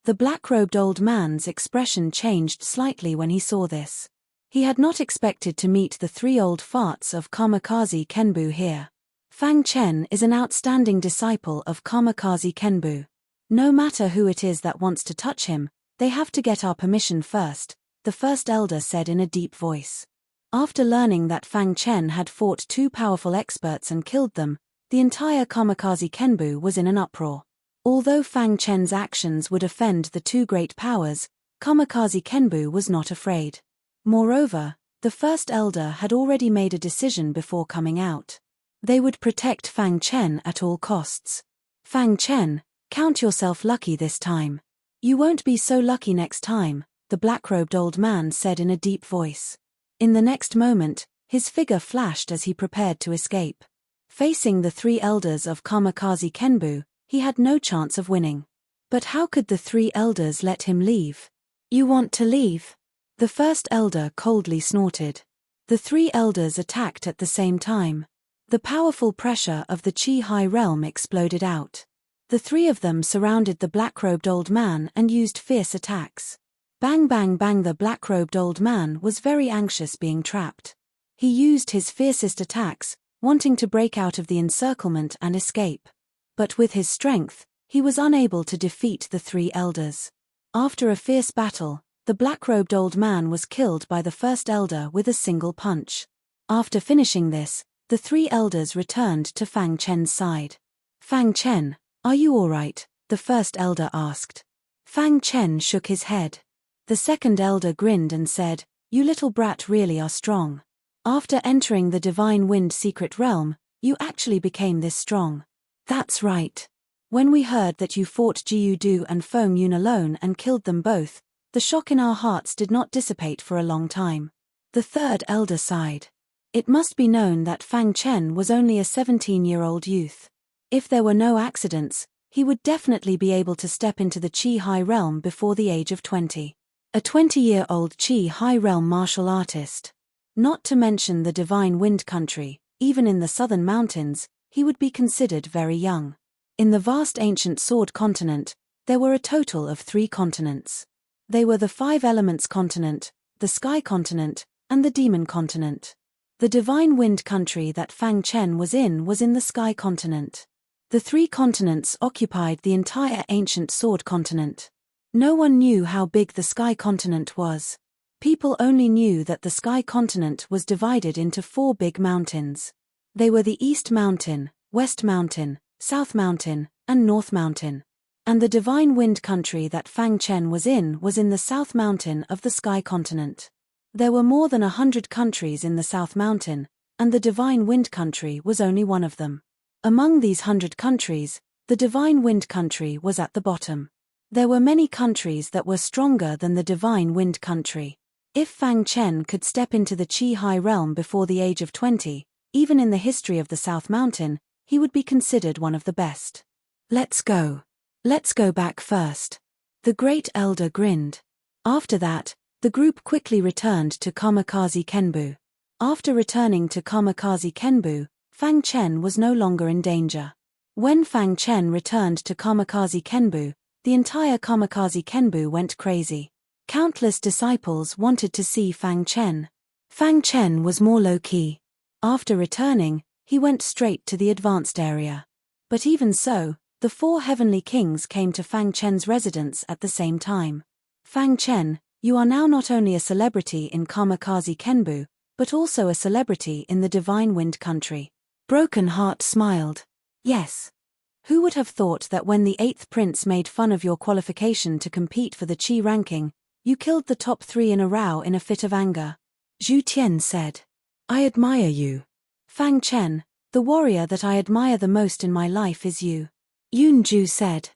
The black-robed old man's expression changed slightly when he saw this. He had not expected to meet the 3 old farts of Kamikaze Kenbu here. Fang Chen is an outstanding disciple of Kamikaze Kenbu. No matter who it is that wants to touch him, they have to get our permission first, the first elder said in a deep voice. After learning that Fang Chen had fought 2 powerful experts and killed them, the entire Kamikaze Kenbu was in an uproar. Although Fang Chen's actions would offend the 2 great powers, Kamikaze Kenbu was not afraid. Moreover, the first elder had already made a decision before coming out. They would protect Fang Chen at all costs. "Fang Chen, count yourself lucky this time. You won't be so lucky next time," the black-robed old man said in a deep voice. In the next moment, his figure flashed as he prepared to escape. Facing the 3 elders of Kamikaze Kenbu, he had no chance of winning. But how could the 3 elders let him leave? "You want to leave?" The first elder coldly snorted. The 3 elders attacked at the same time. The powerful pressure of the Qi High Realm exploded out. The 3 of them surrounded the black-robed old man and used fierce attacks. Bang bang bang. The black-robed old man was very anxious being trapped. He used his fiercest attacks, wanting to break out of the encirclement and escape. But with his strength, he was unable to defeat the 3 elders. After a fierce battle, the black-robed old man was killed by the first elder with a single punch. After finishing this, the 3 elders returned to Fang Chen's side. "Fang Chen, are you all right?" the first elder asked. Fang Chen shook his head. The second elder grinned and said, "You little brat really are strong. After entering the Divine Wind secret realm, you actually became this strong." "That's right. When we heard that you fought Jiyu Du and Feng Yun alone and killed them both, the shock in our hearts did not dissipate for a long time." The third elder sighed. It must be known that Fang Chen was only a 17-year-old youth. If there were no accidents, he would definitely be able to step into the Qi High Realm before the age of 20. A 20-year-old Qi High Realm martial artist. Not to mention the Divine Wind country, even in the southern mountains, he would be considered very young. In the vast ancient Sword continent, there were a total of 3 continents. They were the 5 Elements continent, the Sky continent, and the Demon continent. The Divine Wind country that Fang Chen was in the Sky continent. The 3 continents occupied the entire ancient Sword continent. No one knew how big the Sky continent was. People only knew that the Sky continent was divided into 4 big mountains. They were the East Mountain, West Mountain, South Mountain, and North Mountain. And the Divine Wind country that Fang Chen was in the South Mountain of the Sky continent. There were more than 100 countries in the South Mountain, and the Divine Wind country was only one of them. Among these 100 countries, the Divine Wind country was at the bottom. There were many countries that were stronger than the divine wind country. If Fang Chen could step into the Qi High realm before the age of 20, even in the history of the South Mountain, he would be considered one of the best. Let's go. Let's go back first. The great elder grinned. After that, the group quickly returned to Kamikaze Kenbu. After returning to Kamikaze Kenbu, Fang Chen was no longer in danger. When Fang Chen returned to Kamikaze Kenbu, the entire Kamikaze Kenbu went crazy. Countless disciples wanted to see Fang Chen. Fang Chen was more low-key. After returning, he went straight to the advanced area. But even so, the 4 heavenly kings came to Fang Chen's residence at the same time. Fang Chen, you are now not only a celebrity in Kamikaze Kenbu, but also a celebrity in the Divine Wind Country. Broken Heart smiled. Yes. Who would have thought that when the 8th prince made fun of your qualification to compete for the Qi ranking, you killed the top 3 in a row in a fit of anger? Zhu Tian said. I admire you. Fang Chen, the warrior that I admire the most in my life is you. Yun Ju said.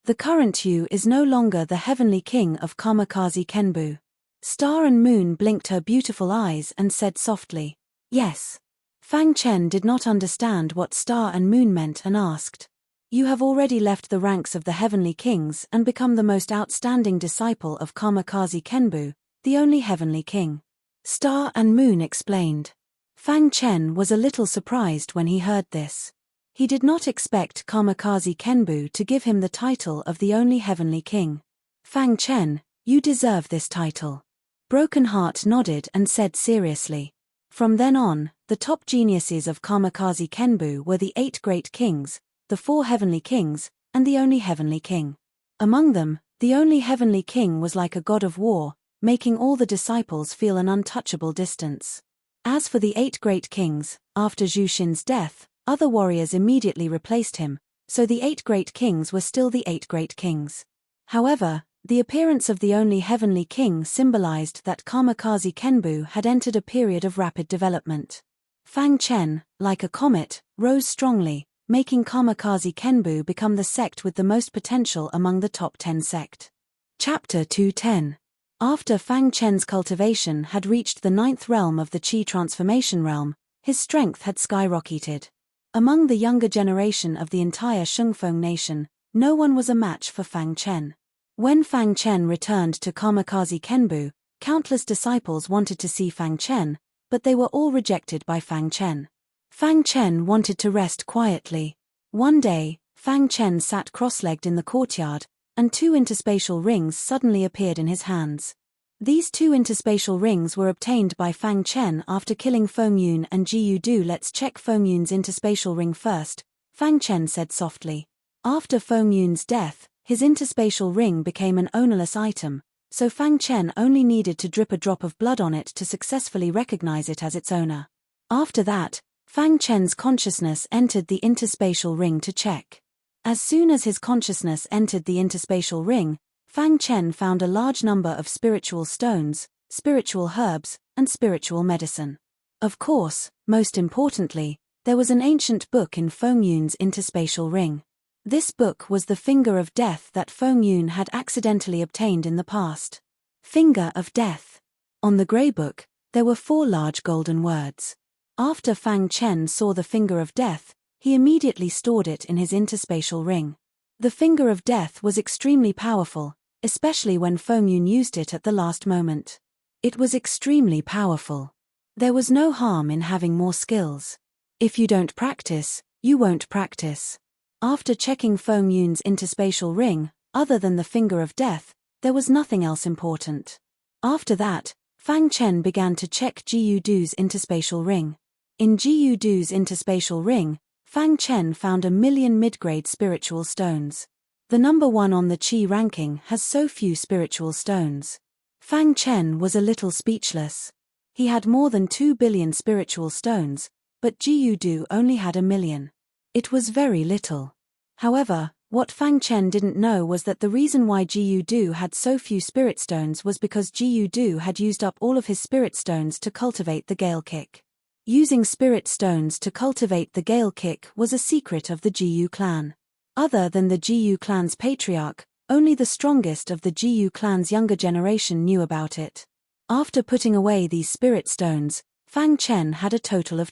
The current you is no longer the heavenly king of Kamikaze Kenbu. Star and Moon blinked her beautiful eyes and said softly, yes. Fang Chen did not understand what Star and Moon meant and asked, you have already left the ranks of the heavenly kings and become the most outstanding disciple of Kamikaze Kenbu, the only heavenly king. Star and Moon explained. Fang Chen was a little surprised when he heard this. He did not expect Kamikaze Kenbu to give him the title of the only heavenly king. Fang Chen, you deserve this title. Broken Heart nodded and said seriously. From then on, the top geniuses of Kamikaze Kenbu were the 8 great kings, the 4 heavenly kings, and the only heavenly king. Among them, the only heavenly king was like a god of war, making all the disciples feel an untouchable distance. As for the 8 great kings, after Zhu Xin's death, other warriors immediately replaced him, so the 8 great kings were still the 8 great kings. However, the appearance of the only heavenly king symbolized that Kamikaze Kenbu had entered a period of rapid development. Fang Chen, like a comet, rose strongly, making Kamikaze Kenbu become the sect with the most potential among the top 10 sect. Chapter 210. After Fang Chen's cultivation had reached the 9th realm of the Qi transformation realm, his strength had skyrocketed. Among the younger generation of the entire Shengfeng nation, no one was a match for Fang Chen. When Fang Chen returned to Kamikaze Kenbu, countless disciples wanted to see Fang Chen, but they were all rejected by Fang Chen. Fang Chen wanted to rest quietly. One day, Fang Chen sat cross-legged in the courtyard, and 2 interspatial rings suddenly appeared in his hands. These 2 interspatial rings were obtained by Fang Chen after killing Feng Yun and Ji Yudu. Let's check Feng Yun's interspatial ring first, Fang Chen said softly. After Feng Yun's death, his interspatial ring became an ownerless item, so Fang Chen only needed to drip a drop of blood on it to successfully recognize it as its owner. After that, Fang Chen's consciousness entered the interspatial ring to check. As soon as his consciousness entered the interspatial ring, Fang Chen found a large number of spiritual stones, spiritual herbs, and spiritual medicine. Of course, most importantly, there was an ancient book in Feng Yun's interspatial ring. This book was the Finger of Death that Feng Yun had accidentally obtained in the past. Finger of Death. On the grey book, there were 4 large golden words. After Fang Chen saw the Finger of Death, he immediately stored it in his interspatial ring. The Finger of Death was extremely powerful, especially when Feng Yun used it at the last moment. It was extremely powerful. There was no harm in having more skills. If you don't practice, you won't practice. After checking Feng Yun's interspatial ring, other than the Finger of Death, there was nothing else important. After that, Fang Chen began to check Ji Yudu's interspatial ring. In Ji Yudu's interspatial ring, Fang Chen found 1,000,000 mid-grade spiritual stones. The number 1 on the Qi ranking has so few spiritual stones. Fang Chen was a little speechless. He had more than 2 billion spiritual stones, but Ji Yudu only had 1,000,000. It was very little. However, what Fang Chen didn't know was that the reason why Ji Yudu had so few spirit stones was because Ji Yudu had used up all of his spirit stones to cultivate the Gale Kick. Using spirit stones to cultivate the Gale Kick was a secret of the Ji Yu clan. Other than the Ji Yu clan's patriarch, Only the strongest of the Jiyu clan's younger generation knew about it. After putting away these spirit stones, Fang Chen had a total of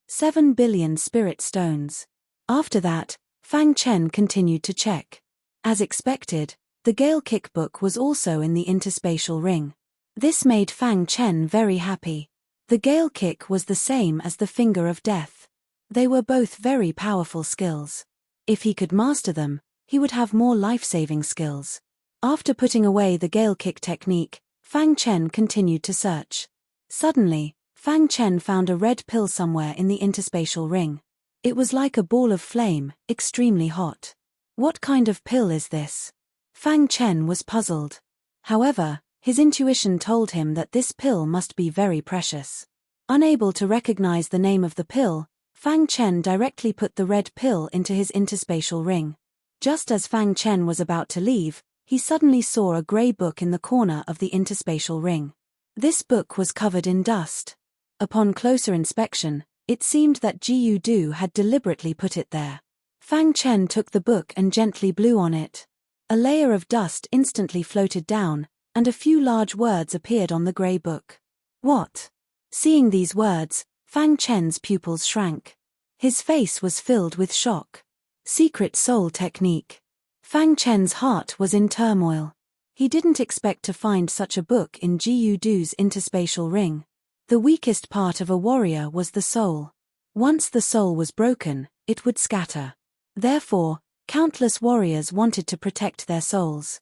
7 billion spirit stones. After that, Fang Chen continued to check. As expected, the Gale Kick book was also in the interspatial ring. This made Fang Chen very happy. The Gale Kick was the same as the Finger of Death. They were both very powerful skills. If he could master them, he would have more life-saving skills. After putting away the Gale Kick technique, Fang Chen continued to search. Suddenly, Fang Chen found a red pill somewhere in the interspatial ring. It was like a ball of flame, extremely hot. What kind of pill is this? Fang Chen was puzzled. However, his intuition told him that this pill must be very precious. Unable to recognize the name of the pill, Fang Chen directly put the red pill into his interspatial ring. Just as Fang Chen was about to leave, he suddenly saw a grey book in the corner of the interspatial ring. This book was covered in dust. Upon closer inspection, it seemed that Jiyu Du had deliberately put it there. Fang Chen took the book and gently blew on it. A layer of dust instantly floated down, and a few large words appeared on the grey book. What? Seeing these words, Fang Chen's pupils shrank. His face was filled with shock. Secret Soul Technique. Fang Chen's heart was in turmoil. He didn't expect to find such a book in Jiyu Du's interspatial ring. The weakest part of a warrior was the soul. Once the soul was broken, it would scatter. Therefore, countless warriors wanted to protect their souls.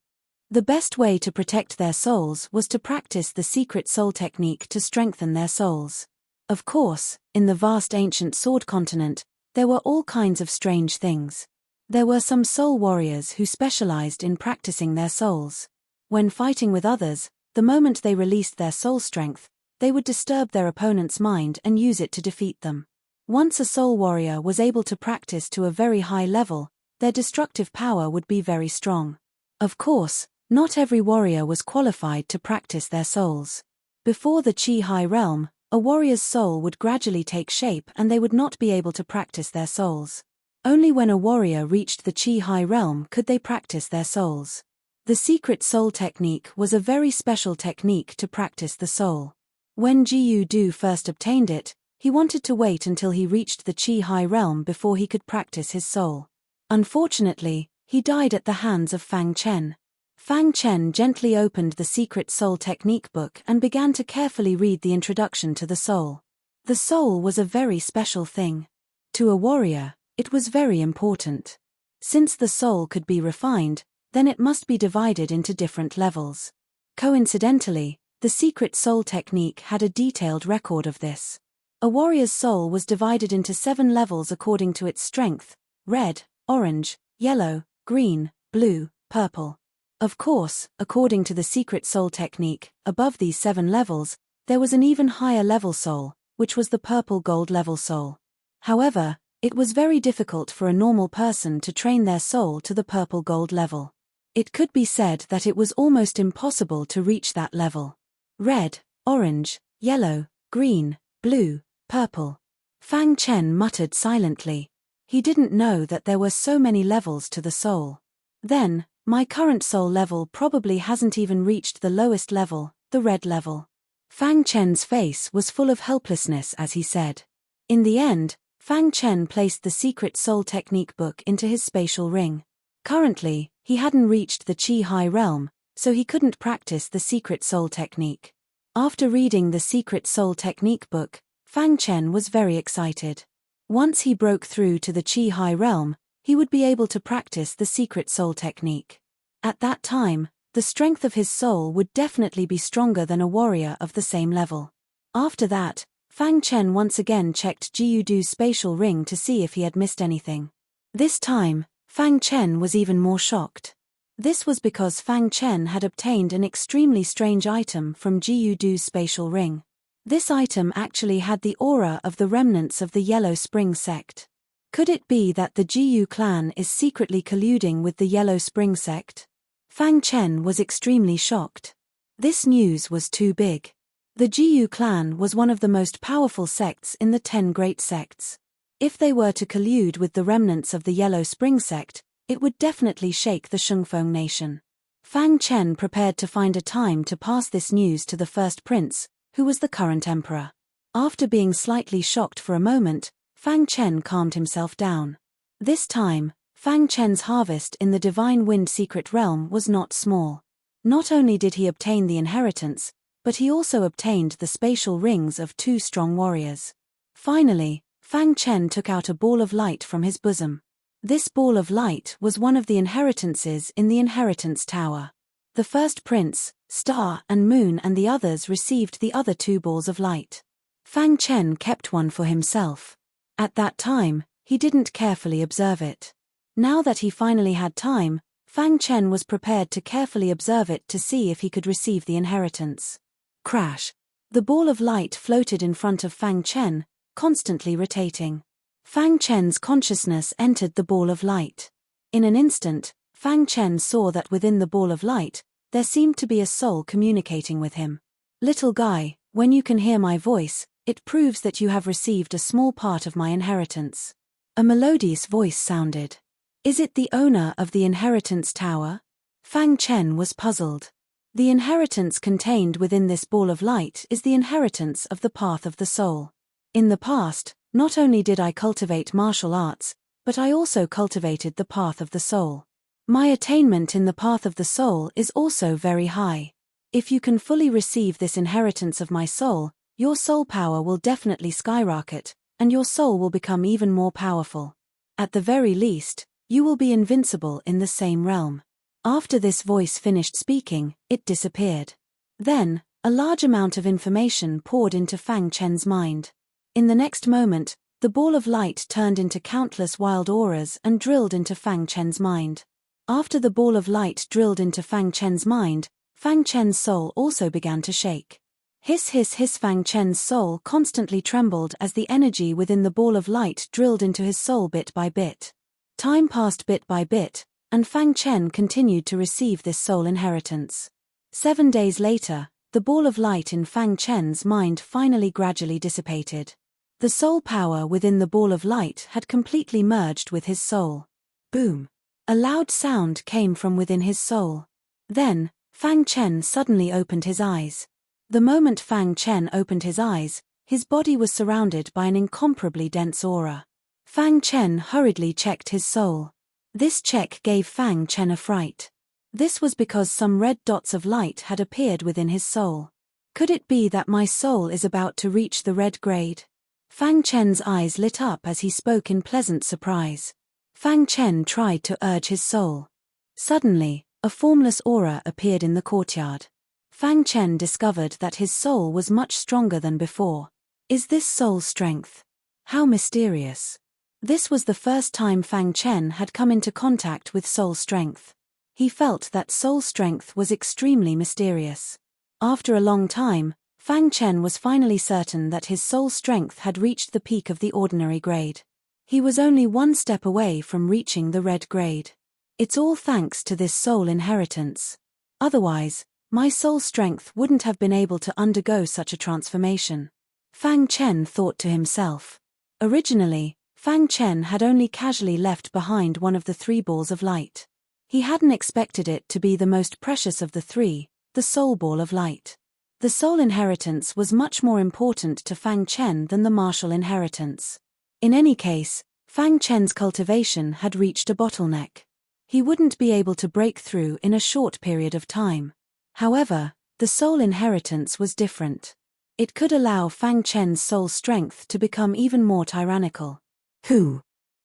The best way to protect their souls was to practice the secret soul technique to strengthen their souls. Of course, in the vast ancient sword continent, there were all kinds of strange things. There were some soul warriors who specialized in practicing their souls. When fighting with others, the moment they released their soul strength, they would disturb their opponent's mind and use it to defeat them. Once a soul warrior was able to practice to a very high level, their destructive power would be very strong. Of course, not every warrior was qualified to practice their souls. Before the Qi High Realm, a warrior's soul would gradually take shape and they would not be able to practice their souls. Only when a warrior reached the Qi High Realm could they practice their souls. The secret soul technique was a very special technique to practice the soul. When Jiyu Du first obtained it, he wanted to wait until he reached the Qi High Realm before he could practice his soul. Unfortunately, he died at the hands of Fang Chen. Fang Chen gently opened the secret soul technique book and began to carefully read the introduction to the soul. The soul was a very special thing. To a warrior, it was very important. Since the soul could be refined, then it must be divided into different levels. Coincidentally, the secret soul technique had a detailed record of this. A warrior's soul was divided into 7 levels according to its strength: red, orange, yellow, green, blue, purple. Of course, according to the secret soul technique, above these 7 levels, there was an even higher level soul, which was the purple gold level soul. However, it was very difficult for a normal person to train their soul to the purple gold level. It could be said that it was almost impossible to reach that level. Red, orange, yellow, green, blue, purple. Fang Chen muttered silently. He didn't know that there were so many levels to the soul. Then, my current soul level probably hasn't even reached the lowest level, the red level. Fang Chen's face was full of helplessness as he said. In the end, Fang Chen placed the secret soul technique book into his spatial ring. Currently, he hadn't reached the Qi High Realm, so he couldn't practice the secret soul technique. After reading the secret soul technique book, Fang Chen was very excited. Once he broke through to the Qi High Realm, he would be able to practice the secret soul technique. At that time, the strength of his soul would definitely be stronger than a warrior of the same level. After that, Fang Chen once again checked Jiyu Du's spatial ring to see if he had missed anything. This time, Fang Chen was even more shocked. This was because Fang Chen had obtained an extremely strange item from Jiyu Du's spatial ring. This item actually had the aura of the remnants of the Yellow Spring sect. Could it be that the Jiyu clan is secretly colluding with the Yellow Spring sect? Fang Chen was extremely shocked. This news was too big. The Jiyu clan was one of the most powerful sects in the 10 great sects. If they were to collude with the remnants of the Yellow Spring sect, It would definitely shake the Shungfeng nation. Fang Chen prepared to find a time to pass this news to the first prince, who was the current emperor. After being slightly shocked for a moment, Fang Chen calmed himself down. This time, Fang Chen's harvest in the Divine Wind secret realm was not small. Not only did he obtain the inheritance, but he also obtained the spatial rings of 2 strong warriors. Finally, Fang Chen took out a ball of light from his bosom. This ball of light was one of the inheritances in the inheritance tower. The first prince, Star and Moon, and the others received the other 2 balls of light. Fang Chen kept one for himself. At that time, he didn't carefully observe it. Now that he finally had time, Fang Chen was prepared to carefully observe it to see if he could receive the inheritance. Crash! The ball of light floated in front of Fang Chen, constantly rotating. Fang Chen's consciousness entered the ball of light. In an instant, Fang Chen saw that within the ball of light, there seemed to be a soul communicating with him. "Little guy, when you can hear my voice, it proves that you have received a small part of my inheritance." A melodious voice sounded. "Is it the owner of the inheritance tower?" Fang Chen was puzzled. The inheritance contained within this ball of light is the inheritance of the path of the soul. In the past, not only did I cultivate martial arts, but I also cultivated the path of the soul. My attainment in the path of the soul is also very high. If you can fully receive this inheritance of my soul, your soul power will definitely skyrocket, and your soul will become even more powerful. At the very least, you will be invincible in the same realm. After this voice finished speaking, it disappeared. Then, a large amount of information poured into Fang Chen's mind. In the next moment, the ball of light turned into countless wild auras and drilled into Fang Chen's mind. After the ball of light drilled into Fang Chen's mind, Fang Chen's soul also began to shake. Hiss hiss hiss. Fang Chen's soul constantly trembled as the energy within the ball of light drilled into his soul bit by bit. Time passed bit by bit, and Fang Chen continued to receive this soul inheritance. 7 days later, the ball of light in Fang Chen's mind finally gradually dissipated. The soul power within the ball of light had completely merged with his soul. Boom! A loud sound came from within his soul. Then, Fang Chen suddenly opened his eyes. The moment Fang Chen opened his eyes, his body was surrounded by an incomparably dense aura. Fang Chen hurriedly checked his soul. This check gave Fang Chen a fright. This was because some red dots of light had appeared within his soul. Could it be that my soul is about to reach the red grade? Fang Chen's eyes lit up as he spoke in pleasant surprise. Fang Chen tried to urge his soul. Suddenly, a formless aura appeared in the courtyard. Fang Chen discovered that his soul was much stronger than before. Is this soul strength? How mysterious. This was the first time Fang Chen had come into contact with soul strength. He felt that soul strength was extremely mysterious. After a long time, Fang Chen was finally certain that his soul strength had reached the peak of the ordinary grade. He was only 1 step away from reaching the red grade. It's all thanks to this soul inheritance. Otherwise, my soul strength wouldn't have been able to undergo such a transformation. Fang Chen thought to himself. Originally, Fang Chen had only casually left behind one of the 3 balls of light. He hadn't expected it to be the most precious of the 3, the soul ball of light. The soul inheritance was much more important to Fang Chen than the martial inheritance. In any case, Fang Chen's cultivation had reached a bottleneck. He wouldn't be able to break through in a short period of time. However, the soul inheritance was different. It could allow Fang Chen's soul strength to become even more tyrannical.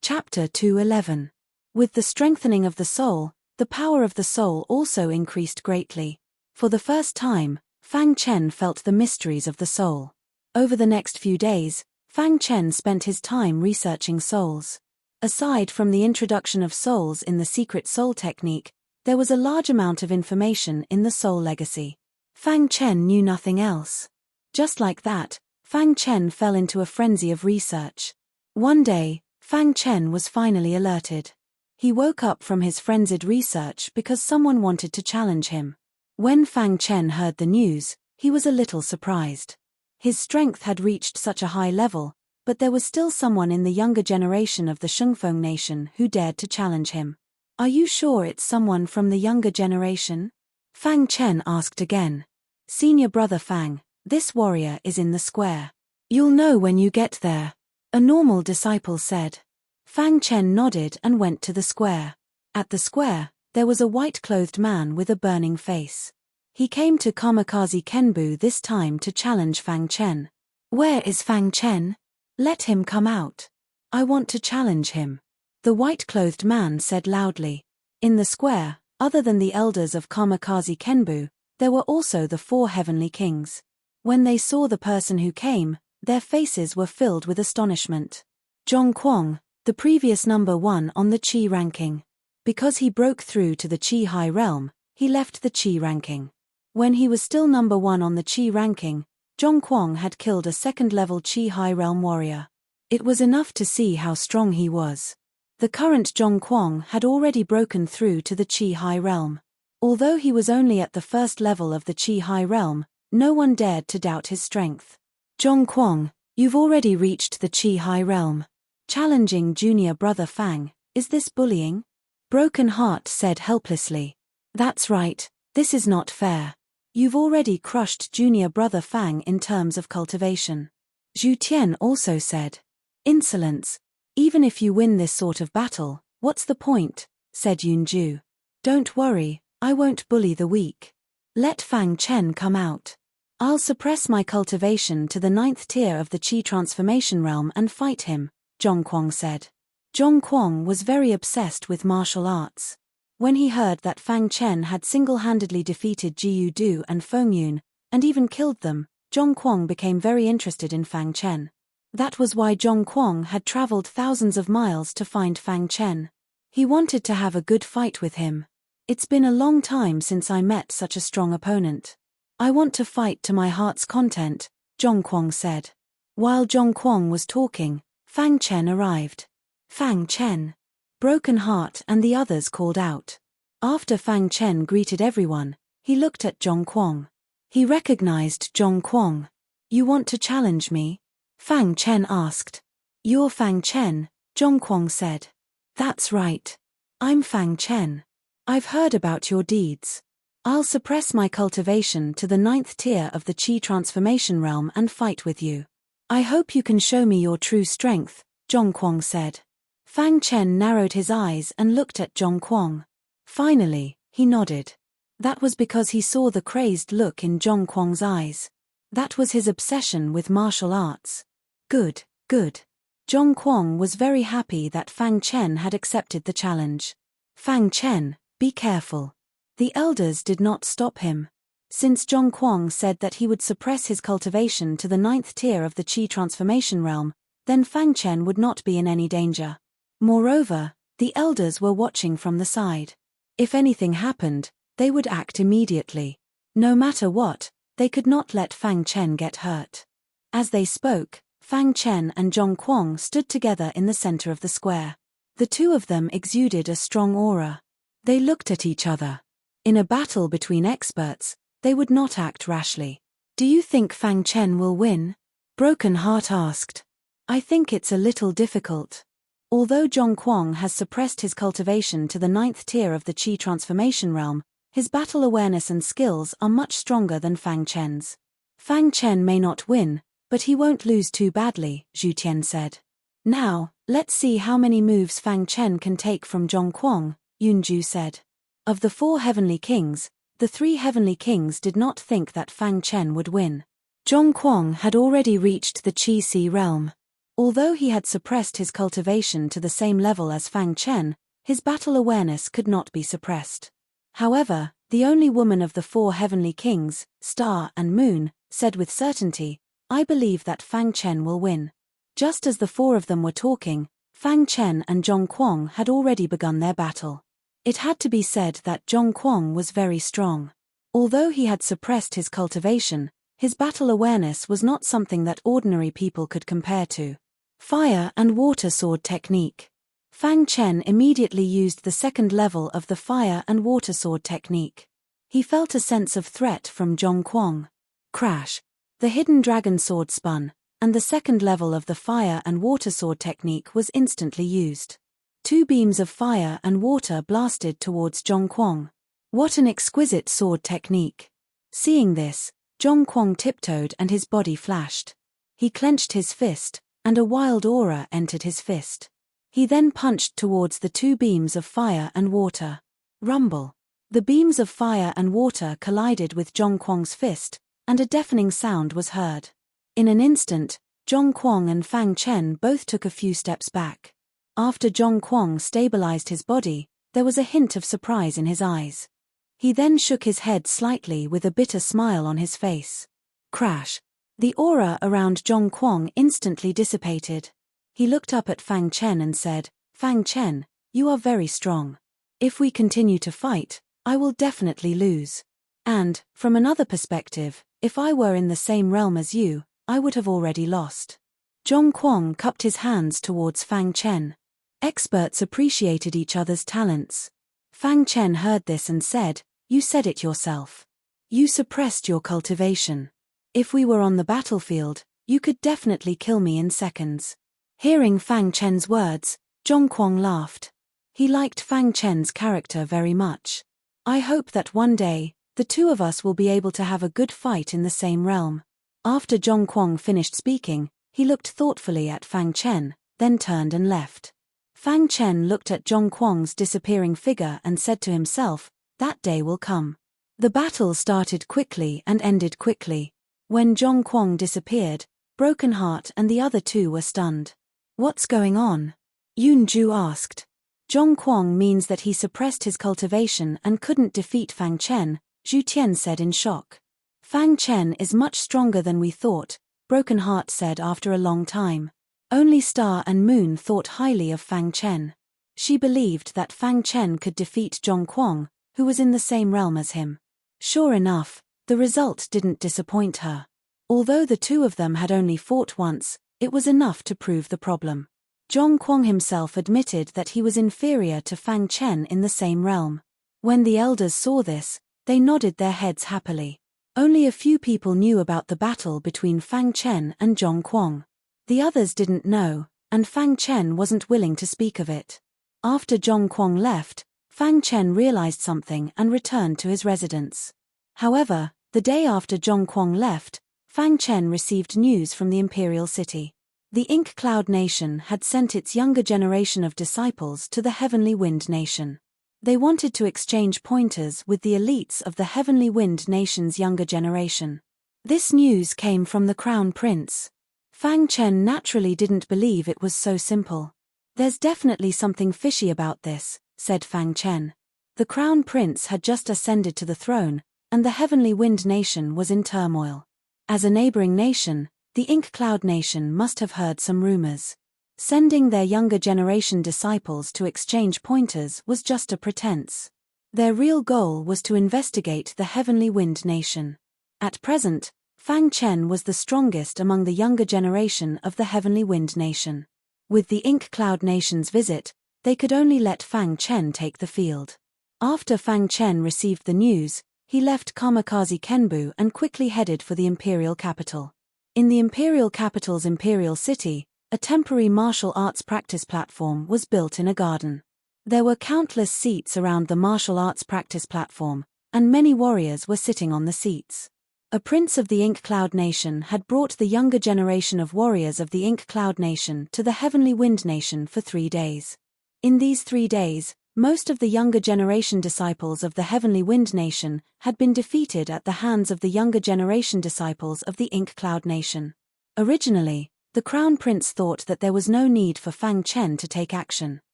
Chapter 211. With the strengthening of the soul, the power of the soul also increased greatly. For the first time, Fang Chen felt the mysteries of the soul. Over the next few days, Fang Chen spent his time researching souls. Aside from the introduction of souls in the secret soul technique, there was a large amount of information in the soul legacy. Fang Chen knew nothing else. Just like that, Fang Chen fell into a frenzy of research. One day, Fang Chen was finally alerted. He woke up from his frenzied research because someone wanted to challenge him. When Fang Chen heard the news, he was a little surprised. His strength had reached such a high level, but there was still someone in the younger generation of the Shungfeng nation who dared to challenge him. Are you sure it's someone from the younger generation? Fang Chen asked again. Senior brother Fang, this warrior is in the square. You'll know when you get there, a normal disciple said. Fang Chen nodded and went to the square. At the square, there was a white-clothed man with a burning face. He came to Kamikaze Kenbu this time to challenge Fang Chen. Where is Fang Chen? Let him come out. I want to challenge him. The white-clothed man said loudly. In the square, other than the elders of Kamikaze Kenbu, there were also the 4 heavenly kings. When they saw the person who came, their faces were filled with astonishment. Zhong Kuang, the previous number 1 on the Qi ranking. Because he broke through to the Qi High Realm, he left the Qi ranking. When he was still number 1 on the Qi ranking, Zhong Kuang had killed a second-level Qi High Realm warrior. It was enough to see how strong he was. The current Zhong Kuang had already broken through to the Qi High Realm. Although he was only at the first level of the Qi High Realm, no one dared to doubt his strength. Zhong Kuang, you've already reached the Qi High Realm. Challenging junior brother Fang, is this bullying? Broken Heart said helplessly. That's right, this is not fair. You've already crushed junior brother Fang in terms of cultivation. Zhu Tian also said. Insolence. Even if you win this sort of battle, what's the point? Said Yunju. Don't worry, I won't bully the weak. Let Fang Chen come out. I'll suppress my cultivation to the 9th tier of the Qi transformation realm and fight him, Zhong Kuang said. Zhong Kuang was very obsessed with martial arts. When he heard that Fang Chen had single-handedly defeated Jiyu Du and Feng Yun, and even killed them, Zhong Kuang became very interested in Fang Chen. That was why Zhong Kuang had traveled thousands of miles to find Fang Chen. He wanted to have a good fight with him. It's been a long time since I met such a strong opponent. I want to fight to my heart's content, Zhong Kuang said. While Zhong Kuang was talking, Fang Chen arrived. Fang Chen. Broken Heart and the others called out. After Fang Chen greeted everyone, he looked at Zhong Kuang. He recognized Zhong Kuang. You want to challenge me? Fang Chen asked. You're Fang Chen, Zhong Kuang said. That's right. I'm Fang Chen. I've heard about your deeds. I'll suppress my cultivation to the 9th tier of the Qi transformation realm and fight with you. I hope you can show me your true strength, Zhong Kuang said. Fang Chen narrowed his eyes and looked at Zhong Kuang. Finally, he nodded. That was because he saw the crazed look in Zhong Kuang's eyes. That was his obsession with martial arts. Good, good. Zhong Kuang was very happy that Fang Chen had accepted the challenge. Fang Chen, be careful. The elders did not stop him. Since Zhong Kuang said that he would suppress his cultivation to the 9th tier of the Qi transformation realm, then Fang Chen would not be in any danger. Moreover, the elders were watching from the side. If anything happened, they would act immediately. No matter what, they could not let Fang Chen get hurt. As they spoke, Fang Chen and Zhong Kuang stood together in the center of the square. The two of them exuded a strong aura. They looked at each other. In a battle between experts, they would not act rashly. Do you think Fang Chen will win? Broken Heart asked. I think it's a little difficult. Although Zhong Kuang has suppressed his cultivation to the 9th tier of the Qi transformation realm, his battle awareness and skills are much stronger than Fang Chen's. Fang Chen may not win, but he won't lose too badly, Zhu Tian said. Now, let's see how many moves Fang Chen can take from Zhong Kuang, Yunju said. Of the 4 heavenly kings, the 3 heavenly kings did not think that Fang Chen would win. Zhong Kuang had already reached the Qi Si realm. Although he had suppressed his cultivation to the same level as Fang Chen, his battle awareness could not be suppressed. However, the only woman of the 4 heavenly kings, Star and Moon, said with certainty, I believe that Fang Chen will win. Just as the 4 of them were talking, Fang Chen and Zhong Kuang had already begun their battle. It had to be said that Zhong Kuang was very strong. Although he had suppressed his cultivation, his battle awareness was not something that ordinary people could compare to. Fire and Water Sword Technique. Fang Chen immediately used the second level of the Fire and Water Sword Technique. He felt a sense of threat from Zhong Kuang. Crash. The Hidden Dragon Sword spun, and the second level of the Fire and Water Sword Technique was instantly used. Two beams of fire and water blasted towards Zhong Kuang. What an exquisite sword technique! Seeing this, Zhong Kuang tiptoed and his body flashed. He clenched his fist, and a wild aura entered his fist. He then punched towards the two beams of fire and water. Rumble. The beams of fire and water collided with Zhong Kuang's fist, and a deafening sound was heard. In an instant, Zhong Kuang and Fang Chen both took a few steps back. After Zhong Kuang stabilized his body, there was a hint of surprise in his eyes. He then shook his head slightly with a bitter smile on his face. Crash! The aura around Zhong Kuang instantly dissipated. He looked up at Fang Chen and said, "Fang Chen, you are very strong. If we continue to fight, I will definitely lose. And, from another perspective, if I were in the same realm as you, I would have already lost." Zhong Kuang cupped his hands towards Fang Chen. Experts appreciated each other's talents. Fang Chen heard this and said, "You said it yourself. You suppressed your cultivation. If we were on the battlefield, you could definitely kill me in seconds." Hearing Fang Chen's words, Zhong Kuang laughed. He liked Fang Chen's character very much. "I hope that one day, the two of us will be able to have a good fight in the same realm." After Zhong Kuang finished speaking, he looked thoughtfully at Fang Chen, then turned and left. Fang Chen looked at Zhong Kuang's disappearing figure and said to himself, "That day will come." The battle started quickly and ended quickly. When Zhong Kuang disappeared, Broken Heart and the other two were stunned. "What's going on?" Yun Ju asked. "Zhong Kuang means that he suppressed his cultivation and couldn't defeat Fang Chen," Zhu Tian said in shock. "Fang Chen is much stronger than we thought," Broken Heart said after a long time. Only Star and Moon thought highly of Fang Chen. She believed that Fang Chen could defeat Zhong Kuang, who was in the same realm as him. Sure enough, the result didn't disappoint her. Although the two of them had only fought once, it was enough to prove the problem. Zhong Kuang himself admitted that he was inferior to Fang Chen in the same realm. When the elders saw this, they nodded their heads happily. Only a few people knew about the battle between Fang Chen and Zhong Kuang. The others didn't know, and Fang Chen wasn't willing to speak of it. After Zhong Kuang left, Fang Chen realized something and returned to his residence. However, the day after Zhong Kuang left, Fang Chen received news from the imperial city. The Ink Cloud Nation had sent its younger generation of disciples to the Heavenly Wind Nation. They wanted to exchange pointers with the elites of the Heavenly Wind Nation's younger generation. This news came from the Crown Prince. Fang Chen naturally didn't believe it was so simple. "There's definitely something fishy about this," said Fang Chen. The Crown Prince had just ascended to the throne, and the Heavenly Wind Nation was in turmoil. As a neighboring nation, the Ink Cloud Nation must have heard some rumors. Sending their younger generation disciples to exchange pointers was just a pretense. Their real goal was to investigate the Heavenly Wind Nation. At present, Fang Chen was the strongest among the younger generation of the Heavenly Wind Nation. With the Ink Cloud Nation's visit, they could only let Fang Chen take the field. After Fang Chen received the news, he left Kamikaze Kenbu and quickly headed for the imperial capital. In the imperial capital's imperial city, a temporary martial arts practice platform was built in a garden. There were countless seats around the martial arts practice platform, and many warriors were sitting on the seats. A prince of the Ink Cloud Nation had brought the younger generation of warriors of the Ink Cloud Nation to the Heavenly Wind Nation for 3 days. In these 3 days, most of the younger generation disciples of the Heavenly Wind Nation had been defeated at the hands of the younger generation disciples of the Ink Cloud Nation. Originally, the Crown Prince thought that there was no need for Fang Chen to take action.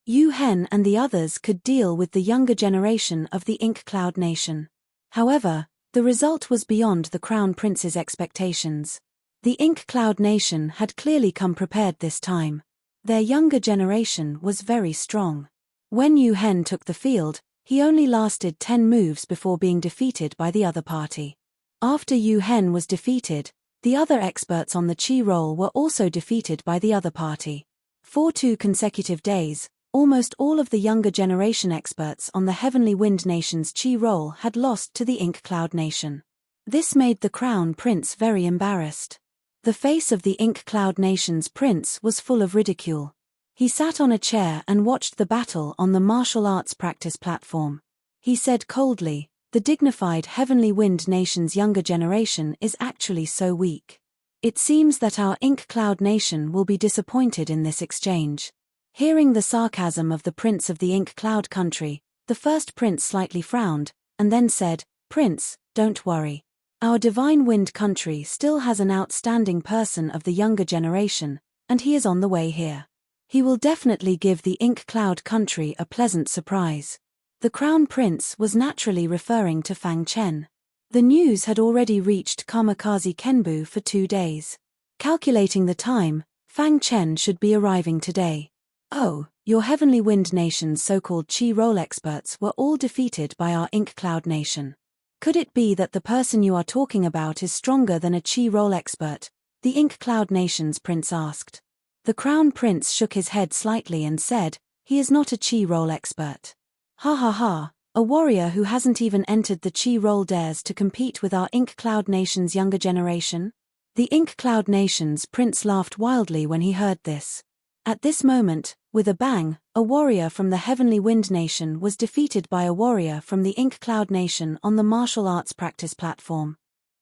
Yu Hen and the others could deal with the younger generation of the Ink Cloud Nation. However, the result was beyond the Crown Prince's expectations. The Ink Cloud Nation had clearly come prepared this time. Their younger generation was very strong. When Yu Hen took the field, he only lasted 10 moves before being defeated by the other party. After Yu Hen was defeated, the other experts on the Qi roll were also defeated by the other party. For 2 consecutive days, almost all of the younger generation experts on the Heavenly Wind Nation's Qi roll had lost to the Ink Cloud Nation. This made the Crown Prince very embarrassed. The face of the Ink Cloud Nation's prince was full of ridicule. He sat on a chair and watched the battle on the martial arts practice platform. He said coldly, "The dignified Heavenly Wind Nation's younger generation is actually so weak. It seems that our Ink Cloud Nation will be disappointed in this exchange." Hearing the sarcasm of the Prince of the Ink Cloud country, the first prince slightly frowned, and then said, "Prince, don't worry. Our Divine Wind country still has an outstanding person of the younger generation, and he is on the way here. He will definitely give the Ink Cloud country a pleasant surprise." The Crown Prince was naturally referring to Fang Chen. The news had already reached Kamikaze Kenbu for 2 days. Calculating the time, Fang Chen should be arriving today. "Oh, your Heavenly Wind Nation's so-called Chi Roll experts were all defeated by our Ink Cloud Nation. Could it be that the person you are talking about is stronger than a Chi Roll expert?" the Ink Cloud Nation's prince asked. The Crown Prince shook his head slightly and said, "He is not a Chi Roll expert. Ha ha ha, a warrior who hasn't even entered the Chi Roll dares to compete with our Ink Cloud Nation's younger generation?" The Ink Cloud Nation's prince laughed wildly when he heard this. At this moment, with a bang, a warrior from the Heavenly Wind Nation was defeated by a warrior from the Ink Cloud Nation on the martial arts practice platform.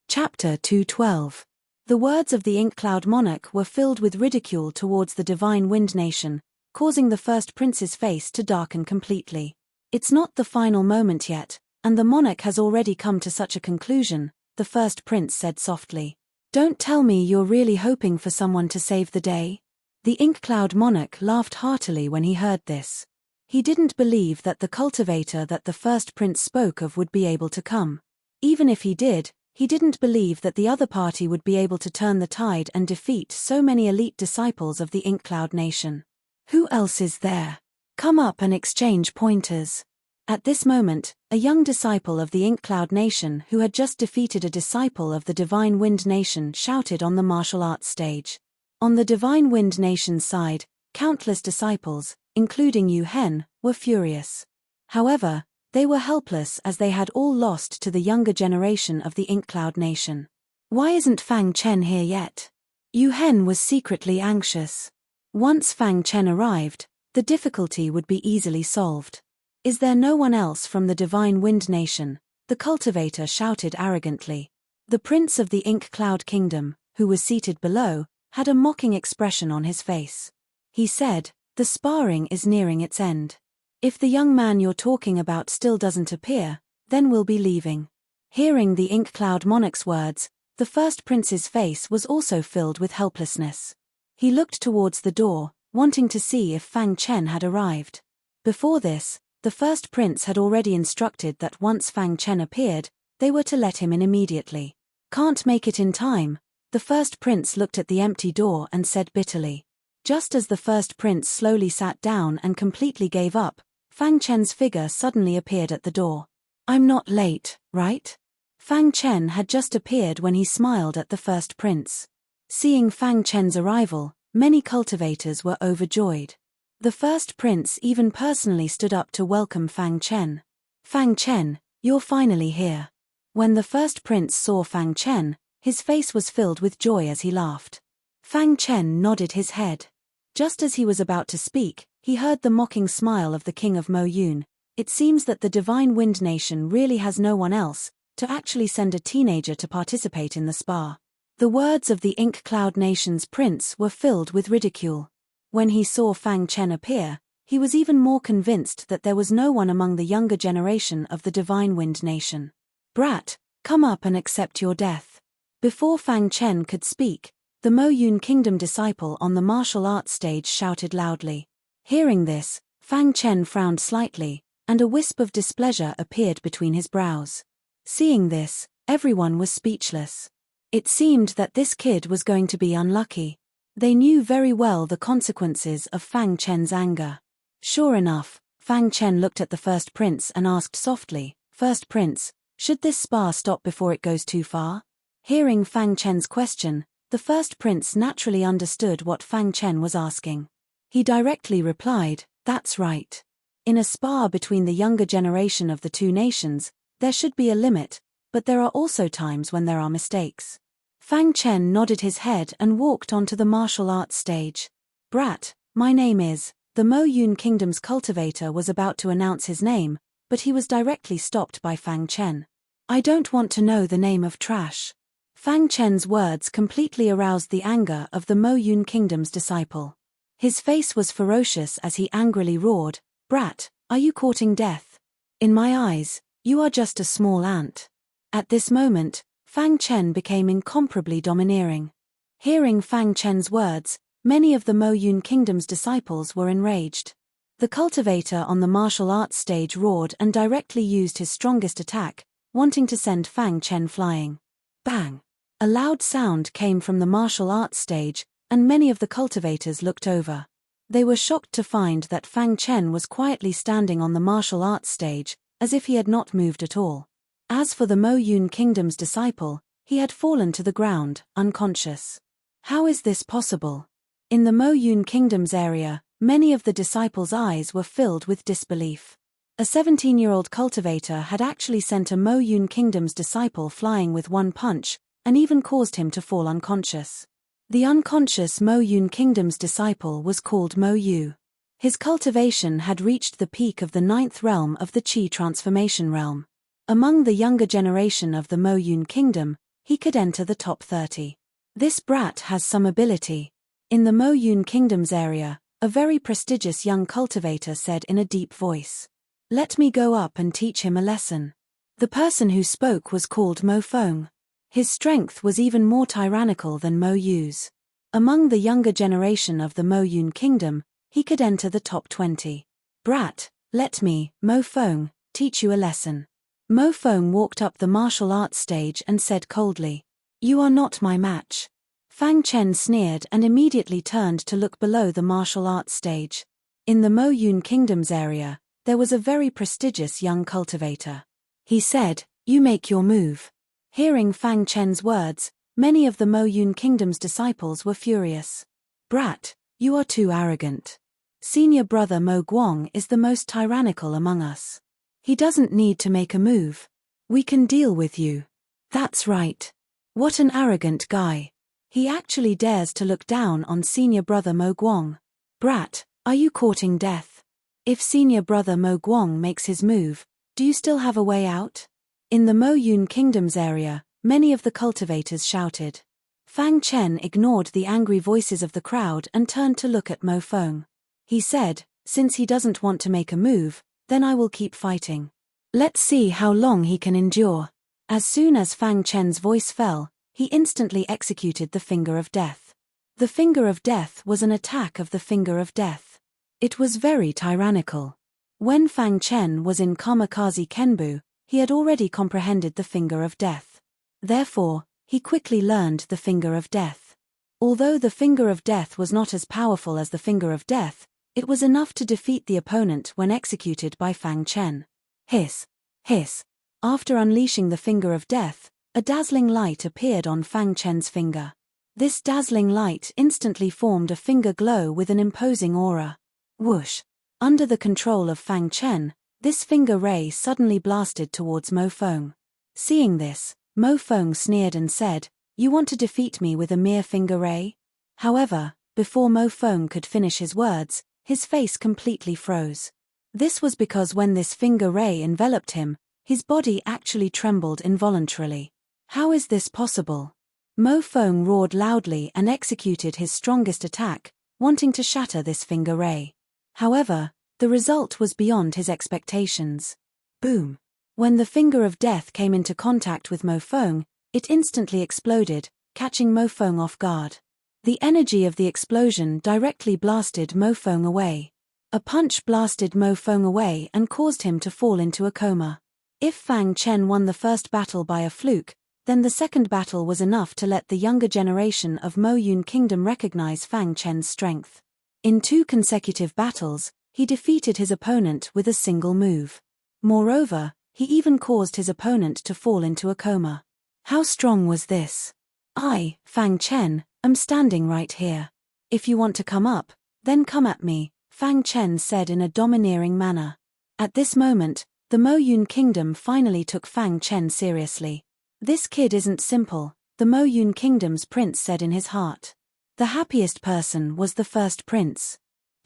Chapter 212. The words of the Ink Cloud monarch were filled with ridicule towards the Divine Wind Nation, causing the first prince's face to darken completely. "It's not the final moment yet, and the monarch has already come to such a conclusion," the first prince said softly. "Don't tell me you're really hoping for someone to save the day?" The Ink Cloud monarch laughed heartily when he heard this. He didn't believe that the cultivator that the first prince spoke of would be able to come. Even if he did, he didn't believe that the other party would be able to turn the tide and defeat so many elite disciples of the Ink Cloud Nation. "Who else is there? Come up and exchange pointers." At this moment, a young disciple of the Ink Cloud Nation who had just defeated a disciple of the Divine Wind Nation shouted on the martial arts stage. On the Divine Wind Nation's side, countless disciples, including Yu Hen, were furious. However, they were helpless as they had all lost to the younger generation of the Ink Cloud Nation. "Why isn't Fang Chen here yet?" Yu Hen was secretly anxious. Once Fang Chen arrived, the difficulty would be easily solved. "Is there no one else from the Divine Wind Nation?" the cultivator shouted arrogantly. The Prince of the Ink Cloud Kingdom, who was seated below, had a mocking expression on his face. He said, "The sparring is nearing its end. If the young man you're talking about still doesn't appear, then we'll be leaving." Hearing the Ink Cloud monarch's words, the first prince's face was also filled with helplessness. He looked towards the door, wanting to see if Fang Chen had arrived. Before this, the first prince had already instructed that once Fang Chen appeared, they were to let him in immediately. "Can't make it in time." The first prince looked at the empty door and said bitterly. Just as the first prince slowly sat down and completely gave up, Fang Chen's figure suddenly appeared at the door. "I'm not late, right?" Fang Chen had just appeared when he smiled at the first prince. Seeing Fang Chen's arrival, many cultivators were overjoyed. The first prince even personally stood up to welcome Fang Chen. "Fang Chen, you're finally here." When the first prince saw Fang Chen, his face was filled with joy as he laughed. Fang Chen nodded his head. Just as he was about to speak, he heard the mocking smile of the king of Mo Yun. "It seems that the Divine Wind Nation really has no one else to actually send a teenager to participate in the spa." The words of the Ink Cloud Nation's prince were filled with ridicule. When he saw Fang Chen appear, he was even more convinced that there was no one among the younger generation of the Divine Wind Nation. "Brat, come up and accept your death." Before Fang Chen could speak, the Mo Yun Kingdom disciple on the martial arts stage shouted loudly. Hearing this, Fang Chen frowned slightly, and a wisp of displeasure appeared between his brows. Seeing this, everyone was speechless. It seemed that this kid was going to be unlucky. They knew very well the consequences of Fang Chen's anger. Sure enough, Fang Chen looked at the first prince and asked softly, "First prince, should this spa stop before it goes too far?" Hearing Fang Chen's question, the first prince naturally understood what Fang Chen was asking. He directly replied, "That's right. In a spa between the younger generation of the two nations, there should be a limit, but there are also times when there are mistakes." Fang Chen nodded his head and walked onto the martial arts stage. "Brat, My name is. The Mo Yun Kingdom's cultivator was about to announce his name, but he was directly stopped by Fang Chen. I don't want to know the name of trash. Fang Chen's words completely aroused the anger of the Mo Yun Kingdom's disciple. His face was ferocious as he angrily roared, "Brat, are you courting death? In my eyes, you are just a small ant." At this moment, Fang Chen became incomparably domineering. Hearing Fang Chen's words, many of the Mo Yun Kingdom's disciples were enraged. The cultivator on the martial arts stage roared and directly used his strongest attack, wanting to send Fang Chen flying. Bang! A loud sound came from the martial arts stage, and many of the cultivators looked over. They were shocked to find that Fang Chen was quietly standing on the martial arts stage, as if he had not moved at all. As for the Mo Yun Kingdom's disciple, he had fallen to the ground, unconscious. How is this possible? In the Mo Yun Kingdom's area, many of the disciples' eyes were filled with disbelief. A 17-year-old cultivator had actually sent a Mo Yun Kingdom's disciple flying with one punch, and even caused him to fall unconscious. The unconscious Mo Yun Kingdom's disciple was called Mo Yu. His cultivation had reached the peak of the 9th realm of the Qi transformation realm. Among the younger generation of the Mo Yun Kingdom, he could enter the top 30. This brat has some ability. In the Mo Yun Kingdom's area, a very prestigious young cultivator said in a deep voice. Let me go up and teach him a lesson. The person who spoke was called Mo Feng. His strength was even more tyrannical than Mo Yu's. Among the younger generation of the Mo Yun Kingdom, he could enter the top 20. Brat, let me, Mo Feng, teach you a lesson. Mo Feng walked up the martial arts stage and said coldly, You are not my match. Fang Chen sneered and immediately turned to look below the martial arts stage. In the Mo Yun Kingdom's area, there was a very prestigious young cultivator. He said, You make your move. Hearing Fang Chen's words, many of the Mo Yun Kingdom's disciples were furious. Brat, you are too arrogant. Senior brother Mo Guang is the most tyrannical among us. He doesn't need to make a move. We can deal with you. That's right. What an arrogant guy. He actually dares to look down on senior brother Mo Guang. Brat, are you courting death? If senior brother Mo Guang makes his move, do you still have a way out? In the Mo Yun Kingdom's area, many of the cultivators shouted. Fang Chen ignored the angry voices of the crowd and turned to look at Mo Feng. He said, Since he doesn't want to make a move, then I will keep fighting. Let's see how long he can endure. As soon as Fang Chen's voice fell, he instantly executed the Finger of Death. The Finger of Death was an attack of the Finger of Death. It was very tyrannical. When Fang Chen was in Kamikaze Kenbu, he had already comprehended the Finger of Death. Therefore, he quickly learned the Finger of Death. Although the Finger of Death was not as powerful as the Finger of Death, it was enough to defeat the opponent when executed by Fang Chen. Hiss! Hiss! After unleashing the Finger of Death, a dazzling light appeared on Fang Chen's finger. This dazzling light instantly formed a finger glow with an imposing aura. Whoosh! Under the control of Fang Chen, this finger ray suddenly blasted towards Mo Feng. Seeing this, Mo Feng sneered and said, You want to defeat me with a mere finger ray? However, before Mo Feng could finish his words, his face completely froze. This was because when this finger ray enveloped him, his body actually trembled involuntarily. How is this possible? Mo Feng roared loudly and executed his strongest attack, wanting to shatter this finger ray. However, the result was beyond his expectations. Boom! When the Finger of Death came into contact with Mo Feng, it instantly exploded, catching Mo Feng off guard. The energy of the explosion directly blasted Mo Feng away. A punch blasted Mo Feng away and caused him to fall into a coma. If Fang Chen won the first battle by a fluke, then the second battle was enough to let the younger generation of Mo Yun Kingdom recognize Fang Chen's strength. In 2 consecutive battles, he defeated his opponent with a single move. Moreover, he even caused his opponent to fall into a coma. How strong was this? I, Fang Chen, am standing right here. If you want to come up, then come at me, Fang Chen said in a domineering manner. At this moment, the Mo Yun Kingdom finally took Fang Chen seriously. This kid isn't simple, the Mo Yun Kingdom's prince said in his heart. The happiest person was the first prince.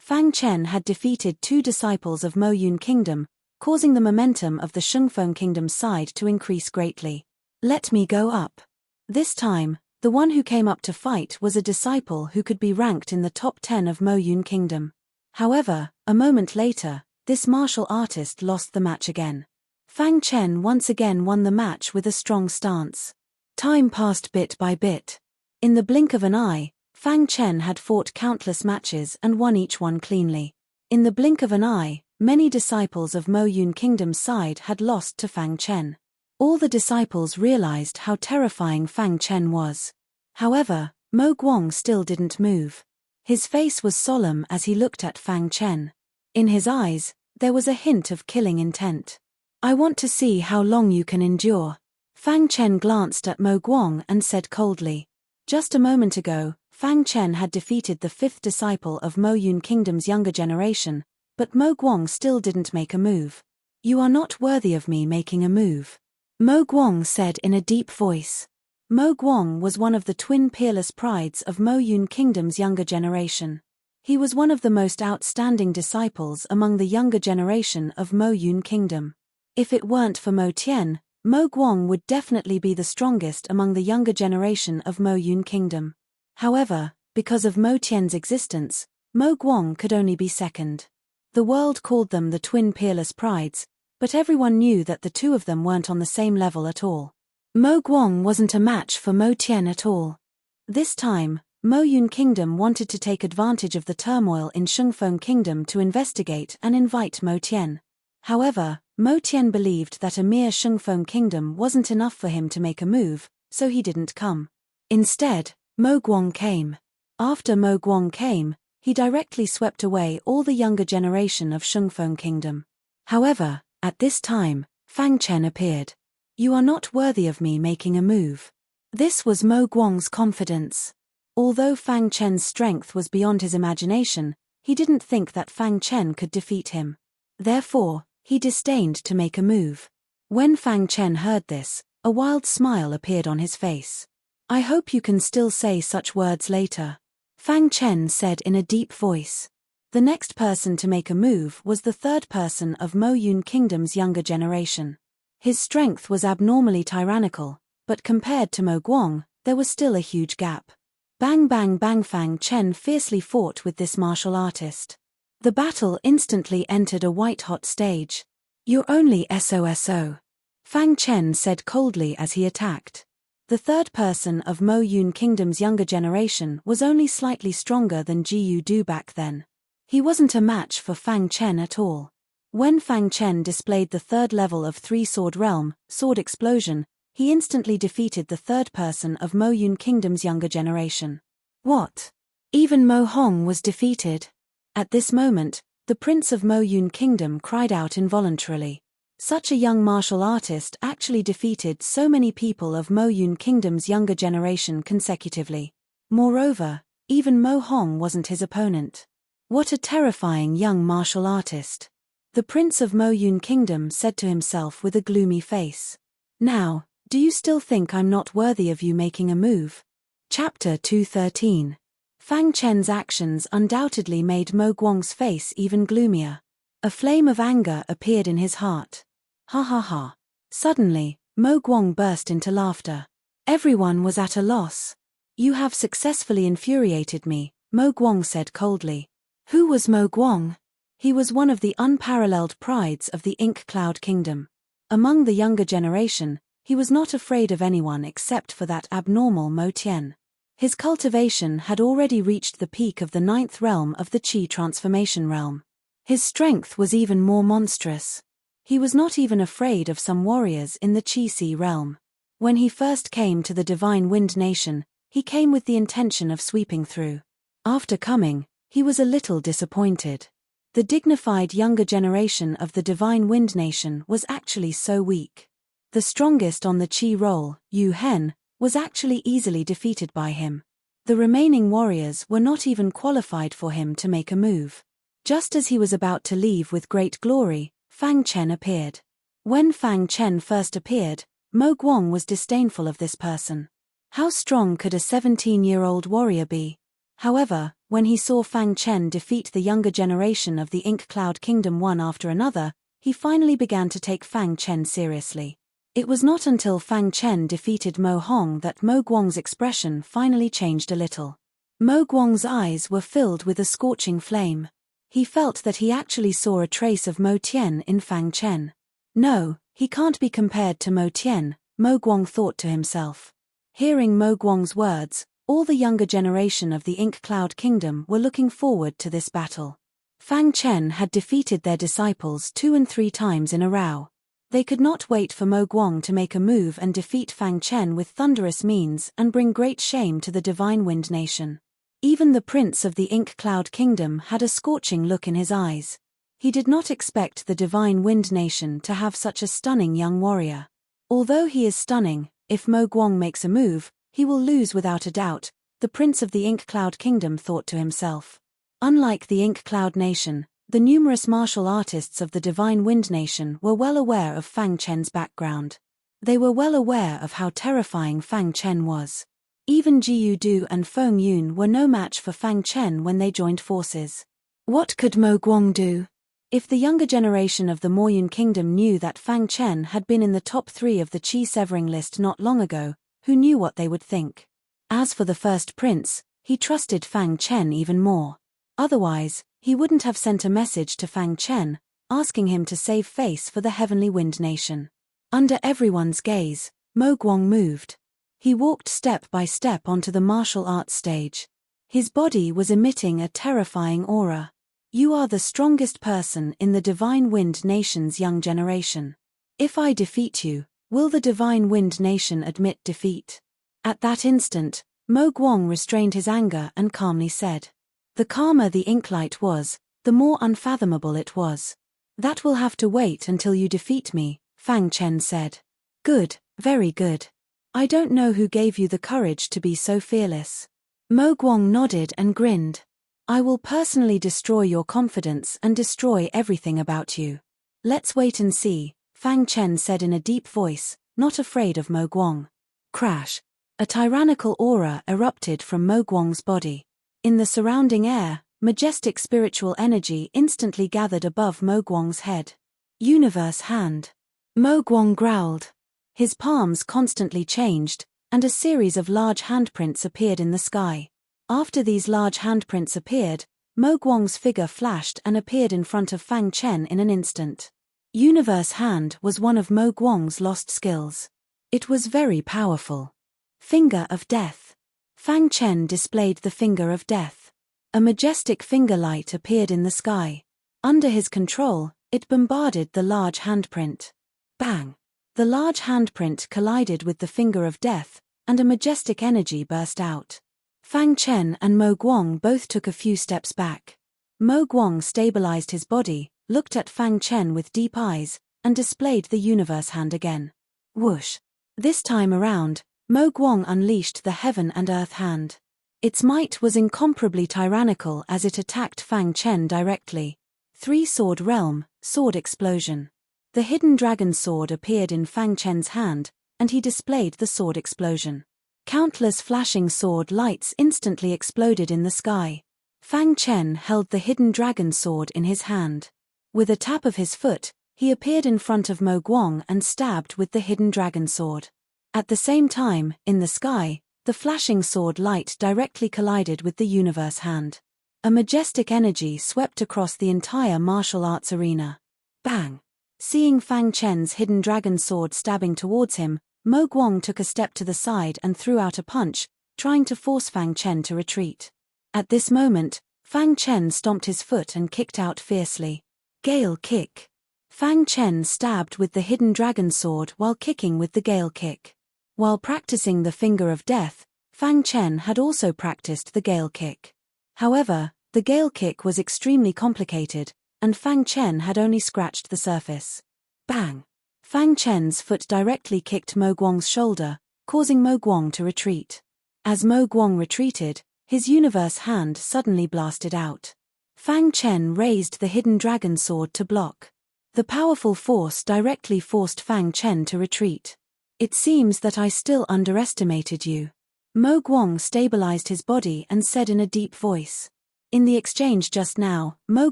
Fang Chen had defeated 2 disciples of Mo Yun Kingdom, causing the momentum of the Shungfeng Kingdom's side to increase greatly. Let me go up. This time, the one who came up to fight was a disciple who could be ranked in the top 10 of Mo Yun Kingdom. However, a moment later, this martial artist lost the match again. Fang Chen once again won the match with a strong stance. Time passed bit by bit. In the blink of an eye, Fang Chen had fought countless matches and won each one cleanly. In the blink of an eye, many disciples of Mo Yun Kingdom's side had lost to Fang Chen. All the disciples realized how terrifying Fang Chen was. However, Mo Guang still didn't move. His face was solemn as he looked at Fang Chen. In his eyes, there was a hint of killing intent. I want to see how long you can endure. Fang Chen glanced at Mo Guang and said coldly. Just a moment ago, Fang Chen had defeated the 5th disciple of Mo Yun Kingdom's younger generation, but Mo Guang still didn't make a move. You are not worthy of me making a move. Mo Guang said in a deep voice. Mo Guang was one of the twin peerless prides of Mo Yun Kingdom's younger generation. He was one of the most outstanding disciples among the younger generation of Mo Yun Kingdom. If it weren't for Mo Tian, Mo Guang would definitely be the strongest among the younger generation of Mo Yun Kingdom. However, because of Mo Tian's existence, Mo Guang could only be second. The world called them the twin peerless prides, but everyone knew that the 2 of them weren't on the same level at all. Mo Guang wasn't a match for Mo Tian at all. This time, Mo Yun Kingdom wanted to take advantage of the turmoil in Shungfeng Kingdom to investigate and invite Mo Tian. However, Mo Tian believed that a mere Shungfeng Kingdom wasn't enough for him to make a move, so he didn't come. Instead, Mo Guang came. After Mo Guang came, he directly swept away all the younger generation of Shungfeng Kingdom. However, at this time, Fang Chen appeared. You are not worthy of me making a move. This was Mo Guang's confidence. Although Fang Chen's strength was beyond his imagination, he didn't think that Fang Chen could defeat him. Therefore, he disdained to make a move. When Fang Chen heard this, a wild smile appeared on his face. I hope you can still say such words later. Fang Chen said in a deep voice. The next person to make a move was the 3rd person of Mo Yun Kingdom's younger generation. His strength was abnormally tyrannical, but compared to Mo Guang, there was still a huge gap. Bang bang bang. Fang Chen fiercely fought with this martial artist. The battle instantly entered a white-hot stage. You're only SOSO. Fang Chen said coldly as he attacked. The 3rd person of Mo Yun Kingdom's younger generation was only slightly stronger than Jiu Du back then. He wasn't a match for Fang Chen at all. When Fang Chen displayed the 3rd level of 3-sword realm, sword explosion, he instantly defeated the 3rd person of Mo Yun Kingdom's younger generation. What? Even Mo Hong was defeated? At this moment, the prince of Mo Yun Kingdom cried out involuntarily. Such a young martial artist actually defeated so many people of Mo Yun Kingdom's younger generation consecutively. Moreover, even Mo Hong wasn't his opponent. What a terrifying young martial artist. The prince of Mo Yun Kingdom said to himself with a gloomy face. Now, do you still think I'm not worthy of you making a move? Chapter 213. Fang Chen's actions undoubtedly made Mo Guang's face even gloomier. A flame of anger appeared in his heart. Ha ha ha. Suddenly, Mo Guang burst into laughter. Everyone was at a loss. You have successfully infuriated me, Mo Guang said coldly. Who was Mo Guang? He was one of the unparalleled prides of the Ink Cloud Kingdom. Among the younger generation, he was not afraid of anyone except for that abnormal Mo Tian. His cultivation had already reached the peak of the 9th realm of the Qi transformation realm. His strength was even more monstrous. He was not even afraid of some warriors in the Qi Sea realm. When he first came to the Divine Wind Nation, he came with the intention of sweeping through. After coming, he was a little disappointed. The dignified younger generation of the Divine Wind Nation was actually so weak. The strongest on the Qi role, Yu Hen, was actually easily defeated by him. The remaining warriors were not even qualified for him to make a move. Just as he was about to leave with great glory, Fang Chen appeared. When Fang Chen first appeared, Mo Guang was disdainful of this person. How strong could a 17-year-old warrior be? However, When he saw Fang Chen defeat the younger generation of the Ink Cloud Kingdom one after another, he finally began to take Fang Chen seriously. It was not until Fang Chen defeated Mo Hong that Mo Guang's expression finally changed a little. Mo Guang's eyes were filled with a scorching flame. He felt that he actually saw a trace of Mo Tian in Fang Chen. No, he can't be compared to Mo Tian, Mo Guang thought to himself. Hearing Mo Guang's words, all the younger generation of the Ink Cloud Kingdom were looking forward to this battle. Fang Chen had defeated their disciples 2 and 3 times in a row. They could not wait for Mo Guang to make a move and defeat Fang Chen with thunderous means and bring great shame to the Divine Wind Nation. Even the prince of the Ink Cloud Kingdom had a scorching look in his eyes. He did not expect the Divine Wind Nation to have such a stunning young warrior. Although he is stunning, if Mo Guang makes a move, he will lose without a doubt, the prince of the Ink Cloud Kingdom thought to himself. Unlike the Ink Cloud Nation, the numerous martial artists of the Divine Wind Nation were well aware of Fang Chen's background. They were well aware of how terrifying Fang Chen was. Even Jiu Du and Feng Yun were no match for Fang Chen when they joined forces. What could Mo Guang do? If the younger generation of the Moyun Kingdom knew that Fang Chen had been in the top 3 of the Qi Severing list not long ago, who knew what they would think? As for the first prince, he trusted Fang Chen even more. Otherwise, he wouldn't have sent a message to Fang Chen, asking him to save face for the Heavenly Wind Nation. Under everyone's gaze, Mo Guang moved. He walked step by step onto the martial arts stage. His body was emitting a terrifying aura. You are the strongest person in the Divine Wind Nation's young generation. If I defeat you, will the Divine Wind Nation admit defeat? At that instant, Mo Guang restrained his anger and calmly said. The calmer the inklight was, the more unfathomable it was. That will have to wait until you defeat me, Fang Chen said. Good, very good. I don't know who gave you the courage to be so fearless. Mo Guang nodded and grinned. I will personally destroy your confidence and destroy everything about you. Let's wait and see, Fang Chen said in a deep voice, not afraid of Mo Guang. Crash. A tyrannical aura erupted from Mo Guang's body. In the surrounding air, majestic spiritual energy instantly gathered above Mo Guang's head. Universe hand. Mo Guang growled. His palms constantly changed, and a series of large handprints appeared in the sky. After these large handprints appeared, Mo Guang's figure flashed and appeared in front of Fang Chen in an instant. Universe hand was one of Mo Guang's lost skills. It was very powerful. Finger of Death. Fang Chen displayed the Finger of Death. A majestic finger light appeared in the sky. Under his control, it bombarded the large handprint. Bang! The large handprint collided with the Finger of Death, and a majestic energy burst out. Fang Chen and Mo Guang both took a few steps back. Mo Guang stabilized his body, looked at Fang Chen with deep eyes, and displayed the universe hand again. Whoosh! This time around, Mo Guang unleashed the Heaven and Earth hand. Its might was incomparably tyrannical as it attacked Fang Chen directly. Three-sword realm, sword explosion. The hidden dragon sword appeared in Fang Chen's hand, and he displayed the sword explosion. Countless flashing sword lights instantly exploded in the sky. Fang Chen held the hidden dragon sword in his hand. With a tap of his foot, he appeared in front of Mo Guang and stabbed with the hidden dragon sword. At the same time, in the sky, the flashing sword light directly collided with the universe hand. A majestic energy swept across the entire martial arts arena. Bang! Seeing Fang Chen's hidden dragon sword stabbing towards him, Mo Guang took a step to the side and threw out a punch, trying to force Fang Chen to retreat. At this moment, Fang Chen stomped his foot and kicked out fiercely. Gale kick. Fang Chen stabbed with the hidden dragon sword while kicking with the gale kick. While practicing the Finger of Death, Fang Chen had also practiced the gale kick. However, the gale kick was extremely complicated, and Fang Chen had only scratched the surface. Bang! Fang Chen's foot directly kicked Mo Guang's shoulder, causing Mo Guang to retreat. As Mo Guang retreated, his universe hand suddenly blasted out. Fang Chen raised the hidden dragon sword to block. The powerful force directly forced Fang Chen to retreat. It seems that I still underestimated you. Mo Guang stabilized his body and said in a deep voice. In the exchange just now, Mo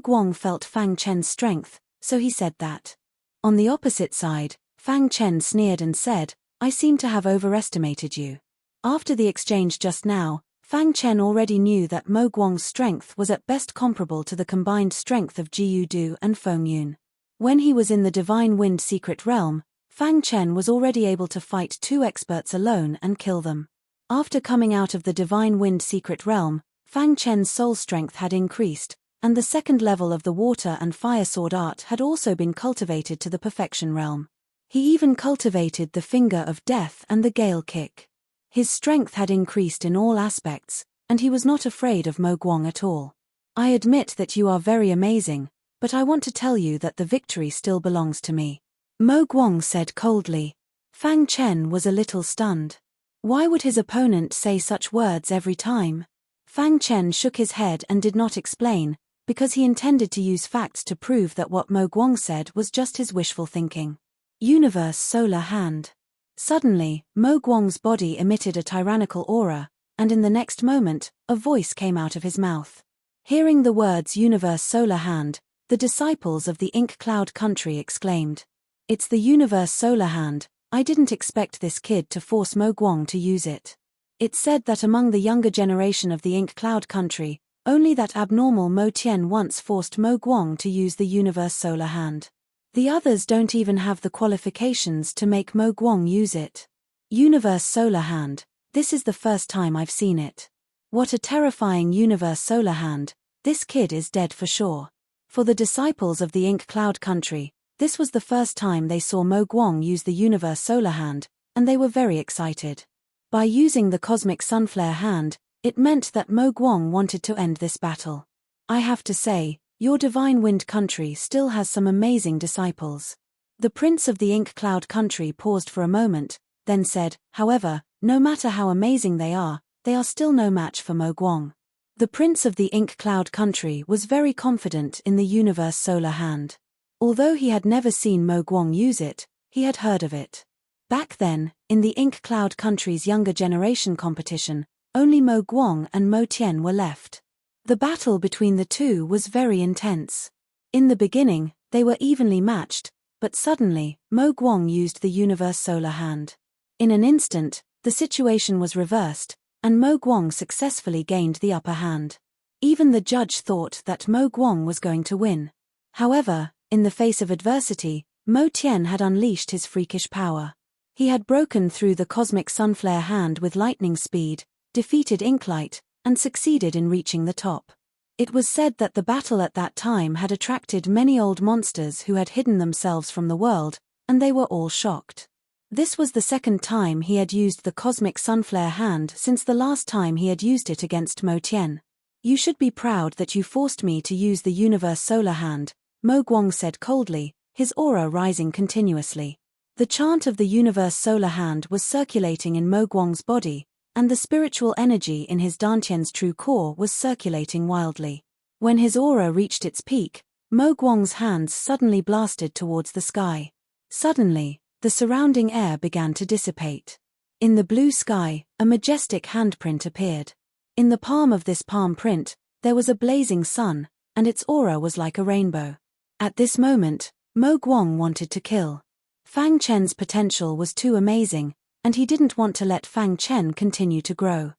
Guang felt Fang Chen's strength, so he said that. On the opposite side, Fang Chen sneered and said, I seem to have overestimated you. After the exchange just now, Fang Chen already knew that Mo Guang's strength was at best comparable to the combined strength of Jiu Du and Feng Yun. When he was in the Divine Wind Secret Realm, Fang Chen was already able to fight 2 experts alone and kill them. After coming out of the Divine Wind Secret Realm, Fang Chen's soul strength had increased, and the second level of the water and fire sword art had also been cultivated to the perfection realm. He even cultivated the finger of death and the gale kick. His strength had increased in all aspects, and he was not afraid of Mo Guang at all. I admit that you are very amazing, but I want to tell you that the victory still belongs to me. Mo Guang said coldly. Fang Chen was a little stunned. Why would his opponent say such words every time? Fang Chen shook his head and did not explain, because he intended to use facts to prove that what Mo Guang said was just his wishful thinking. Universe Solar Hand. Suddenly, Mo Guang's body emitted a tyrannical aura, and in the next moment, a voice came out of his mouth. Hearing the words Universe Solar Hand, the disciples of the Ink Cloud country exclaimed. It's the Universe Solar Hand, I didn't expect this kid to force Mo Guang to use it. It's said that among the younger generation of the Ink Cloud country, only that abnormal Mo Tian once forced Mo Guang to use the Universe Solar Hand. The others don't even have the qualifications to make Mo Guang use it. Universe Solar Hand, this is the first time I've seen it. What a terrifying Universe Solar Hand, this kid is dead for sure. For the disciples of the Ink Cloud country, this was the first time they saw Mo Guang use the Universe Solar Hand, and they were very excited. By using the Cosmic Sunflare Hand, it meant that Mo Guang wanted to end this battle. I have to say, your Divine Wind country still has some amazing disciples. The Prince of the Ink Cloud country paused for a moment, then said, however, no matter how amazing they are still no match for Mo Guang. The Prince of the Ink Cloud country was very confident in the Universe Solar Hand. Although he had never seen Mo Guang use it, he had heard of it. Back then, in the Ink Cloud country's younger generation competition, only Mo Guang and Mo Tian were left. The battle between the two was very intense. In the beginning, they were evenly matched, but suddenly, Mo Guang used the Universe Solar Hand. In an instant, the situation was reversed, and Mo Guang successfully gained the upper hand. Even the judge thought that Mo Guang was going to win. However, in the face of adversity, Mo Tian had unleashed his freakish power. He had broken through the Cosmic Sunflare Hand with lightning speed, defeated Inklight, and succeeded in reaching the top. It was said that the battle at that time had attracted many old monsters who had hidden themselves from the world, and they were all shocked. This was the second time he had used the Cosmic Sunflare Hand since the last time he had used it against Mo Tian. You should be proud that you forced me to use the Universe Solar Hand, Mo Guang said coldly, his aura rising continuously. The chant of the Universe Solar Hand was circulating in Mo Guang's body, and the spiritual energy in his Dantian's true core was circulating wildly. When his aura reached its peak, Mo Guang's hands suddenly blasted towards the sky. Suddenly, the surrounding air began to dissipate. In the blue sky, a majestic handprint appeared. In the palm of this palm print, there was a blazing sun, and its aura was like a rainbow. At this moment, Mo Guang wanted to kill. Fang Chen's potential was too amazing, and he didn't want to let Fang Chen continue to grow.